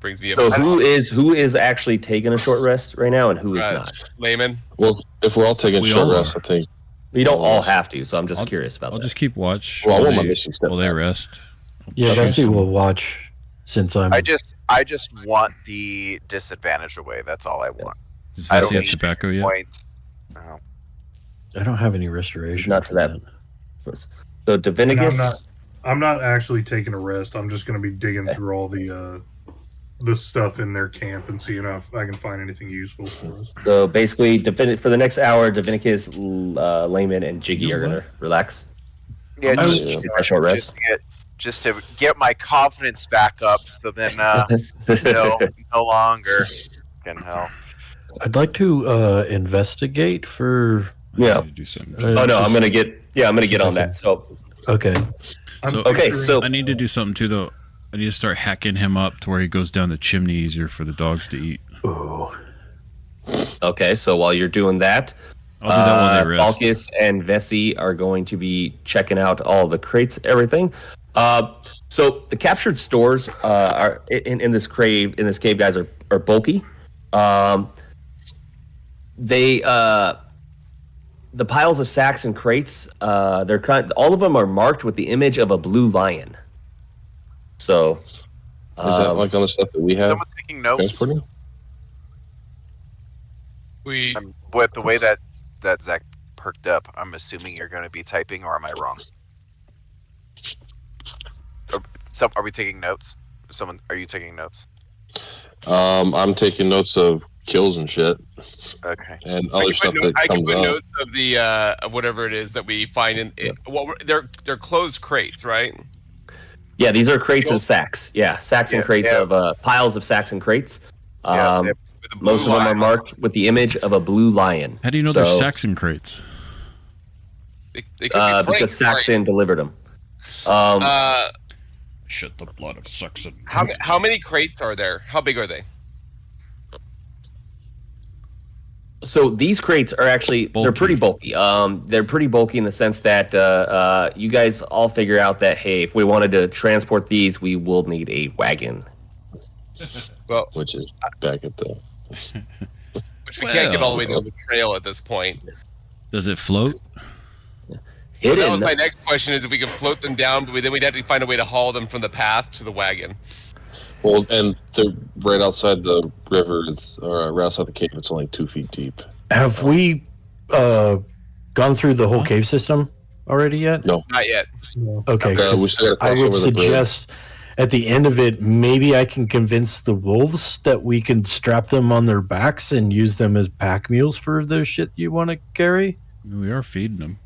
Brings me up. So who is actually taking a short rest right now, and who is Uh, not? Layman. Well, if we're all taking We short all rest, I think. You don't all have to, so I'm just I'll- curious about I'll that. just keep watch Well, I while want my they, mission step while they back. rest. Yeah, Okay. Jesse will watch since I'm. I just want the disadvantage away. That's all I want. Does I don't Vessi have need tobacco yet? Points. No. I don't have any restoration. Not to for that. So And Divinicus, I'm not actually taking a rest. I'm just gonna be digging through all the stuff in their camp and seeing if I can find anything useful for us. so basically, for the next hour, Divinicus, Layman, and Jiggy You are gonna what? relax. Yeah, I just, was- Get that short rest. just to get my confidence back up, so then no longer can help. I'd like to investigate for. I need Yeah. to do something. Oh no, I'm gonna get on that. So Okay. So- okay, so I need to do something too, though. I need to start hacking him up to where he goes down the chimney easier for the dogs to eat. Ooh. so while you're doing that, I'll do that while they rest. Falcus and Vessi are going to be checking out all the crates, everything. So the captured stores are in this cave. In this cave, guys are bulky. The piles of sacks and crates. All of them are marked with the image of a blue lion. So, Is that like on the stuff that we have? Someone taking notes Transporting? We with the way that Zach perked up. I'm assuming you're going to be typing, or am I wrong? Are we taking notes? Are you taking notes? I'm taking notes of kills and shit, Okay. and other stuff that I can comes put up. notes of the of whatever it is that we find in. They're closed crates, right? Yeah, these are crates and sacks. Yeah, sacks and crates yeah. of piles of sacks and crates. Yeah, With the blue Most of them are line. marked with the image of a blue lion. How do you know they're Saxon crates? They could be Frank Because Saxon delivered them. Shit, the blood of Saxon. How many crates are there? How big are they? So these crates are actually they're pretty bulky. They're pretty bulky in the sense that you guys all figure out that hey, if we wanted to transport these, we will need a wagon. Well, Which is back at the. which we can't get all the way down the trail at this point. Does it float? Well, that Hidden. was my next question: is if we can float them down, but then we'd have to find a way to haul them from the path to the wagon. Well, and they're right outside the river. Or right outside the cave. It's only 2 feet deep. Have we gone through the whole cave system already yet? No. Not yet. Okay. Okay, we 'cause still gotta I cross would over the bridge. suggest at the end of it, maybe I can convince the wolves that we can strap them on their backs and use them as pack mules for the shit you want to carry. We are feeding them.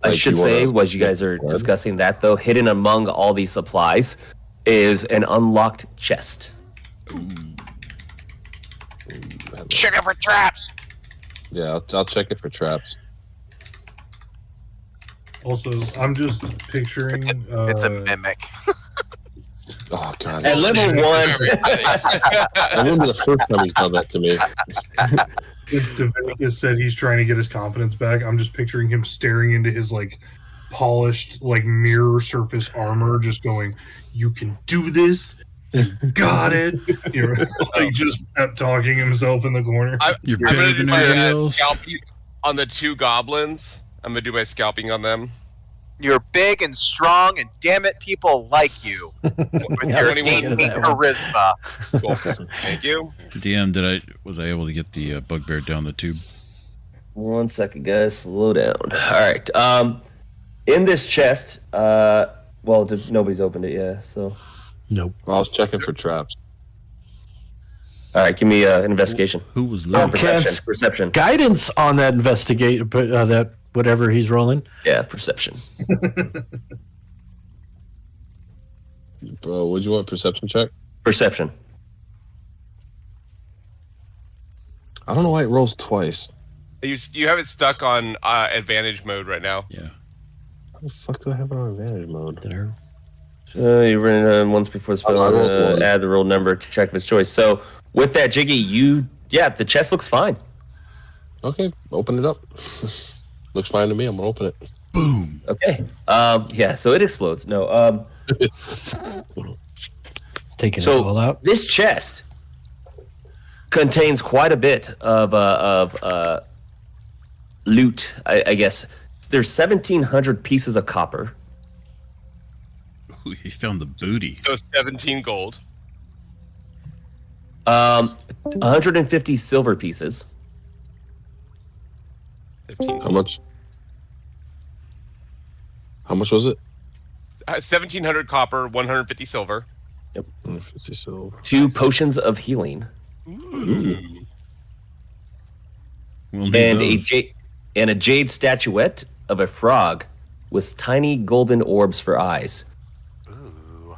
I Like, should you say, wanna- as you guys are discussing that though, hidden among all these supplies is an unlocked chest. Check it for traps. Yeah, I'll check it for traps. Also, I'm just picturing. It's a mimic. Oh god. At level 1, I remember the first time he's done that to me. Since Davinicus said he's trying to get his confidence back, I'm just picturing him staring into his like polished like mirror surface armor, just going, "You can do this. You got it." You're like just talking himself in the corner. You're I'm better gonna do than my everybody else. scalping on the 2 goblins. I'm gonna do my scalping on them. You're big and strong, and damn it, people like you with Yeah, your I was thinking of innate that one. charisma. Cool. Thank you. DM, was I able to get the bugbear down the tube? 1 second, guys. Slow down. All right. In this chest, nobody's opened it yet, so. Nope. I was checking for traps. All right, give me an investigation. Who was Oh, low? Cast Perception. guidance on that investigate, that whatever he's rolling. Yeah, perception. Bro, would you want perception check? Perception. I don't know why it rolls twice. You have it stuck on advantage mode right now. Yeah. How the fuck do I have it on advantage mode? There. You run it once before the spell. I rolled one. Add the roll number to check of his choice. So with that, Jiggy, the chest looks fine. Okay, open it up. Looks fine to me. I'm gonna open it. Boom. Okay. So it explodes. No. Taking So- it all out. This chest contains quite a bit of loot. I guess there's 1,700 pieces of copper. Ooh, he found the booty. So 17 gold. 150 silver pieces. 15 How much? How much was it? 1,700 copper, 150 silver. 50 silver. 2 potions of healing. We'll need And those. a jade statuette of a frog with tiny golden orbs for eyes. Ooh.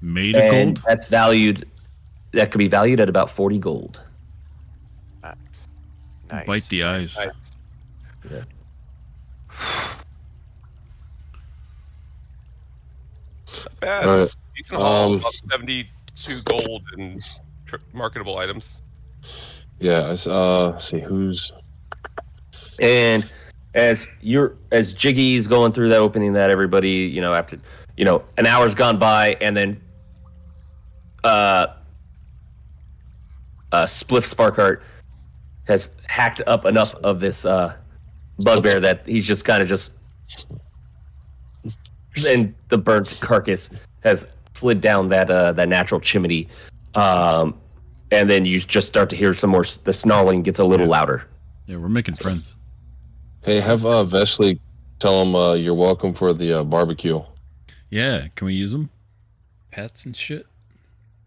Made of And gold. that's valued. That could be valued at about 40 gold. Nice. Nice. Bite the eyes. Nice. Yeah. Not bad. All right. Decent haul. About 72 gold in marketable items. Yeah. Let's see who's. And as Jiggy's going through that, opening that, everybody, after, an hour's gone by, and then Spliff Sparkheart has hacked up enough of this bugbear that he's just kind of and the burnt carcass has slid down that natural chimney, and then you just start to hear some more. The snarling gets a little louder. Yeah, we're making friends. Hey, have Vesley tell him you're welcome for the barbecue. Yeah, can we use them? Pets and shit.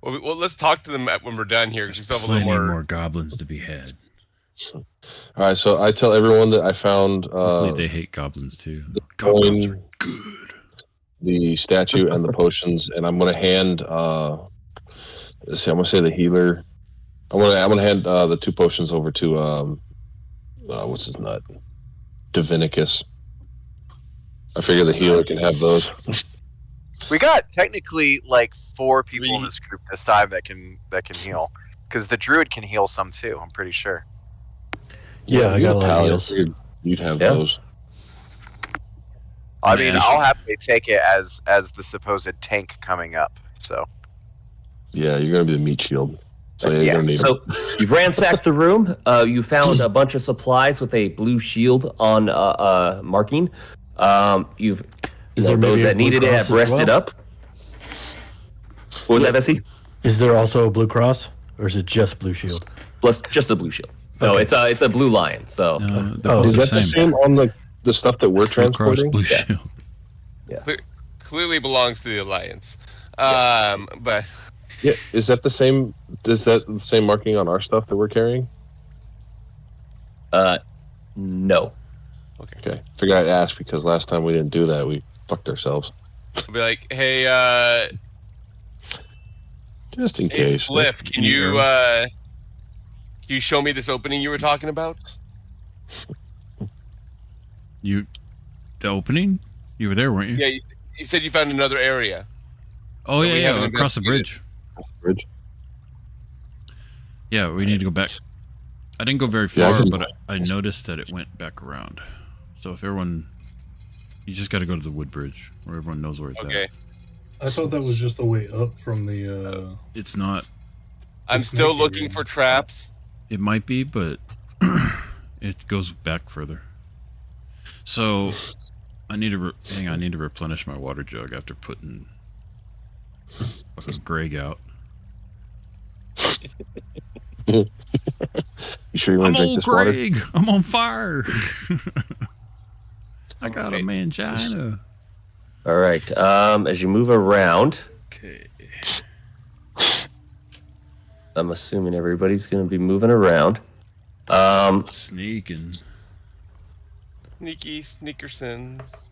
Well, let's talk to them when we're done here because we still have a Plenty little more goblins to be had. All right, so I tell everyone that I found Hopefully they hate goblins too. the Goblins are coin, good. the statue, and the potions, and I'm gonna hand. Let's see, I'm gonna say the healer. I'm gonna hand the 2 potions over to what's his nut, Divinicus. I figure the healer can have those. We got technically like 4 people in this group this time that can heal, because the druid can heal some too. I'm pretty sure. Yeah, I got a lot of paladin, heals. figured you'd have Yeah. those. I mean, Yeah. I'll happily take it as the supposed tank coming up. So Yeah, you're gonna be the meat shield. So yeah, Yeah. you're gonna need So you've ransacked the room. You found a bunch of supplies with a blue shield on marking. You've Is there those maybe a that Blue needed it Cross have as rested well? up. What was that, Bessie? Is there also a Blue Cross, or is it just Blue Shield? Plus, just a blue shield. No, Okay. it's a blue lion. So No, they're Oh, both Is the that the same. same on the stuff that we're Blue Cross, transporting? Blue Yeah. Shield. clearly belongs to the Alliance. But Yeah, is that the same? Is that the same marking on our stuff that we're carrying? no. Okay, figure I'd ask because last time we didn't do that, we fucked ourselves. I'll be like, hey, Just in hey, case. Spliff, can you show me this opening you were talking about? The opening? You were there, weren't you? Yeah, you said you found another area. Oh But yeah, we yeah, haven't across the investigated. bridge. Bridge. Yeah, we need to go back. I didn't go very Yeah, I far, can- but I noticed that it went back around. So if everyone, you just got to go to the wood bridge where everyone knows where it's Okay. at. I thought that was just the way up from the. It's not. I'm Just still making looking it. for traps. It might be, but it goes back further. So I need to hang on. I need to replenish my water jug after putting fucking Greg out. You sure you want I'm to drink old this water? Greg. I'm on fire. I got a Okay. mangina. All right. As you move around, Okay. I'm assuming everybody's going to be moving around. Sneaking. Sneaky Sneakersons.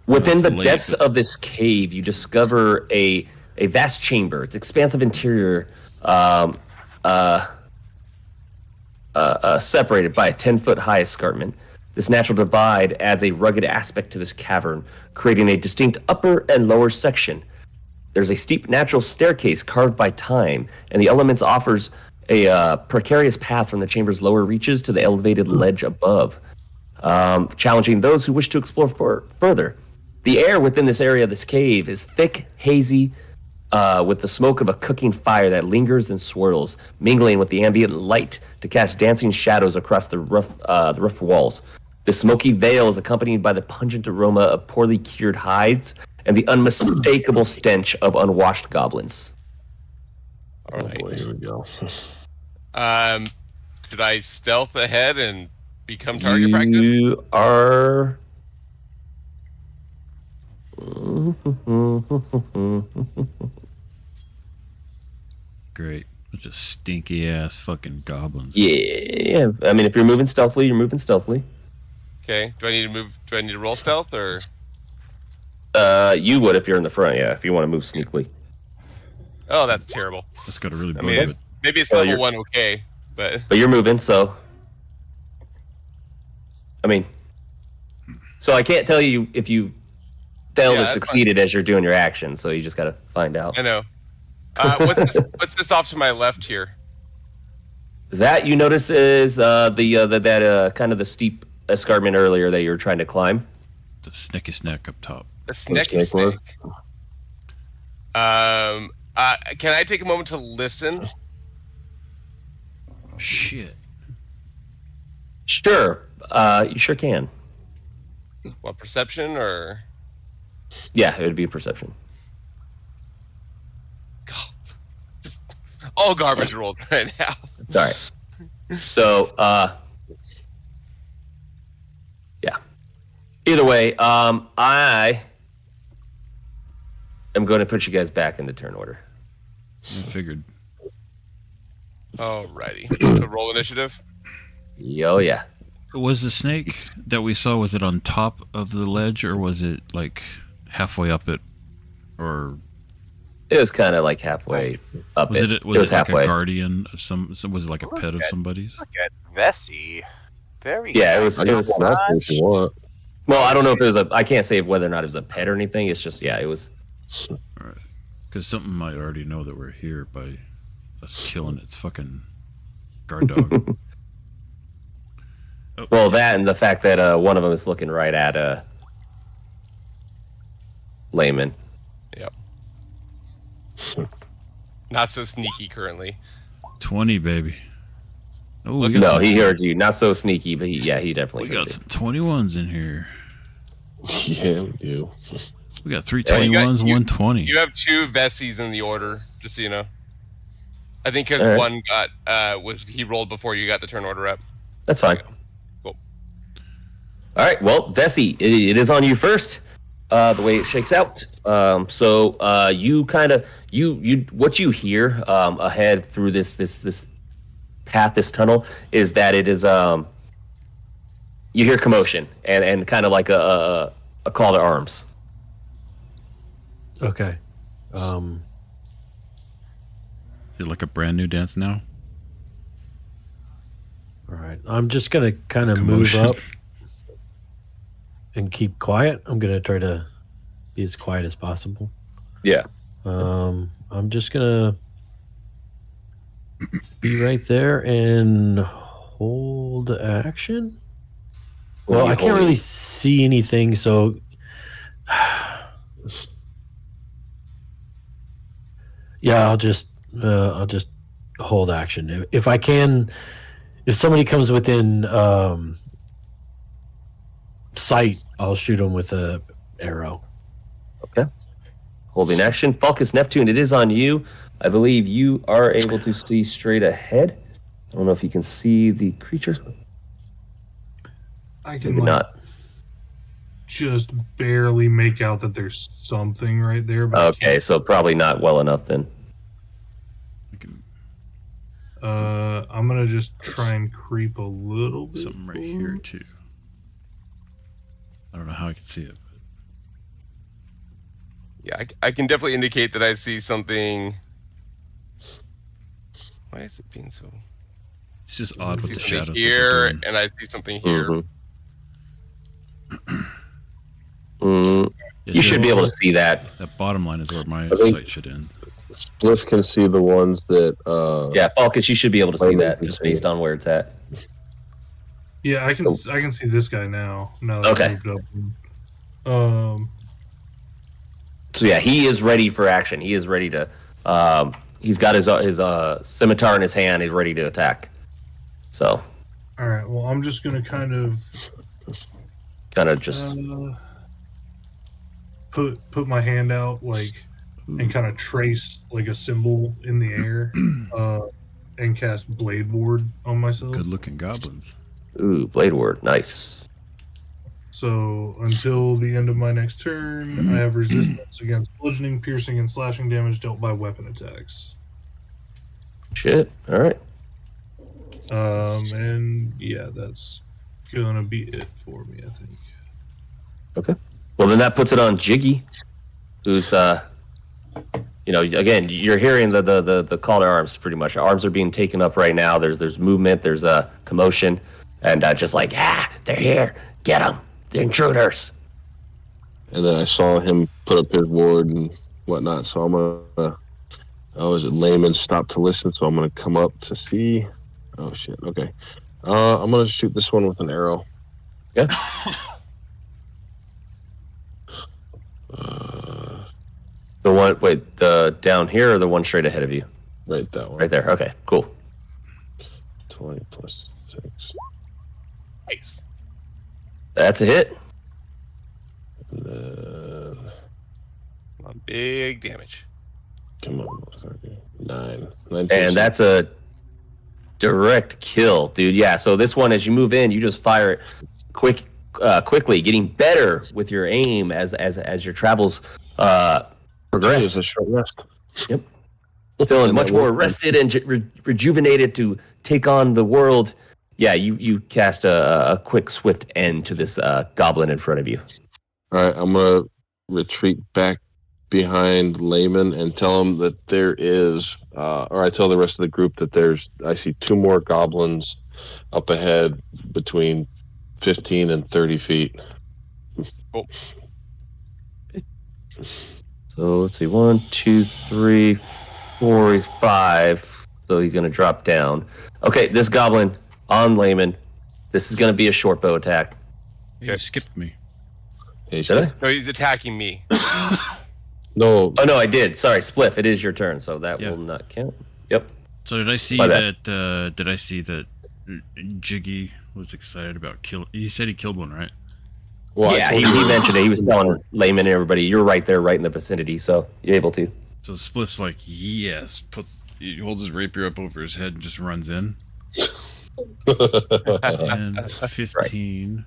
Within It's the late, depths but- of this cave, you discover a vast chamber. Its expansive interior, separated by a 10-foot high escarpment. This natural divide adds a rugged aspect to this cavern, creating a distinct upper and lower section. There's a steep natural staircase carved by time, and the elements offers a precarious path from the chamber's lower reaches to the elevated ledge above, challenging those who wish to explore further. The air within this area of this cave is thick, hazy, with the smoke of a cooking fire that lingers and swirls, mingling with the ambient light to cast dancing shadows across the rough walls. The smoky veil is accompanied by the pungent aroma of poorly cured hides and the unmistakable stench of unwashed goblins. Oh boy, here we go. Should I stealth ahead and become target practice? You are. Great. Bunch of stinky ass fucking goblins. Yeah, I mean, if you're moving stealthily, you're moving stealthily. Okay. Do I need to move? Do I need to roll stealth or? You would if you're in the front, yeah. If you want to move sneakily. Oh, that's terrible. That's got to really I bug mean, it. maybe it's Well, level you're- 1, okay, but But you're moving, so. I mean. So I can't tell you if you failed Yeah, or that's succeeded as you're doing your action, so you just gotta find out. I know. What's this off to my left here? That you notice is that kind of the steep escarpment earlier that you were trying to climb. The snicky snack up top. A snacky snake snake. lord? Can I take a moment to listen? Shit. Sure, you sure can. What, perception or? Yeah, it would be a perception. God, just all garbage rolls right now. All right. So, Either way, I am going to put you guys back into turn order. I figured. Alrighty. So roll initiative. Yo, yeah. Was the snake that we saw, was it on top of the ledge, or was it like halfway up it? Or It was kind of like halfway up was it. it was was it like halfway. a guardian of some was it like a pet of somebody's? Look at Vessi. Very Yeah, it nice. was. It was. Well, that's what you want. Well, I don't know if it was a. I can't say whether or not it was a pet or anything. It's just, yeah, it was. Because something might already know that we're here by us killing its fucking guard dog. Well, that and the fact that one of them is looking right at Layman. Yep. Not so sneaky currently. 20, baby. Oh, Look we at got No, some, he heard you. Not so sneaky, but he definitely we heard got you. some 21s in here. Yeah, we do. We got 3 Yeah, you got- 21s, you- 120. You have 2 Vessies in the order, just so you know. I think because All right. one got he rolled before you got the turn order up. That's fine. Cool. All right. Well, Vessi, it is on you first. The way it shakes out. So you kind of you what you hear ahead through this path, this tunnel, is that it is you hear commotion and kind of like a call to arms. Okay. Is it like a brand new dance now? All right. I'm just gonna kind of move Commotion. up and keep quiet. I'm gonna try to be as quiet as possible. Yeah. I'm just gonna be right there and hold action. Well, I can't really see anything, so yeah, I'll just hold action. If I can, if somebody comes within sight, I'll shoot them with a arrow. Holding action. Falcus Neptune, it is on you. I believe you are able to see straight ahead. I don't know if you can see the creature. I can Maybe like, not. just barely make out that there's something right there. But I Okay, so probably not well enough then. I can, I'm gonna just try and creep a little bit. something right here too. I don't know how I can see it. Yeah, I can definitely indicate that I see something. Why is it being so? It's just I odd see with the something shadows. here, That and I see something here. Mhm. yeah, You should be able to see that. That bottom line is where my think- sight should end. Spliff can see the ones that. Yeah, Falcus, you should be able to see Layman that can just see based it. on where it's at. Yeah, I can see this guy now. Now that I Okay. moved up. So yeah, he is ready for action. He is ready to. He's got his scimitar in his hand. He's ready to attack. So All right. Well, I'm just gonna kind of just put my hand out like and kind of trace like a symbol in the air and cast Blade Ward on myself. Good looking goblins. ooh, Blade Ward, nice. So until the end of my next turn, I have resistance against bludgeoning, piercing, and slashing damage dealt by weapon attacks. Shit. All right. And yeah, that's gonna be it for me, I think. Okay. Well, then that puts it on Jiggy, who's again, you're hearing the call to arms pretty much. Arms are being taken up right now. There's movement. There's a commotion, and just like they're here. Get them. The intruders. And then I saw him put up his ward and whatnot. So I'm gonna. Oh, is it Layman stop to listen? So I'm gonna come up to see. Oh shit. Okay. I'm gonna shoot this one with an arrow. Yeah. The one. Wait. The down here or the one straight ahead of you? Right, that one. Right there. Okay. Cool. 20 plus 6. Nice. That's a hit. And then, A lot of big damage. come on, motherfucker. 9. 9 And that's a direct kill, dude. Yeah, so this one, as you move in, you just fire it quick quickly, getting better with your aim as your travels progress. It's a short rest. Yep. Feeling much more rested and rejuvenated to take on the world. Yeah, you cast a quick, swift end to this goblin in front of you. All right, I'm gonna retreat back behind Layman and tell him that there is, or I tell the rest of the group that I see 2 more goblins up ahead between 15 and 30 feet. Cool. So let's see, 1, 2, 3, 4. He's 5, so he's gonna drop down. Okay, this goblin on Layman. This is gonna be a short bow attack. You skipped me. Hey, Did I? No, he's attacking me. No, Oh no, I did. Sorry, Spliff. It is your turn, so that Yeah. will not count. Yep. So did I see My that? bad. Did I see that Jiggy was excited about kill? He said he killed one, right? well, Yeah, he mentioned it. He was telling Layman and everybody, you're right there, right in the vicinity, so you're able to. So Spliff's like, yes. He holds his rapier up over his head and just runs in. 10, 15,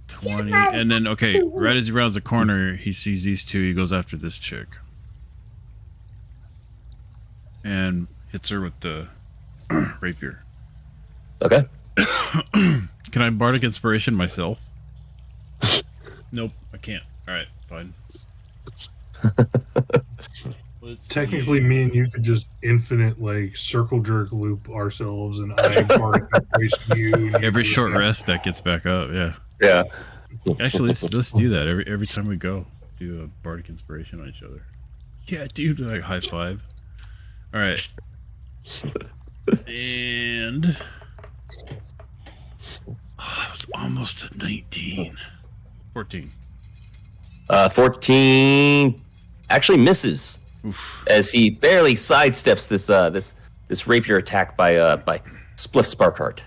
20, and then right as he rounds the corner, he sees these 2. He goes after this chick and hits her with the rapier. Okay. Can I bardic inspiration myself? Nope, I can't. All right, fine. Technically, me and you could just infinite like circle jerk loop ourselves, and I bardic inspiration you. and you Every do short that. rest that gets back up. Yeah. Yeah. Actually, let's do that every time we go. Do a bardic inspiration on each other. Yeah, dude. Like high five. All right. And I was almost at 19. 14. 14 actually misses Oof. as he barely sidesteps this rapier attack by Spliff Sparkheart.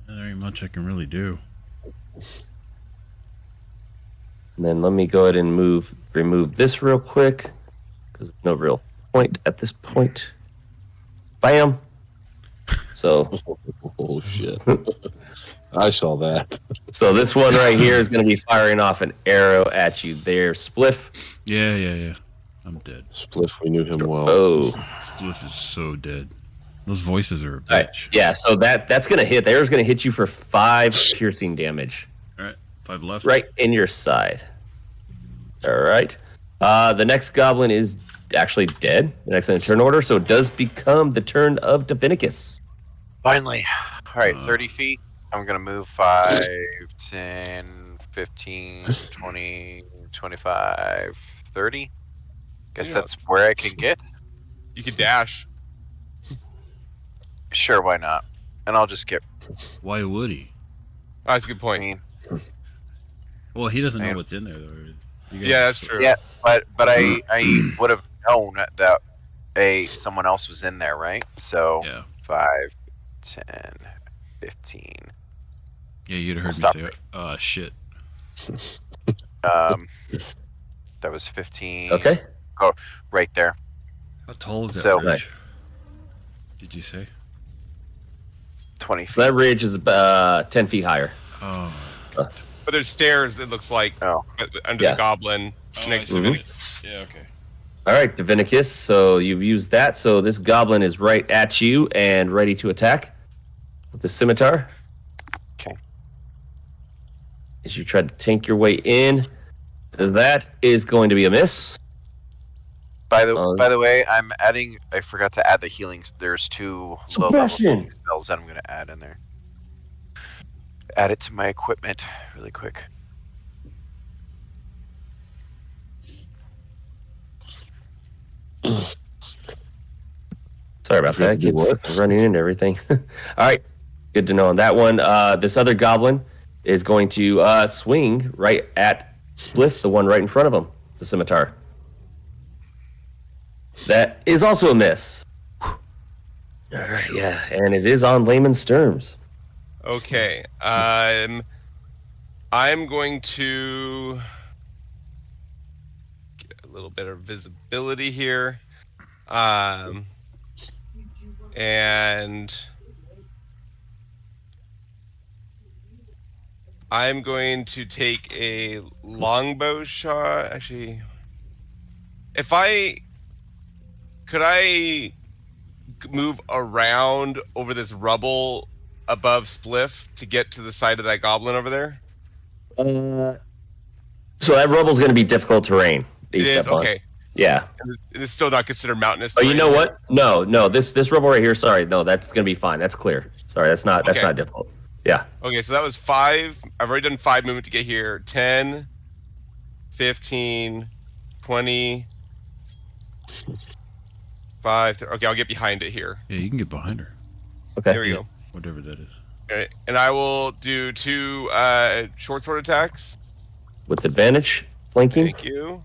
Not very much I can really do. And then let me go ahead and remove this real quick because there's no real point at this point. Bam. So oh shit! I saw that. so this one right here is going to be firing off an arrow at you there, Spliff. Yeah. I'm dead. Spliff, we knew him well. Oh. Spliff is so dead. Those voices are a All right. bitch. Yeah, so that's going to hit. The arrow's going to hit you for 5 piercing damage. All right, 5 left. Right in your side. All right. The next goblin is actually dead. The next in the turn order, so it does become the turn of Divinicus. Finally. All right, 30 feet. I'm going to move 5, 10, 15, 20, 25, 30. Guess Yeah. that's where I can get. You could dash. Sure, why not? And I'll just get. Why would he? Oh, that's a good I point. mean, Well, he doesn't know Man. what's in there though. You guys Yeah, that's just- true. yeah, but I would have known that someone else was in there, right? So Yeah. 5, 10, 15. Yeah, you'd have heard Stop me say, shit. That was 15. Okay. Right there. How tall is that So- ridge? Did you say? 20 feet. So that ridge is 10 feet higher. Oh. But there's stairs, it looks like, Oh. under Yeah. the goblin next to I see. Vinny. Yeah, okay. All right, Divinicus. So you've used that. So this goblin is right at you and ready to attack with the scimitar. Okay. As you try to tank your way in, that is going to be a miss. By the way, I'm adding. I forgot to add the healing. There's 2 low-level Suppression. healing spells that I'm going to add in there. Add it to my equipment really quick. Sorry about that. I keep running into everything. All right. Good to know on that one. This other goblin is going to swing right at Spliff, the one right in front of him, the scimitar. That is also a miss. All right, yeah, and it is on Layman's terms. Okay. I'm going to. little bit of visibility here. And I'm going to take a longbow shot. Actually, could I move around over this rubble above Spliff to get to the side of that goblin over there? So that rubble's going to be difficult terrain. It is? Okay. Yeah. It's still not considered mountainous Oh, terrain. you know what? No. This rubble right here. Sorry, no, that's going to be fine. That's clear. Sorry, that's not difficult. Yeah. Okay, so that was 5. I've already done 5 movement to get here. 10, 15, 20, 5. Okay, I'll get behind it here. Yeah, you can get behind her. Okay. There we go. Whatever that is. Okay, and I will do 2 short sword attacks. With advantage, flanking. Thank you.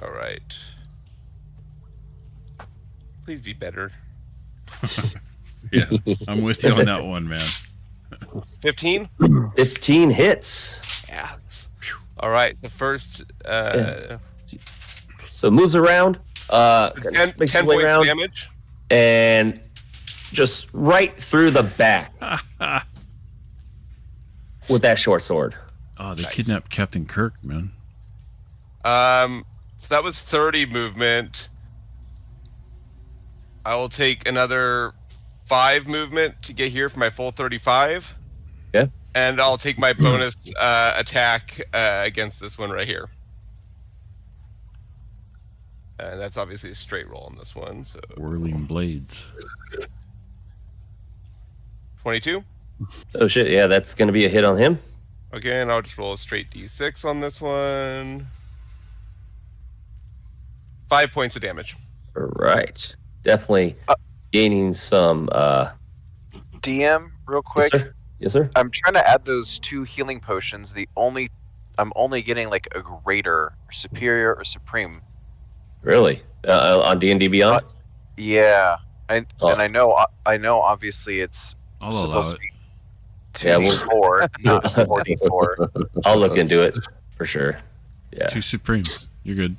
All right. Please be better. Yeah, I'm with you on that one, man. 15? 15 hits. Yes. All right, the first So moves around. 10 makes his points way around, damage. and just right through the back with that short sword. Oh, they Nice. kidnapped Captain Kirk, man. So that was 30 movement. I will take another 5 movement to get here for my full 35. Okay. And I'll take my bonus attack against this one right here. And that's obviously a straight roll on this one. So Whirling blades. 22. Oh shit! Yeah, that's gonna be a hit on him. Okay, and I'll just roll a straight D6 on this one. 5 points of damage. All right, definitely gaining some. DM, real quick. Yes, sir. Yes, sir. I'm trying to add those 2 healing potions. I'm only getting like a greater, superior, or supreme. Really? On D&D Beyond? Yeah, and Oh. I know obviously it's I'll allow supposed it. to be Yeah, 2d4, not 4d4. I'll look into it for sure. Yeah. 2 Supremes. You're good.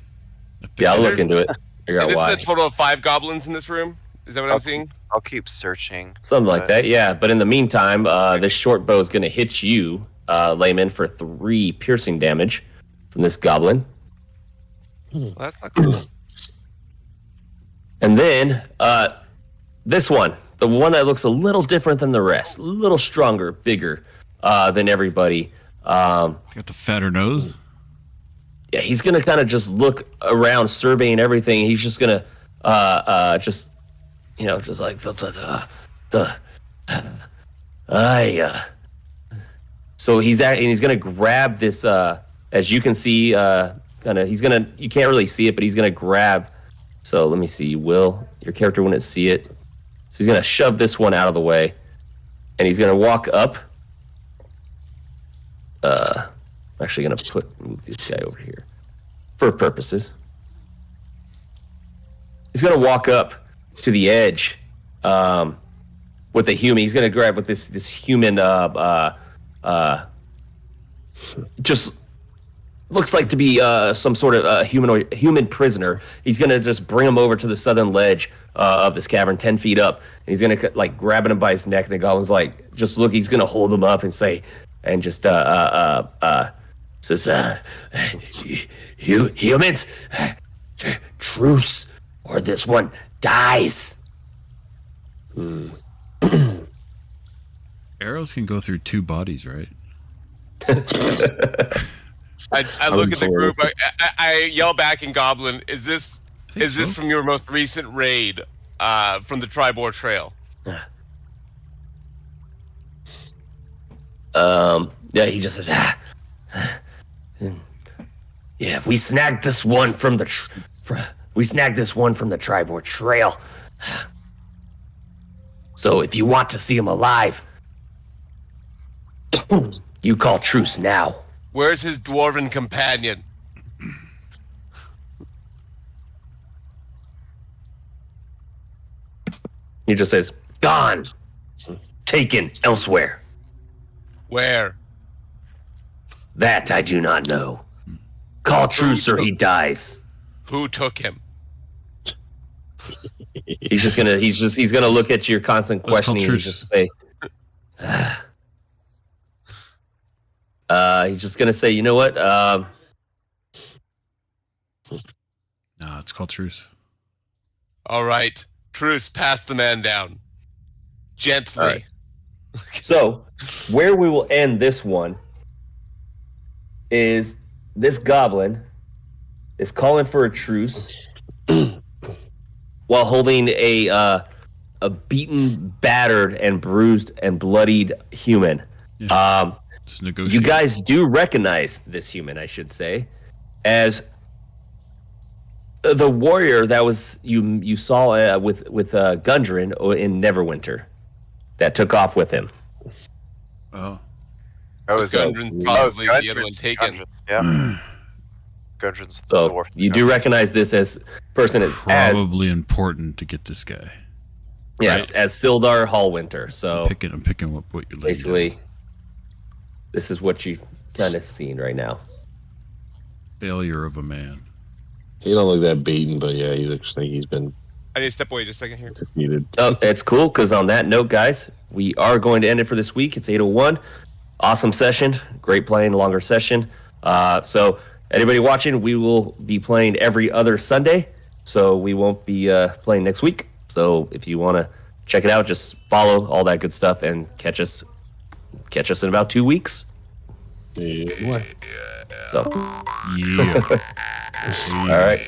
Yeah, I'll look into it. Figure And out this why. is a total of 5 goblins in this room? Is that what I'm Okay. seeing? I'll keep searching. Something like that, yeah. But in the meantime, this short bow is going to hit you, Layman, for 3 piercing damage from this goblin. Well, that's not cool. And then this one, the one that looks a little different than the rest, a little stronger, bigger than everybody. Got the fatter nose. Yeah, he's going to kind of just look around, surveying everything. He's just going to just, just like So he's going to grab this, as you can see, you can't really see it, but he's going to grab. So let me see. Will, your character wouldn't see it. So he's going to shove this one out of the way, and he's going to walk up. I'm actually going to move this guy over here for purposes. He's going to walk up to the edge with the human. He's going to grab with this human, just looks like to be some sort of human prisoner. He's going to just bring him over to the southern ledge of this cavern, 10 feet up. And he's going to like grabbing him by his neck. And the goblin's like, just look, he's going to hold him up and say, and just says, humans, truce, or this one dies. Arrows can go through 2 bodies, right? I look at the group. I yell back in Goblin. Is this so. from your most recent raid from the Tribor Trail? Yeah, he just says, yeah, we snagged this one from the Tribor Trail. So if you want to see him alive, you call truce now. Where's his dwarven companion? He just says, gone, taken elsewhere. Where? That I do not know. Call truce or he dies. Who took him? He's gonna look at your constant Let's call questioning and truce. just say, he's just gonna say, you know what? Nah, it's called truce. All right, truce. Pass the man down. Gently. All right. So, where we will end this one is this goblin is calling for a truce while holding a beaten, battered, and bruised and bloodied human. Yeah. Just negotiate. You guys do recognize this human, I should say, as the warrior that was you saw with Gundren in Neverwinter that took off with him. Oh. That was Gundren's probably the other one taken. Gundren's, yeah. Gundren's the So dwarf. you do recognize this as person as Probably important to get this guy. yes, as Sildar Hallwinter. So I'm picking up what you're laying basically, down. this is what you kind of seeing right now. Failure of a man. He don't look that beaten, but yeah, he looks like he's been I need to step away just a second here. defeated. Oh, it's cool because on that note, guys, we are going to end it for this week. It's 8:01. Awesome session, great playing, longer session. So anybody watching, we will be playing every other Sunday. So we won't be playing next week. So if you want to check it out, just follow all that good stuff and catch us in about 2 weeks. Yeah. So Yeah. all right.